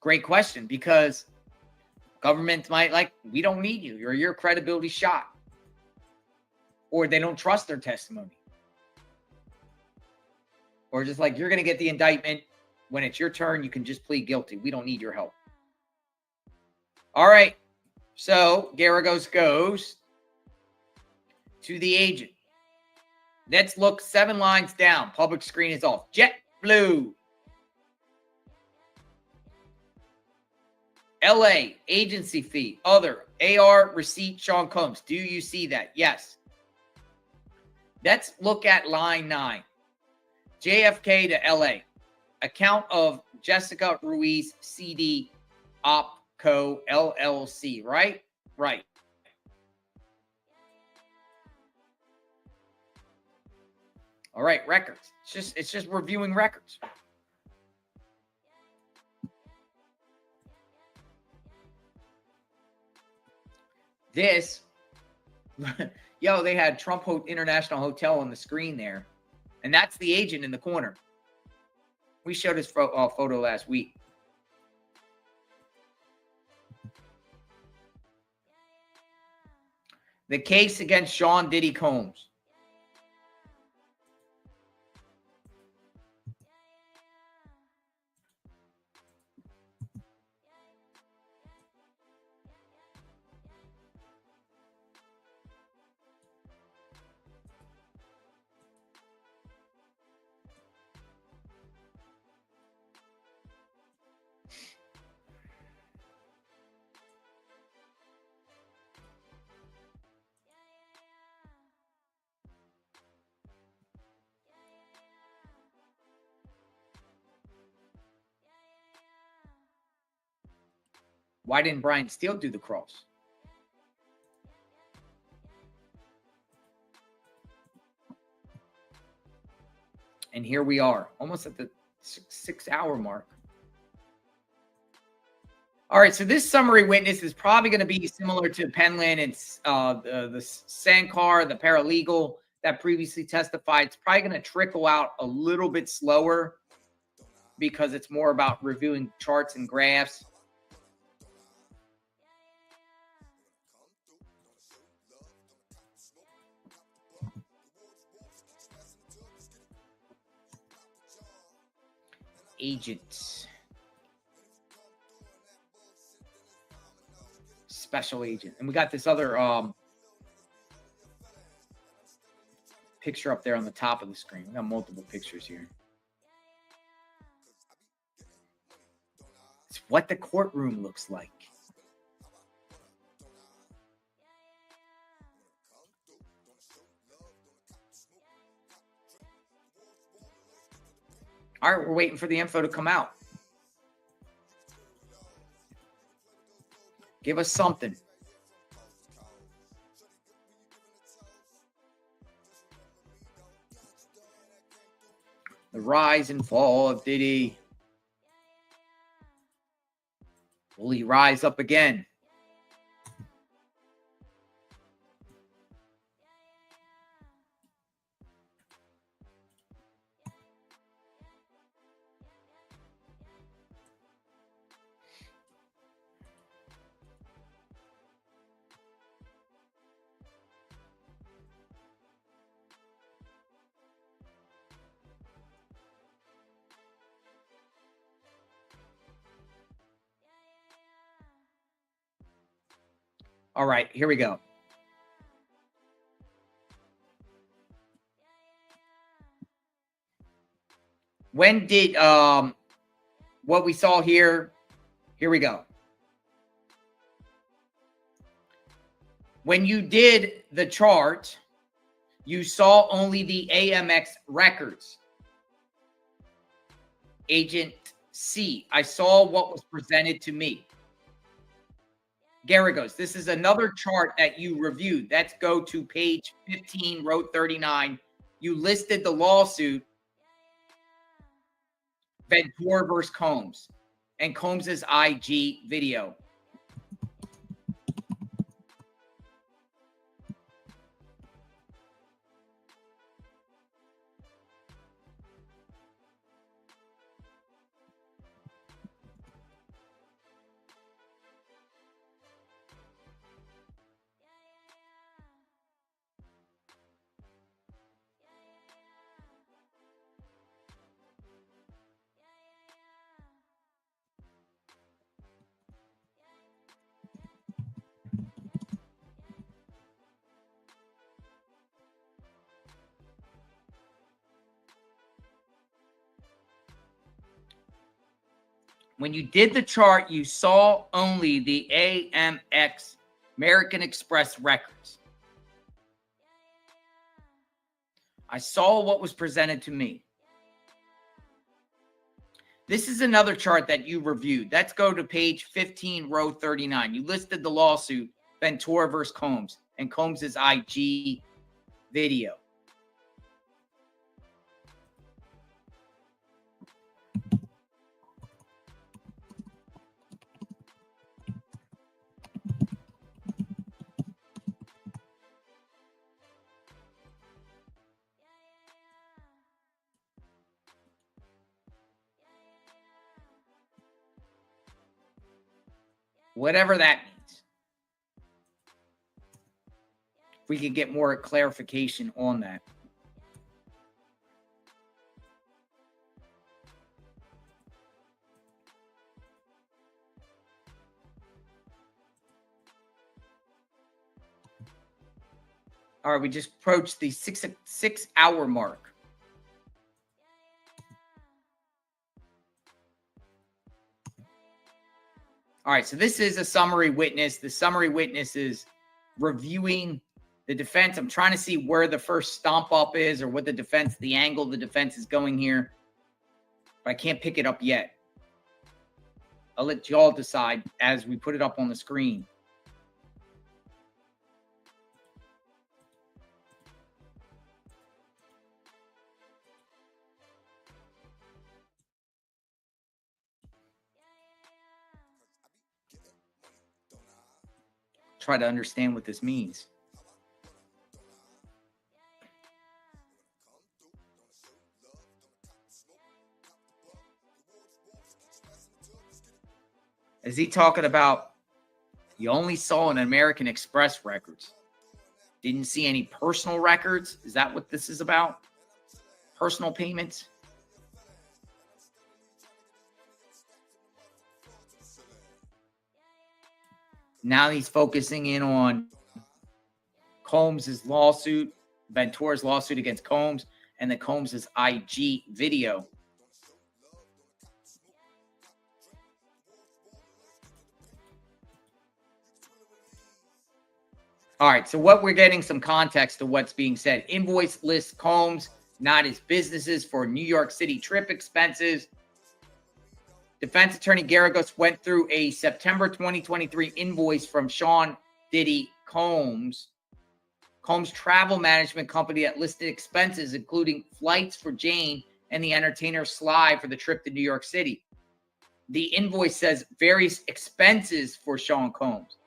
Great question, because government might like, we don't need you, or your credibility shot. Or they don't trust their testimony. Or just like, you're going to get the indictment. When it's your turn, you can just plead guilty. We don't need your help. All right. So Garagos goes to the agent. Let's look 7 lines down. Public screen is off. JetBlue. LA, agency fee, other, AR, receipt, Sean Combs. Do you see that? Yes. Let's look at line 9. JFK to LA. Account of Jessica Ruiz, CD, OpCo, LLC, right? Right. All right, records. It's just reviewing records. This, yo, they had Trump International Hotel on the screen there. And that's the agent in the corner. We showed his photo last week. The case against Sean Diddy Combs. Why didn't Brian Steele do the cross? And here we are, almost at the 6-hour mark. All right, so this summary witness is probably going to be similar to Penland. It's the Sankar, the paralegal that previously testified. It's probably going to trickle out a little bit slower because it's more about reviewing charts and graphs. Agents. Special agent. And we got this other picture up there on the top of the screen. We got multiple pictures here. It's what the courtroom looks like. All right, we're waiting for the info to come out. Give us something. The rise and fall of Diddy. Will he rise up again? All right, here we go. When did what we saw here? Here we go. When you did the chart, you saw only the AMX records. Agent C, I saw what was presented to me. Garagos, this is another chart that you reviewed. Let's go to page 15, row 39. You listed the lawsuit, Ventura versus Combs, and Combs's IG video. When you did the chart, you saw only the AMX, American Express records. I saw what was presented to me. This is another chart that you reviewed. Let's go to page 15, row 39. You listed the lawsuit, Ventura versus Combs, and Combs's IG video. Whatever that means. If we could get more clarification on that. All right, we just approached the six hour mark. All right, so this is a summary witness. The summary witness is reviewing the defense. I'm trying to see where the first stomp up is or what the defense, the angle the defense is going here. But I can't pick it up yet. I'll let y'all decide as we put it up on the screen. Try to understand what this means. Is he talking about you only saw an American Express records? Didn't see any personal records? Is that what this is about? Personal payments? Now he's focusing in on Combs' lawsuit, Ventura's lawsuit against Combs, and the Combs' IG video. All right, so what we're getting some context to what's being said. Invoice lists Combs, not his businesses, for New York City trip expenses. Defense attorney Garagos went through a September 2023 invoice from Sean Diddy Combs travel management company that listed expenses, including flights for Jane and the entertainer Sly for the trip to New York City. The invoice says various expenses for Sean Combs.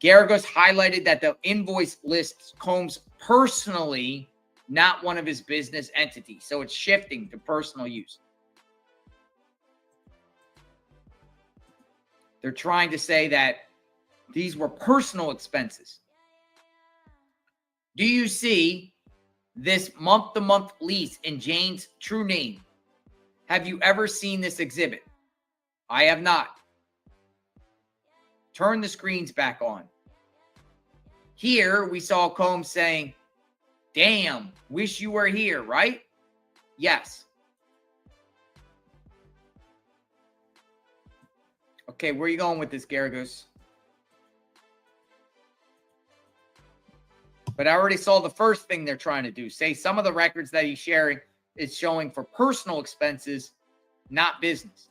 Garagos highlighted that the invoice lists Combs personally, not one of his business entities. So it's shifting to personal use. They're trying to say that these were personal expenses. Do you see this month-to-month lease in Jane's true name? Have you ever seen this exhibit? I have not. Turn the screens back on. Here we saw Combs saying, damn, wish you were here, right? Yes. Okay, where are you going with this, Garagos? But I already saw the first thing they're trying to do. Say some of the records that he's sharing is showing for personal expenses, not business.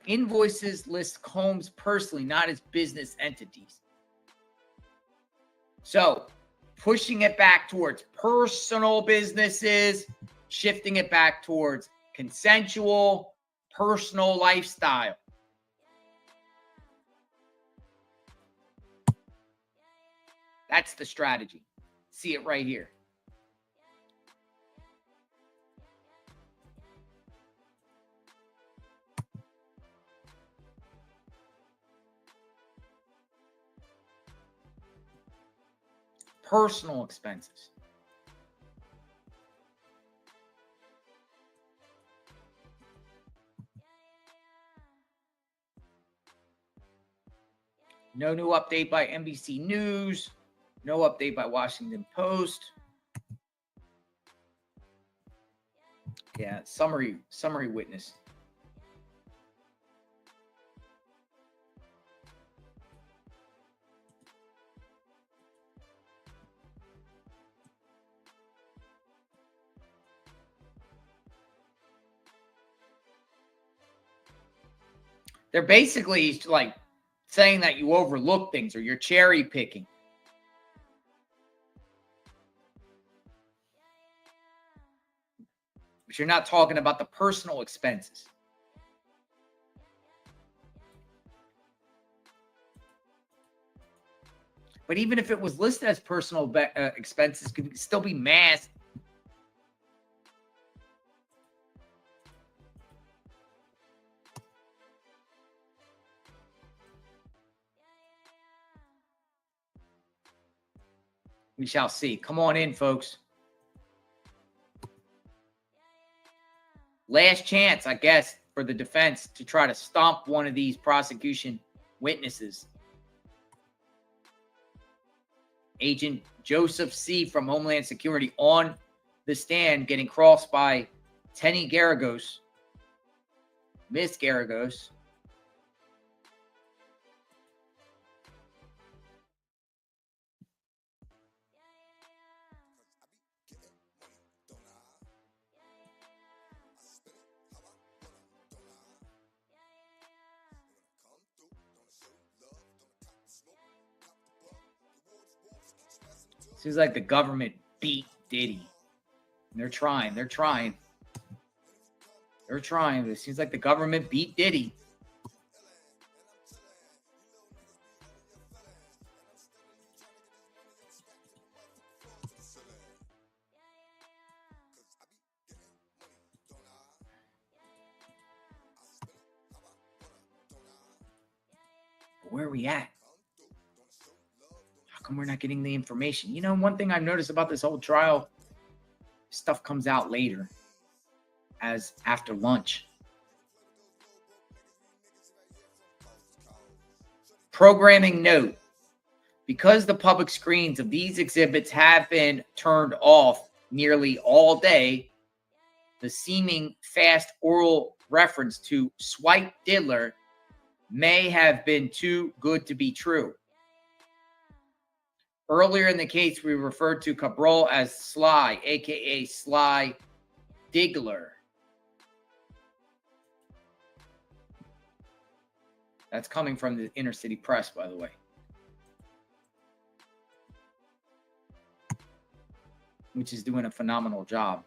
Invoices list Combs personally, not as business entities. So, pushing it back towards personal businesses, shifting it back towards consensual, personal lifestyle. That's the strategy. See it right here. Personal expenses. No new update by NBC News. No update by Washington Post. Yeah, summary witness. They're basically like saying that you overlook things or you're cherry picking. But you're not talking about the personal expenses. But even if it was listed as personal expenses, could still be masked. We shall see. Come on in, folks. Last chance, I guess, for the defense to try to stomp one of these prosecution witnesses. Agent Joseph C. from Homeland Security on the stand, getting crossed by Tenny Garagos, Miss Garagos. Seems like the government beat Diddy. And they're trying. It seems like the government beat Diddy. But where are we at? How come we're not getting the information? You know, one thing I've noticed about this whole trial, stuff comes out later, as after lunch. Programming note: because the public screens of these exhibits have been turned off nearly all day, the seeming fast oral reference to Swipe Diddler may have been too good to be true. Earlier in the case, we referred to Cabral as Sly, a.k.a. Sly Diggler. That's coming from the Inner City Press, by the way. Which is doing a phenomenal job.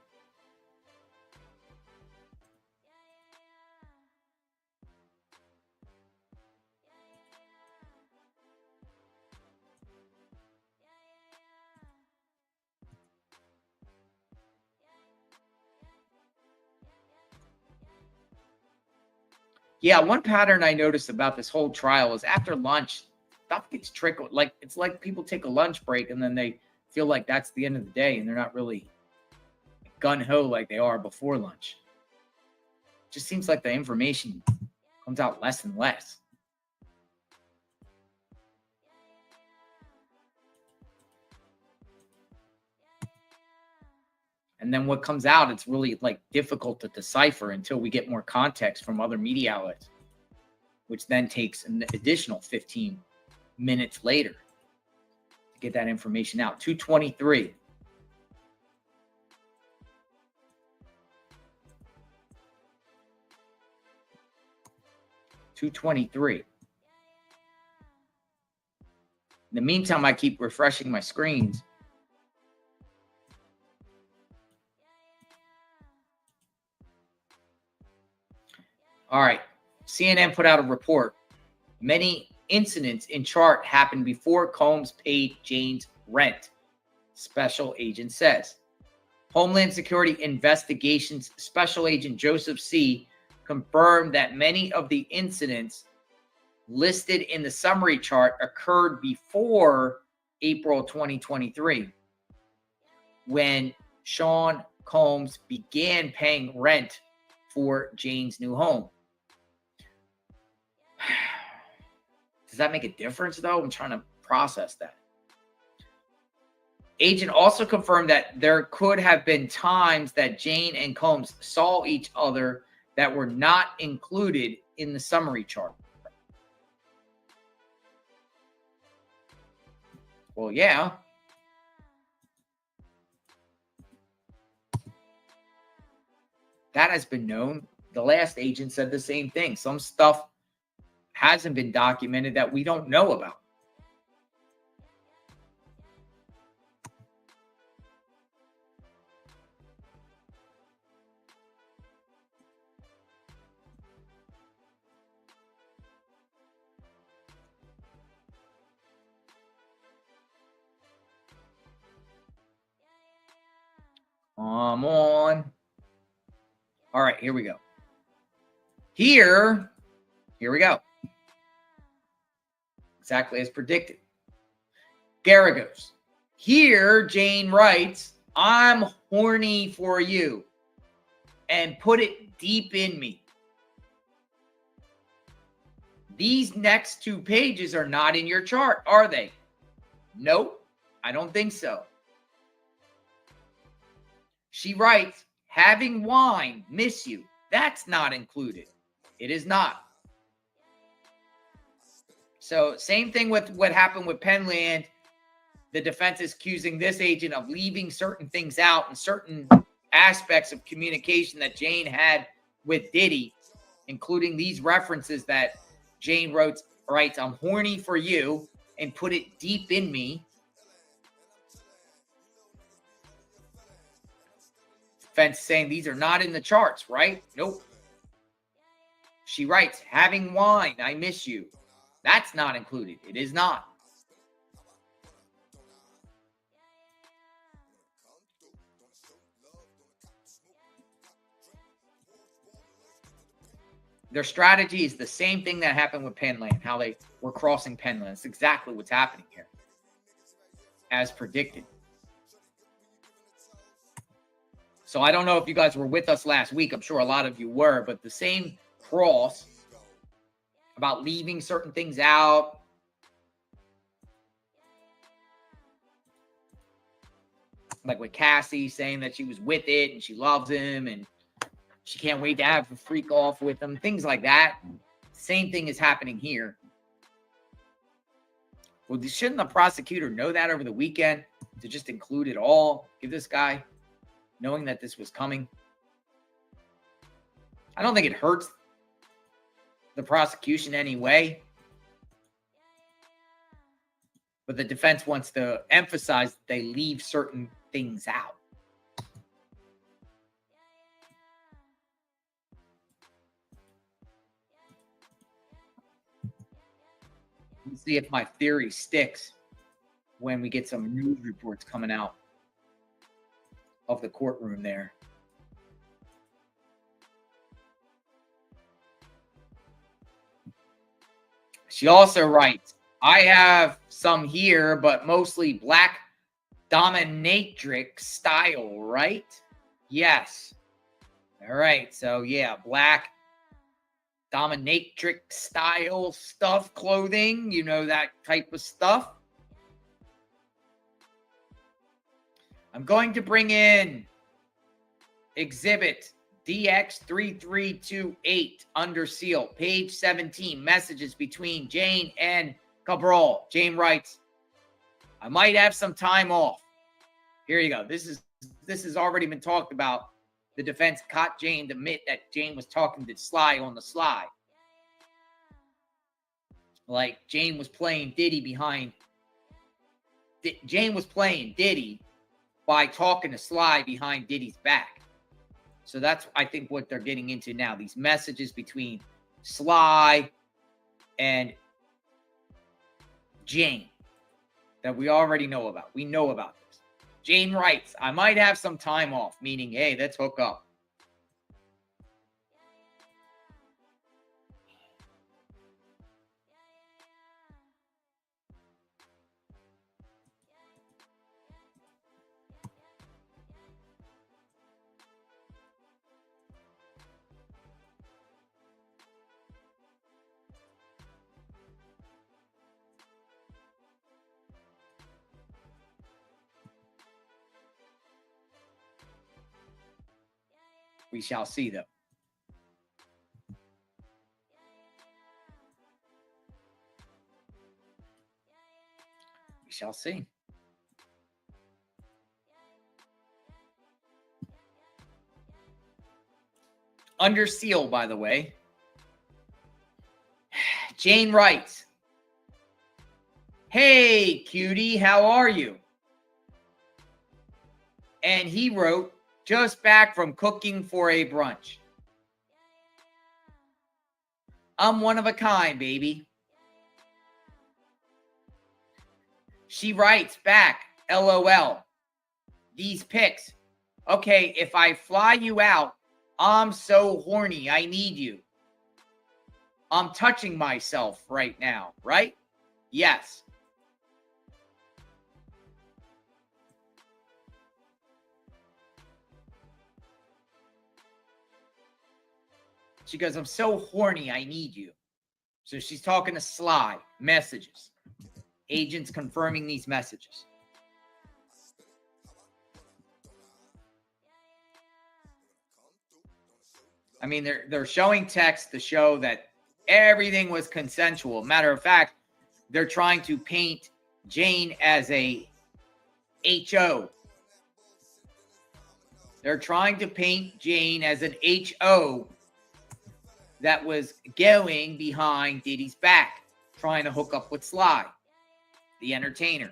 Yeah, one pattern I noticed about this whole trial is after lunch, stuff gets trickled. Like, it's like people take a lunch break and then they feel like that's the end of the day and they're not really gung-ho like they are before lunch. It just seems like the information comes out less and less. And then what comes out, it's really like difficult to decipher until we get more context from other media outlets, which then takes an additional 15 minutes later to get that information out. 2:23. In the meantime, I keep refreshing my screens. All right. CNN put out a report. Many incidents in chart happened before Combs paid Jane's rent, special agent says. Homeland Security Investigations Special Agent Joseph C. confirmed that many of the incidents listed in the summary chart occurred before April 2023, when Sean Combs began paying rent for Jane's new home. Does that make a difference, though? I'm trying to process that. Agent also confirmed that there could have been times that Jane and Combs saw each other that were not included in the summary chart. Well, yeah. That has been known. The last agent said the same thing. Some stuff hasn't been documented that we don't know about. Come on. All right, here we go. Here we go. Exactly as predicted. Garagos. Here, Jane writes, I'm horny for you. And put it deep in me. These next two pages are not in your chart, are they? Nope, I don't think so. She writes, having wine, miss you. That's not included. It is not. So same thing with what happened with Penland. The defense is accusing this agent of leaving certain things out and certain aspects of communication that Jane had with Diddy, including these references that Jane writes, I'm horny for you, and put it deep in me. defense saying these are not in the charts, right? Nope. She writes, having wine, I miss you. That's not included. It is not. Their strategy is the same thing that happened with Penland, how they were crossing Penland. It's exactly what's happening here, as predicted. So I don't know if you guys were with us last week. I'm sure a lot of you were, but the same cross about leaving certain things out. Like with Cassie saying that she was with it and she loves him and she can't wait to have a freak off with him. Things like that. Same thing is happening here. Well, shouldn't the prosecutor know that over the weekend to just include it all? Give this guy, knowing that this was coming. I don't think it hurts the prosecution anyway. But the defense wants to emphasize that they leave certain things out. Let's see if my theory sticks when we get some news reports coming out of the courtroom there. She also writes, I have some here, but mostly black dominatrix style, right? Yes. All right. So, yeah, black dominatrix style stuff, clothing, you know, that type of stuff. I'm going to bring in exhibit DX3328 under seal, page 17, messages between Jane and Cabral. Jane writes, I might have some time off. Here you go. This has already been talked about. The defense caught Jane to admit that Jane was talking to Sly on the sly. Like Jane was playing Diddy behind. Jane was playing Diddy by talking to Sly behind Diddy's back. So that's, I think, what they're getting into now. These messages between Sly and Jane that we already know about. We know about this. Jane writes, I might have some time off, meaning, hey, let's hook up. We shall see, though. We shall see. Under seal, by the way. Jane writes, hey, cutie, how are you? And he wrote, just back from cooking for a brunch. I'm one of a kind, baby. She writes back, LOL. These pics. Okay, if I fly you out, I'm so horny, I need you. I'm touching myself right now, right? Yes. She goes, I'm so horny, I need you. So she's talking to Sly. Messages. Agents confirming these messages. I mean, they're showing text to show that everything was consensual. Matter of fact, they're trying to paint Jane as a HO. They're trying to paint Jane as an HO that was going behind Diddy's back, trying to hook up with Sly, the entertainer.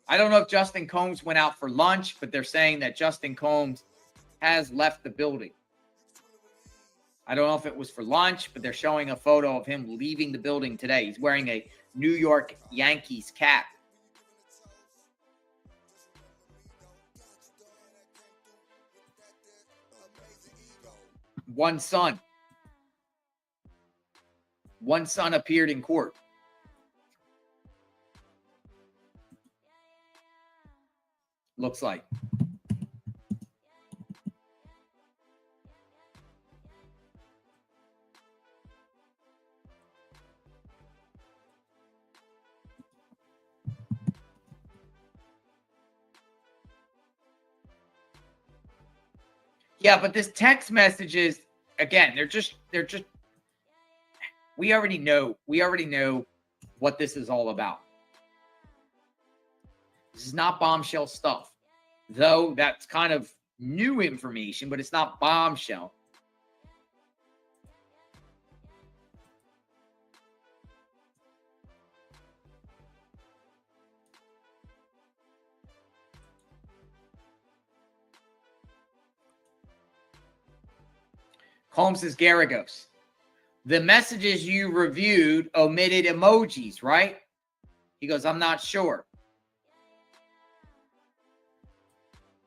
I don't know if Justin Combs went out for lunch, but they're saying that Justin Combs has left the building. I don't know if it was for lunch, but they're showing a photo of him leaving the building today. He's wearing a New York Yankees cap. One son appeared in court. Looks like. Yeah, but this text messages, again, they're just we already know what this is all about. This is not bombshell stuff. Though that's kind of new information, but it's not bombshell. Combs says, Garagos, the messages you reviewed omitted emojis, right? He goes, I'm not sure.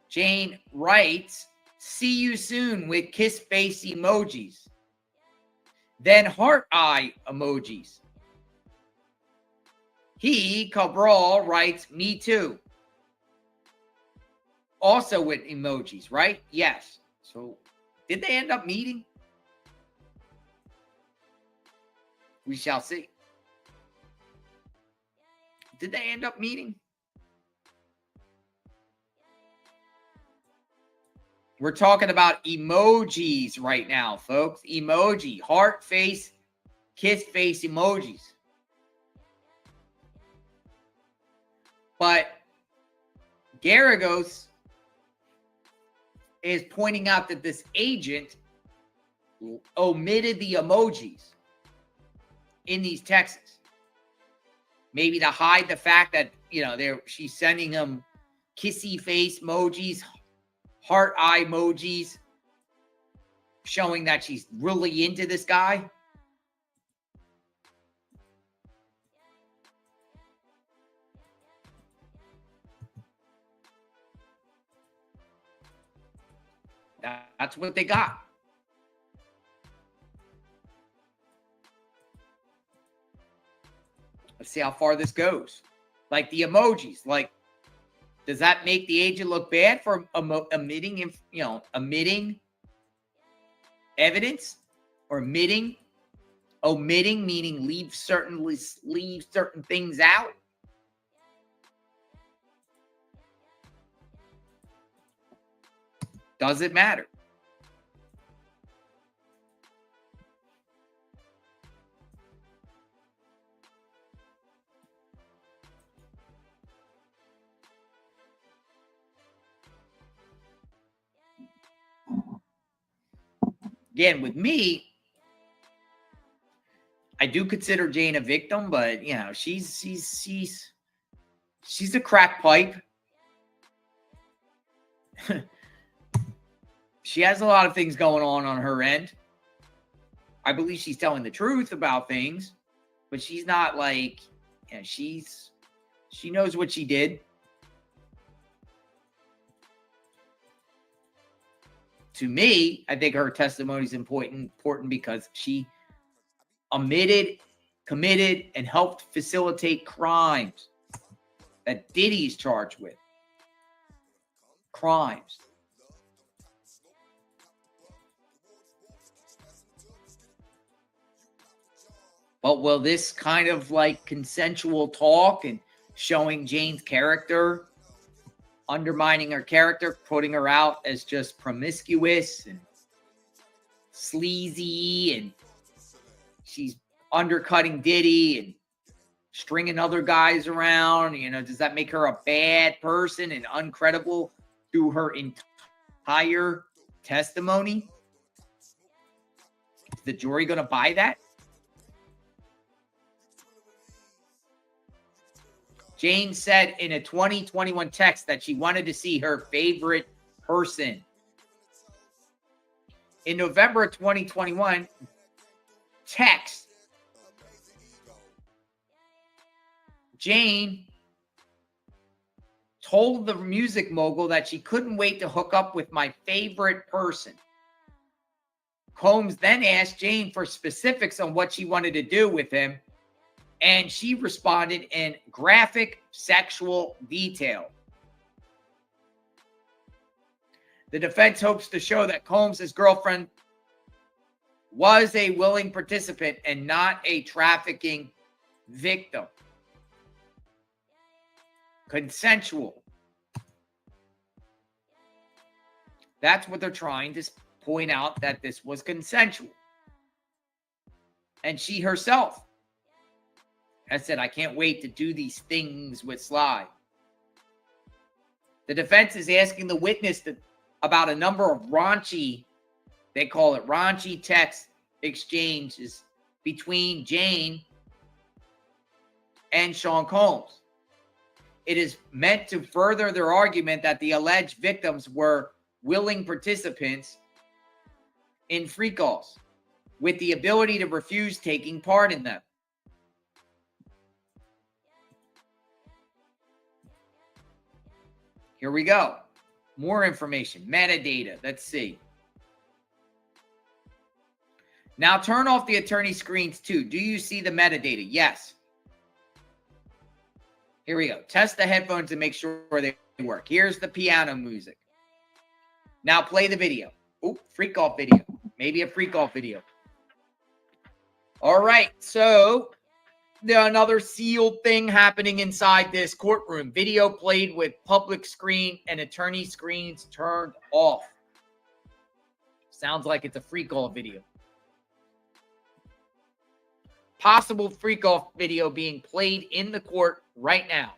Jane writes, see you soon with kiss face emojis. Then heart eye emojis. He, Cabral, writes, me too. Also with emojis, right? Yes. So did they end up meeting? We shall see. Did they end up meeting? We're talking about emojis right now, folks. Emoji, heart face, kiss face emojis. But Garagos is pointing out that this agent omitted the emojis in these texts. Maybe to hide the fact that, she's sending him kissy face emojis, heart eye emojis, showing that she's really into this guy. That's what they got. Let's see how far this goes. Like the emojis, does that make the agent look bad for omitting evidence, or omitting meaning leave certain things out? Does it matter? Again, with me, I do consider Jane a victim, but she's a crack pipe. She has a lot of things going on her end. I believe she's telling the truth about things, but she's not she knows what she did. To me, I think her testimony is important because she omitted, committed, and helped facilitate crimes that Diddy's charged with. Crimes. But will this kind of consensual talk and showing Jane's character, undermining her character, putting her out as just promiscuous and sleazy, and she's undercutting Diddy and stringing other guys around, does that make her a bad person and uncredible through her entire testimony? Is the jury going to buy that? Jane said in a 2021 text that she wanted to see her favorite person. In November of 2021, text, Jane told the music mogul that she couldn't wait to hook up with my favorite person. Combs then asked Jane for specifics on what she wanted to do with him, and she responded in graphic sexual detail. The defense hopes to show that Combs' girlfriend was a willing participant and not a trafficking victim. Consensual. That's what they're trying to point out, that this was consensual. And she herself has said, I can't wait to do these things with Sly. The defense is asking the witness about a number of raunchy, they call it raunchy text exchanges between Jane and Sean Combs. It is meant to further their argument that the alleged victims were willing participants in freak-offs with the ability to refuse taking part in them. Here we go. More information, metadata. Let's see. Now turn off the attorney screens too. Do you see the metadata? Yes. Here we go. Test the headphones and make sure they work. Here's the piano music. Now play the video. Oh, freak off video. Maybe a freak off video. All right. So another sealed thing happening inside this courtroom. Video played with public screen and attorney screens turned off. Sounds like it's a freak off video. Possible freak off video being played in the court right now.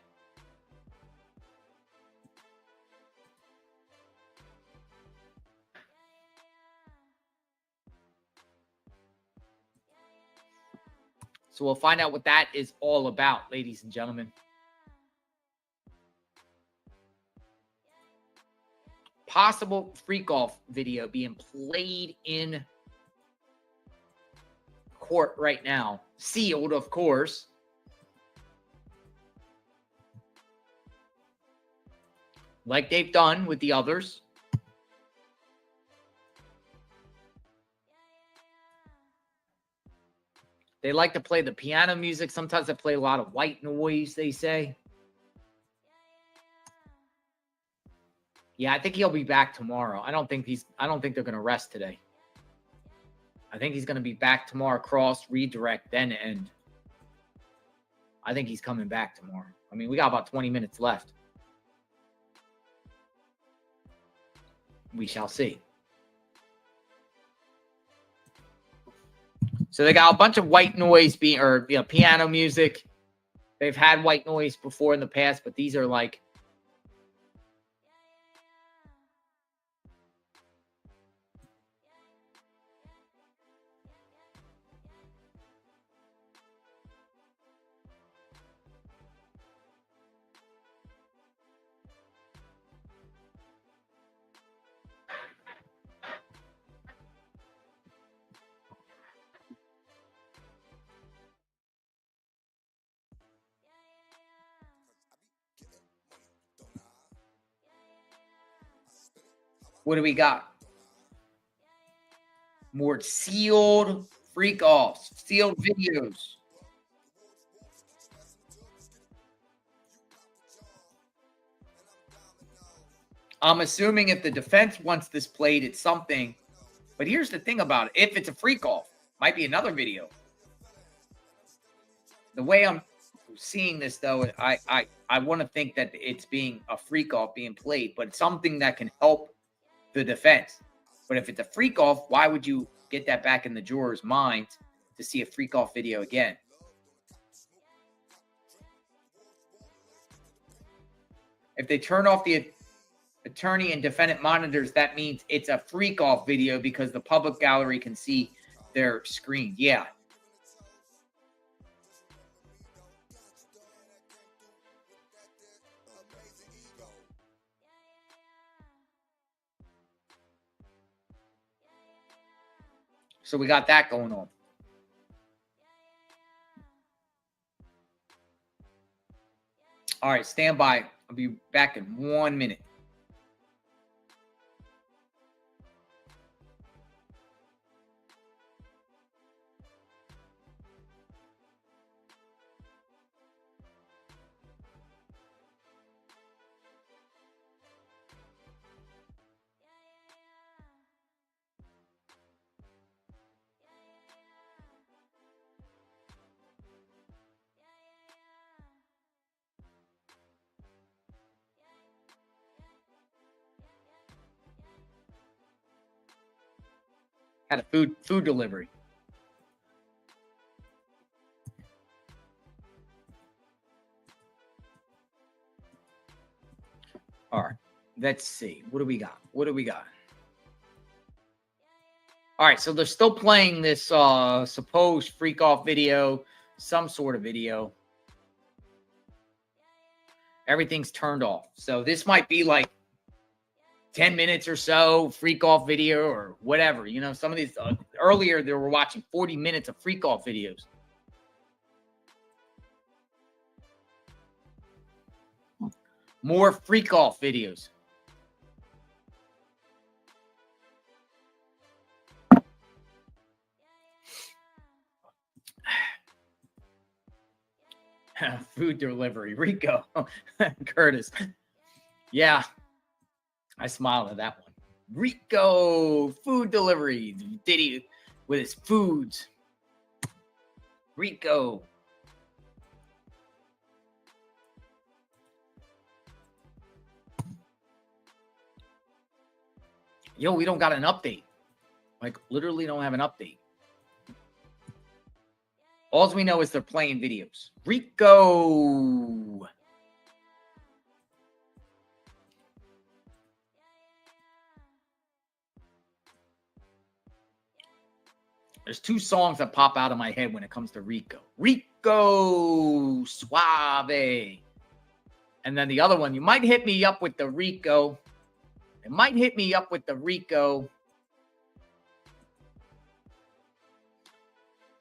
So we'll find out what that is all about, ladies and gentlemen. Possible freak off video being played in court right now. Sealed, of course. Like they've done with the others. They like to play the piano music. Sometimes they play a lot of white noise, they say. Yeah, I think he'll be back tomorrow. I don't think they're going to rest today. I think he's going to be back tomorrow, cross, redirect, then end. I think he's coming back tomorrow. I mean, we got about 20 minutes left. We shall see. So they got a bunch of white noise piano music. They've had white noise before in the past, but these are like what do we got? More sealed freak offs, sealed videos. I'm assuming if the defense wants this played, it's something. But here's the thing about it. If it's a freak off, might be another video. The way I'm seeing this, though, I want to think that it's being a freak off being played, but it's something that can help the defense. But if it's a freak off, why would you get that back in the juror's mind to see a freak off video again? If they turn off the attorney and defendant monitors, that means it's a freak off video because the public gallery can see their screen. Yeah. So we got that going on. All right, stand by. I'll be back in 1 minute. Had a food delivery. All right, let's see. What do we got? What do we got? All right, so they're still playing this supposed freak off video, some sort of video. Everything's turned off. So this might be like 10 minutes or so freak off video or whatever. You know, some of these earlier they were watching 40 minutes of freak off videos. More freak off videos. Food delivery, Rico, Curtis. Yeah, I smiled at that one. Rico, food delivery. Diddy with his foods. Rico. Yo, we don't got an update. Like, literally don't have an update. All we know is they're playing videos. Rico. There's two songs that pop out of my head when it comes to Rico. Rico Suave. And then the other one, you might hit me up with the Rico. It might hit me up with the Rico.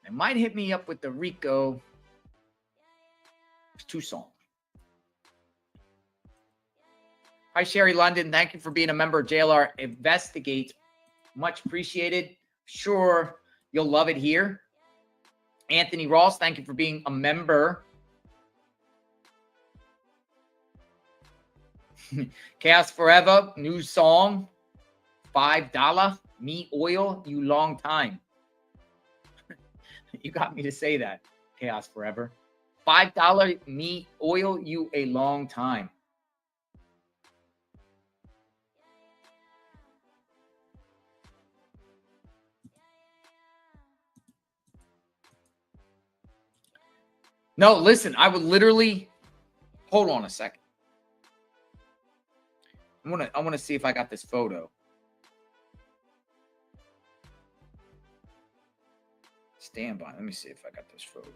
It might hit me up with the Rico. There's two songs. Hi, Sherry London. Thank you for being a member of JLR Investigate. Much appreciated. Sure, you'll love it here. Anthony Ross, thank you for being a member. Chaos Forever, new song. $5. Me oil, you long time. You got me to say that. Chaos Forever. $5 me oil you a long time. No, listen, I would literally hold on a second. I want to see if I got this photo. Stand by. Let me see if I got this photo.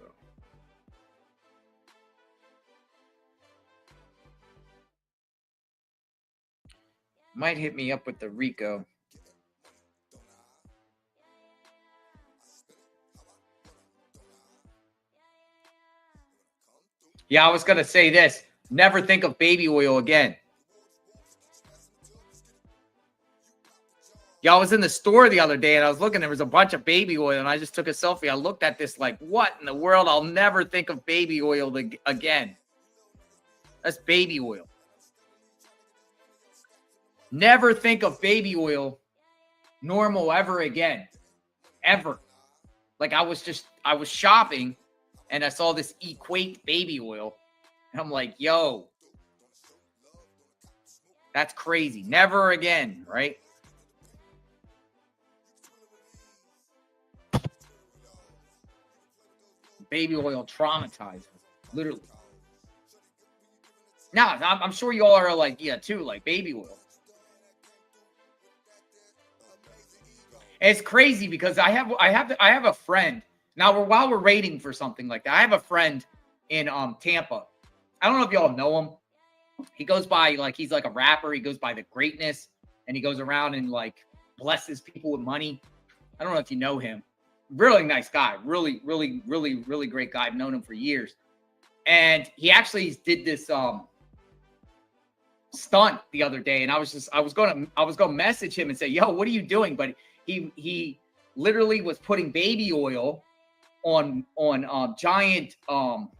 Might hit me up with the Rico. Yeah, I was going to say this. Never think of baby oil again. Yeah, I was in the store the other day and I was looking, there was a bunch of baby oil and I just took a selfie. I looked at this like, what in the world? I'll never think of baby oil again. That's baby oil. Never think of baby oil normal ever again. Ever. Like I was shopping and I saw this Equate baby oil and I'm like, yo, that's crazy. Never again, right? Baby oil traumatized, literally. Now, I'm sure you all are like, yeah, too, like baby oil. And it's crazy because I have a friend. Now, while we're waiting for something like that, I have a friend in Tampa. I don't know if y'all know him. He goes by, like, he's like a rapper. He goes by The Greatness, and he goes around and, like, blesses people with money. I don't know if you know him. Really nice guy. Really, really, really, really great guy. I've known him for years. And he actually did this stunt the other day. And I was going to message him and say, yo, what are you doing? But he literally was putting baby oil on giant, what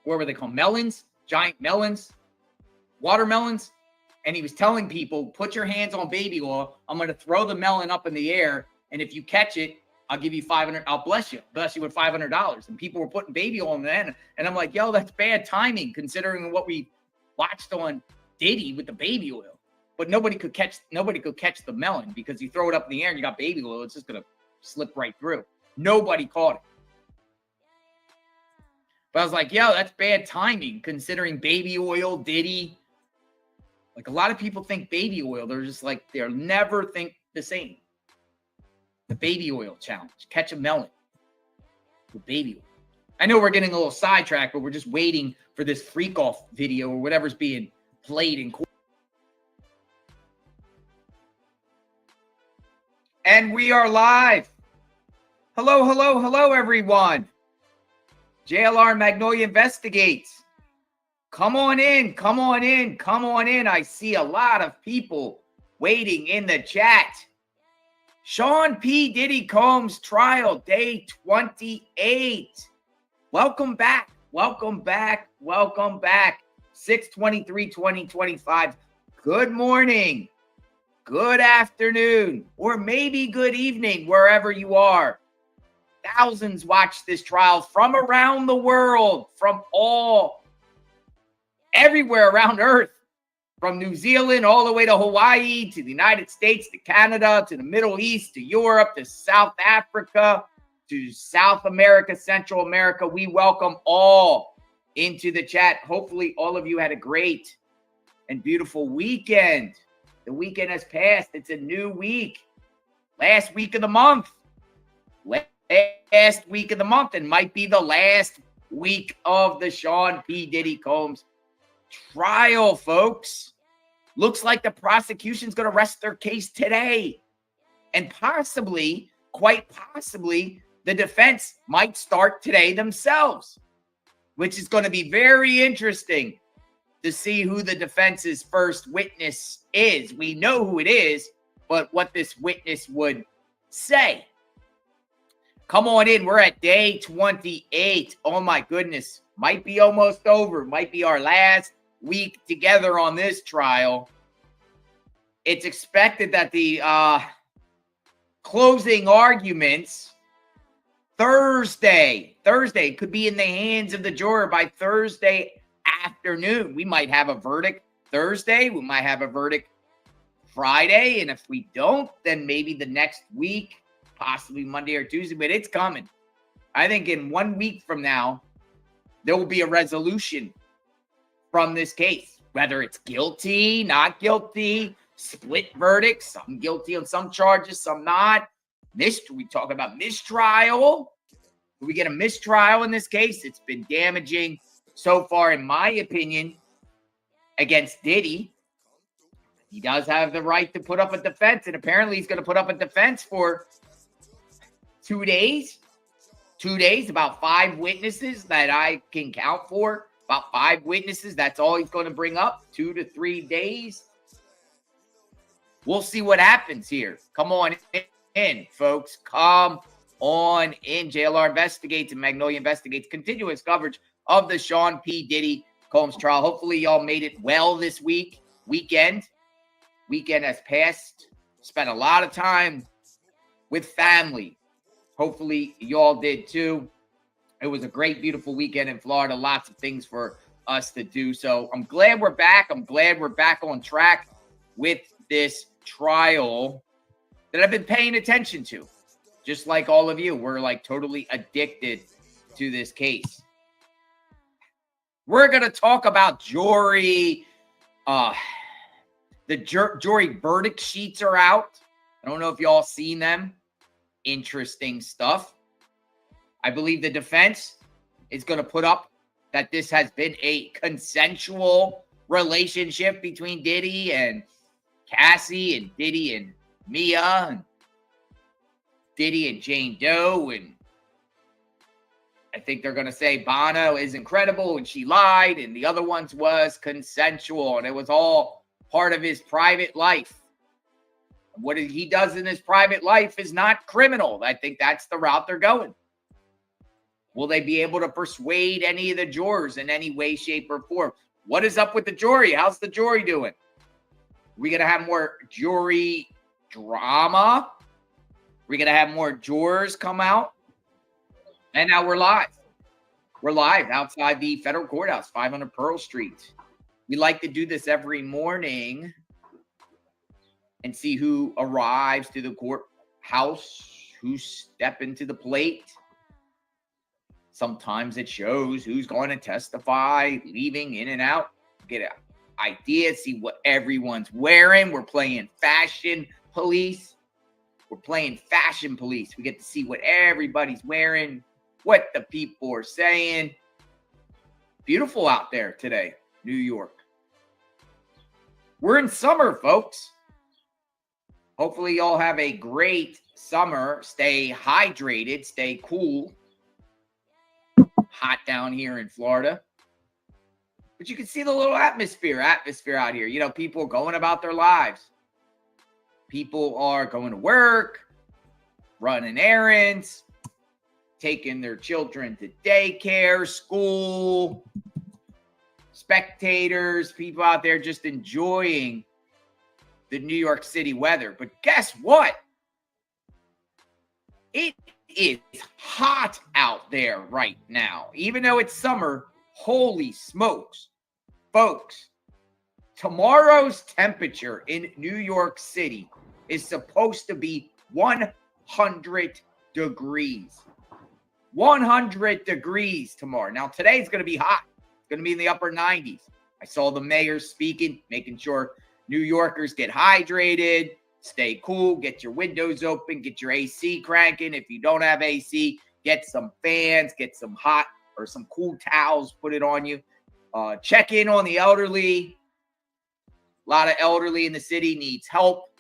were they called? Melons, giant melons, watermelons. And he was telling people, put your hands on baby oil. I'm going to throw the melon up in the air. And if you catch it, I'll give you $500. I'll bless you with $500. And people were putting baby oil in the end. And I'm like, yo, that's bad timing considering what we watched on Diddy with the baby oil. But nobody could catch the melon because you throw it up in the air and you got baby oil. It's just going to slip right through. Nobody caught it. But I was like, yo, that's bad timing considering baby oil, Diddy. Like a lot of people think baby oil. They're just like, they'll never think the same. The baby oil challenge. Catch a melon with baby oil. I know we're getting a little sidetracked, but we're just waiting for this freak off video or whatever's being played in court. And we are live. Hello, hello, hello, everyone. JLR Magnolia Investigates. Come on in, come on in, come on in. I see a lot of people waiting in the chat. Sean P. Diddy Combs trial, day 28. Welcome back, welcome back, welcome back. 6/23/2025. Good morning, good afternoon, or maybe good evening, wherever you are. Thousands watch this trial from around the world, from everywhere around Earth, from New Zealand all the way to Hawaii, to the United States, to Canada, to the Middle East, to Europe, to South Africa, to South America, Central America. We welcome all into the chat. Hopefully all of you had a great and beautiful weekend. The weekend has passed. It's a new week. Last week of the month. Last week of the month, and might be the last week of the Sean P. Diddy Combs trial, folks. Looks like the prosecution's going to rest their case today. And possibly, quite possibly, the defense might start today themselves, which is going to be very interesting to see who the defense's first witness is. We know who it is, but what this witness would say. Come on in. We're at day 28. Oh, my goodness. Might be almost over. Might be our last week together on this trial. It's expected that the closing arguments Thursday could be in the hands of the juror by Thursday afternoon. We might have a verdict Thursday. We might have a verdict Friday. And if we don't, then maybe the next week, possibly Monday or Tuesday, but it's coming. I think in 1 week from now, there will be a resolution from this case, whether it's guilty, not guilty, split verdicts, some guilty on some charges, some not. We talk about mistrial. Do we get a mistrial in this case? It's been damaging so far, in my opinion, against Diddy. He does have the right to put up a defense, and apparently he's going to put up a defense for 2 days. 2 days, about 5 witnesses that I can count for. About 5 witnesses. That's all he's going to bring up. 2 to 3 days. We'll see what happens here. Come on in, folks. Come on in. JLR Investigates and Magnolia Investigates. Continuous coverage of the Sean P. Diddy Combs trial. Hopefully y'all made it well this weekend. Weekend has passed. Spent a lot of time with family. Hopefully y'all did too. It was a great, beautiful weekend in Florida. Lots of things for us to do. So I'm glad we're back. I'm glad we're back on track with this trial that I've been paying attention to. Just like all of you, we're like totally addicted to this case. We're going to talk about jury. The jury verdict sheets are out. I don't know if y'all seen them. Interesting stuff. I believe the defense is going to put up that this has been a consensual relationship between Diddy and Cassie and Diddy and Mia. And Diddy and Jane Doe, and I think they're going to say Bono is incredible and she lied, and the other ones was consensual, and it was all part of his private life. What he does in his private life is not criminal. I think that's the route they're going. Will they be able to persuade any of the jurors in any way, shape, or form? What is up with the jury? How's the jury doing? Are we going to have more jury drama? Are we going to have more jurors come out? And now we're live. We're live outside the federal courthouse, 500 Pearl Street. We like to do this every morning and see who arrives to the courthouse, who step into the plate. Sometimes it shows who's going to testify, leaving in and out. Get an idea, see what everyone's wearing. We're playing fashion police. We're playing fashion police. We get to see what everybody's wearing, what the people are saying. Beautiful out there today, New York. We're in summer, folks. Hopefully y'all have a great summer. Stay hydrated, stay cool. Hot down here in Florida. But you can see the little atmosphere out here. You know, people going about their lives. People are going to work, running errands, taking their children to daycare, school, spectators, people out there just enjoying the New York City weather. But guess what? It is hot out there right now. Even though it's summer, holy smokes. Folks, tomorrow's temperature in New York City is supposed to be 100 degrees. 100 degrees tomorrow. Now, today's going to be hot. It's going to be in the upper 90s. I saw the mayor speaking, making sure New Yorkers get hydrated, stay cool, get your windows open, get your AC cranking. If you don't have AC, get some fans, get some hot or some cool towels, put it on you. Check in on the elderly. A lot of elderly in the city needs help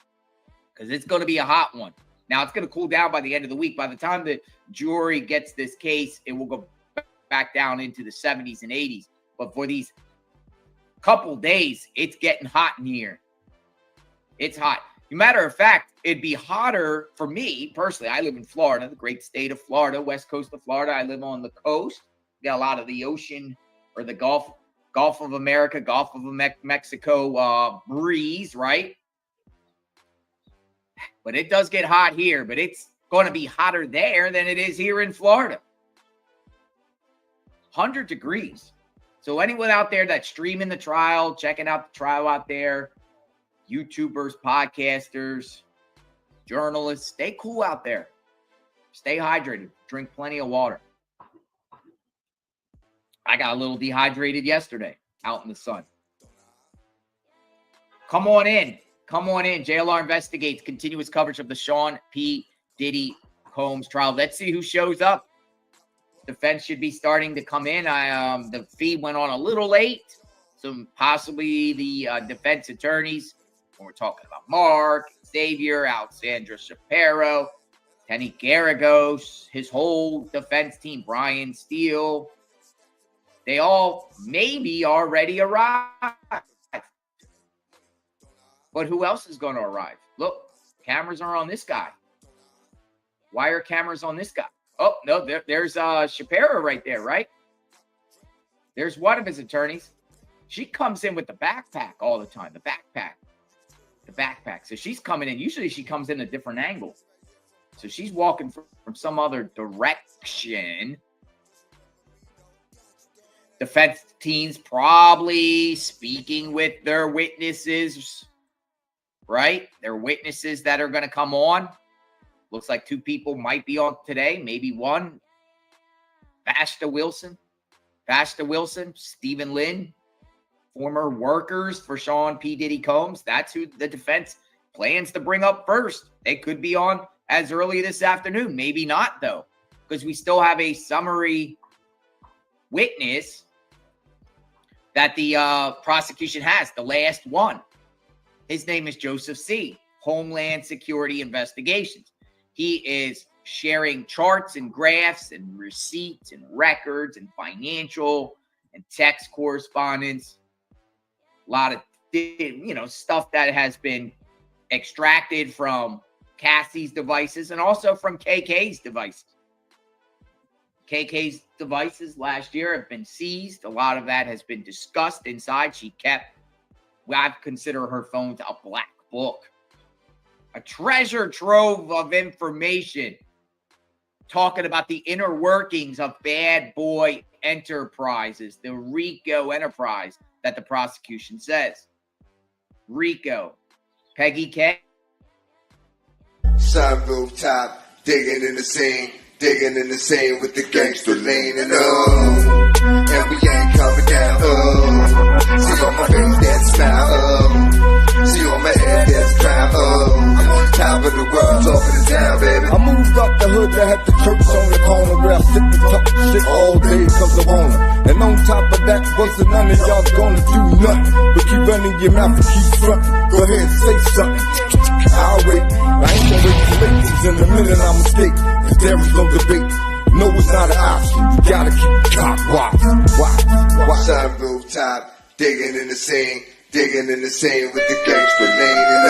because it's going to be a hot one. Now, it's going to cool down by the end of the week. By the time the jury gets this case, it will go back down into the 70s and 80s. But for these couple days, it's getting hot in here. It's hot. As a matter of fact, it'd be hotter for me personally. I live in Florida, the great state of Florida, west coast of Florida. I live on the coast. We got a lot of the ocean or the Gulf of America, Gulf of Mexico breeze, right? But it does get hot here, but it's going to be hotter there than it is here in Florida. 100 degrees. So anyone out there that's streaming the trial, checking out the trial out there, YouTubers, podcasters, journalists, stay cool out there. Stay hydrated. Drink plenty of water. I got a little dehydrated yesterday out in the sun. Come on in. Come on in. JLR Investigates continuous coverage of the Sean P. Diddy Combs trial. Let's see who shows up. Defense should be starting to come in. The feed went on a little late. So possibly the defense attorneys, when we're talking about Mark, Xavier, Alexandra Shapiro, Kenny Garagos, his whole defense team, Brian Steele, they all maybe already arrived. But who else is going to arrive? Look, cameras are on this guy. Why are cameras on this guy? Oh, no, there's Shapiro right there, right? There's one of his attorneys. She comes in with the backpack all the time, the backpack. So she's coming in. Usually she comes in a different angle. So she's walking from some other direction. Defense teams probably speaking with their witnesses, right? Their witnesses that are going to come on. Looks like two people might be on today, maybe one. Vashta Wilson, Stephen Lynn, former workers for Sean P. Diddy Combs. That's who the defense plans to bring up first. They could be on as early this afternoon. Maybe not, though, because we still have a summary witness that the prosecution has, the last one. His name is Joseph C., Homeland Security Investigations. He is sharing charts and graphs and receipts and records and financial and text correspondence. A lot of, stuff that has been extracted from Cassie's devices and also from KK's devices. KK's devices last year have been seized. A lot of that has been discussed inside. She kept, I consider her phones a black book, a treasure trove of information talking about the inner workings of Bad Boy Enterprises, the RICO enterprise that the prosecution says. RICO. Peggy K. Sunroof top, digging in the scene with the gangster lean and and we ain't coming down, see on my face that smile, see on my head that crown, I'm on top of the world, top of the town, baby. I moved up the hood that had the church on the corner where I sit and talk shit all day cause I wanna. And on top of that, wasn't none of y'all gonna do nothing but keep running your mouth and keep frontin'. Go ahead and say something. I'll wait. I ain't gonna wait for late, 'cause in a minute I'm escape. Cause there is no debate. No, it's not an option. You gotta keep the clock watch. Sunroof top, digging in the scene with the gangster lean and